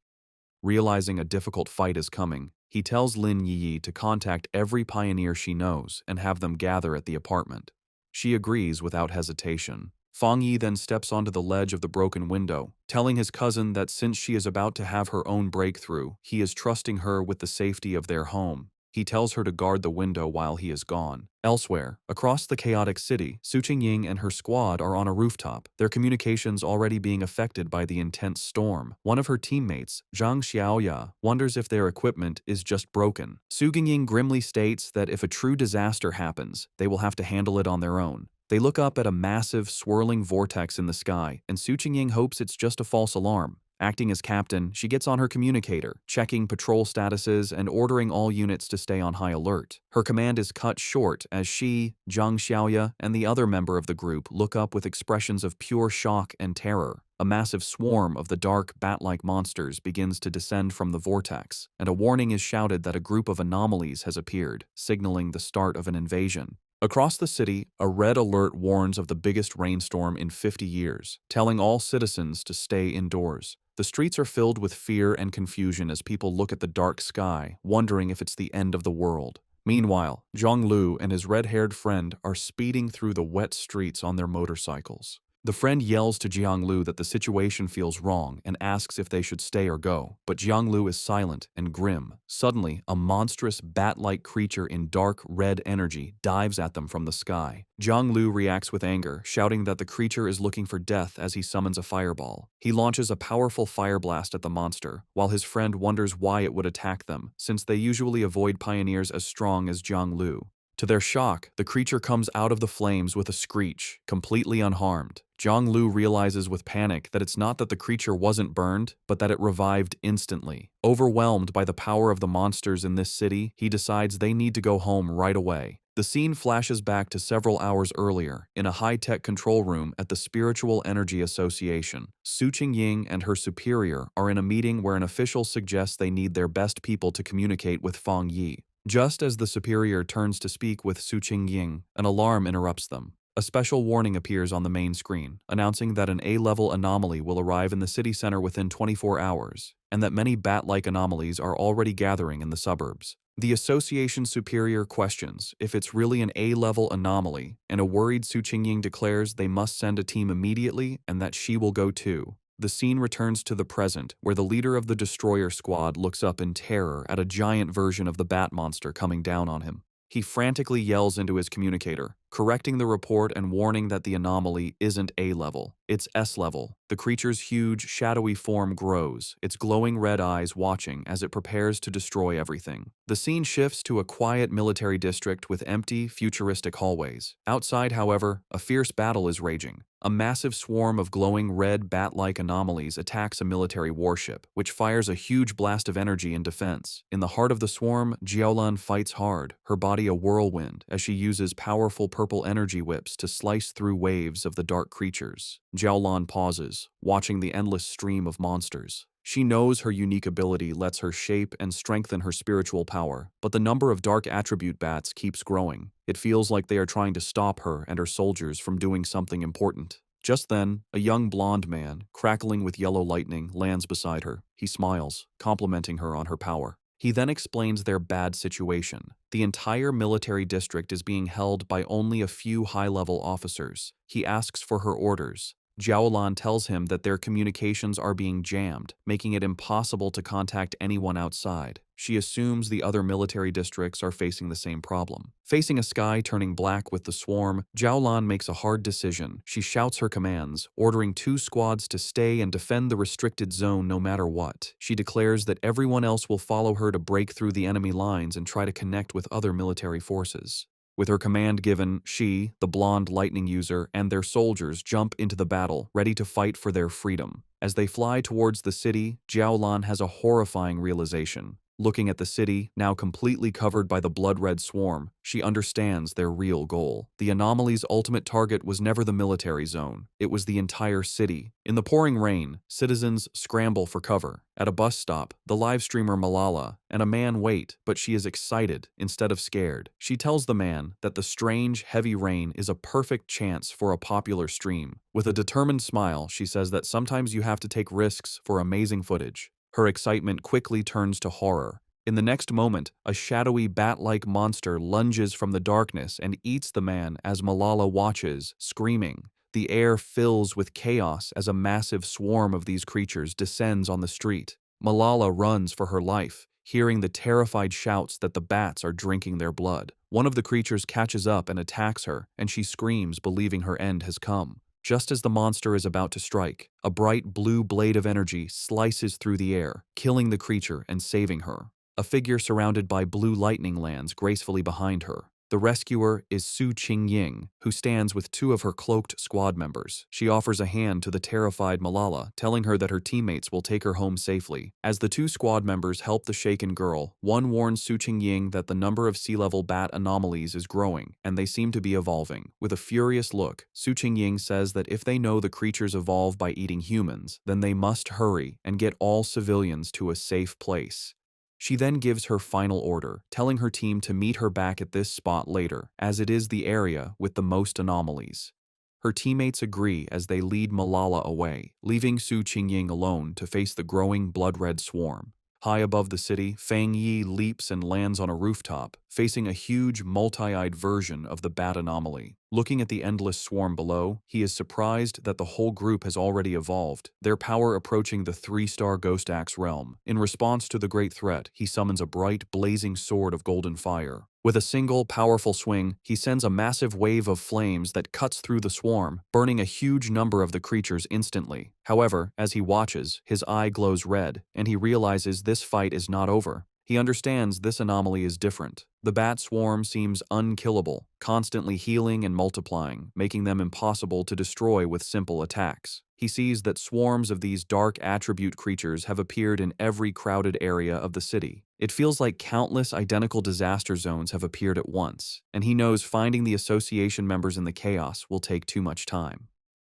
Realizing a difficult fight is coming, he tells Lin Yi to contact every pioneer she knows and have them gather at the apartment. She agrees without hesitation. Feng Yi then steps onto the ledge of the broken window, telling his cousin that since she is about to have her own breakthrough, he is trusting her with the safety of their home. He tells her to guard the window while he is gone. Elsewhere, across the chaotic city, Su Qingying and her squad are on a rooftop, their communications already being affected by the intense storm. One of her teammates, Zhang Xiaoya, wonders if their equipment is just broken. Su Qingying grimly states that if a true disaster happens, they will have to handle it on their own. They look up at a massive, swirling vortex in the sky, and Su Qingying hopes it's just a false alarm. Acting as captain, she gets on her communicator, checking patrol statuses and ordering all units to stay on high alert. Her command is cut short as she, Zhang Xiaoya, and the other member of the group look up with expressions of pure shock and terror. A massive swarm of the dark, bat-like monsters begins to descend from the vortex, and a warning is shouted that a group of anomalies has appeared, signaling the start of an invasion. Across the city, a red alert warns of the biggest rainstorm in 50 years, telling all citizens to stay indoors. The streets are filled with fear and confusion as people look at the dark sky, wondering if it's the end of the world. Meanwhile, Zhang Lu and his red-haired friend are speeding through the wet streets on their motorcycles. The friend yells to Jiang Lu that the situation feels wrong and asks if they should stay or go, but Jiang Lu is silent and grim. Suddenly, a monstrous bat-like creature in dark red energy dives at them from the sky. Jiang Lu reacts with anger, shouting that the creature is looking for death as he summons a fireball. He launches a powerful fire blast at the monster, while his friend wonders why it would attack them, since they usually avoid pioneers as strong as Jiang Lu. To their shock, the creature comes out of the flames with a screech, completely unharmed. Zhang Lu realizes with panic that it's not that the creature wasn't burned, but that it revived instantly. Overwhelmed by the power of the monsters in this city, he decides they need to go home right away. The scene flashes back to several hours earlier, in a high-tech control room at the Spiritual Energy Association. Su Qingying and her superior are in a meeting where an official suggests they need their best people to communicate with Feng Yi. Just as the superior turns to speak with Su Qingying, an alarm interrupts them. A special warning appears on the main screen, announcing that an A-level anomaly will arrive in the city center within 24 hours, and that many bat-like anomalies are already gathering in the suburbs. The association superior questions if it's really an A-level anomaly, and a worried Su Qingying declares they must send a team immediately and that she will go too. The scene returns to the present, where the leader of the destroyer squad looks up in terror at a giant version of the bat monster coming down on him. He frantically yells into his communicator, correcting the report and warning that the anomaly isn't A-level, it's S-level. The creature's huge, shadowy form grows, its glowing red eyes watching as it prepares to destroy everything. The scene shifts to a quiet military district with empty, futuristic hallways. Outside, however, a fierce battle is raging. A massive swarm of glowing red bat-like anomalies attacks a military warship, which fires a huge blast of energy in defense. In the heart of the swarm, Jiaolan fights hard, her body a whirlwind, as she uses powerful purple energy whips to slice through waves of the dark creatures. Jiaolan pauses, watching the endless stream of monsters. She knows her unique ability lets her shape and strengthen her spiritual power, but the number of dark attribute bats keeps growing. It feels like they are trying to stop her and her soldiers from doing something important. Just then, a young blonde man, crackling with yellow lightning, lands beside her. He smiles, complimenting her on her power. He then explains their bad situation. The entire military district is being held by only a few high-level officers. He asks for her orders. Jiaolan tells him that their communications are being jammed, making it impossible to contact anyone outside. She assumes the other military districts are facing the same problem. Facing a sky turning black with the swarm, Jiaolan makes a hard decision. She shouts her commands, ordering 2 squads to stay and defend the restricted zone no matter what. She declares that everyone else will follow her to break through the enemy lines and try to connect with other military forces. With her command given, she, the blonde lightning user, and their soldiers jump into the battle, ready to fight for their freedom. As they fly towards the city, Jiaolan has a horrifying realization. Looking at the city, now completely covered by the blood-red swarm, she understands their real goal. The anomaly's ultimate target was never the military zone. It was the entire city. In the pouring rain, citizens scramble for cover. At a bus stop, the live streamer Malala and a man wait, but she is excited instead of scared. She tells the man that the strange, heavy rain is a perfect chance for a popular stream. With a determined smile, she says that sometimes you have to take risks for amazing footage. Her excitement quickly turns to horror. In the next moment, a shadowy bat-like monster lunges from the darkness and eats the man as Malala watches, screaming. The air fills with chaos as a massive swarm of these creatures descends on the street. Malala runs for her life, hearing the terrified shouts that the bats are drinking their blood. One of the creatures catches up and attacks her, and she screams, believing her end has come. Just as the monster is about to strike, a bright blue blade of energy slices through the air, killing the creature and saving her. A figure surrounded by blue lightning lands gracefully behind her. The rescuer is Su Qingying, who stands with 2 of her cloaked squad members. She offers a hand to the terrified Malala, telling her that her teammates will take her home safely. As the 2 squad members help the shaken girl, one warns Su Qingying that the number of sea-level bat anomalies is growing, and they seem to be evolving. With a furious look, Su Qingying says that if they know the creatures evolve by eating humans, then they must hurry and get all civilians to a safe place. She then gives her final order, telling her team to meet her back at this spot later, as it is the area with the most anomalies. Her teammates agree as they lead Malala away, leaving Su Qingying alone to face the growing blood-red swarm. High above the city, Fang Yi leaps and lands on a rooftop, facing a huge, multi-eyed version of the bat anomaly. Looking at the endless swarm below, he is surprised that the whole group has already evolved, their power approaching the 3-star Ghost Axe realm. In response to the great threat, he summons a bright, blazing sword of golden fire. With a single, powerful swing, he sends a massive wave of flames that cuts through the swarm, burning a huge number of the creatures instantly. However, as he watches, his eye glows red, and he realizes this fight is not over. He understands this anomaly is different. The bat swarm seems unkillable, constantly healing and multiplying, making them impossible to destroy with simple attacks. He sees that swarms of these dark attribute creatures have appeared in every crowded area of the city. It feels like countless identical disaster zones have appeared at once, and he knows finding the association members in the chaos will take too much time.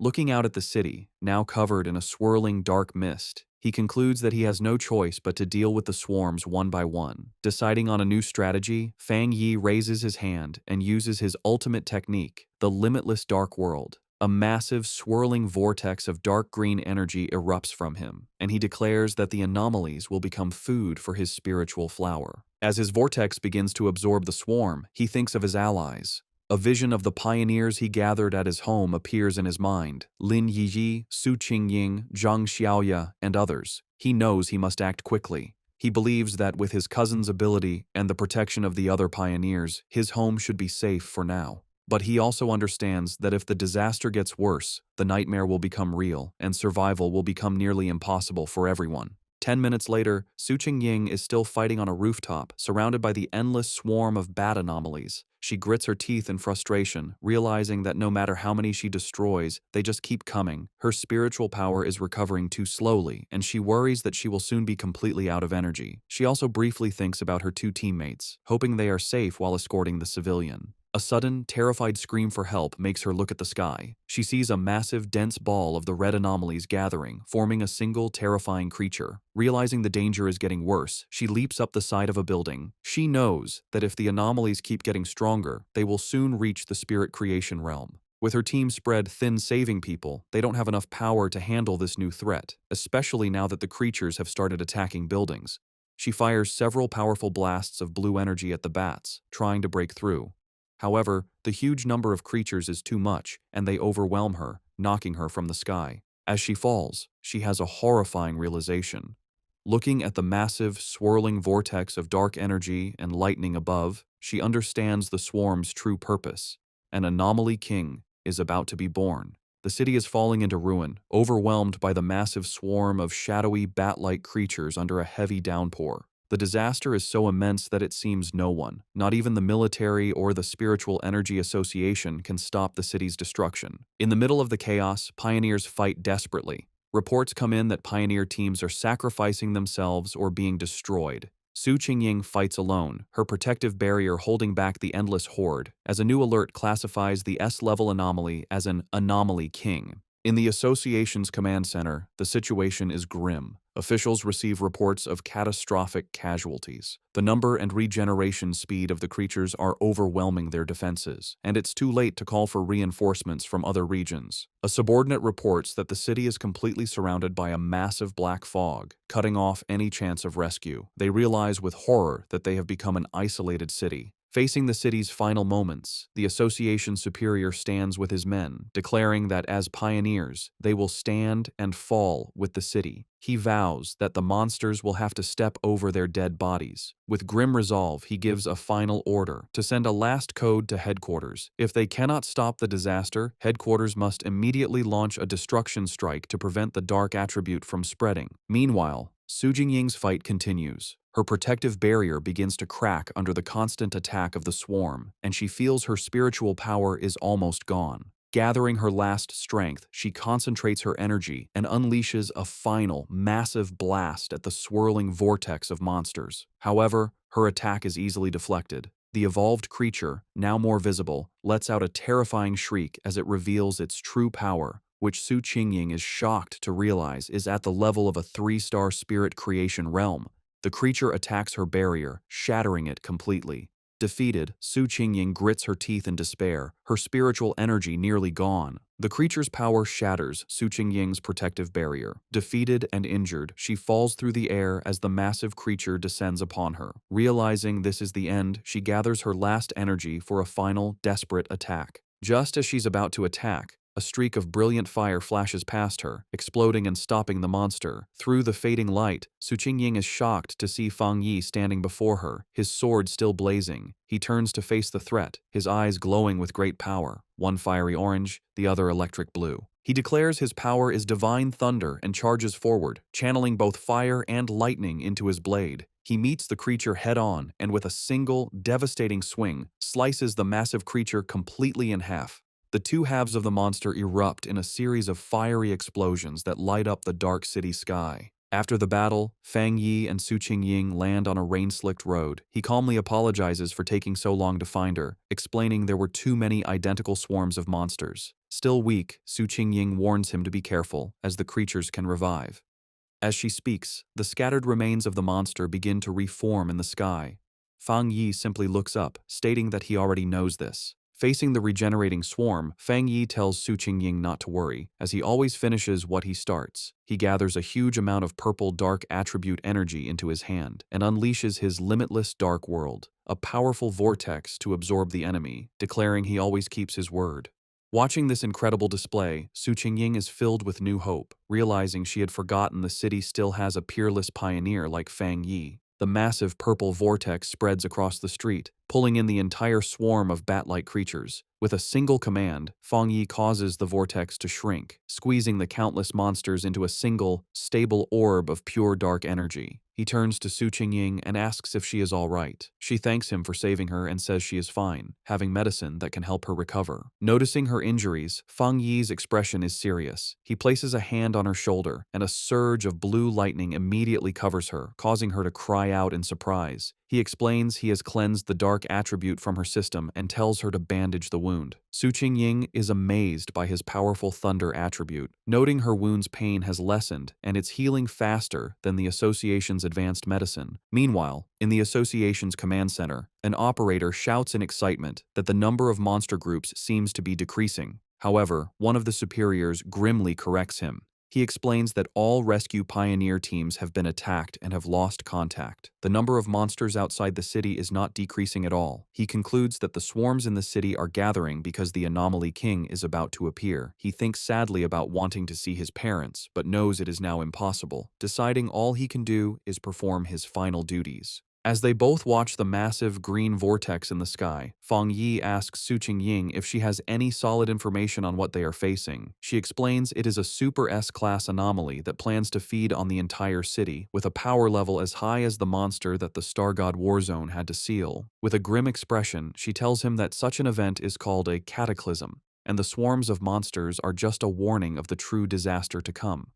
Looking out at the city, now covered in a swirling dark mist, he concludes that he has no choice but to deal with the swarms one by one. Deciding on a new strategy, Fang Yi raises his hand and uses his ultimate technique, the limitless dark world. A massive, swirling vortex of dark green energy erupts from him, and he declares that the anomalies will become food for his spiritual flower. As his vortex begins to absorb the swarm, he thinks of his allies. A vision of the pioneers he gathered at his home appears in his mind: Lin Yiyi, Su Qingying, Zhang Xiaoya, and others. He knows he must act quickly. He believes that with his cousin's ability and the protection of the other pioneers, his home should be safe for now. But he also understands that if the disaster gets worse, the nightmare will become real, and survival will become nearly impossible for everyone. 10 minutes later, Su Qingying is still fighting on a rooftop, surrounded by the endless swarm of bat anomalies. She grits her teeth in frustration, realizing that no matter how many she destroys, they just keep coming. Her spiritual power is recovering too slowly, and she worries that she will soon be completely out of energy. She also briefly thinks about her two teammates, hoping they are safe while escorting the civilian. A sudden, terrified scream for help makes her look at the sky. She sees a massive, dense ball of the red anomalies gathering, forming a single, terrifying creature. Realizing the danger is getting worse, she leaps up the side of a building. She knows that if the anomalies keep getting stronger, they will soon reach the spirit creation realm. With her team spread thin saving people, they don't have enough power to handle this new threat, especially now that the creatures have started attacking buildings. She fires several powerful blasts of blue energy at the bats, trying to break through. However, the huge number of creatures is too much, and they overwhelm her, knocking her from the sky. As she falls, she has a horrifying realization. Looking at the massive, swirling vortex of dark energy and lightning above, she understands the swarm's true purpose. An anomaly king is about to be born. The city is falling into ruin, overwhelmed by the massive swarm of shadowy, bat-like creatures under a heavy downpour. The disaster is so immense that it seems no one, not even the military or the Spiritual Energy Association, can stop the city's destruction. In the middle of the chaos, pioneers fight desperately. Reports come in that pioneer teams are sacrificing themselves or being destroyed. Su Qingying fights alone, her protective barrier holding back the endless horde, as a new alert classifies the S-level anomaly as an anomaly king. In the association's command center, the situation is grim. Officials receive reports of catastrophic casualties. The number and regeneration speed of the creatures are overwhelming their defenses, and it's too late to call for reinforcements from other regions. A subordinate reports that the city is completely surrounded by a massive black fog, cutting off any chance of rescue. They realize with horror that they have become an isolated city. Facing the city's final moments, the association superior stands with his men, declaring that as pioneers, they will stand and fall with the city. He vows that the monsters will have to step over their dead bodies. With grim resolve, he gives a final order to send a last code to headquarters. If they cannot stop the disaster, headquarters must immediately launch a destruction strike to prevent the dark attribute from spreading. Meanwhile, Su Jingying's fight continues. Her protective barrier begins to crack under the constant attack of the swarm, and she feels her spiritual power is almost gone. Gathering her last strength, she concentrates her energy and unleashes a final, massive blast at the swirling vortex of monsters. However, her attack is easily deflected. The evolved creature, now more visible, lets out a terrifying shriek as it reveals its true power, which Su Qingying is shocked to realize is at the level of a 3-star spirit creation realm. The creature attacks her barrier, shattering it completely. Defeated, Su Qingying grits her teeth in despair, her spiritual energy nearly gone. The creature's power shatters Su Qingying's protective barrier. Defeated and injured, she falls through the air as the massive creature descends upon her. Realizing this is the end, she gathers her last energy for a final, desperate attack. Just as she's about to attack, a streak of brilliant fire flashes past her, exploding and stopping the monster. Through the fading light, Su Qingying is shocked to see Fang Yi standing before her, his sword still blazing. He turns to face the threat, his eyes glowing with great power, one fiery orange, the other electric blue. He declares his power is divine thunder and charges forward, channeling both fire and lightning into his blade. He meets the creature head-on and with a single, devastating swing, slices the massive creature completely in half. The two halves of the monster erupt in a series of fiery explosions that light up the dark city sky. After the battle, Fang Yi and Su Qingying land on a rain-slicked road. He calmly apologizes for taking so long to find her, explaining there were too many identical swarms of monsters. Still weak, Su Qingying warns him to be careful, as the creatures can revive. As she speaks, the scattered remains of the monster begin to reform in the sky. Fang Yi simply looks up, stating that he already knows this. Facing the regenerating swarm, Fang Yi tells Su Qingying not to worry, as he always finishes what he starts. He gathers a huge amount of purple dark attribute energy into his hand and unleashes his limitless dark world, a powerful vortex to absorb the enemy, declaring he always keeps his word. Watching this incredible display, Su Qingying is filled with new hope, realizing she had forgotten the city still has a peerless pioneer like Fang Yi. The massive purple vortex spreads across the street, pulling in the entire swarm of bat-like creatures. With a single command, Fang Yi causes the vortex to shrink, squeezing the countless monsters into a single, stable orb of pure dark energy. He turns to Su Qingying and asks if she is all right. She thanks him for saving her and says she is fine, having medicine that can help her recover. Noticing her injuries, Fang Yi's expression is serious. He places a hand on her shoulder, and a surge of blue lightning immediately covers her, causing her to cry out in surprise. He explains he has cleansed the dark attribute from her system and tells her to bandage the wound. Su Qingying is amazed by his powerful thunder attribute, noting her wound's pain has lessened and it's healing faster than the association's advanced medicine. Meanwhile, in the association's command center, an operator shouts in excitement that the number of monster groups seems to be decreasing. However, one of the superiors grimly corrects him. He explains that all rescue pioneer teams have been attacked and have lost contact. The number of monsters outside the city is not decreasing at all. He concludes that the swarms in the city are gathering because the anomaly king is about to appear. He thinks sadly about wanting to see his parents, but knows it is now impossible, deciding all he can do is perform his final duties. As they both watch the massive green vortex in the sky, Fang Yi asks Su Qingying if she has any solid information on what they are facing. She explains it is a Super S-class anomaly that plans to feed on the entire city, with a power level as high as the monster that the Star God Warzone had to seal. With a grim expression, she tells him that such an event is called a cataclysm, and the swarms of monsters are just a warning of the true disaster to come.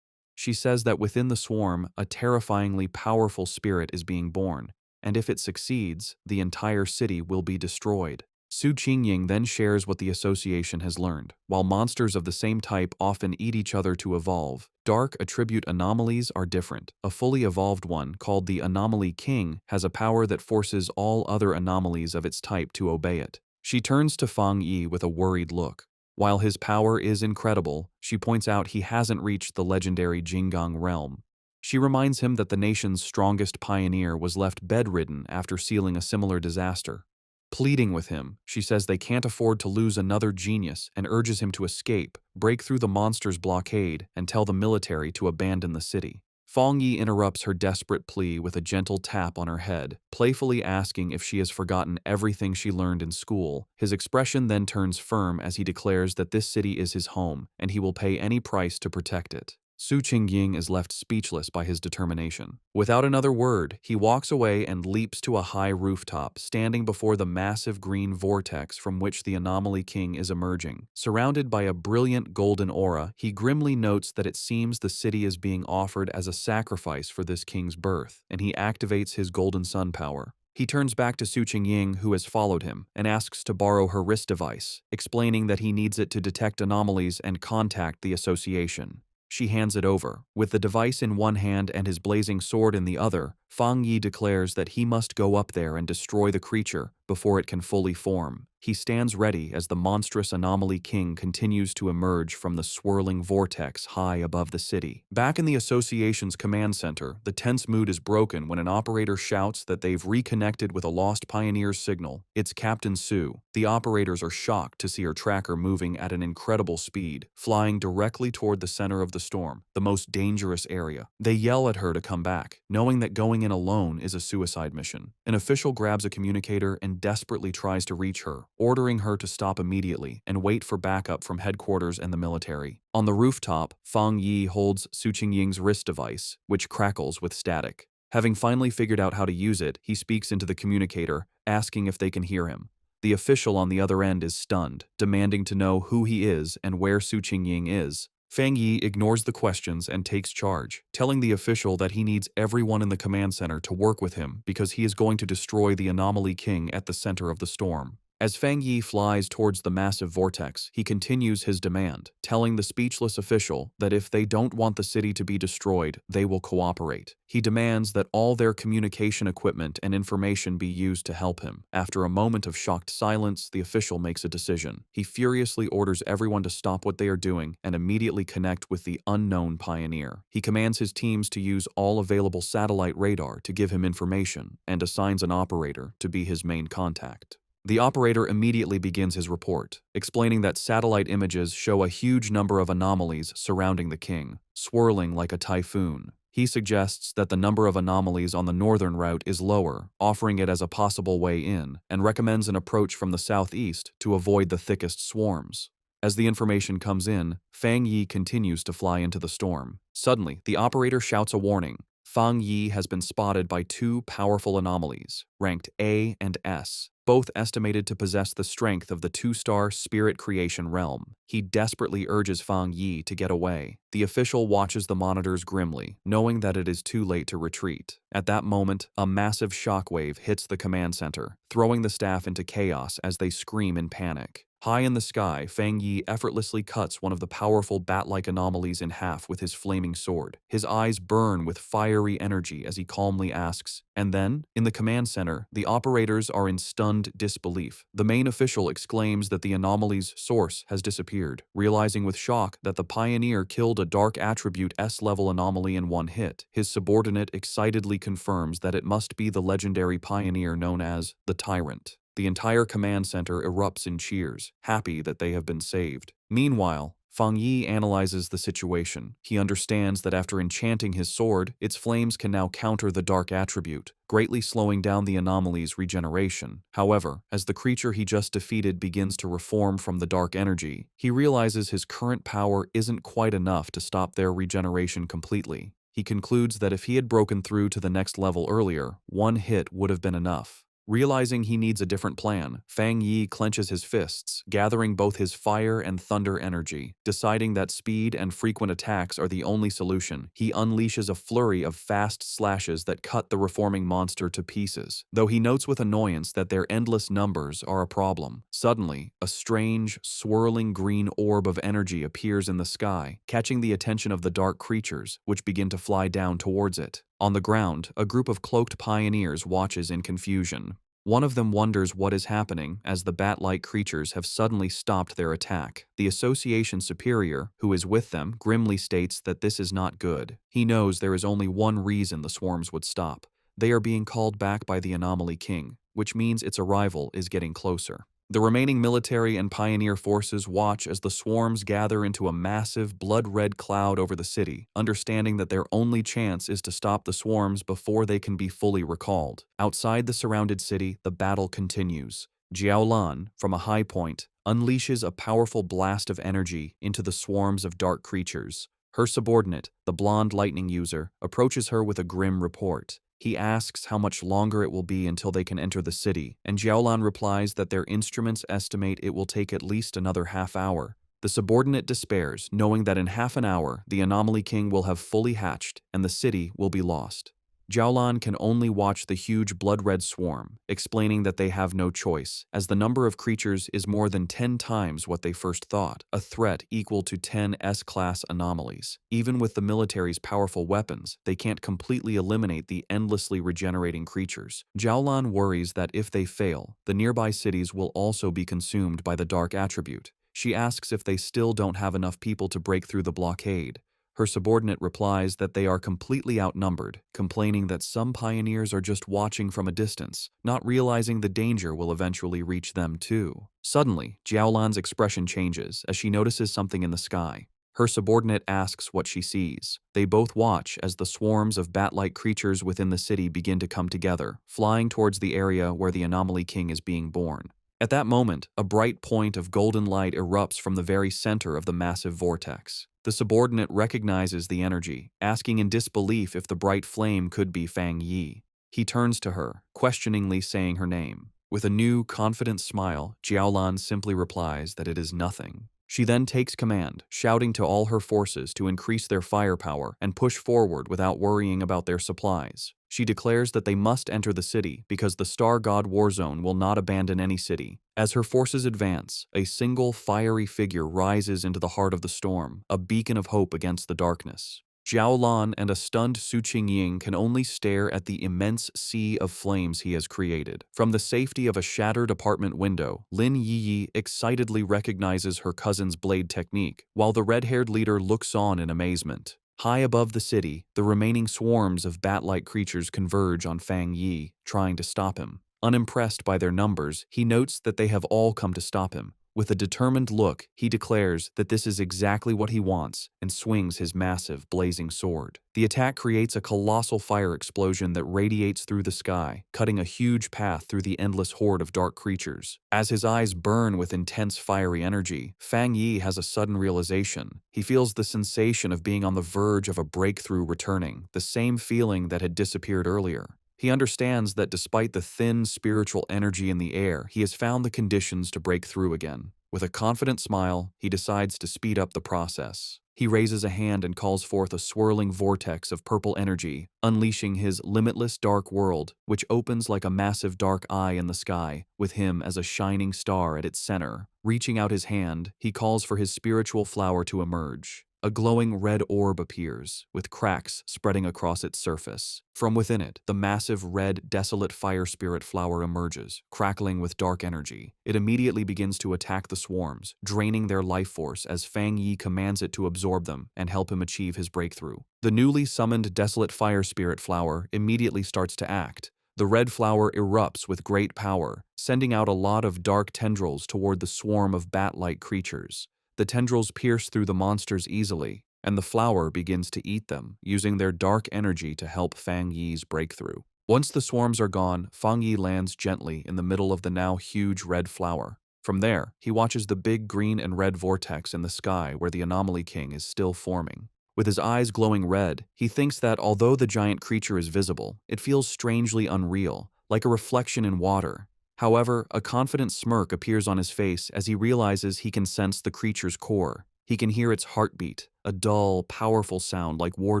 She says that within the swarm, a terrifyingly powerful spirit is being born, and if it succeeds, the entire city will be destroyed. Su Qingying then shares what the association has learned. While monsters of the same type often eat each other to evolve, dark attribute anomalies are different. A fully evolved one, called the Anomaly King, has a power that forces all other anomalies of its type to obey it. She turns to Fang Yi with a worried look. While his power is incredible, she points out he hasn't reached the legendary Jinggang realm. She reminds him that the nation's strongest pioneer was left bedridden after sealing a similar disaster. Pleading with him, she says they can't afford to lose another genius and urges him to escape, break through the monster's blockade, and tell the military to abandon the city. Fang Yi interrupts her desperate plea with a gentle tap on her head, playfully asking if she has forgotten everything she learned in school. His expression then turns firm as he declares that this city is his home, and he will pay any price to protect it. Su Qingying is left speechless by his determination. Without another word, he walks away and leaps to a high rooftop, standing before the massive green vortex from which the Anomaly King is emerging. Surrounded by a brilliant golden aura, he grimly notes that it seems the city is being offered as a sacrifice for this king's birth, and he activates his golden sun power. He turns back to Su Qingying, who has followed him, and asks to borrow her wrist device, explaining that he needs it to detect anomalies and contact the association. She hands it over. With the device in one hand and his blazing sword in the other, Fang Yi declares that he must go up there and destroy the creature before it can fully form. He stands ready as the monstrous Anomaly King continues to emerge from the swirling vortex high above the city. Back in the association's command center, the tense mood is broken when an operator shouts that they've reconnected with a lost pioneer's signal. It's Captain Su. The operators are shocked to see her tracker moving at an incredible speed, flying directly toward the center of the storm, the most dangerous area. They yell at her to come back, knowing that going in alone is a suicide mission. An official grabs a communicator and desperately tries to reach her, ordering her to stop immediately and wait for backup from headquarters and the military. On the rooftop, Fang Yi holds Su Qingying's wrist device, which crackles with static. Having finally figured out how to use it, he speaks into the communicator, asking if they can hear him. The official on the other end is stunned, demanding to know who he is and where Su Qingying is. Fang Yi ignores the questions and takes charge, telling the official that he needs everyone in the command center to work with him because he is going to destroy the Anomaly King at the center of the storm. As Fang Yi flies towards the massive vortex, he continues his demand, telling the speechless official that if they don't want the city to be destroyed, they will cooperate. He demands that all their communication equipment and information be used to help him. After a moment of shocked silence, the official makes a decision. He furiously orders everyone to stop what they are doing and immediately connect with the unknown pioneer. He commands his teams to use all available satellite radar to give him information and assigns an operator to be his main contact. The operator immediately begins his report, explaining that satellite images show a huge number of anomalies surrounding the king, swirling like a typhoon. He suggests that the number of anomalies on the northern route is lower, offering it as a possible way in, and recommends an approach from the southeast to avoid the thickest swarms. As the information comes in, Fang Yi continues to fly into the storm. Suddenly, the operator shouts a warning. Fang Yi has been spotted by two powerful anomalies, ranked A and S, both estimated to possess the strength of the two-star spirit creation realm. He desperately urges Fang Yi to get away. The official watches the monitors grimly, knowing that it is too late to retreat. At that moment, a massive shockwave hits the command center, throwing the staff into chaos as they scream in panic. High in the sky, Fang Yi effortlessly cuts one of the powerful bat-like anomalies in half with his flaming sword. His eyes burn with fiery energy as he calmly asks, and then, in the command center, the operators are in stunned disbelief. The main official exclaims that the anomaly's source has disappeared, realizing with shock that the pioneer killed a dark attribute S-level anomaly in one hit. His subordinate excitedly confirms that it must be the legendary pioneer known as the Tyrant. The entire command center erupts in cheers, happy that they have been saved. Meanwhile, Fang Yi analyzes the situation. He understands that after enchanting his sword, its flames can now counter the dark attribute, greatly slowing down the anomaly's regeneration. However, as the creature he just defeated begins to reform from the dark energy, he realizes his current power isn't quite enough to stop their regeneration completely. He concludes that if he had broken through to the next level earlier, one hit would have been enough. Realizing he needs a different plan, Fang Yi clenches his fists, gathering both his fire and thunder energy. Deciding that speed and frequent attacks are the only solution, he unleashes a flurry of fast slashes that cut the reforming monster to pieces, though he notes with annoyance that their endless numbers are a problem. Suddenly, a strange, swirling green orb of energy appears in the sky, catching the attention of the dark creatures, which begin to fly down towards it. On the ground, a group of cloaked pioneers watches in confusion. One of them wonders what is happening as the bat-like creatures have suddenly stopped their attack. The association superior, who is with them, grimly states that this is not good. He knows there is only one reason the swarms would stop. They are being called back by the Anomaly King, which means its arrival is getting closer. The remaining military and pioneer forces watch as the swarms gather into a massive, blood-red cloud over the city, understanding that their only chance is to stop the swarms before they can be fully recalled. Outside the surrounded city, the battle continues. Jiaolan, from a high point, unleashes a powerful blast of energy into the swarms of dark creatures. Her subordinate, the blonde lightning user, approaches her with a grim report. He asks how much longer it will be until they can enter the city, and Jiaolan replies that their instruments estimate it will take at least another half hour. The subordinate despairs, knowing that in half an hour, the Anomaly King will have fully hatched and the city will be lost. Jiaolan can only watch the huge blood-red swarm, explaining that they have no choice, as the number of creatures is more than 10 times what they first thought, a threat equal to 10 S-class anomalies. Even with the military's powerful weapons, they can't completely eliminate the endlessly regenerating creatures. Jiaolan worries that if they fail, the nearby cities will also be consumed by the dark attribute. She asks if they still don't have enough people to break through the blockade. Her subordinate replies that they are completely outnumbered, complaining that some pioneers are just watching from a distance, not realizing the danger will eventually reach them too. Suddenly, Jiaolan's expression changes as she notices something in the sky. Her subordinate asks what she sees. They both watch as the swarms of bat-like creatures within the city begin to come together, flying towards the area where the Anomaly King is being born. At that moment, a bright point of golden light erupts from the very center of the massive vortex. The subordinate recognizes the energy, asking in disbelief if the bright flame could be Fang Yi. He turns to her, questioningly saying her name. With a new, confident smile, Jiaolan simply replies that it is nothing. She then takes command, shouting to all her forces to increase their firepower and push forward without worrying about their supplies. She declares that they must enter the city because the Star God Warzone will not abandon any city. As her forces advance, a single fiery figure rises into the heart of the storm, a beacon of hope against the darkness. Jiaolan and a stunned Su Qingying can only stare at the immense sea of flames he has created. From the safety of a shattered apartment window, Lin Yiyi excitedly recognizes her cousin's blade technique, while the red-haired leader looks on in amazement. High above the city, the remaining swarms of bat-like creatures converge on Fang Yi, trying to stop him. Unimpressed by their numbers, he notes that they have all come to stop him. With a determined look, he declares that this is exactly what he wants and swings his massive, blazing sword. The attack creates a colossal fire explosion that radiates through the sky, cutting a huge path through the endless horde of dark creatures. As his eyes burn with intense fiery energy, Fang Yi has a sudden realization. He feels the sensation of being on the verge of a breakthrough returning, the same feeling that had disappeared earlier. He understands that despite the thin spiritual energy in the air, he has found the conditions to break through again. With a confident smile, he decides to speed up the process. He raises a hand and calls forth a swirling vortex of purple energy, unleashing his limitless dark world, which opens like a massive dark eye in the sky, with him as a shining star at its center. Reaching out his hand, he calls for his spiritual flower to emerge. A glowing red orb appears, with cracks spreading across its surface. From within it, the massive red, desolate fire spirit flower emerges, crackling with dark energy. It immediately begins to attack the swarms, draining their life force as Fang Yi commands it to absorb them and help him achieve his breakthrough. The newly summoned desolate fire spirit flower immediately starts to act. The red flower erupts with great power, sending out a lot of dark tendrils toward the swarm of bat-like creatures. The tendrils pierce through the monsters easily, and the flower begins to eat them, using their dark energy to help Fang Yi's breakthrough. Once the swarms are gone, Fang Yi lands gently in the middle of the now huge red flower. From there, he watches the big green and red vortex in the sky where the Anomaly King is still forming. With his eyes glowing red, he thinks that although the giant creature is visible, it feels strangely unreal, like a reflection in water. However, a confident smirk appears on his face as he realizes he can sense the creature's core. He can hear its heartbeat, a dull, powerful sound like war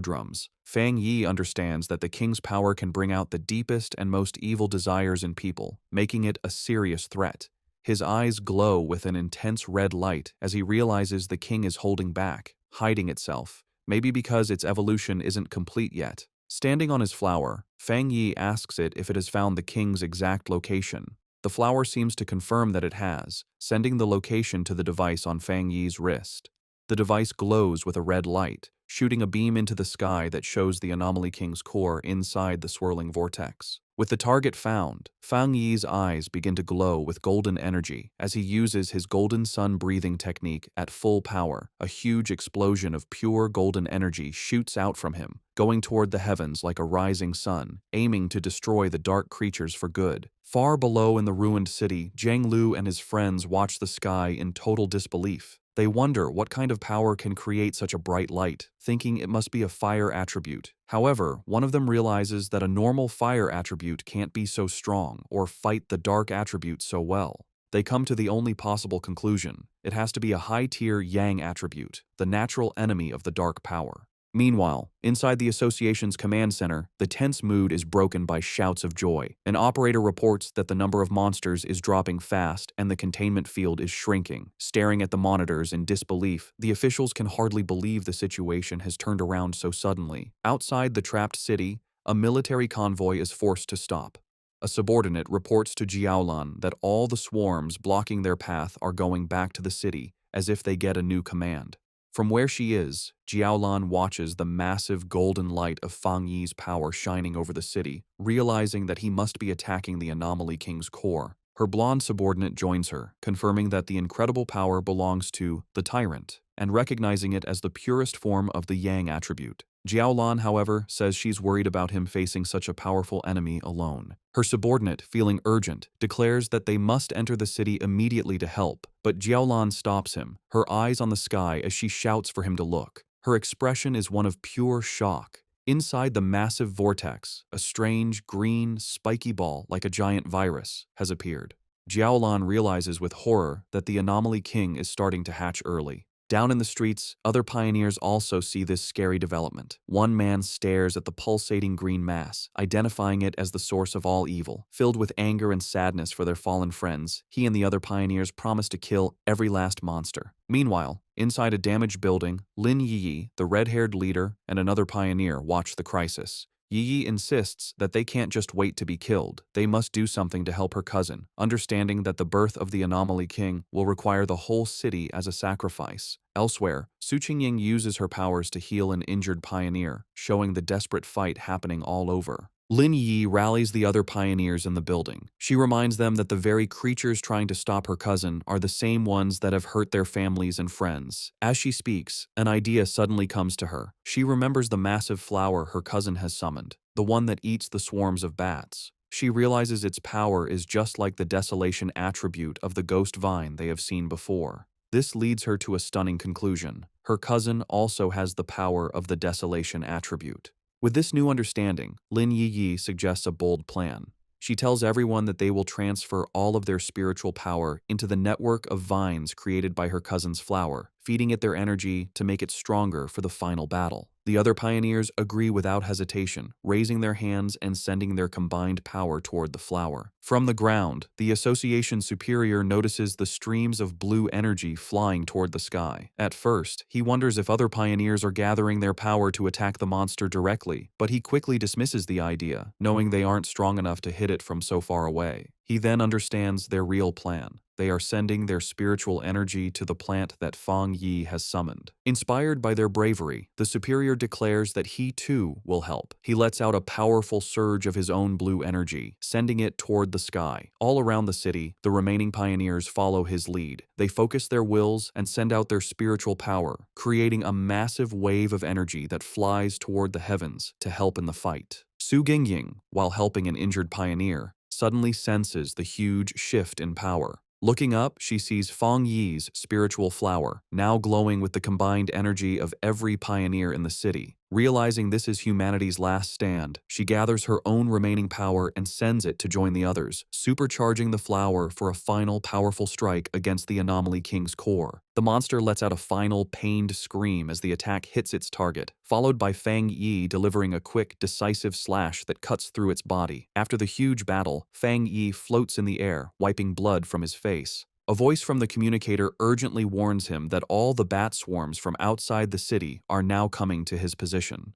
drums. Fang Yi understands that the king's power can bring out the deepest and most evil desires in people, making it a serious threat. His eyes glow with an intense red light as he realizes the king is holding back, hiding itself, maybe because its evolution isn't complete yet. Standing on his flower, Fang Yi asks it if it has found the king's exact location. The flower seems to confirm that it has, sending the location to the device on Fang Yi's wrist. The device glows with a red light, shooting a beam into the sky that shows the Anomaly King's core inside the swirling vortex. With the target found, Fang Yi's eyes begin to glow with golden energy as he uses his golden sun breathing technique at full power. A huge explosion of pure golden energy shoots out from him, going toward the heavens like a rising sun, aiming to destroy the dark creatures for good. Far below in the ruined city, Zhang Lu and his friends watch the sky in total disbelief. They wonder what kind of power can create such a bright light, thinking it must be a fire attribute. However, one of them realizes that a normal fire attribute can't be so strong or fight the dark attribute so well. They come to the only possible conclusion: it has to be a high-tier yang attribute, the natural enemy of the dark power. Meanwhile, inside the association's command center, the tense mood is broken by shouts of joy. An operator reports that the number of monsters is dropping fast and the containment field is shrinking. Staring at the monitors in disbelief, the officials can hardly believe the situation has turned around so suddenly. Outside the trapped city, a military convoy is forced to stop. A subordinate reports to Jiaolan that all the swarms blocking their path are going back to the city, as if they get a new command. From where she is, Jiaolan watches the massive golden light of Fang Yi's power shining over the city, realizing that he must be attacking the Anomaly King's core. Her blonde subordinate joins her, confirming that the incredible power belongs to the Tyrant, and recognizing it as the purest form of the Yang attribute. Jiaolan, however, says she's worried about him facing such a powerful enemy alone. Her subordinate, feeling urgent, declares that they must enter the city immediately to help, but Jiaolan stops him, her eyes on the sky as she shouts for him to look. Her expression is one of pure shock. Inside the massive vortex, a strange, green, spiky ball like a giant virus has appeared. Jiaolan realizes with horror that the Anomaly King is starting to hatch early. Down in the streets, other pioneers also see this scary development. One man stares at the pulsating green mass, identifying it as the source of all evil. Filled with anger and sadness for their fallen friends, he and the other pioneers promise to kill every last monster. Meanwhile, inside a damaged building, Lin Yi, the red-haired leader, and another pioneer watch the crisis. Yi insists that they can't just wait to be killed. They must do something to help her cousin, understanding that the birth of the Anomaly King will require the whole city as a sacrifice. Elsewhere, Su Qingying uses her powers to heal an injured pioneer, showing the desperate fight happening all over. Lin Yi rallies the other pioneers in the building. She reminds them that the very creatures trying to stop her cousin are the same ones that have hurt their families and friends. As she speaks, an idea suddenly comes to her. She remembers the massive flower her cousin has summoned, the one that eats the swarms of bats. She realizes its power is just like the desolation attribute of the ghost vine they have seen before. This leads her to a stunning conclusion. Her cousin also has the power of the desolation attribute. With this new understanding, Lin Yi suggests a bold plan. She tells everyone that they will transfer all of their spiritual power into the network of vines created by her cousin's flower, feeding it their energy to make it stronger for the final battle. The other pioneers agree without hesitation, raising their hands and sending their combined power toward the flower. From the ground, the Association Superior notices the streams of blue energy flying toward the sky. At first, he wonders if other pioneers are gathering their power to attack the monster directly, but he quickly dismisses the idea, knowing they aren't strong enough to hit it from so far away. He then understands their real plan. They are sending their spiritual energy to the plant that Fang Yi has summoned. Inspired by their bravery, the superior declares that he too will help. He lets out a powerful surge of his own blue energy, sending it toward the sky. All around the city, the remaining pioneers follow his lead. They focus their wills and send out their spiritual power, creating a massive wave of energy that flies toward the heavens to help in the fight. Su Gingying, while helping an injured pioneer, suddenly senses the huge shift in power. Looking up, she sees Fang Yi's spiritual flower, now glowing with the combined energy of every pioneer in the city. Realizing this is humanity's last stand, she gathers her own remaining power and sends it to join the others, supercharging the flower for a final powerful strike against the Anomaly King's core. The monster lets out a final pained scream as the attack hits its target, followed by Fang Yi delivering a quick, decisive slash that cuts through its body. After the huge battle, Fang Yi floats in the air, wiping blood from his face. A voice from the communicator urgently warns him that all the bat swarms from outside the city are now coming to his position.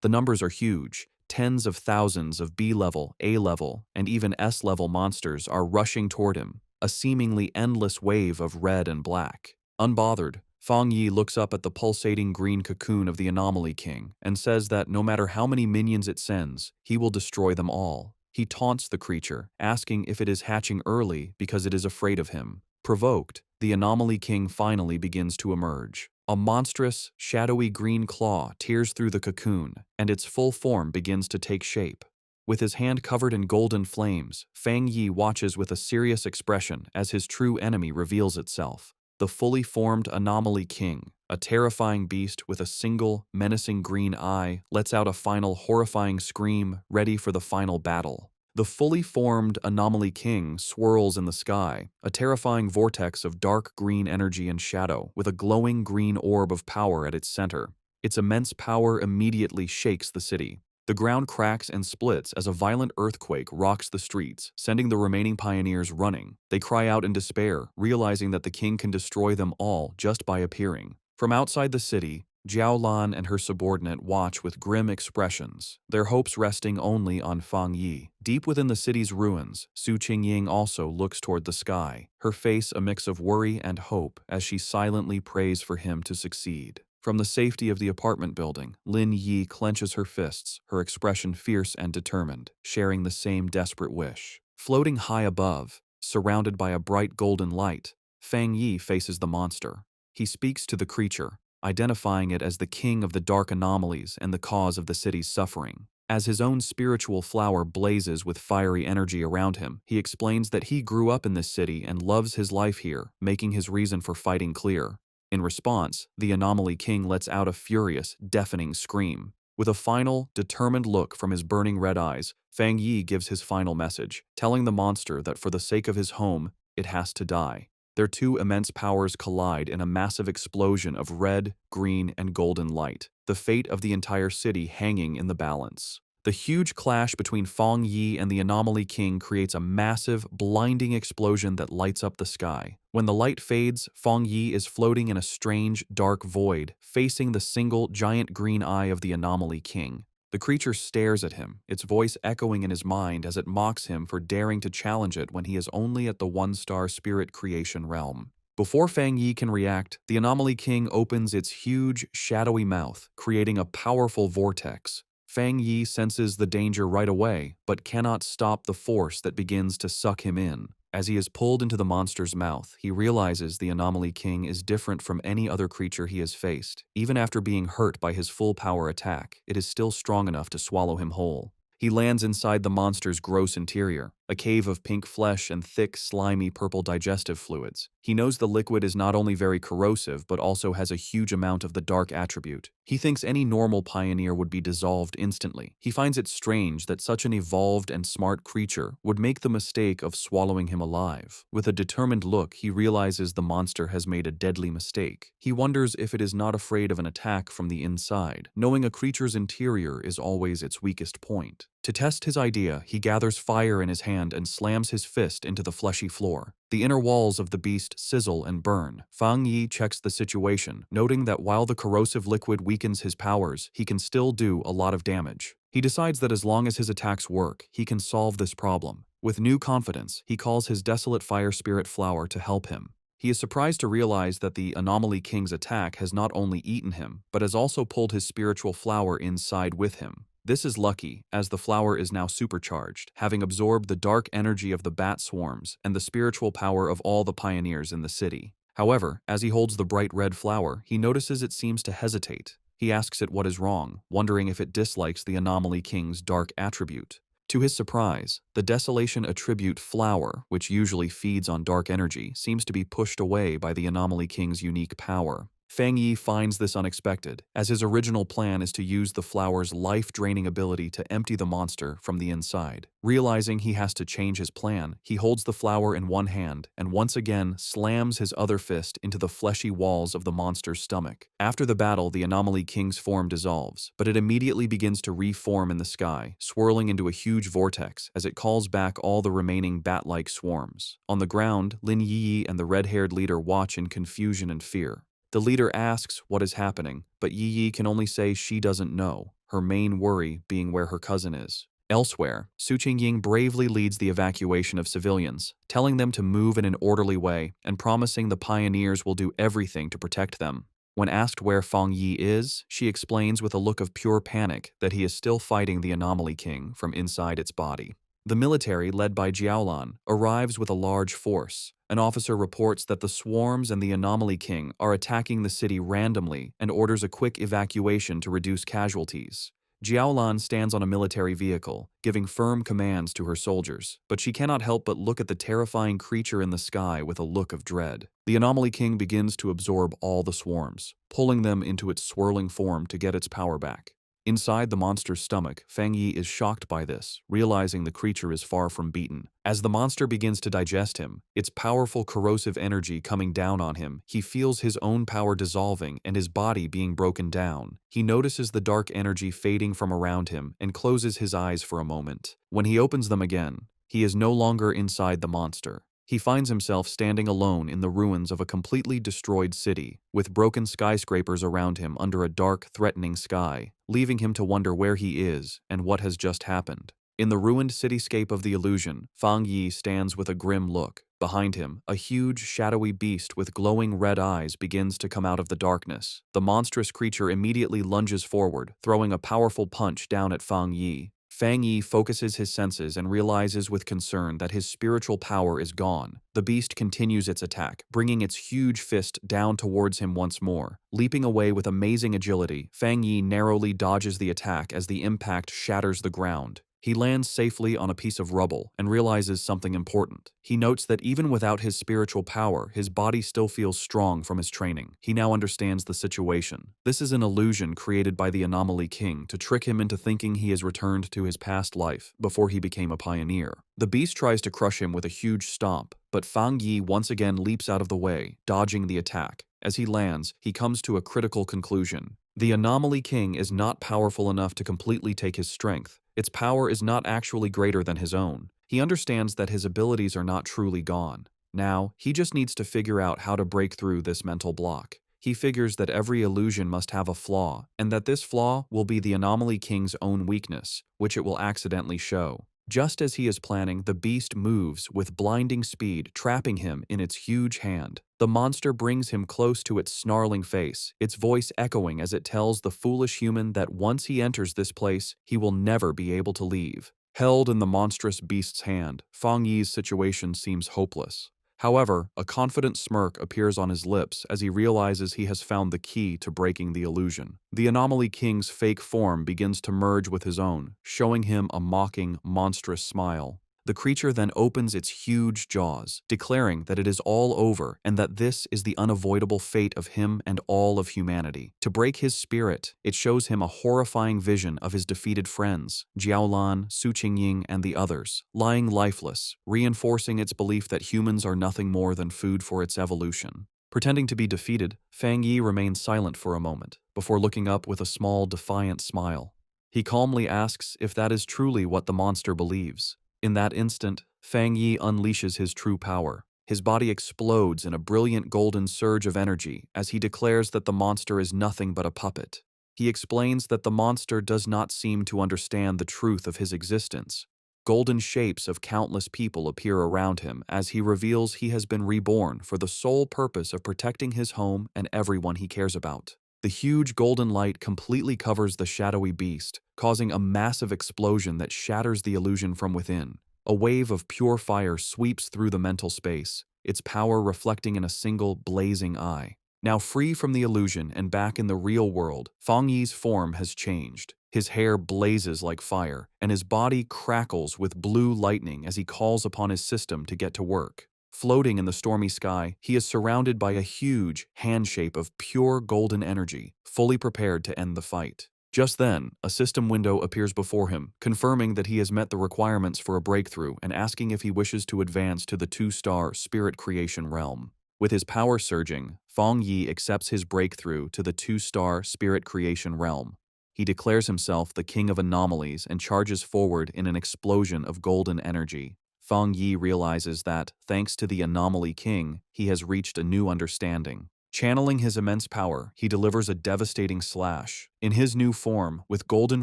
The numbers are huge. Tens of thousands of B-level, A-level, and even S-level monsters are rushing toward him, a seemingly endless wave of red and black. Unbothered, Fang Yi looks up at the pulsating green cocoon of the Anomaly King and says that no matter how many minions it sends, he will destroy them all. He taunts the creature, asking if it is hatching early because it is afraid of him. Provoked, the Anomaly King finally begins to emerge. A monstrous, shadowy green claw tears through the cocoon, and its full form begins to take shape. With his hand covered in golden flames, Fang Yi watches with a serious expression as his true enemy reveals itself. The fully formed Anomaly King, a terrifying beast with a single, menacing green eye, lets out a final horrifying scream, ready for the final battle. The fully formed Anomaly King swirls in the sky, a terrifying vortex of dark green energy and shadow, with a glowing green orb of power at its center. Its immense power immediately shakes the city. The ground cracks and splits as a violent earthquake rocks the streets, sending the remaining pioneers running. They cry out in despair, realizing that the king can destroy them all just by appearing. From outside the city, Jiaolan and her subordinate watch with grim expressions, their hopes resting only on Fang Yi. Deep within the city's ruins, Su Qingying also looks toward the sky, her face a mix of worry and hope as she silently prays for him to succeed. From the safety of the apartment building, Lin Yi clenches her fists, her expression fierce and determined, sharing the same desperate wish. Floating high above, surrounded by a bright golden light, Fang Yi faces the monster. He speaks to the creature, identifying it as the king of the dark anomalies and the cause of the city's suffering. As his own spiritual flower blazes with fiery energy around him, he explains that he grew up in this city and loves his life here, making his reason for fighting clear. In response, the Anomaly King lets out a furious, deafening scream. With a final, determined look from his burning red eyes, Fang Yi gives his final message, telling the monster that for the sake of his home, it has to die. Their two immense powers collide in a massive explosion of red, green, and golden light, the fate of the entire city hanging in the balance. The huge clash between Fang Yi and the Anomaly King creates a massive, blinding explosion that lights up the sky. When the light fades, Fang Yi is floating in a strange, dark void, facing the single, giant green eye of the Anomaly King. The creature stares at him, its voice echoing in his mind as it mocks him for daring to challenge it when he is only at the one-star spirit creation realm. Before Fang Yi can react, the Anomaly King opens its huge, shadowy mouth, creating a powerful vortex. Fang Yi senses the danger right away, but cannot stop the force that begins to suck him in. As he is pulled into the monster's mouth, he realizes the Anomaly King is different from any other creature he has faced. Even after being hurt by his full power attack, it is still strong enough to swallow him whole. He lands inside the monster's gross interior, a cave of pink flesh and thick, slimy purple digestive fluids. He knows the liquid is not only very corrosive, but also has a huge amount of the dark attribute. He thinks any normal pioneer would be dissolved instantly. He finds it strange that such an evolved and smart creature would make the mistake of swallowing him alive. With a determined look, he realizes the monster has made a deadly mistake. He wonders if it is not afraid of an attack from the inside, knowing a creature's interior is always its weakest point. To test his idea, he gathers fire in his hand and slams his fist into the fleshy floor. The inner walls of the beast sizzle and burn. Fang Yi checks the situation, noting that while the corrosive liquid weakens his powers, he can still do a lot of damage. He decides that as long as his attacks work, he can solve this problem. With new confidence, he calls his desolate fire spirit flower to help him. He is surprised to realize that the Anomaly King's attack has not only eaten him, but has also pulled his spiritual flower inside with him. This is lucky, as the flower is now supercharged, having absorbed the dark energy of the bat swarms and the spiritual power of all the pioneers in the city. However, as he holds the bright red flower, he notices it seems to hesitate. He asks it what is wrong, wondering if it dislikes the Anomaly King's dark attribute. To his surprise, the Desolation attribute flower, which usually feeds on dark energy, seems to be pushed away by the Anomaly King's unique power. Fang Yi finds this unexpected, as his original plan is to use the flower's life-draining ability to empty the monster from the inside. Realizing he has to change his plan, he holds the flower in one hand and once again slams his other fist into the fleshy walls of the monster's stomach. After the battle, the Anomaly King's form dissolves, but it immediately begins to reform in the sky, swirling into a huge vortex as it calls back all the remaining bat-like swarms. On the ground, Lin Yi and the red-haired leader watch in confusion and fear. The leader asks what is happening, but Yi can only say she doesn't know, her main worry being where her cousin is. Elsewhere, Su Qingying bravely leads the evacuation of civilians, telling them to move in an orderly way and promising the pioneers will do everything to protect them. When asked where Fang Yi is, she explains with a look of pure panic that he is still fighting the Anomaly King from inside its body. The military, led by Jiaolan, arrives with a large force. An officer reports that the swarms and the Anomaly King are attacking the city randomly and orders a quick evacuation to reduce casualties. Jiaolan stands on a military vehicle, giving firm commands to her soldiers, but she cannot help but look at the terrifying creature in the sky with a look of dread. The Anomaly King begins to absorb all the swarms, pulling them into its swirling form to get its power back. Inside the monster's stomach, Fang Yi is shocked by this, realizing the creature is far from beaten. As the monster begins to digest him, its powerful corrosive energy coming down on him, he feels his own power dissolving and his body being broken down. He notices the dark energy fading from around him and closes his eyes for a moment. When he opens them again, he is no longer inside the monster. He finds himself standing alone in the ruins of a completely destroyed city, with broken skyscrapers around him under a dark, threatening sky, leaving him to wonder where he is and what has just happened. In the ruined cityscape of the illusion, Fang Yi stands with a grim look. Behind him, a huge, shadowy beast with glowing red eyes begins to come out of the darkness. The monstrous creature immediately lunges forward, throwing a powerful punch down at Fang Yi. Fang Yi focuses his senses and realizes with concern that his spiritual power is gone. The beast continues its attack, bringing its huge fist down towards him once more. Leaping away with amazing agility, Fang Yi narrowly dodges the attack as the impact shatters the ground. He lands safely on a piece of rubble and realizes something important. He notes that even without his spiritual power, his body still feels strong from his training. He now understands the situation. This is an illusion created by the Anomaly King to trick him into thinking he has returned to his past life before he became a pioneer. The beast tries to crush him with a huge stomp, but Fang Yi once again leaps out of the way, dodging the attack. As he lands, he comes to a critical conclusion. The Anomaly King is not powerful enough to completely take his strength. Its power is not actually greater than his own. He understands that his abilities are not truly gone. Now, he just needs to figure out how to break through this mental block. He figures that every illusion must have a flaw, and that this flaw will be the Anomaly King's own weakness, which it will accidentally show. Just as he is planning, the beast moves with blinding speed, trapping him in its huge hand. The monster brings him close to its snarling face, its voice echoing as it tells the foolish human that once he enters this place, he will never be able to leave. Held in the monstrous beast's hand, Fang Yi's situation seems hopeless. However, a confident smirk appears on his lips as he realizes he has found the key to breaking the illusion. The Anomaly King's fake form begins to merge with his own, showing him a mocking, monstrous smile. The creature then opens its huge jaws, declaring that it is all over and that this is the unavoidable fate of him and all of humanity. To break his spirit, it shows him a horrifying vision of his defeated friends, Jiaolan, Su Qingying, and the others, lying lifeless, reinforcing its belief that humans are nothing more than food for its evolution. Pretending to be defeated, Fang Yi remains silent for a moment, before looking up with a small, defiant smile. He calmly asks if that is truly what the monster believes. In that instant, Fang Yi unleashes his true power. His body explodes in a brilliant golden surge of energy as he declares that the monster is nothing but a puppet. He explains that the monster does not seem to understand the truth of his existence. Golden shapes of countless people appear around him as he reveals he has been reborn for the sole purpose of protecting his home and everyone he cares about. The huge golden light completely covers the shadowy beast, causing a massive explosion that shatters the illusion from within. A wave of pure fire sweeps through the mental space, its power reflecting in a single blazing eye. Now free from the illusion and back in the real world, Fang Yi's form has changed. His hair blazes like fire, and his body crackles with blue lightning as he calls upon his system to get to work. Floating in the stormy sky, he is surrounded by a huge handshape of pure golden energy, fully prepared to end the fight. Just then, a system window appears before him, confirming that he has met the requirements for a breakthrough and asking if he wishes to advance to the 2-star spirit creation realm. With his power surging, Fang Yi accepts his breakthrough to the 2-star spirit creation realm. He declares himself the king of anomalies and charges forward in an explosion of golden energy. Fang Yi realizes that, thanks to the Anomaly King, he has reached a new understanding. Channeling his immense power, he delivers a devastating slash. In his new form, with golden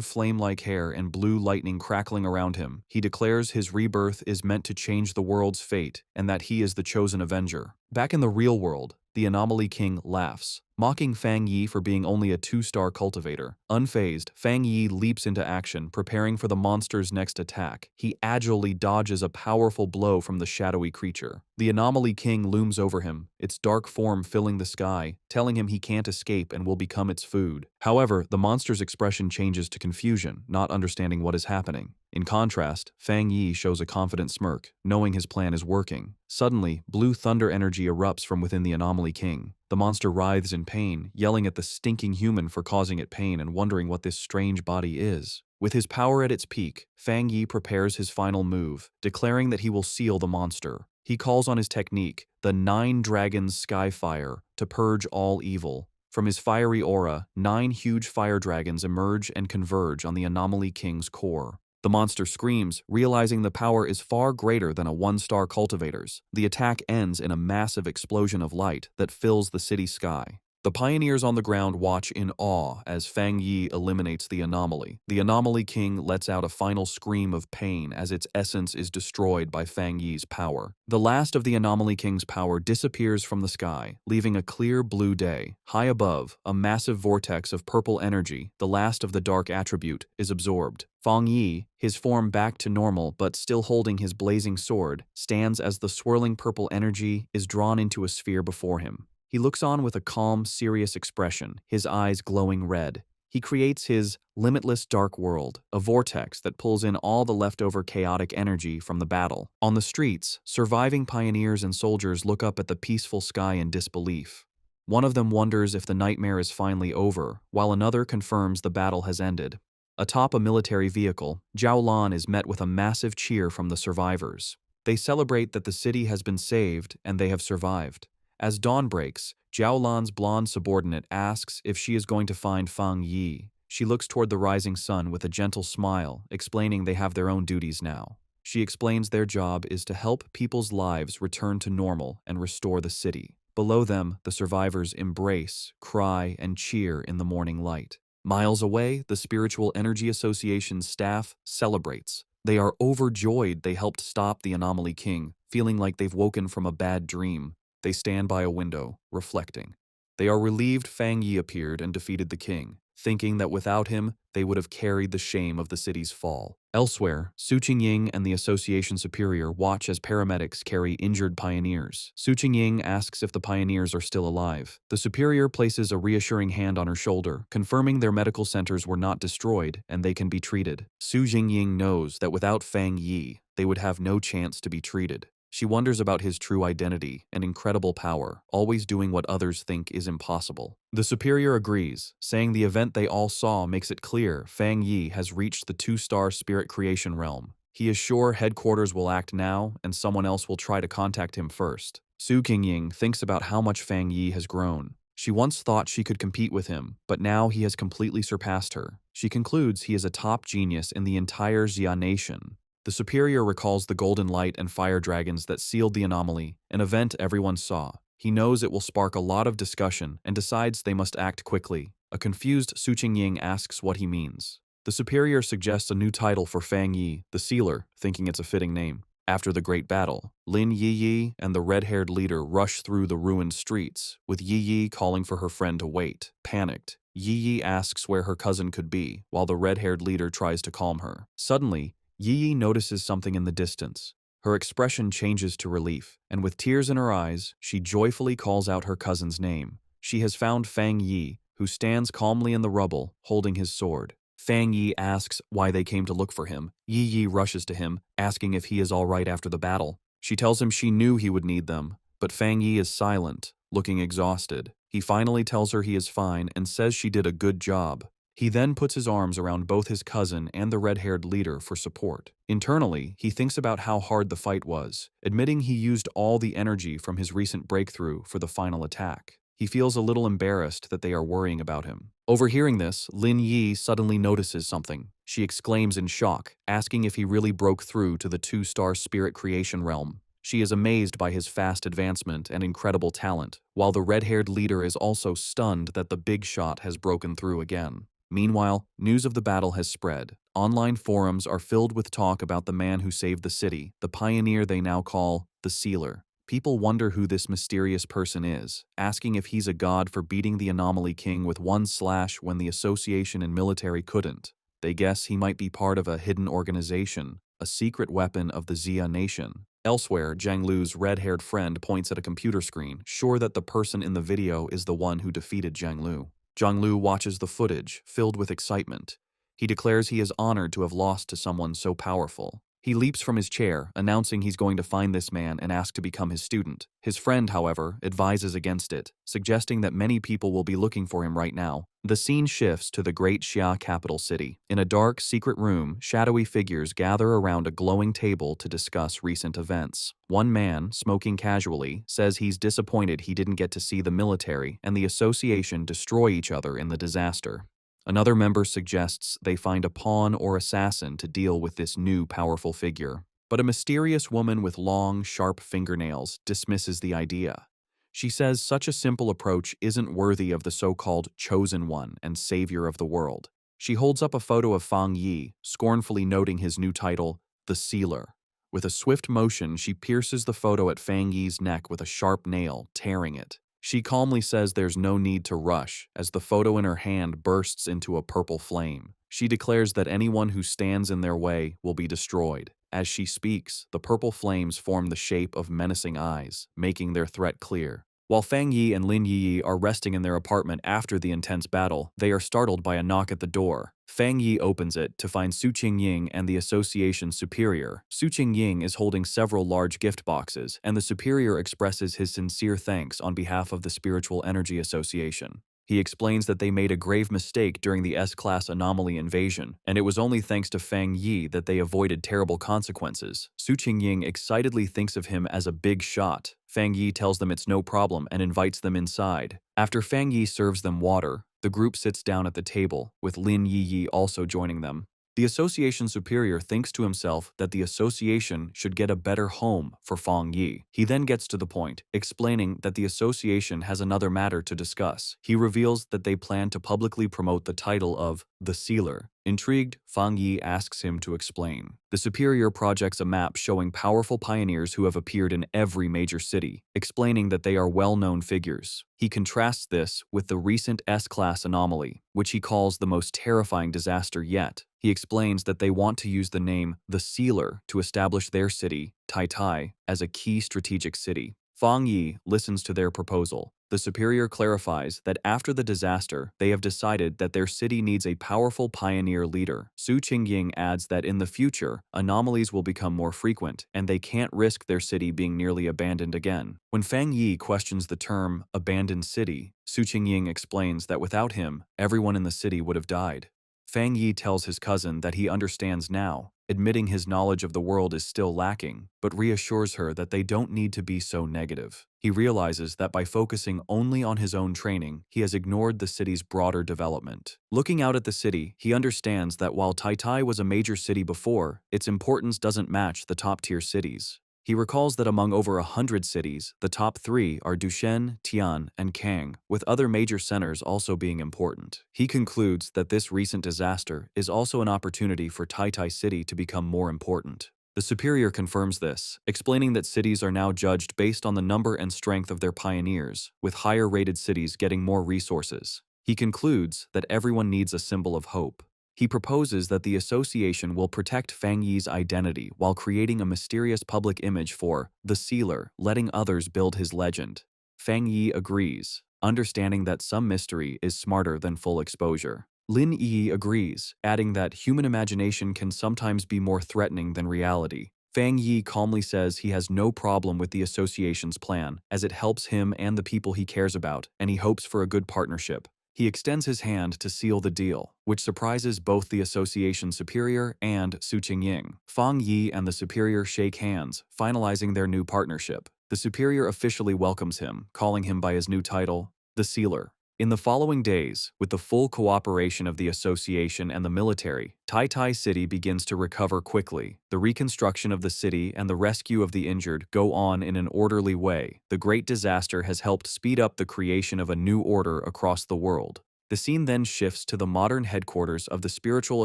flame-like hair and blue lightning crackling around him, he declares his rebirth is meant to change the world's fate and that he is the chosen avenger. Back in the real world, the Anomaly King laughs, mocking Fang Yi for being only a 2-star cultivator. Unfazed, Fang Yi leaps into action, preparing for the monster's next attack. He agilely dodges a powerful blow from the shadowy creature. The Anomaly King looms over him, its dark form filling the sky, telling him he can't escape and will become its food. However, the monster's expression changes to confusion, not understanding what is happening. In contrast, Fang Yi shows a confident smirk, knowing his plan is working. Suddenly, blue thunder energy erupts from within the Anomaly King. The monster writhes in pain, yelling at the stinking human for causing it pain and wondering what this strange body is. With his power at its peak, Fang Yi prepares his final move, declaring that he will seal the monster. He calls on his technique, the 9 Dragons Skyfire, to purge all evil. From his fiery aura, 9 huge fire dragons emerge and converge on the Anomaly King's core. The monster screams, realizing the power is far greater than a 1-star cultivator's. The attack ends in a massive explosion of light that fills the city sky. The pioneers on the ground watch in awe as Fang Yi eliminates the anomaly. The Anomaly King lets out a final scream of pain as its essence is destroyed by Fang Yi's power. The last of the Anomaly King's power disappears from the sky, leaving a clear blue day. High above, a massive vortex of purple energy, the last of the dark attribute, is absorbed. Fang Yi, his form back to normal but still holding his blazing sword, stands as the swirling purple energy is drawn into a sphere before him. He looks on with a calm, serious expression, his eyes glowing red. He creates his limitless dark world, a vortex that pulls in all the leftover chaotic energy from the battle. On the streets, surviving pioneers and soldiers look up at the peaceful sky in disbelief. One of them wonders if the nightmare is finally over, while another confirms the battle has ended. Atop a military vehicle, Zhao Lan is met with a massive cheer from the survivors. They celebrate that the city has been saved and they have survived. As dawn breaks, Zhao Lan's blonde subordinate asks if she is going to find Fang Yi. She looks toward the rising sun with a gentle smile, explaining they have their own duties now. She explains their job is to help people's lives return to normal and restore the city. Below them, the survivors embrace, cry, and cheer in the morning light. Miles away, the Spiritual Energy Association's staff celebrates. They are overjoyed they helped stop the Anomaly King, feeling like they've woken from a bad dream. They stand by a window, reflecting. They are relieved Fang Yi appeared and defeated the king, thinking that without him, they would have carried the shame of the city's fall. Elsewhere, Su Qingying and the association superior watch as paramedics carry injured pioneers. Su Qingying asks if the pioneers are still alive. The superior places a reassuring hand on her shoulder, confirming their medical centers were not destroyed and they can be treated. Su Qingying knows that without Fang Yi, they would have no chance to be treated. She wonders about his true identity and incredible power, always doing what others think is impossible. The superior agrees, saying the event they all saw makes it clear Fang Yi has reached the 2-star spirit creation realm. He is sure headquarters will act now, and someone else will try to contact him first. Su Qingying thinks about how much Fang Yi has grown. She once thought she could compete with him, but now he has completely surpassed her. She concludes he is a top genius in the entire Xia nation. The superior recalls the golden light and fire dragons that sealed the anomaly, an event everyone saw. He knows it will spark a lot of discussion and decides they must act quickly. A confused Su Qingying asks what he means. The superior suggests a new title for Fang Yi, the Sealer, thinking it's a fitting name. After the great battle, Lin Yi and the red-haired leader rush through the ruined streets, with Yi calling for her friend to wait. Panicked, Yi asks where her cousin could be, while the red-haired leader tries to calm her. Suddenly, Yi notices something in the distance. Her expression changes to relief, and with tears in her eyes, she joyfully calls out her cousin's name. She has found Fang Yi, who stands calmly in the rubble, holding his sword. Fang Yi asks why they came to look for him. Yi rushes to him, asking if he is all right after the battle. She tells him she knew he would need them, but Fang Yi is silent, looking exhausted. He finally tells her he is fine and says she did a good job. He then puts his arms around both his cousin and the red-haired leader for support. Internally, he thinks about how hard the fight was, admitting he used all the energy from his recent breakthrough for the final attack. He feels a little embarrassed that they are worrying about him. Overhearing this, Lin Yi suddenly notices something. She exclaims in shock, asking if he really broke through to the 2-star spirit creation realm. She is amazed by his fast advancement and incredible talent, while the red-haired leader is also stunned that the big shot has broken through again. Meanwhile, news of the battle has spread. Online forums are filled with talk about the man who saved the city, the pioneer they now call the Sealer. People wonder who this mysterious person is, asking if he's a god for beating the Anomaly King with one slash when the association and military couldn't. They guess he might be part of a hidden organization, a secret weapon of the Xia nation. Elsewhere, Zhang Lu's red-haired friend points at a computer screen, sure that the person in the video is the one who defeated Zhang Lu. Zhang Lu watches the footage, filled with excitement. He declares he is honored to have lost to someone so powerful. He leaps from his chair, announcing he's going to find this man and ask to become his student. His friend, however, advises against it, suggesting that many people will be looking for him right now. The scene shifts to the great Xia capital city. In a dark, secret room, shadowy figures gather around a glowing table to discuss recent events. One man, smoking casually, says he's disappointed he didn't get to see the military and the association destroy each other in the disaster. Another member suggests they find a pawn or assassin to deal with this new powerful figure. But a mysterious woman with long, sharp fingernails dismisses the idea. She says such a simple approach isn't worthy of the so-called chosen one and savior of the world. She holds up a photo of Fang Yi, scornfully noting his new title, the Sealer. With a swift motion, she pierces the photo at Fang Yi's neck with a sharp nail, tearing it. She calmly says there's no need to rush, as the photo in her hand bursts into a purple flame. She declares that anyone who stands in their way will be destroyed. As she speaks, the purple flames form the shape of menacing eyes, making their threat clear. While Fang Yi and Lin Yi are resting in their apartment after the intense battle, they are startled by a knock at the door. Fang Yi opens it to find Su Qingying and the association's superior. Su Qingying is holding several large gift boxes, and the superior expresses his sincere thanks on behalf of the Spiritual Energy Association. He explains that they made a grave mistake during the S-class anomaly invasion, and it was only thanks to Fang Yi that they avoided terrible consequences. Su Qingying excitedly thinks of him as a big shot. Fang Yi tells them it's no problem and invites them inside. After Fang Yi serves them water, the group sits down at the table, with Lin Yi also joining them. The association superior thinks to himself that the association should get a better home for Fang Yi. He then gets to the point, explaining that the association has another matter to discuss. He reveals that they plan to publicly promote the title of the Sealer. Intrigued, Fang Yi asks him to explain. The superior projects a map showing powerful pioneers who have appeared in every major city, explaining that they are well-known figures. He contrasts this with the recent S-class anomaly, which he calls the most terrifying disaster yet. He explains that they want to use the name the Sealer to establish their city, Tai, as a key strategic city. Fang Yi listens to their proposal. The superior clarifies that after the disaster, they have decided that their city needs a powerful pioneer leader. Su Qingying adds that in the future, anomalies will become more frequent, and they can't risk their city being nearly abandoned again. When Fang Yi questions the term abandoned city, Su Qingying explains that without him, everyone in the city would have died. Fang Yi tells his cousin that he understands now, admitting his knowledge of the world is still lacking, but reassures her that they don't need to be so negative. He realizes that by focusing only on his own training, he has ignored the city's broader development. Looking out at the city, he understands that while Tai was a major city before, its importance doesn't match the top-tier cities. He recalls that among over 100 cities, the top 3 are Dushen, Tian, and Kang, with other major centers also being important. He concludes that this recent disaster is also an opportunity for Tai City to become more important. The superior confirms this, explaining that cities are now judged based on the number and strength of their pioneers, with higher-rated cities getting more resources. He concludes that everyone needs a symbol of hope. He proposes that the association will protect Fang Yi's identity while creating a mysterious public image for the Sealer, letting others build his legend. Fang Yi agrees, understanding that some mystery is smarter than full exposure. Lin Yi agrees, adding that human imagination can sometimes be more threatening than reality. Fang Yi calmly says he has no problem with the association's plan, as it helps him and the people he cares about, and he hopes for a good partnership. He extends his hand to seal the deal, which surprises both the association superior and Su Qingying. Fang Yi and the superior shake hands, finalizing their new partnership. The superior officially welcomes him, calling him by his new title, the Sealer. In the following days, with the full cooperation of the association and the military, Tai City begins to recover quickly. The reconstruction of the city and the rescue of the injured go on in an orderly way. The great disaster has helped speed up the creation of a new order across the world. The scene then shifts to the modern headquarters of the Spiritual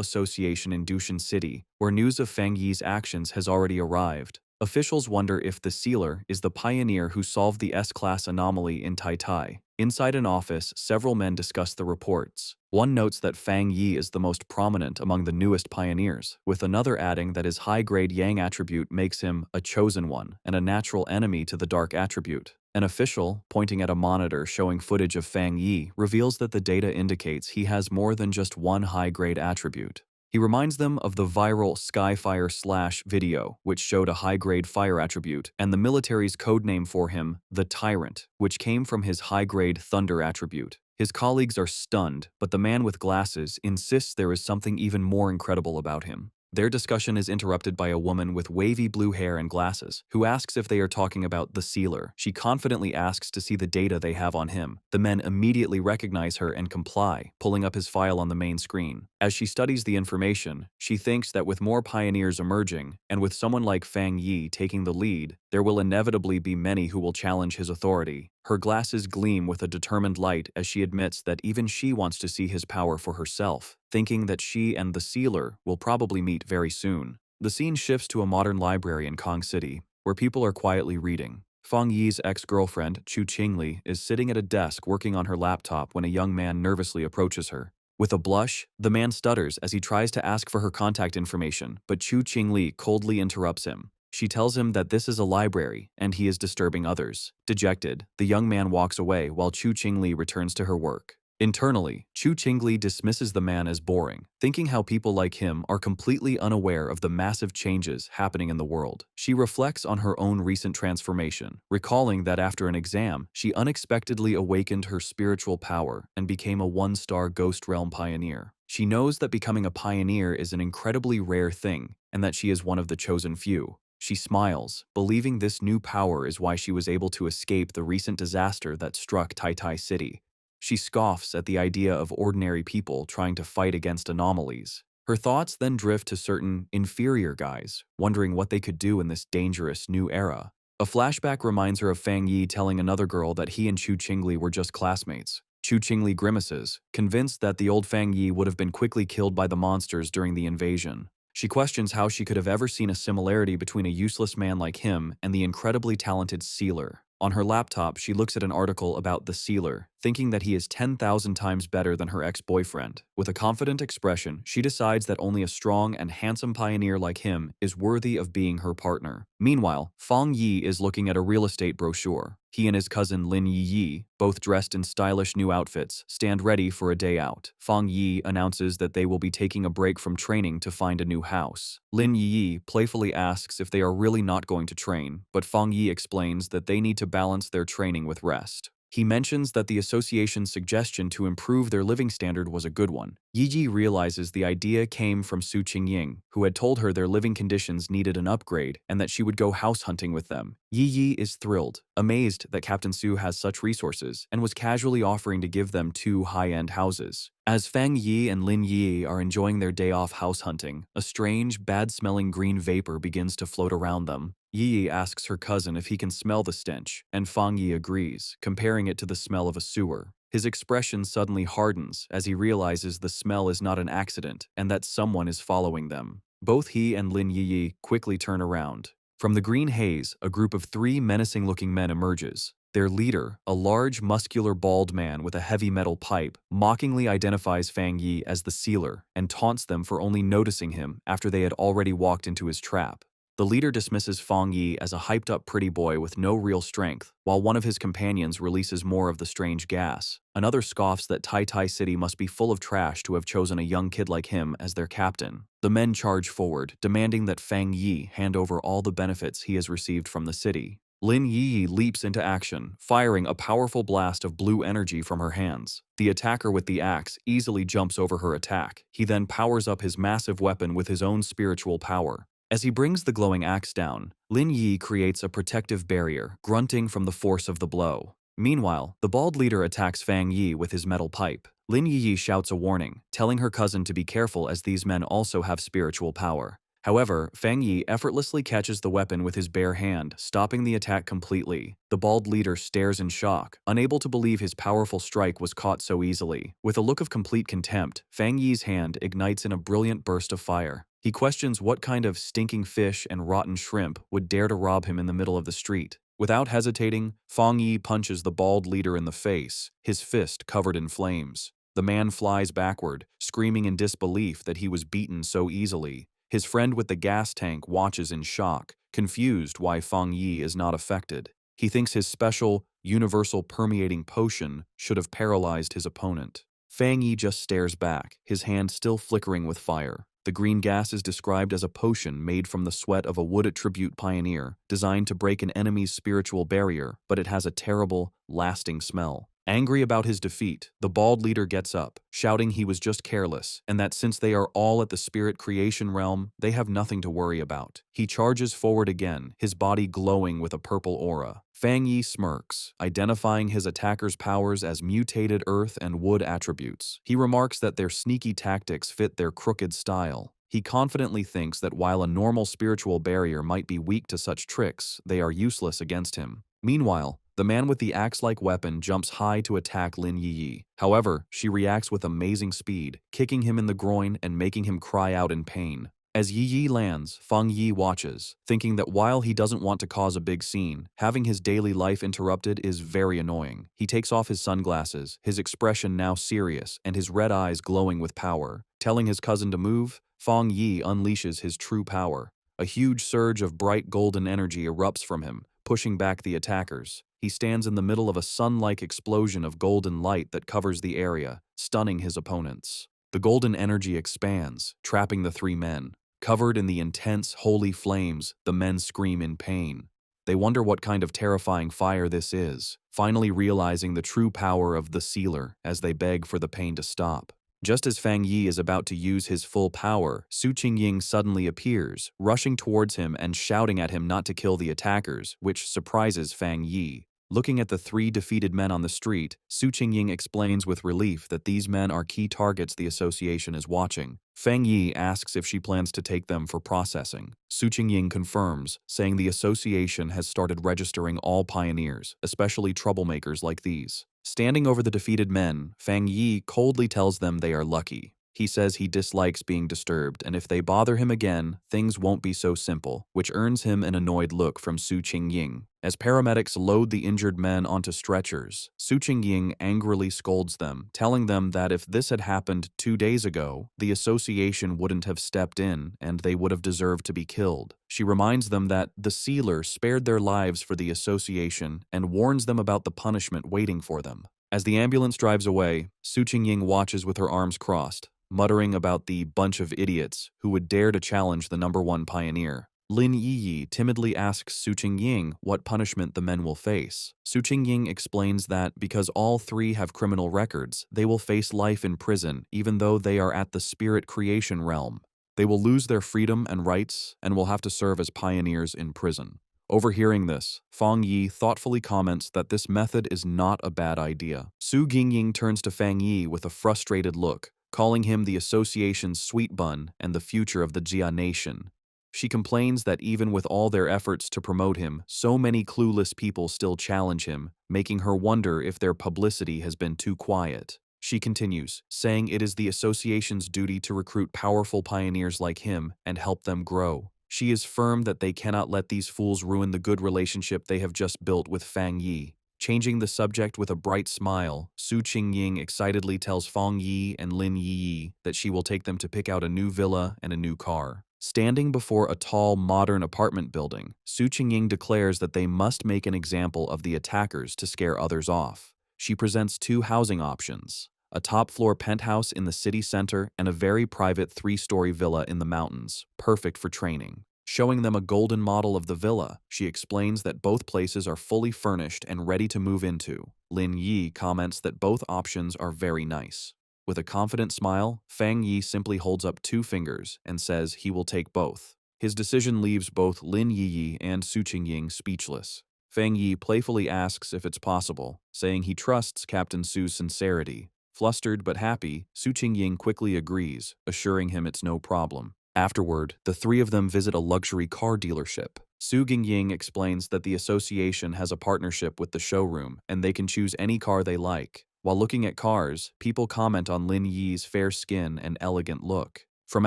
Association in Dushan City, where news of Fang Yi's actions has already arrived. Officials wonder if the Sealer is the pioneer who solved the S-class anomaly in Tai. Inside an office, several men discuss the reports. One notes that Fang Yi is the most prominent among the newest pioneers, with another adding that his high-grade Yang attribute makes him a chosen one and a natural enemy to the dark attribute. An official, pointing at a monitor showing footage of Fang Yi, reveals that the data indicates he has more than just one high-grade attribute. He reminds them of the viral Skyfire Slash video, which showed a high-grade fire attribute, and the military's codename for him, the Tyrant, which came from his high-grade Thunder attribute. His colleagues are stunned, but the man with glasses insists there is something even more incredible about him. Their discussion is interrupted by a woman with wavy blue hair and glasses, who asks if they are talking about the Sealer. She confidently asks to see the data they have on him. The men immediately recognize her and comply, pulling up his file on the main screen. As she studies the information, she thinks that with more pioneers emerging, and with someone like Fang Yi taking the lead, there will inevitably be many who will challenge his authority. Her glasses gleam with a determined light as she admits that even she wants to see his power for herself, thinking that she and the Sealer will probably meet very soon. The scene shifts to a modern library in Kong City, where people are quietly reading. Fang Yi's ex-girlfriend, Chu Qingli, is sitting at a desk working on her laptop when a young man nervously approaches her. With a blush, the man stutters as he tries to ask for her contact information, but Chu Qingli coldly interrupts him. She tells him that this is a library and he is disturbing others. Dejected, the young man walks away while Chu Qingli returns to her work. Internally, Chu Qingli dismisses the man as boring, thinking how people like him are completely unaware of the massive changes happening in the world. She reflects on her own recent transformation, recalling that after an exam, she unexpectedly awakened her spiritual power and became a one-star Ghost Realm pioneer. She knows that becoming a pioneer is an incredibly rare thing and that she is one of the chosen few. She smiles, believing this new power is why she was able to escape the recent disaster that struck Tai Tai City. She scoffs at the idea of ordinary people trying to fight against anomalies. Her thoughts then drift to certain inferior guys, wondering what they could do in this dangerous new era. A flashback reminds her of Fang Yi telling another girl that he and Chu Qingli were just classmates. Chu Qingli grimaces, convinced that the old Fang Yi would have been quickly killed by the monsters during the invasion. She questions how she could have ever seen a similarity between a useless man like him and the incredibly talented Sealer. On her laptop, she looks at an article about the Sealer, thinking that he is 10,000 times better than her ex-boyfriend. With a confident expression, she decides that only a strong and handsome pioneer like him is worthy of being her partner. Meanwhile, Fang Yi is looking at a real estate brochure. He and his cousin Lin Yi, both dressed in stylish new outfits, stand ready for a day out. Fang Yi announces that they will be taking a break from training to find a new house. Lin Yi playfully asks if they are really not going to train, but Fang Yi explains that they need to balance their training with rest. He mentions that the association's suggestion to improve their living standard was a good one. Yi realizes the idea came from Su Qingying, who had told her their living conditions needed an upgrade and that she would go house hunting with them. Yi is thrilled, amazed that Captain Su has such resources, and was casually offering to give them 2 high-end houses. As Fang Yi and Lin Yi are enjoying their day off house hunting, a strange, bad-smelling green vapor begins to float around them. Yi asks her cousin if he can smell the stench, and Fang Yi agrees, comparing it to the smell of a sewer. His expression suddenly hardens as he realizes the smell is not an accident and that someone is following them. Both he and Lin Yi quickly turn around. From the green haze, a group of 3 menacing-looking men emerges. Their leader, a large, muscular, bald man with a heavy metal pipe, mockingly identifies Fang Yi as the Sealer and taunts them for only noticing him after they had already walked into his trap. The leader dismisses Fang Yi as a hyped-up pretty boy with no real strength, while one of his companions releases more of the strange gas. Another scoffs that Tai Tai City must be full of trash to have chosen a young kid like him as their captain. The men charge forward, demanding that Fang Yi hand over all the benefits he has received from the city. Lin Yi leaps into action, firing a powerful blast of blue energy from her hands. The attacker with the axe easily jumps over her attack. He then powers up his massive weapon with his own spiritual power. As he brings the glowing axe down, Lin Yi creates a protective barrier, grunting from the force of the blow. Meanwhile, the bald leader attacks Fang Yi with his metal pipe. Lin Yi shouts a warning, telling her cousin to be careful as these men also have spiritual power. However, Fang Yi effortlessly catches the weapon with his bare hand, stopping the attack completely. The bald leader stares in shock, unable to believe his powerful strike was caught so easily. With a look of complete contempt, Fang Yi's hand ignites in a brilliant burst of fire. He questions what kind of stinking fish and rotten shrimp would dare to rob him in the middle of the street. Without hesitating, Fang Yi punches the bald leader in the face, his fist covered in flames. The man flies backward, screaming in disbelief that he was beaten so easily. His friend with the gas tank watches in shock, confused why Fang Yi is not affected. He thinks his special, universal permeating potion should have paralyzed his opponent. Fang Yi just stares back, his hand still flickering with fire. The green gas is described as a potion made from the sweat of a wood attribute pioneer, designed to break an enemy's spiritual barrier, but it has a terrible, lasting smell. Angry about his defeat, the bald leader gets up, shouting he was just careless, and that since they are all at the spirit creation realm, they have nothing to worry about. He charges forward again, his body glowing with a purple aura. Fang Yi smirks, identifying his attacker's powers as mutated earth and wood attributes. He remarks that their sneaky tactics fit their crooked style. He confidently thinks that while a normal spiritual barrier might be weak to such tricks, they are useless against him. Meanwhile, the man with the axe-like weapon jumps high to attack Lin Yi. However, she reacts with amazing speed, kicking him in the groin and making him cry out in pain. As Yi lands, Fang Yi watches, thinking that while he doesn't want to cause a big scene, having his daily life interrupted is very annoying. He takes off his sunglasses, his expression now serious and his red eyes glowing with power. Telling his cousin to move, Fang Yi unleashes his true power. A huge surge of bright golden energy erupts from him, pushing back the attackers. He stands in the middle of a sun-like explosion of golden light that covers the area, stunning his opponents. The golden energy expands, trapping the three men. Covered in the intense, holy flames, the men scream in pain. They wonder what kind of terrifying fire this is, finally realizing the true power of the sealer as they beg for the pain to stop. Just as Fang Yi is about to use his full power, Su Qingying suddenly appears, rushing towards him and shouting at him not to kill the attackers, which surprises Fang Yi. Looking at the three defeated men on the street, Su Qingying explains with relief that these men are key targets the association is watching. Fang Yi asks if she plans to take them for processing. Su Qingying confirms, saying the association has started registering all pioneers, especially troublemakers like these. Standing over the defeated men, Fang Yi coldly tells them they are lucky. He says he dislikes being disturbed, and if they bother him again, things won't be so simple, which earns him an annoyed look from Su Qingying. As paramedics load the injured men onto stretchers, Su Qingying angrily scolds them, telling them that if this had happened 2 days ago, the association wouldn't have stepped in and they would have deserved to be killed. She reminds them that the sealer spared their lives for the association and warns them about the punishment waiting for them. As the ambulance drives away, Su Qingying watches with her arms crossed, muttering about the bunch of idiots who would dare to challenge the #1 pioneer. Lin Yiyi timidly asks Su Qingying what punishment the men will face. Su Qingying explains that because all three have criminal records, they will face life in prison even though they are at the spirit creation realm. They will lose their freedom and rights and will have to serve as pioneers in prison. Overhearing this, Fang Yi thoughtfully comments that this method is not a bad idea. Su Qingying turns to Fang Yi with a frustrated look, calling him the association's sweet bun and the future of the Jia nation. She complains that even with all their efforts to promote him, so many clueless people still challenge him, making her wonder if their publicity has been too quiet. She continues, saying it is the association's duty to recruit powerful pioneers like him and help them grow. She is firm that they cannot let these fools ruin the good relationship they have just built with Fang Yi. Changing the subject with a bright smile, Su Qingying excitedly tells Fang Yi and Lin Yiyi that she will take them to pick out a new villa and a new car. Standing before a tall, modern apartment building, Su Qingying declares that they must make an example of the attackers to scare others off. She presents 2 housing options: a top-floor penthouse in the city center and a very private 3-story villa in the mountains, perfect for training. Showing them a golden model of the villa, she explains that both places are fully furnished and ready to move into. Lin Yi comments that both options are very nice. With a confident smile, Fang Yi simply holds up 2 fingers and says he will take both. His decision leaves both Lin Yiyi and Su Qingying speechless. Fang Yi playfully asks if it's possible, saying he trusts Captain Su's sincerity. Flustered but happy, Su Qingying quickly agrees, assuring him it's no problem. Afterward, the 3 of them visit a luxury car dealership. Su Qingying explains that the association has a partnership with the showroom and they can choose any car they like. While looking at cars, people comment on Lin Yi's fair skin and elegant look. From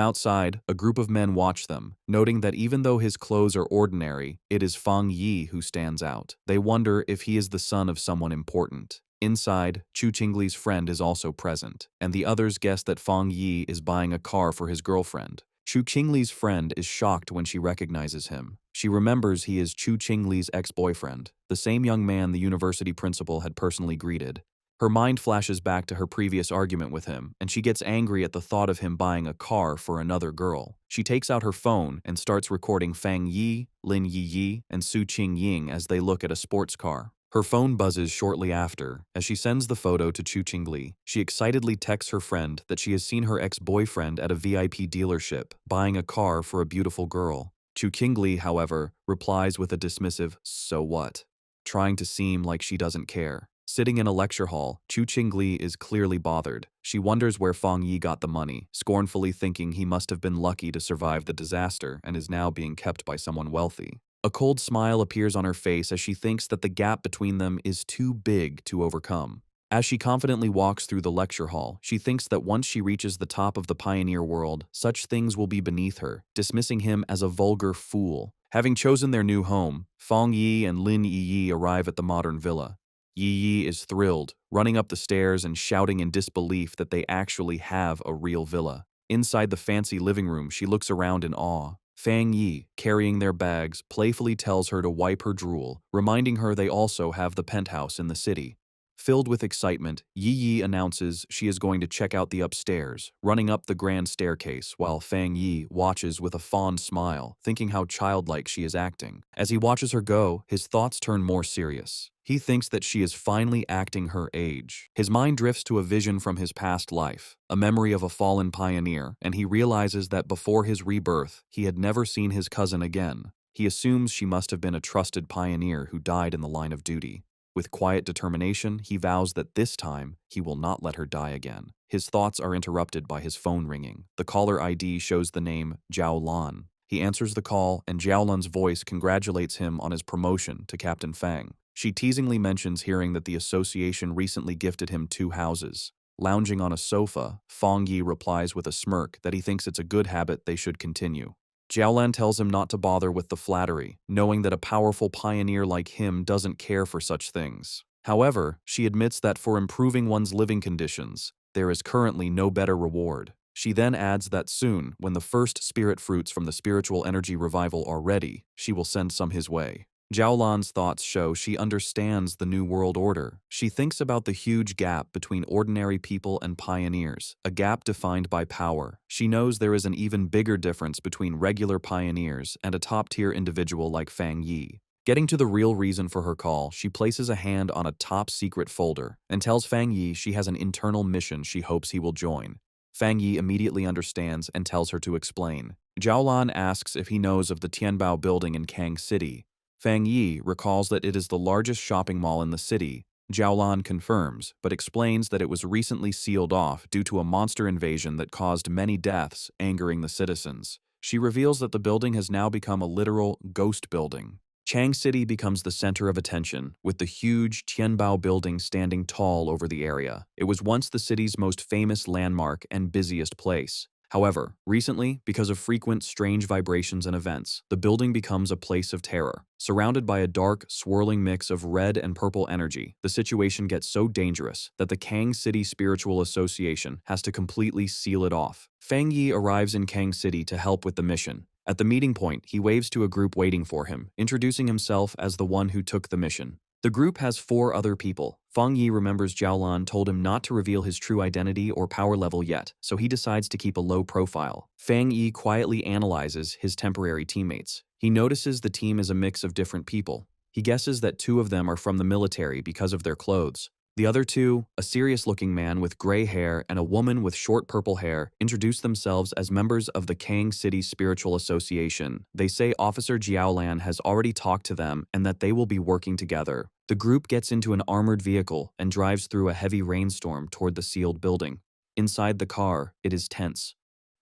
outside, a group of men watch them, noting that even though his clothes are ordinary, it is Fang Yi who stands out. They wonder if he is the son of someone important. Inside, Chu Qingli's friend is also present, and the others guess that Fang Yi is buying a car for his girlfriend. Chu Qingli's friend is shocked when she recognizes him. She remembers he is Chu Qingli's ex-boyfriend, the same young man the university principal had personally greeted. Her mind flashes back to her previous argument with him, and she gets angry at the thought of him buying a car for another girl. She takes out her phone and starts recording Fang Yi, Lin Yiyi, and Su Qingying as they look at a sports car. Her phone buzzes shortly after. As she sends the photo to Chu Qingli, she excitedly texts her friend that she has seen her ex-boyfriend at a VIP dealership, buying a car for a beautiful girl. Chu Qingli, however, replies with a dismissive, "So what?" trying to seem like she doesn't care. Sitting in a lecture hall, Chu Qingli is clearly bothered. She wonders where Fang Yi got the money, scornfully thinking he must have been lucky to survive the disaster and is now being kept by someone wealthy. A cold smile appears on her face as she thinks that the gap between them is too big to overcome. As she confidently walks through the lecture hall, she thinks that once she reaches the top of the pioneer world, such things will be beneath her, dismissing him as a vulgar fool. Having chosen their new home, Fang Yi and Lin Yiyi arrive at the modern villa. Yiyi is thrilled, running up the stairs and shouting in disbelief that they actually have a real villa. Inside the fancy living room, she looks around in awe. Fang Yi, carrying their bags, playfully tells her to wipe her drool, reminding her they also have the penthouse in the city. Filled with excitement, Yi Yi announces she is going to check out the upstairs, running up the grand staircase while Fang Yi watches with a fond smile, thinking how childlike she is acting. As he watches her go, his thoughts turn more serious. He thinks that she is finally acting her age. His mind drifts to a vision from his past life, a memory of a fallen pioneer, and he realizes that before his rebirth, he had never seen his cousin again. He assumes she must have been a trusted pioneer who died in the line of duty. With quiet determination, he vows that this time, he will not let her die again. His thoughts are interrupted by his phone ringing. The caller ID shows the name Zhao Lan. He answers the call, and Zhao Lan's voice congratulates him on his promotion to Captain Fang. She teasingly mentions hearing that the association recently gifted him 2 houses. Lounging on a sofa, Fang Yi replies with a smirk that he thinks it's a good habit they should continue. Jiaolan tells him not to bother with the flattery, knowing that a powerful pioneer like him doesn't care for such things. However, she admits that for improving one's living conditions, there is currently no better reward. She then adds that soon, when the first spirit fruits from the spiritual energy revival are ready, she will send some his way. Jiaolan's thoughts show she understands the New World Order. She thinks about the huge gap between ordinary people and pioneers, a gap defined by power. She knows there is an even bigger difference between regular pioneers and a top-tier individual like Fang Yi. Getting to the real reason for her call, she places a hand on a top-secret folder and tells Fang Yi she has an internal mission she hopes he will join. Fang Yi immediately understands and tells her to explain. Jiaolan asks if he knows of the Tianbao building in Kang City. Fang Yi recalls that it is the largest shopping mall in the city. Jiaolan confirms, but explains that it was recently sealed off due to a monster invasion that caused many deaths, angering the citizens. She reveals that the building has now become a literal ghost building. Chang City becomes the center of attention, with the huge Tianbao building standing tall over the area. It was once the city's most famous landmark and busiest place. However, recently, because of frequent strange vibrations and events, the building becomes a place of terror. Surrounded by a dark, swirling mix of red and purple energy, the situation gets so dangerous that the Kang City Spiritual Association has to completely seal it off. Fang Yi arrives in Kang City to help with the mission. At the meeting point, he waves to a group waiting for him, introducing himself as the one who took the mission. The group has 4 other people. Fang Yi remembers Jiaolan told him not to reveal his true identity or power level yet, so he decides to keep a low profile. Fang Yi quietly analyzes his temporary teammates. He notices the team is a mix of different people. He guesses that 2 of them are from the military because of their clothes. The other 2, a serious-looking man with gray hair and a woman with short purple hair, introduce themselves as members of the Kang City Spiritual Association. They say Officer Jiaolan has already talked to them and that they will be working together. The group gets into an armored vehicle and drives through a heavy rainstorm toward the sealed building. Inside the car, it is tense.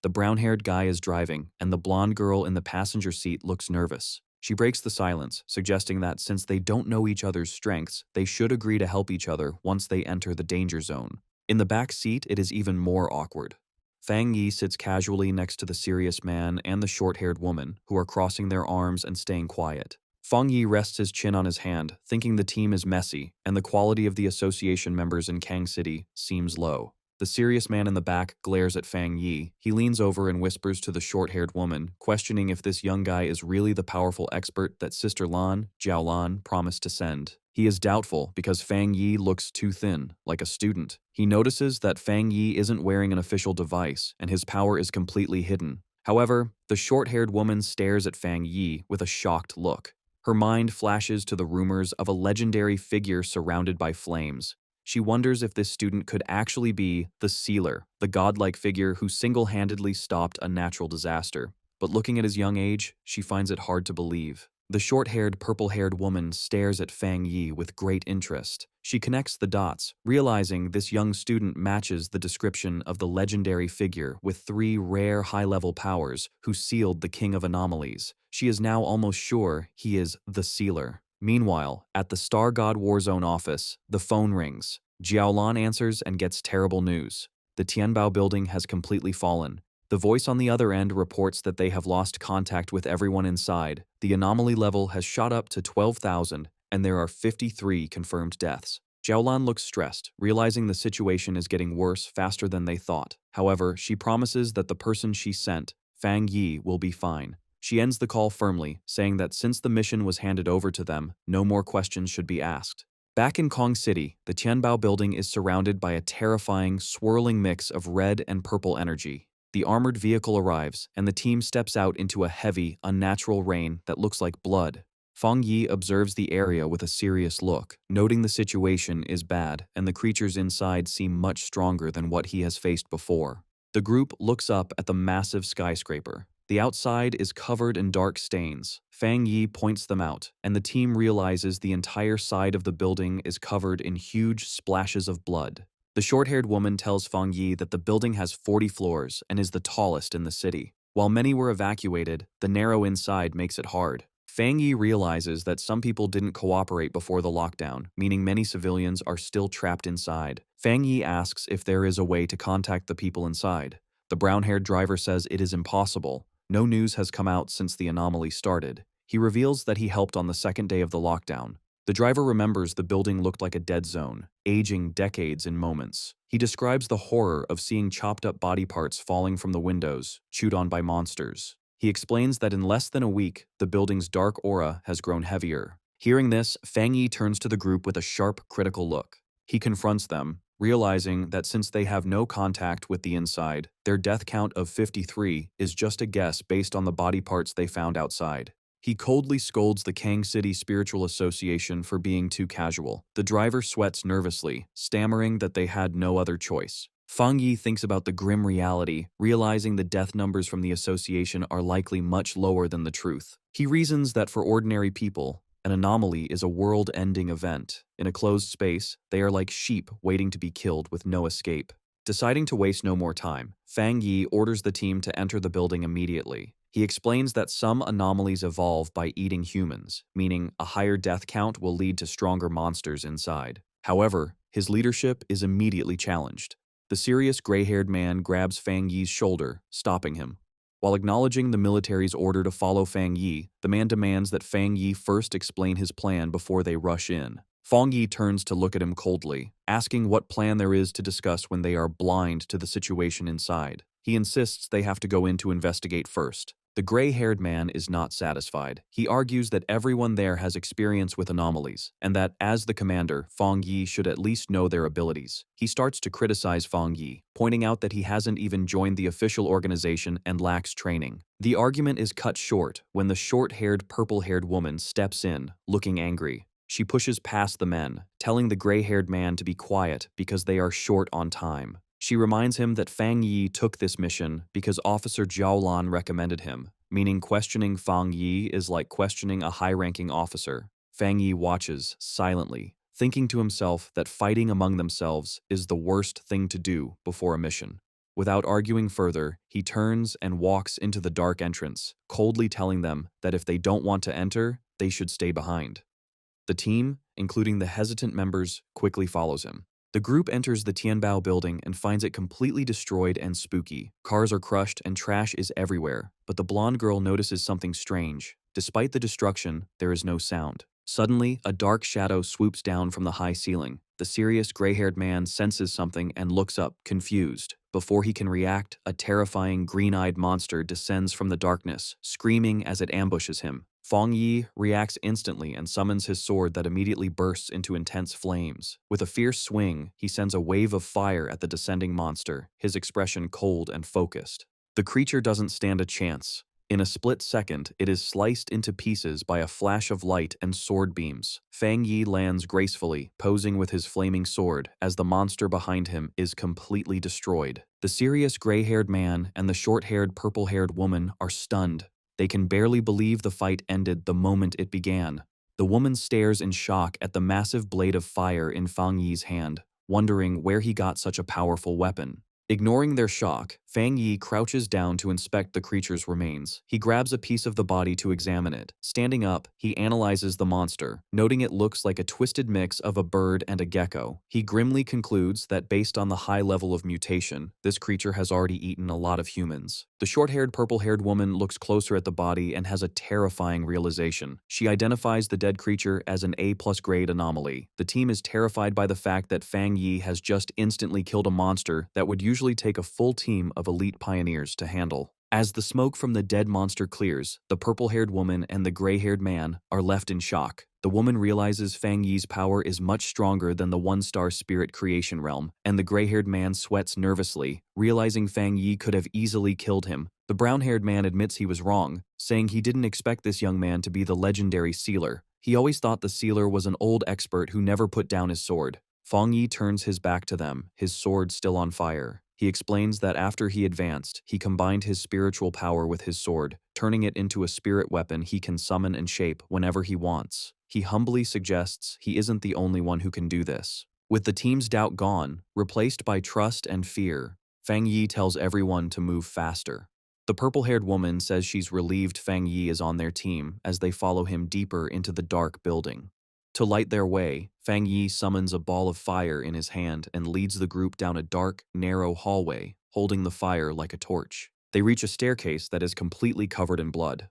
The brown-haired guy is driving, and the blonde girl in the passenger seat looks nervous. She breaks the silence, suggesting that since they don't know each other's strengths, they should agree to help each other once they enter the danger zone. In the back seat, it is even more awkward. Fang Yi sits casually next to the serious man and the short-haired woman, who are crossing their arms and staying quiet. Fang Yi rests his chin on his hand, thinking the team is messy, and the quality of the association members in Kang City seems low. The serious man in the back glares at Fang Yi. He leans over and whispers to the short-haired woman, questioning if this young guy is really the powerful expert that Sister Lan, Jiao Lan, promised to send. He is doubtful because Fang Yi looks too thin, like a student. He notices that Fang Yi isn't wearing an official device, and his power is completely hidden. However, the short-haired woman stares at Fang Yi with a shocked look. Her mind flashes to the rumors of a legendary figure surrounded by flames. She wonders if this student could actually be the Sealer, the godlike figure who single-handedly stopped a natural disaster. But looking at his young age, she finds it hard to believe. The short-haired, purple-haired woman stares at Fang Yi with great interest. She connects the dots, realizing this young student matches the description of the legendary figure with 3 rare high-level powers who sealed the King of Anomalies. She is now almost sure he is the Sealer. Meanwhile, at the Star God Warzone office, the phone rings. Jiaolan answers and gets terrible news. The Tianbao building has completely fallen. The voice on the other end reports that they have lost contact with everyone inside. The anomaly level has shot up to 12,000, and there are 53 confirmed deaths. Jiaolan looks stressed, realizing the situation is getting worse faster than they thought. However, she promises that the person she sent, Fang Yi, will be fine. She ends the call firmly, saying that since the mission was handed over to them, no more questions should be asked. Back in Kong City, the Tianbao building is surrounded by a terrifying, swirling mix of red and purple energy. The armored vehicle arrives, and the team steps out into a heavy, unnatural rain that looks like blood. Fang Yi observes the area with a serious look, noting the situation is bad and the creatures inside seem much stronger than what he has faced before. The group looks up at the massive skyscraper. The outside is covered in dark stains. Fang Yi points them out, and the team realizes the entire side of the building is covered in huge splashes of blood. The short-haired woman tells Fang Yi that the building has 40 floors and is the tallest in the city. While many were evacuated, the narrow inside makes it hard. Fang Yi realizes that some people didn't cooperate before the lockdown, meaning many civilians are still trapped inside. Fang Yi asks if there is a way to contact the people inside. The brown-haired driver says it is impossible. No news has come out since the anomaly started. He reveals that he helped on the second day of the lockdown. The driver remembers the building looked like a dead zone, aging decades in moments. He describes the horror of seeing chopped-up body parts falling from the windows, chewed on by monsters. He explains that in less than a week, the building's dark aura has grown heavier. Hearing this, Fang Yi turns to the group with a sharp, critical look. He confronts them, realizing that since they have no contact with the inside, their death count of 53 is just a guess based on the body parts they found outside. He coldly scolds the Kang City Spiritual Association for being too casual. The driver sweats nervously, stammering that they had no other choice. Fang Yi thinks about the grim reality, realizing the death numbers from the association are likely much lower than the truth. He reasons that for ordinary people, an anomaly is a world-ending event. In a closed space, they are like sheep waiting to be killed with no escape. Deciding to waste no more time, Fang Yi orders the team to enter the building immediately. He explains that some anomalies evolve by eating humans, meaning a higher death count will lead to stronger monsters inside. However, his leadership is immediately challenged. The serious gray-haired man grabs Fang Yi's shoulder, stopping him. While acknowledging the military's order to follow Fang Yi, the man demands that Fang Yi first explain his plan before they rush in. Fang Yi turns to look at him coldly, asking what plan there is to discuss when they are blind to the situation inside. He insists they have to go in to investigate first. The gray-haired man is not satisfied. He argues that everyone there has experience with anomalies, and that, as the commander, Fang Yi should at least know their abilities. He starts to criticize Fang Yi, pointing out that he hasn't even joined the official organization and lacks training. The argument is cut short when the short-haired, purple-haired woman steps in, looking angry. She pushes past the men, telling the gray-haired man to be quiet because they are short on time. She reminds him that Fang Yi took this mission because Officer Zhao Lan recommended him, meaning questioning Fang Yi is like questioning a high-ranking officer. Fang Yi watches, silently, thinking to himself that fighting among themselves is the worst thing to do before a mission. Without arguing further, he turns and walks into the dark entrance, coldly telling them that if they don't want to enter, they should stay behind. The team, including the hesitant members, quickly follows him. The group enters the Tianbao building and finds it completely destroyed and spooky. Cars are crushed and trash is everywhere, but the blonde girl notices something strange. Despite the destruction, there is no sound. Suddenly, a dark shadow swoops down from the high ceiling. The serious gray-haired man senses something and looks up, confused. Before he can react, a terrifying green-eyed monster descends from the darkness, screaming as it ambushes him. Fang Yi reacts instantly and summons his sword that immediately bursts into intense flames. With a fierce swing, he sends a wave of fire at the descending monster, his expression cold and focused. The creature doesn't stand a chance. In a split second, it is sliced into pieces by a flash of light and sword beams. Fang Yi lands gracefully, posing with his flaming sword, as the monster behind him is completely destroyed. The serious gray-haired man and the short-haired, purple-haired woman are stunned. They can barely believe the fight ended the moment it began. The woman stares in shock at the massive blade of fire in Fang Yi's hand, wondering where he got such a powerful weapon. Ignoring their shock, Fang Yi crouches down to inspect the creature's remains. He grabs a piece of the body to examine it. Standing up, he analyzes the monster, noting it looks like a twisted mix of a bird and a gecko. He grimly concludes that based on the high level of mutation, this creature has already eaten a lot of humans. The short-haired, purple-haired woman looks closer at the body and has a terrifying realization. She identifies the dead creature as an A+ grade anomaly. The team is terrified by the fact that Fang Yi has just instantly killed a monster that would usually take a full team of elite pioneers to handle. As the smoke from the dead monster clears, the purple-haired woman and the gray-haired man are left in shock. The woman realizes Fang Yi's power is much stronger than the one-star spirit creation realm, and the gray-haired man sweats nervously, realizing Fang Yi could have easily killed him. The brown-haired man admits he was wrong, saying he didn't expect this young man to be the legendary sealer. He always thought the sealer was an old expert who never put down his sword. Fang Yi turns his back to them, his sword still on fire. He explains that after he advanced, he combined his spiritual power with his sword, turning it into a spirit weapon he can summon and shape whenever he wants. He humbly suggests he isn't the only one who can do this. With the team's doubt gone, replaced by trust and fear, Fang Yi tells everyone to move faster. The purple-haired woman says she's relieved Fang Yi is on their team as they follow him deeper into the dark building. To light their way, Fang Yi summons a ball of fire in his hand and leads the group down a dark, narrow hallway, holding the fire like a torch. They reach a staircase that is completely covered in blood.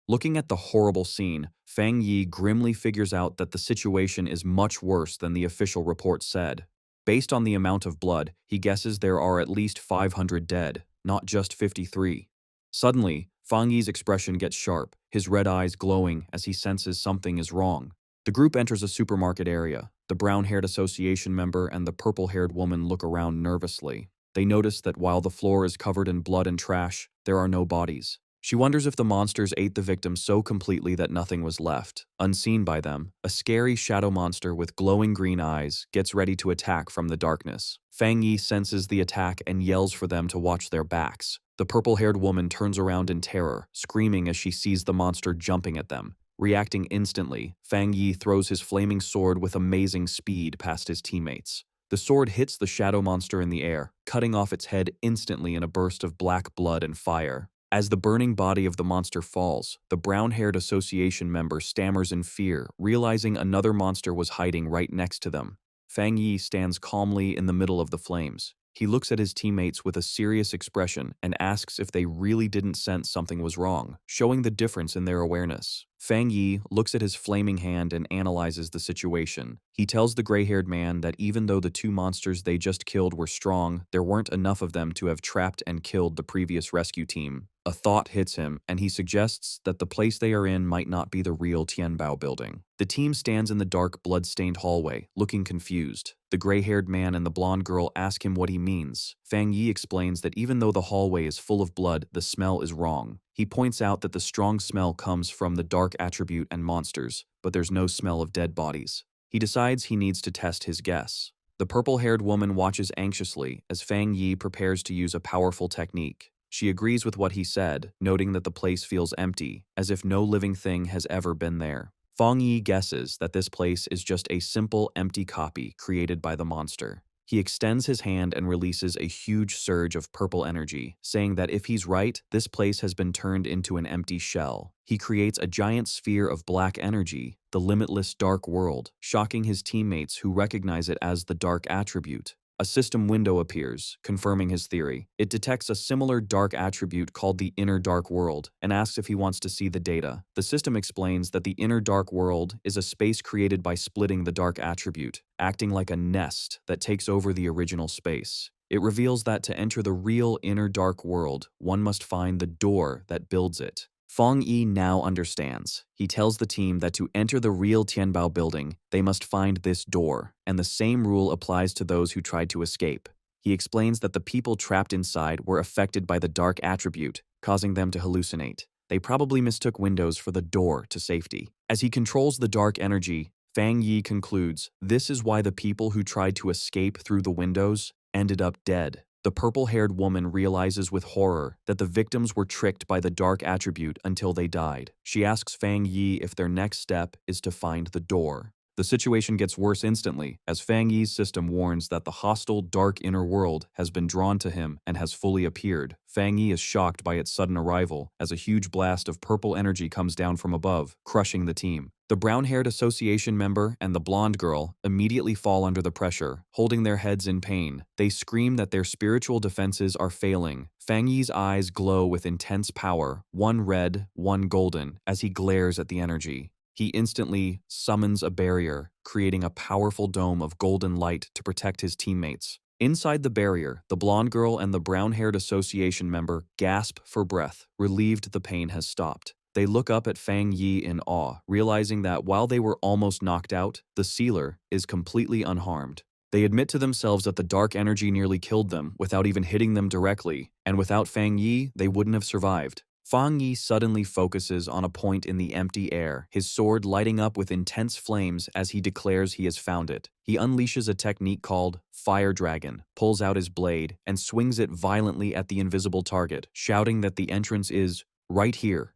Looking at the horrible scene, Fang Yi grimly figures out that the situation is much worse than the official report said. Based on the amount of blood, he guesses there are at least 500 dead, not just 53. Suddenly, Fang Yi's expression gets sharp, his red eyes glowing as he senses something is wrong. The group enters a supermarket area. The brown-haired association member and the purple-haired woman look around nervously. They notice that while the floor is covered in blood and trash, there are no bodies. She wonders if the monsters ate the victims so completely that nothing was left. Unseen by them, a scary shadow monster with glowing green eyes gets ready to attack from the darkness. Fang Yi senses the attack and yells for them to watch their backs. The purple-haired woman turns around in terror, screaming as she sees the monster jumping at them. Reacting instantly, Fang Yi throws his flaming sword with amazing speed past his teammates. The sword hits the shadow monster in the air, cutting off its head instantly in a burst of black blood and fire. As the burning body of the monster falls, the brown-haired association member stammers in fear, realizing another monster was hiding right next to them. Fang Yi stands calmly in the middle of the flames. He looks at his teammates with a serious expression and asks if they really didn't sense something was wrong, showing the difference in their awareness. Fang Yi looks at his flaming hand and analyzes the situation. He tells the gray-haired man that even though the two monsters they just killed were strong, there weren't enough of them to have trapped and killed the previous rescue team. A thought hits him, and he suggests that the place they are in might not be the real Tianbao building. The team stands in the dark, blood-stained hallway, looking confused. The gray-haired man and the blonde girl ask him what he means. Fang Yi explains that even though the hallway is full of blood, the smell is wrong. He points out that the strong smell comes from the dark attribute and monsters, but there's no smell of dead bodies. He decides he needs to test his guess. The purple-haired woman watches anxiously as Fang Yi prepares to use a powerful technique. She agrees with what he said, noting that the place feels empty, as if no living thing has ever been there. Fang Yi guesses that this place is just a simple, empty copy created by the monster. He extends his hand and releases a huge surge of purple energy, saying that if he's right, this place has been turned into an empty shell. He creates a giant sphere of black energy, the limitless dark world, shocking his teammates who recognize it as the dark attribute. A system window appears, confirming his theory. It detects a similar dark attribute called the inner dark world and asks if he wants to see the data. The system explains that the inner dark world is a space created by splitting the dark attribute, acting like a nest that takes over the original space. It reveals that to enter the real inner dark world, one must find the door that builds it. Fang Yi now understands. He tells the team that to enter the real Tianbao building, they must find this door, and the same rule applies to those who tried to escape. He explains that the people trapped inside were affected by the dark attribute, causing them to hallucinate. They probably mistook windows for the door to safety. As he controls the dark energy, Fang Yi concludes this is why the people who tried to escape through the windows ended up dead. The purple-haired woman realizes with horror that the victims were tricked by the dark attribute until they died. She asks Fang Yi if their next step is to find the door. The situation gets worse instantly, as Fang Yi's system warns that the hostile, dark inner world has been drawn to him and has fully appeared. Fang Yi is shocked by its sudden arrival, as a huge blast of purple energy comes down from above, crushing the team. The brown-haired association member and the blonde girl immediately fall under the pressure, holding their heads in pain. They scream that their spiritual defenses are failing. Fang Yi's eyes glow with intense power, one red, one golden, as he glares at the energy. He instantly summons a barrier, creating a powerful dome of golden light to protect his teammates. Inside the barrier, the blonde girl and the brown-haired association member gasp for breath, relieved the pain has stopped. They look up at Fang Yi in awe, realizing that while they were almost knocked out, the sealer is completely unharmed. They admit to themselves that the dark energy nearly killed them without even hitting them directly, and without Fang Yi, they wouldn't have survived. Fang Yi suddenly focuses on a point in the empty air, his sword lighting up with intense flames as he declares he has found it. He unleashes a technique called Fire Dragon, pulls out his blade, and swings it violently at the invisible target, shouting that the entrance is right here.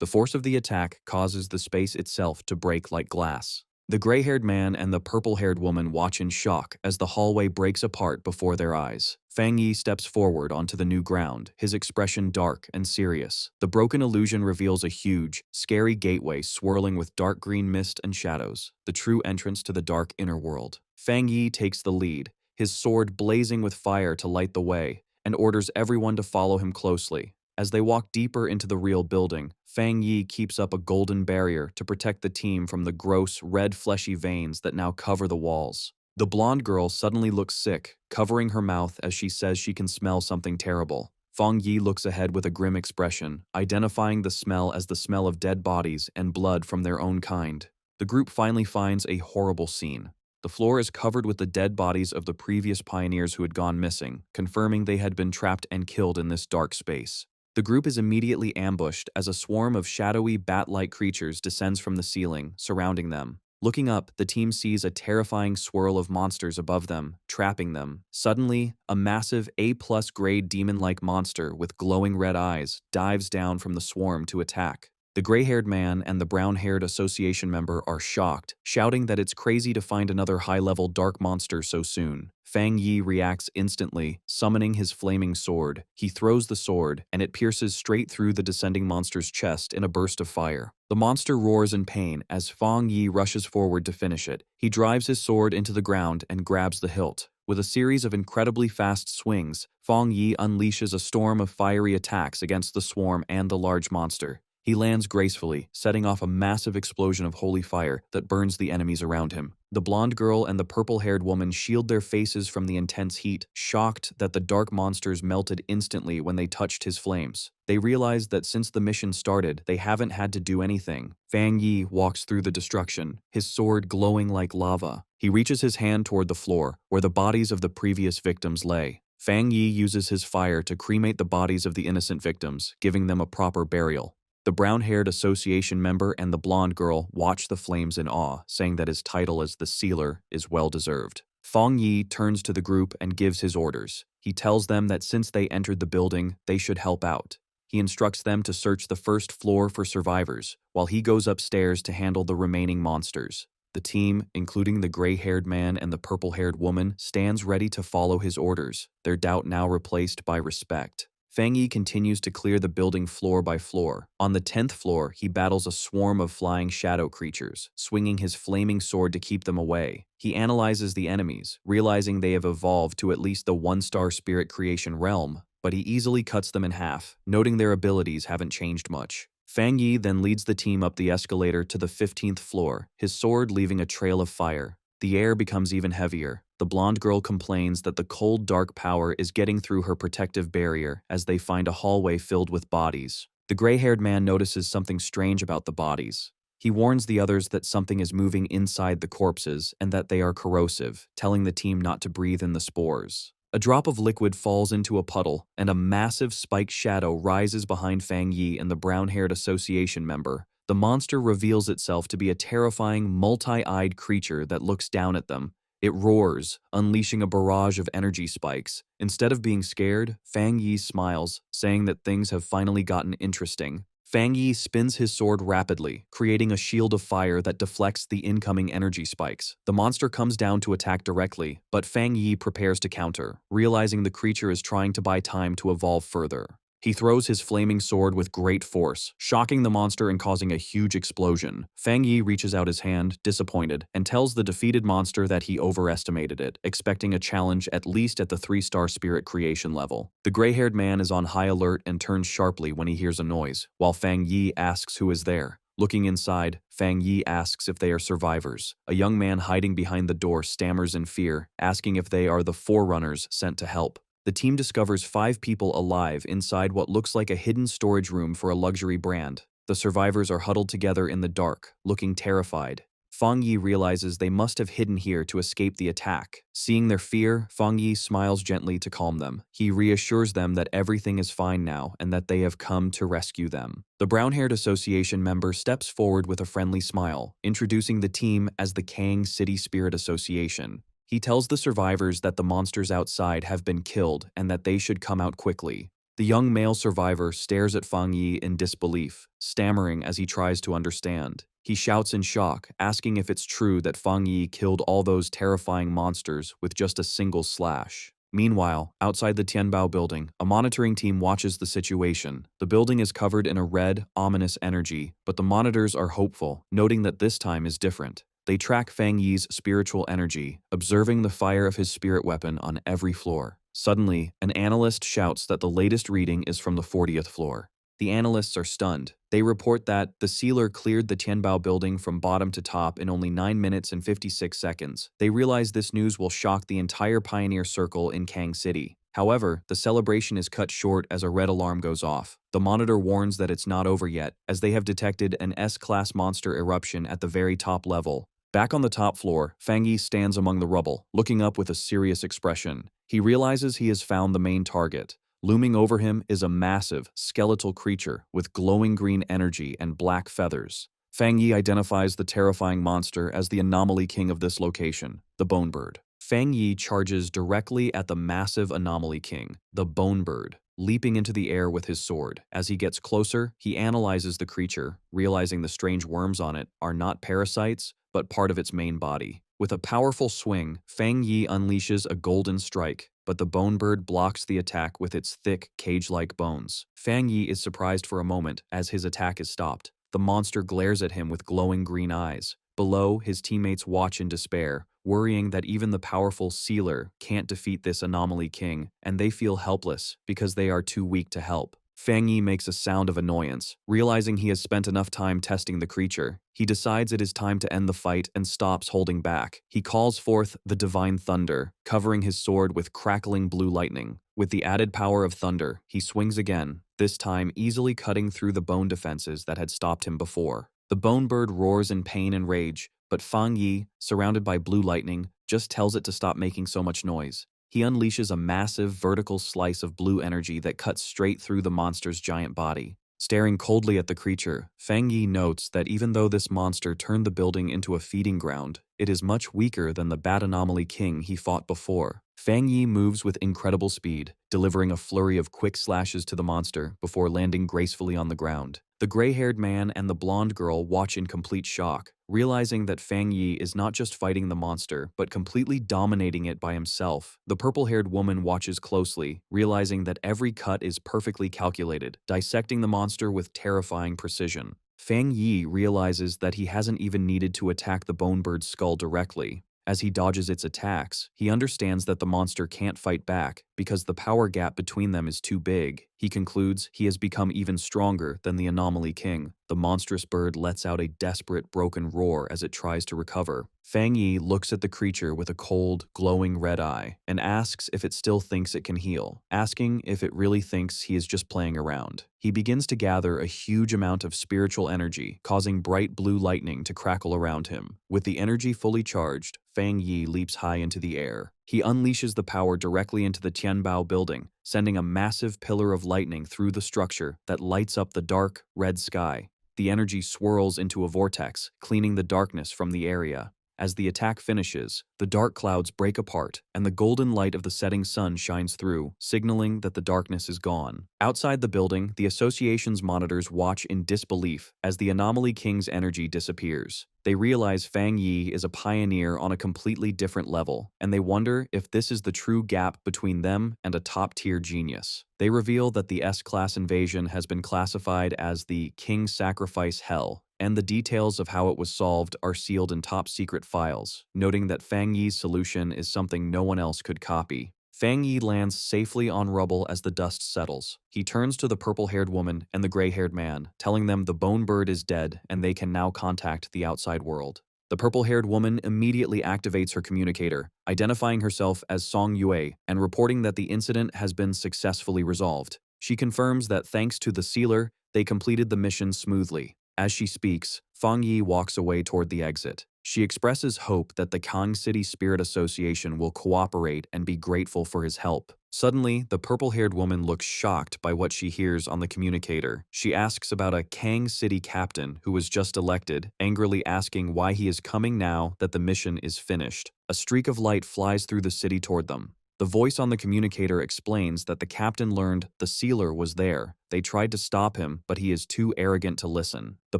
The force of the attack causes the space itself to break like glass. The gray-haired man and the purple-haired woman watch in shock as the hallway breaks apart before their eyes. Fang Yi steps forward onto the new ground, his expression dark and serious. The broken illusion reveals a huge, scary gateway swirling with dark green mist and shadows, the true entrance to the dark inner world. Fang Yi takes the lead, his sword blazing with fire to light the way, and orders everyone to follow him closely. As they walk deeper into the real building, Fang Yi keeps up a golden barrier to protect the team from the gross, red fleshy veins that now cover the walls. The blonde girl suddenly looks sick, covering her mouth as she says she can smell something terrible. Fang Yi looks ahead with a grim expression, identifying the smell as the smell of dead bodies and blood from their own kind. The group finally finds a horrible scene. The floor is covered with the dead bodies of the previous pioneers who had gone missing, confirming they had been trapped and killed in this dark space. The group is immediately ambushed as a swarm of shadowy, bat-like creatures descends from the ceiling, surrounding them. Looking up, the team sees a terrifying swirl of monsters above them, trapping them. Suddenly, a massive A+ grade demon-like monster with glowing red eyes dives down from the swarm to attack. The gray-haired man and the brown-haired association member are shocked, shouting that it's crazy to find another high-level dark monster so soon. Fang Yi reacts instantly, summoning his flaming sword. He throws the sword, and it pierces straight through the descending monster's chest in a burst of fire. The monster roars in pain as Fang Yi rushes forward to finish it. He drives his sword into the ground and grabs the hilt. With a series of incredibly fast swings, Fang Yi unleashes a storm of fiery attacks against the swarm and the large monster. He lands gracefully, setting off a massive explosion of holy fire that burns the enemies around him. The blonde girl and the purple-haired woman shield their faces from the intense heat, shocked that the dark monsters melted instantly when they touched his flames. They realize that since the mission started, they haven't had to do anything. Fang Yi walks through the destruction, his sword glowing like lava. He reaches his hand toward the floor, where the bodies of the previous victims lay. Fang Yi uses his fire to cremate the bodies of the innocent victims, giving them a proper burial. The brown-haired association member and the blonde girl watch the flames in awe, saying that his title as the Sealer is well-deserved. Fang Yi turns to the group and gives his orders. He tells them that since they entered the building, they should help out. He instructs them to search the first floor for survivors, while he goes upstairs to handle the remaining monsters. The team, including the gray-haired man and the purple-haired woman, stands ready to follow his orders, their doubt now replaced by respect. Fang Yi continues to clear the building floor by floor. On the 10th floor, he battles a swarm of flying shadow creatures, swinging his flaming sword to keep them away. He analyzes the enemies, realizing they have evolved to at least the 1-star spirit creation realm, but he easily cuts them in half, noting their abilities haven't changed much. Fang Yi then leads the team up the escalator to the 15th floor, his sword leaving a trail of fire. The air becomes even heavier. The blonde girl complains that the cold, dark power is getting through her protective barrier as they find a hallway filled with bodies. The gray-haired man notices something strange about the bodies. He warns the others that something is moving inside the corpses and that they are corrosive, telling the team not to breathe in the spores. A drop of liquid falls into a puddle, and a massive spiked shadow rises behind Fang Yi and the brown-haired association member. The monster reveals itself to be a terrifying, multi-eyed creature that looks down at them. It roars, unleashing a barrage of energy spikes. Instead of being scared, Fang Yi smiles, saying that things have finally gotten interesting. Fang Yi spins his sword rapidly, creating a shield of fire that deflects the incoming energy spikes. The monster comes down to attack directly, but Fang Yi prepares to counter, realizing the creature is trying to buy time to evolve further. He throws his flaming sword with great force, shocking the monster and causing a huge explosion. Fang Yi reaches out his hand, disappointed, and tells the defeated monster that he overestimated it, expecting a challenge at least at the 3-star spirit creation level. The gray-haired man is on high alert and turns sharply when he hears a noise, while Fang Yi asks who is there. Looking inside, Fang Yi asks if they are survivors. A young man hiding behind the door stammers in fear, asking if they are the forerunners sent to help. The team discovers 5 people alive inside what looks like a hidden storage room for a luxury brand. The survivors are huddled together in the dark, looking terrified. Fang Yi realizes they must have hidden here to escape the attack. Seeing their fear, Fang Yi smiles gently to calm them. He reassures them that everything is fine now and that they have come to rescue them. The brown-haired association member steps forward with a friendly smile, introducing the team as the Kang City Spirit Association. He tells the survivors that the monsters outside have been killed and that they should come out quickly. The young male survivor stares at Fang Yi in disbelief, stammering as he tries to understand. He shouts in shock, asking if it's true that Fang Yi killed all those terrifying monsters with just a single slash. Meanwhile, outside the Tianbao building, a monitoring team watches the situation. The building is covered in a red, ominous energy, but the monitors are hopeful, noting that this time is different. They track Fang Yi's spiritual energy, observing the fire of his spirit weapon on every floor. Suddenly, an analyst shouts that the latest reading is from the 40th floor. The analysts are stunned. They report that the sealer cleared the Tianbao building from bottom to top in only 9 minutes and 56 seconds. They realize this news will shock the entire Pioneer Circle in Kang City. However, the celebration is cut short as a red alarm goes off. The monitor warns that it's not over yet, as they have detected an S-class monster eruption at the very top level. Back on the top floor, Fang Yi stands among the rubble, looking up with a serious expression. He realizes he has found the main target. Looming over him is a massive, skeletal creature with glowing green energy and black feathers. Fang Yi identifies the terrifying monster as the anomaly king of this location, the Bone Bird. Fang Yi charges directly at the massive anomaly king, the Bone Bird, leaping into the air with his sword. As he gets closer, he analyzes the creature, realizing the strange worms on it are not parasites, but part of its main body. With a powerful swing, Fang Yi unleashes a golden strike, but the Bone Bird blocks the attack with its thick, cage-like bones. Fang Yi is surprised for a moment as his attack is stopped. The monster glares at him with glowing green eyes. Below, his teammates watch in despair, worrying that even the powerful Sealer can't defeat this anomaly king, and they feel helpless because they are too weak to help. Fang Yi makes a sound of annoyance, realizing he has spent enough time testing the creature. He decides it is time to end the fight and stops holding back. He calls forth the Divine Thunder, covering his sword with crackling blue lightning. With the added power of thunder, he swings again, this time easily cutting through the bone defenses that had stopped him before. The Bone Bird roars in pain and rage, but Fang Yi, surrounded by blue lightning, just tells it to stop making so much noise. He unleashes a massive vertical slice of blue energy that cuts straight through the monster's giant body. Staring coldly at the creature, Fang Yi notes that even though this monster turned the building into a feeding ground, it is much weaker than the Bat Anomaly King he fought before. Fang Yi moves with incredible speed, delivering a flurry of quick slashes to the monster before landing gracefully on the ground. The gray-haired man and the blonde girl watch in complete shock, realizing that Fang Yi is not just fighting the monster, but completely dominating it by himself. The purple-haired woman watches closely, realizing that every cut is perfectly calculated, dissecting the monster with terrifying precision. Fang Yi realizes that he hasn't even needed to attack the Bone Bird's skull directly. As he dodges its attacks, he understands that the monster can't fight back because the power gap between them is too big. He concludes he has become even stronger than the Anomaly King. The monstrous bird lets out a desperate, broken roar as it tries to recover. Fang Yi looks at the creature with a cold, glowing red eye and asks if it still thinks it can heal, asking if it really thinks he is just playing around. He begins to gather a huge amount of spiritual energy, causing bright blue lightning to crackle around him. With the energy fully charged, Fang Yi leaps high into the air. He unleashes the power directly into the Tianbao building, sending a massive pillar of lightning through the structure that lights up the dark, red sky. The energy swirls into a vortex, cleaning the darkness from the area. As the attack finishes, the dark clouds break apart, and the golden light of the setting sun shines through, signaling that the darkness is gone. Outside the building, the association's monitors watch in disbelief as the Anomaly King's energy disappears. They realize Fang Yi is a pioneer on a completely different level, and they wonder if this is the true gap between them and a top-tier genius. They reveal that the S-class invasion has been classified as the King Sacrifice Hell, and the details of how it was solved are sealed in top-secret files, noting that Fang Yi's solution is something no one else could copy. Fang Yi lands safely on rubble as the dust settles. He turns to the purple-haired woman and the gray-haired man, telling them the bone bird is dead and they can now contact the outside world. The purple-haired woman immediately activates her communicator, identifying herself as Song Yue and reporting that the incident has been successfully resolved. She confirms that thanks to the sealer, they completed the mission smoothly. As she speaks, Fang Yi walks away toward the exit. She expresses hope that the Kang City Spirit Association will cooperate and be grateful for his help. Suddenly, the purple-haired woman looks shocked by what she hears on the communicator. She asks about a Kang City captain who was just elected, angrily asking why he is coming now that the mission is finished. A streak of light flies through the city toward them. The voice on the communicator explains that the captain learned the sealer was there. They tried to stop him, but he is too arrogant to listen. The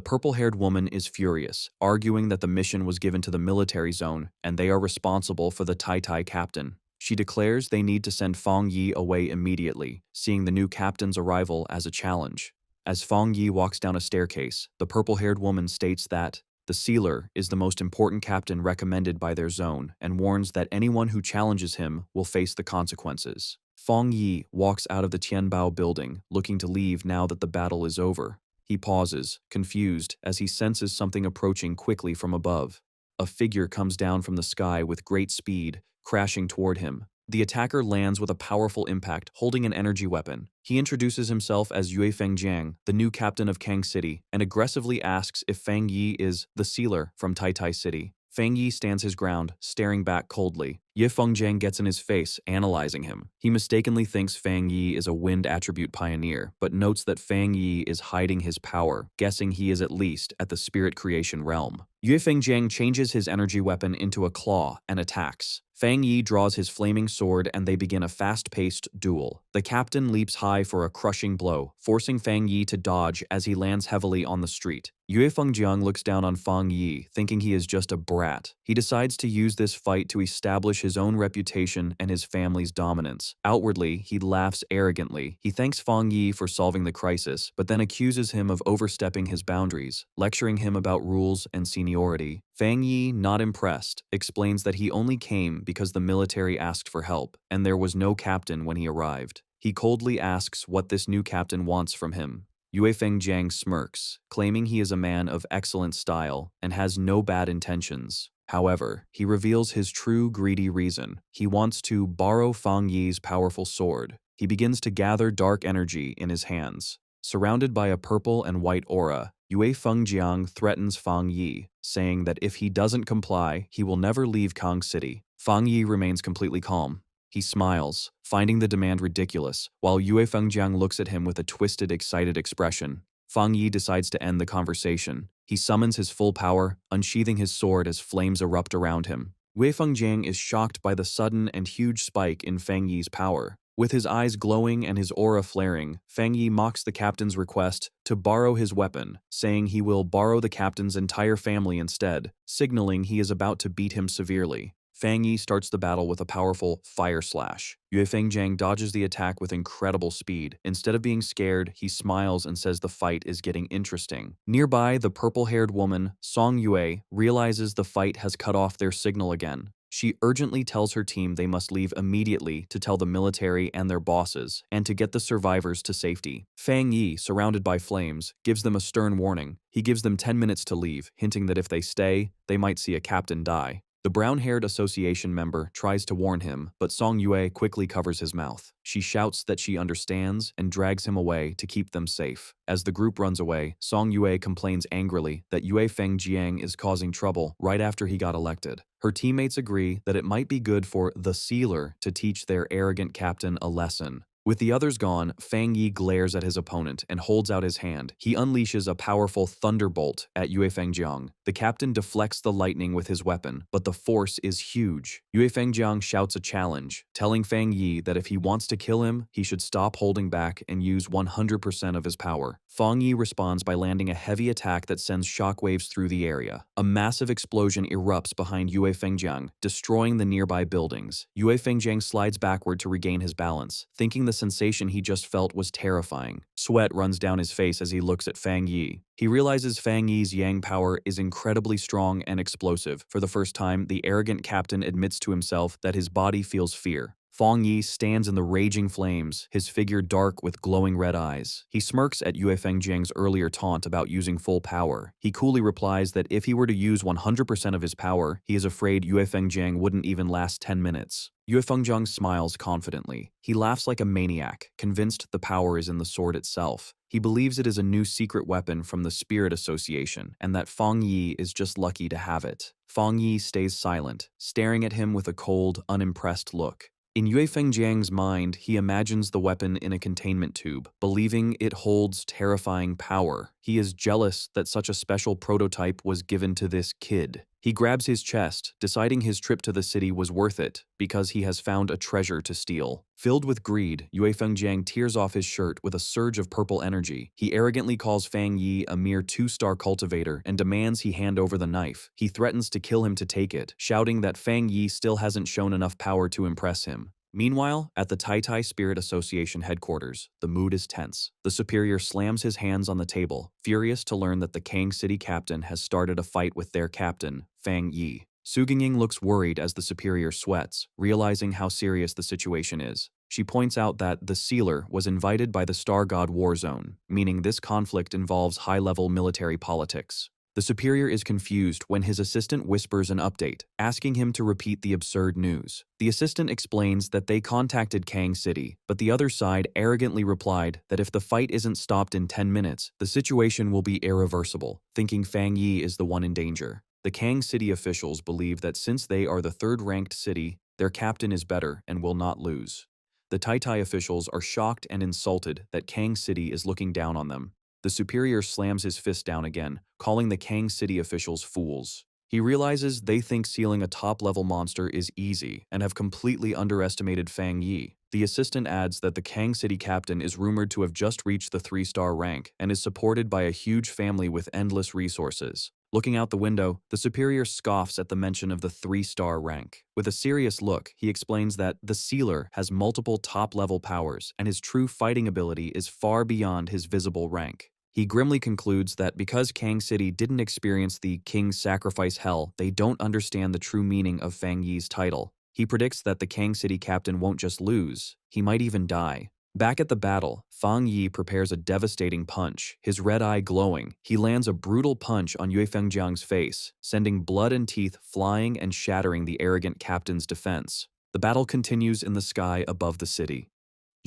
purple-haired woman is furious, arguing that the mission was given to the military zone and they are responsible for the Tai captain. She declares they need to send Fang Yi away immediately, seeing the new captain's arrival as a challenge. As Fang Yi walks down a staircase, the purple-haired woman states that the sealer is the most important captain recommended by their zone and warns that anyone who challenges him will face the consequences. Fang Yi walks out of the Tianbao building, looking to leave now that the battle is over. He pauses, confused, as he senses something approaching quickly from above. A figure comes down from the sky with great speed, crashing toward him. The attacker lands with a powerful impact, holding an energy weapon. He introduces himself as Yue Fengjiang, the new captain of Kang City, and aggressively asks if Fang Yi is the sealer from Tai City. Fang Yi stands his ground, staring back coldly. Ye Fengjiang gets in his face, analyzing him. He mistakenly thinks Fang Yi is a wind attribute pioneer, but notes that Fang Yi is hiding his power, guessing he is at least at the spirit creation realm. Yue Fengjiang changes his energy weapon into a claw and attacks. Fang Yi draws his flaming sword and they begin a fast-paced duel. The captain leaps high for a crushing blow, forcing Fang Yi to dodge as he lands heavily on the street. Yue Fengjiang looks down on Fang Yi, thinking he is just a brat. He decides to use this fight to establish his own reputation and his family's dominance. Outwardly, he laughs arrogantly. He thanks Fang Yi for solving the crisis, but then accuses him of overstepping his boundaries, lecturing him about rules and seniority. Fang Yi, not impressed, explains that he only came because the military asked for help, and there was no captain when he arrived. He coldly asks what this new captain wants from him. Yue Fengjiang smirks, claiming he is a man of excellent style and has no bad intentions. However, he reveals his true greedy reason. He wants to borrow Fang Yi's powerful sword. He begins to gather dark energy in his hands. Surrounded by a purple and white aura, Yue Fengjiang threatens Fang Yi, saying that if he doesn't comply, he will never leave Kang City. Fang Yi remains completely calm. He smiles, finding the demand ridiculous, while Yue Fengjiang looks at him with a twisted, excited expression. Fang Yi decides to end the conversation. He summons his full power, unsheathing his sword as flames erupt around him. Yue Fengjiang is shocked by the sudden and huge spike in Fang Yi's power. With his eyes glowing and his aura flaring, Fang Yi mocks the captain's request to borrow his weapon, saying he will borrow the captain's entire family instead, signaling he is about to beat him severely. Fang Yi starts the battle with a powerful fire slash. Yue Fengjiang dodges the attack with incredible speed. Instead of being scared, he smiles and says the fight is getting interesting. Nearby, the purple-haired woman, Song Yue, realizes the fight has cut off their signal again. She urgently tells her team they must leave immediately to tell the military and their bosses, and to get the survivors to safety. Fang Yi, surrounded by flames, gives them a stern warning. He gives them 10 minutes to leave, hinting that if they stay, they might see a captain die. The brown-haired association member tries to warn him, but Song Yue quickly covers his mouth. She shouts that she understands and drags him away to keep them safe. As the group runs away, Song Yue complains angrily that Yue Fengjiang is causing trouble right after he got elected. Her teammates agree that it might be good for the sealer to teach their arrogant captain a lesson. With the others gone, Fang Yi glares at his opponent and holds out his hand. He unleashes a powerful thunderbolt at Yue Fengjiang. The captain deflects the lightning with his weapon, but the force is huge. Yue Fengjiang shouts a challenge, telling Fang Yi that if he wants to kill him, he should stop holding back and use 100% of his power. Fang Yi responds by landing a heavy attack that sends shockwaves through the area. A massive explosion erupts behind Yue Fengjiang, destroying the nearby buildings. Yue Fengjiang slides backward to regain his balance, thinking the sensation he just felt was terrifying. Sweat runs down his face as he looks at Fang Yi. He realizes Fang Yi's yang power is incredibly strong and explosive. For the first time, the arrogant captain admits to himself that his body feels fear. Fang Yi stands in the raging flames, his figure dark with glowing red eyes. He smirks at Yue Fengjiang's earlier taunt about using full power. He coolly replies that if he were to use 100% of his power, he is afraid Yue Fengjiang wouldn't even last 10 minutes. Yue Fengjiang smiles confidently. He laughs like a maniac, convinced the power is in the sword itself. He believes it is a new secret weapon from the Spirit Association, and that Fang Yi is just lucky to have it. Fang Yi stays silent, staring at him with a cold, unimpressed look. In Yue Fengjiang's mind, he imagines the weapon in a containment tube, believing it holds terrifying power. He is jealous that such a special prototype was given to this kid. He grabs his chest, deciding his trip to the city was worth it because he has found a treasure to steal. Filled with greed, Yue Fengjiang tears off his shirt with a surge of purple energy. He arrogantly calls Fang Yi a mere 2-star cultivator and demands he hand over the knife. He threatens to kill him to take it, shouting that Fang Yi still hasn't shown enough power to impress him. Meanwhile, at the Tai Tai Spirit Association headquarters, the mood is tense. The superior slams his hands on the table, furious to learn that the Kang City captain has started a fight with their captain, Fang Yi. Su Gingying looks worried as the superior sweats, realizing how serious the situation is. She points out that the Sealer was invited by the Star God War Zone, meaning this conflict involves high-level military politics. The superior is confused when his assistant whispers an update, asking him to repeat the absurd news. The assistant explains that they contacted Kang City, but the other side arrogantly replied that if the fight isn't stopped in 10 minutes, the situation will be irreversible, thinking Fang Yi is the one in danger. The Kang City officials believe that since they are the third-ranked city, their captain is better and will not lose. The Tai Tai officials are shocked and insulted that Kang City is looking down on them. The superior slams his fist down again, calling the Kang City officials fools. He realizes they think sealing a top-level monster is easy and have completely underestimated Fang Yi. The assistant adds that the Kang City captain is rumored to have just reached the 3-star rank and is supported by a huge family with endless resources. Looking out the window, the superior scoffs at the mention of the 3-star rank. With a serious look, he explains that the Sealer has multiple top-level powers and his true fighting ability is far beyond his visible rank. He grimly concludes that because Kang City didn't experience the King's Sacrifice Hell, they don't understand the true meaning of Fang Yi's title. He predicts that the Kang City captain won't just lose, he might even die. Back at the battle, Fang Yi prepares a devastating punch, his red eye glowing. He lands a brutal punch on Yue Fengjiang's face, sending blood and teeth flying and shattering the arrogant captain's defense. The battle continues in the sky above the city.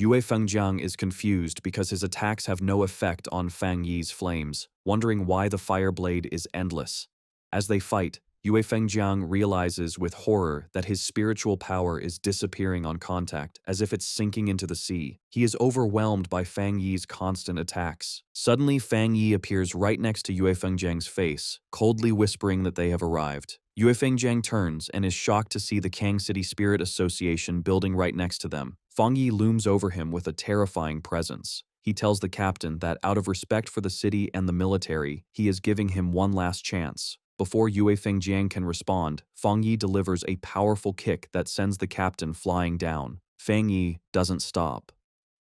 Yue Fengjiang is confused because his attacks have no effect on Fang Yi's flames, wondering why the fire blade is endless. As they fight, Yue Fengjiang realizes with horror that his spiritual power is disappearing on contact, as if it's sinking into the sea. He is overwhelmed by Fang Yi's constant attacks. Suddenly, Fang Yi appears right next to Yue Fengjiang's face, coldly whispering that they have arrived. Yue Fengjiang turns and is shocked to see the Kang City Spirit Association building right next to them. Fang Yi looms over him with a terrifying presence. He tells the captain that out of respect for the city and the military, he is giving him one last chance. Before Yue Fengjiang can respond, Fang Yi delivers a powerful kick that sends the captain flying down. Fang Yi doesn't stop.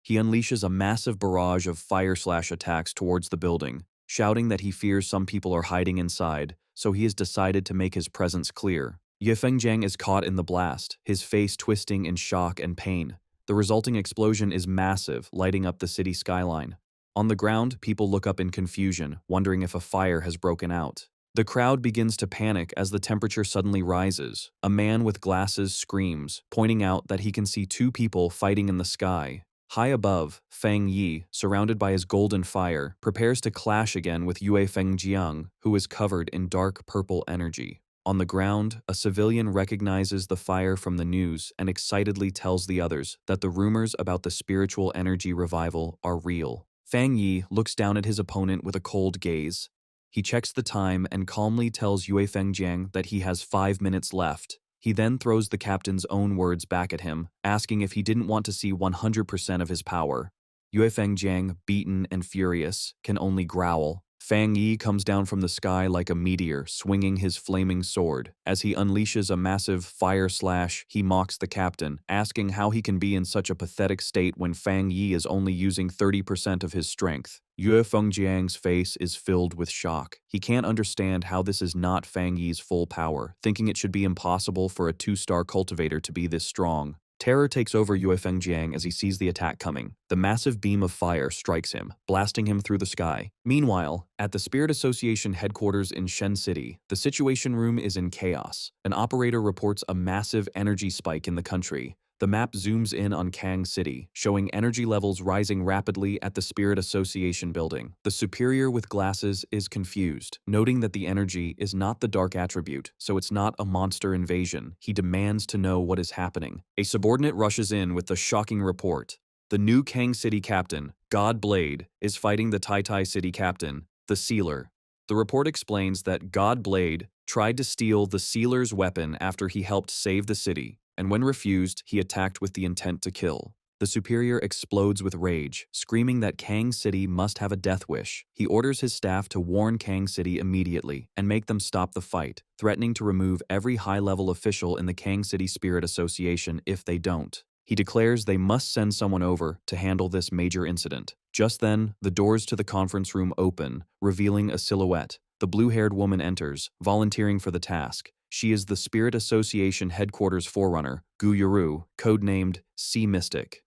He unleashes a massive barrage of fire/attacks towards the building, shouting that he fears some people are hiding inside, so he has decided to make his presence clear. Yue Fengjiang is caught in the blast, his face twisting in shock and pain. The resulting explosion is massive, lighting up the city skyline. On the ground, people look up in confusion, wondering if a fire has broken out. The crowd begins to panic as the temperature suddenly rises. A man with glasses screams, pointing out that he can see 2 people fighting in the sky. High above, Fang Yi, surrounded by his golden fire, prepares to clash again with Yue Fengjiang, who is covered in dark purple energy. On the ground, a civilian recognizes the fire from the news and excitedly tells the others that the rumors about the spiritual energy revival are real. Fang Yi looks down at his opponent with a cold gaze. He checks the time and calmly tells Yue Fengjiang that he has 5 minutes left. He then throws the captain's own words back at him, asking if he didn't want to see 100% of his power. Yue Fengjiang, beaten and furious, can only growl. Fang Yi comes down from the sky like a meteor, swinging his flaming sword. As he unleashes a massive fire slash, he mocks the captain, asking how he can be in such a pathetic state when Fang Yi is only using 30% of his strength. Yue Fengjiang's face is filled with shock. He can't understand how this is not Fang Yi's full power, thinking it should be impossible for a 2-star cultivator to be this strong. Terror takes over Yue Fengjiang as he sees the attack coming. The massive beam of fire strikes him, blasting him through the sky. Meanwhile, at the Spirit Association headquarters in Shen City, the Situation Room is in chaos. An operator reports a massive energy spike in the country. The map zooms in on Kang City, showing energy levels rising rapidly at the Spirit Association building. The superior with glasses is confused, noting that the energy is not the dark attribute, so it's not a monster invasion. He demands to know what is happening. A subordinate rushes in with the shocking report. The new Kang City captain, God Blade, is fighting the Tai Tai City captain, the Sealer. The report explains that God Blade tried to steal the Sealer's weapon after he helped save the city, and when refused, he attacked with the intent to kill. The superior explodes with rage, screaming that Kang City must have a death wish. He orders his staff to warn Kang City immediately and make them stop the fight, threatening to remove every high-level official in the Kang City Spirit Association if they don't. He declares they must send someone over to handle this major incident. Just then, the doors to the conference room open, revealing a silhouette. The blue-haired woman enters, volunteering for the task. She is the Spirit Association headquarters forerunner, Gu Yuru, codenamed Sea Mystic.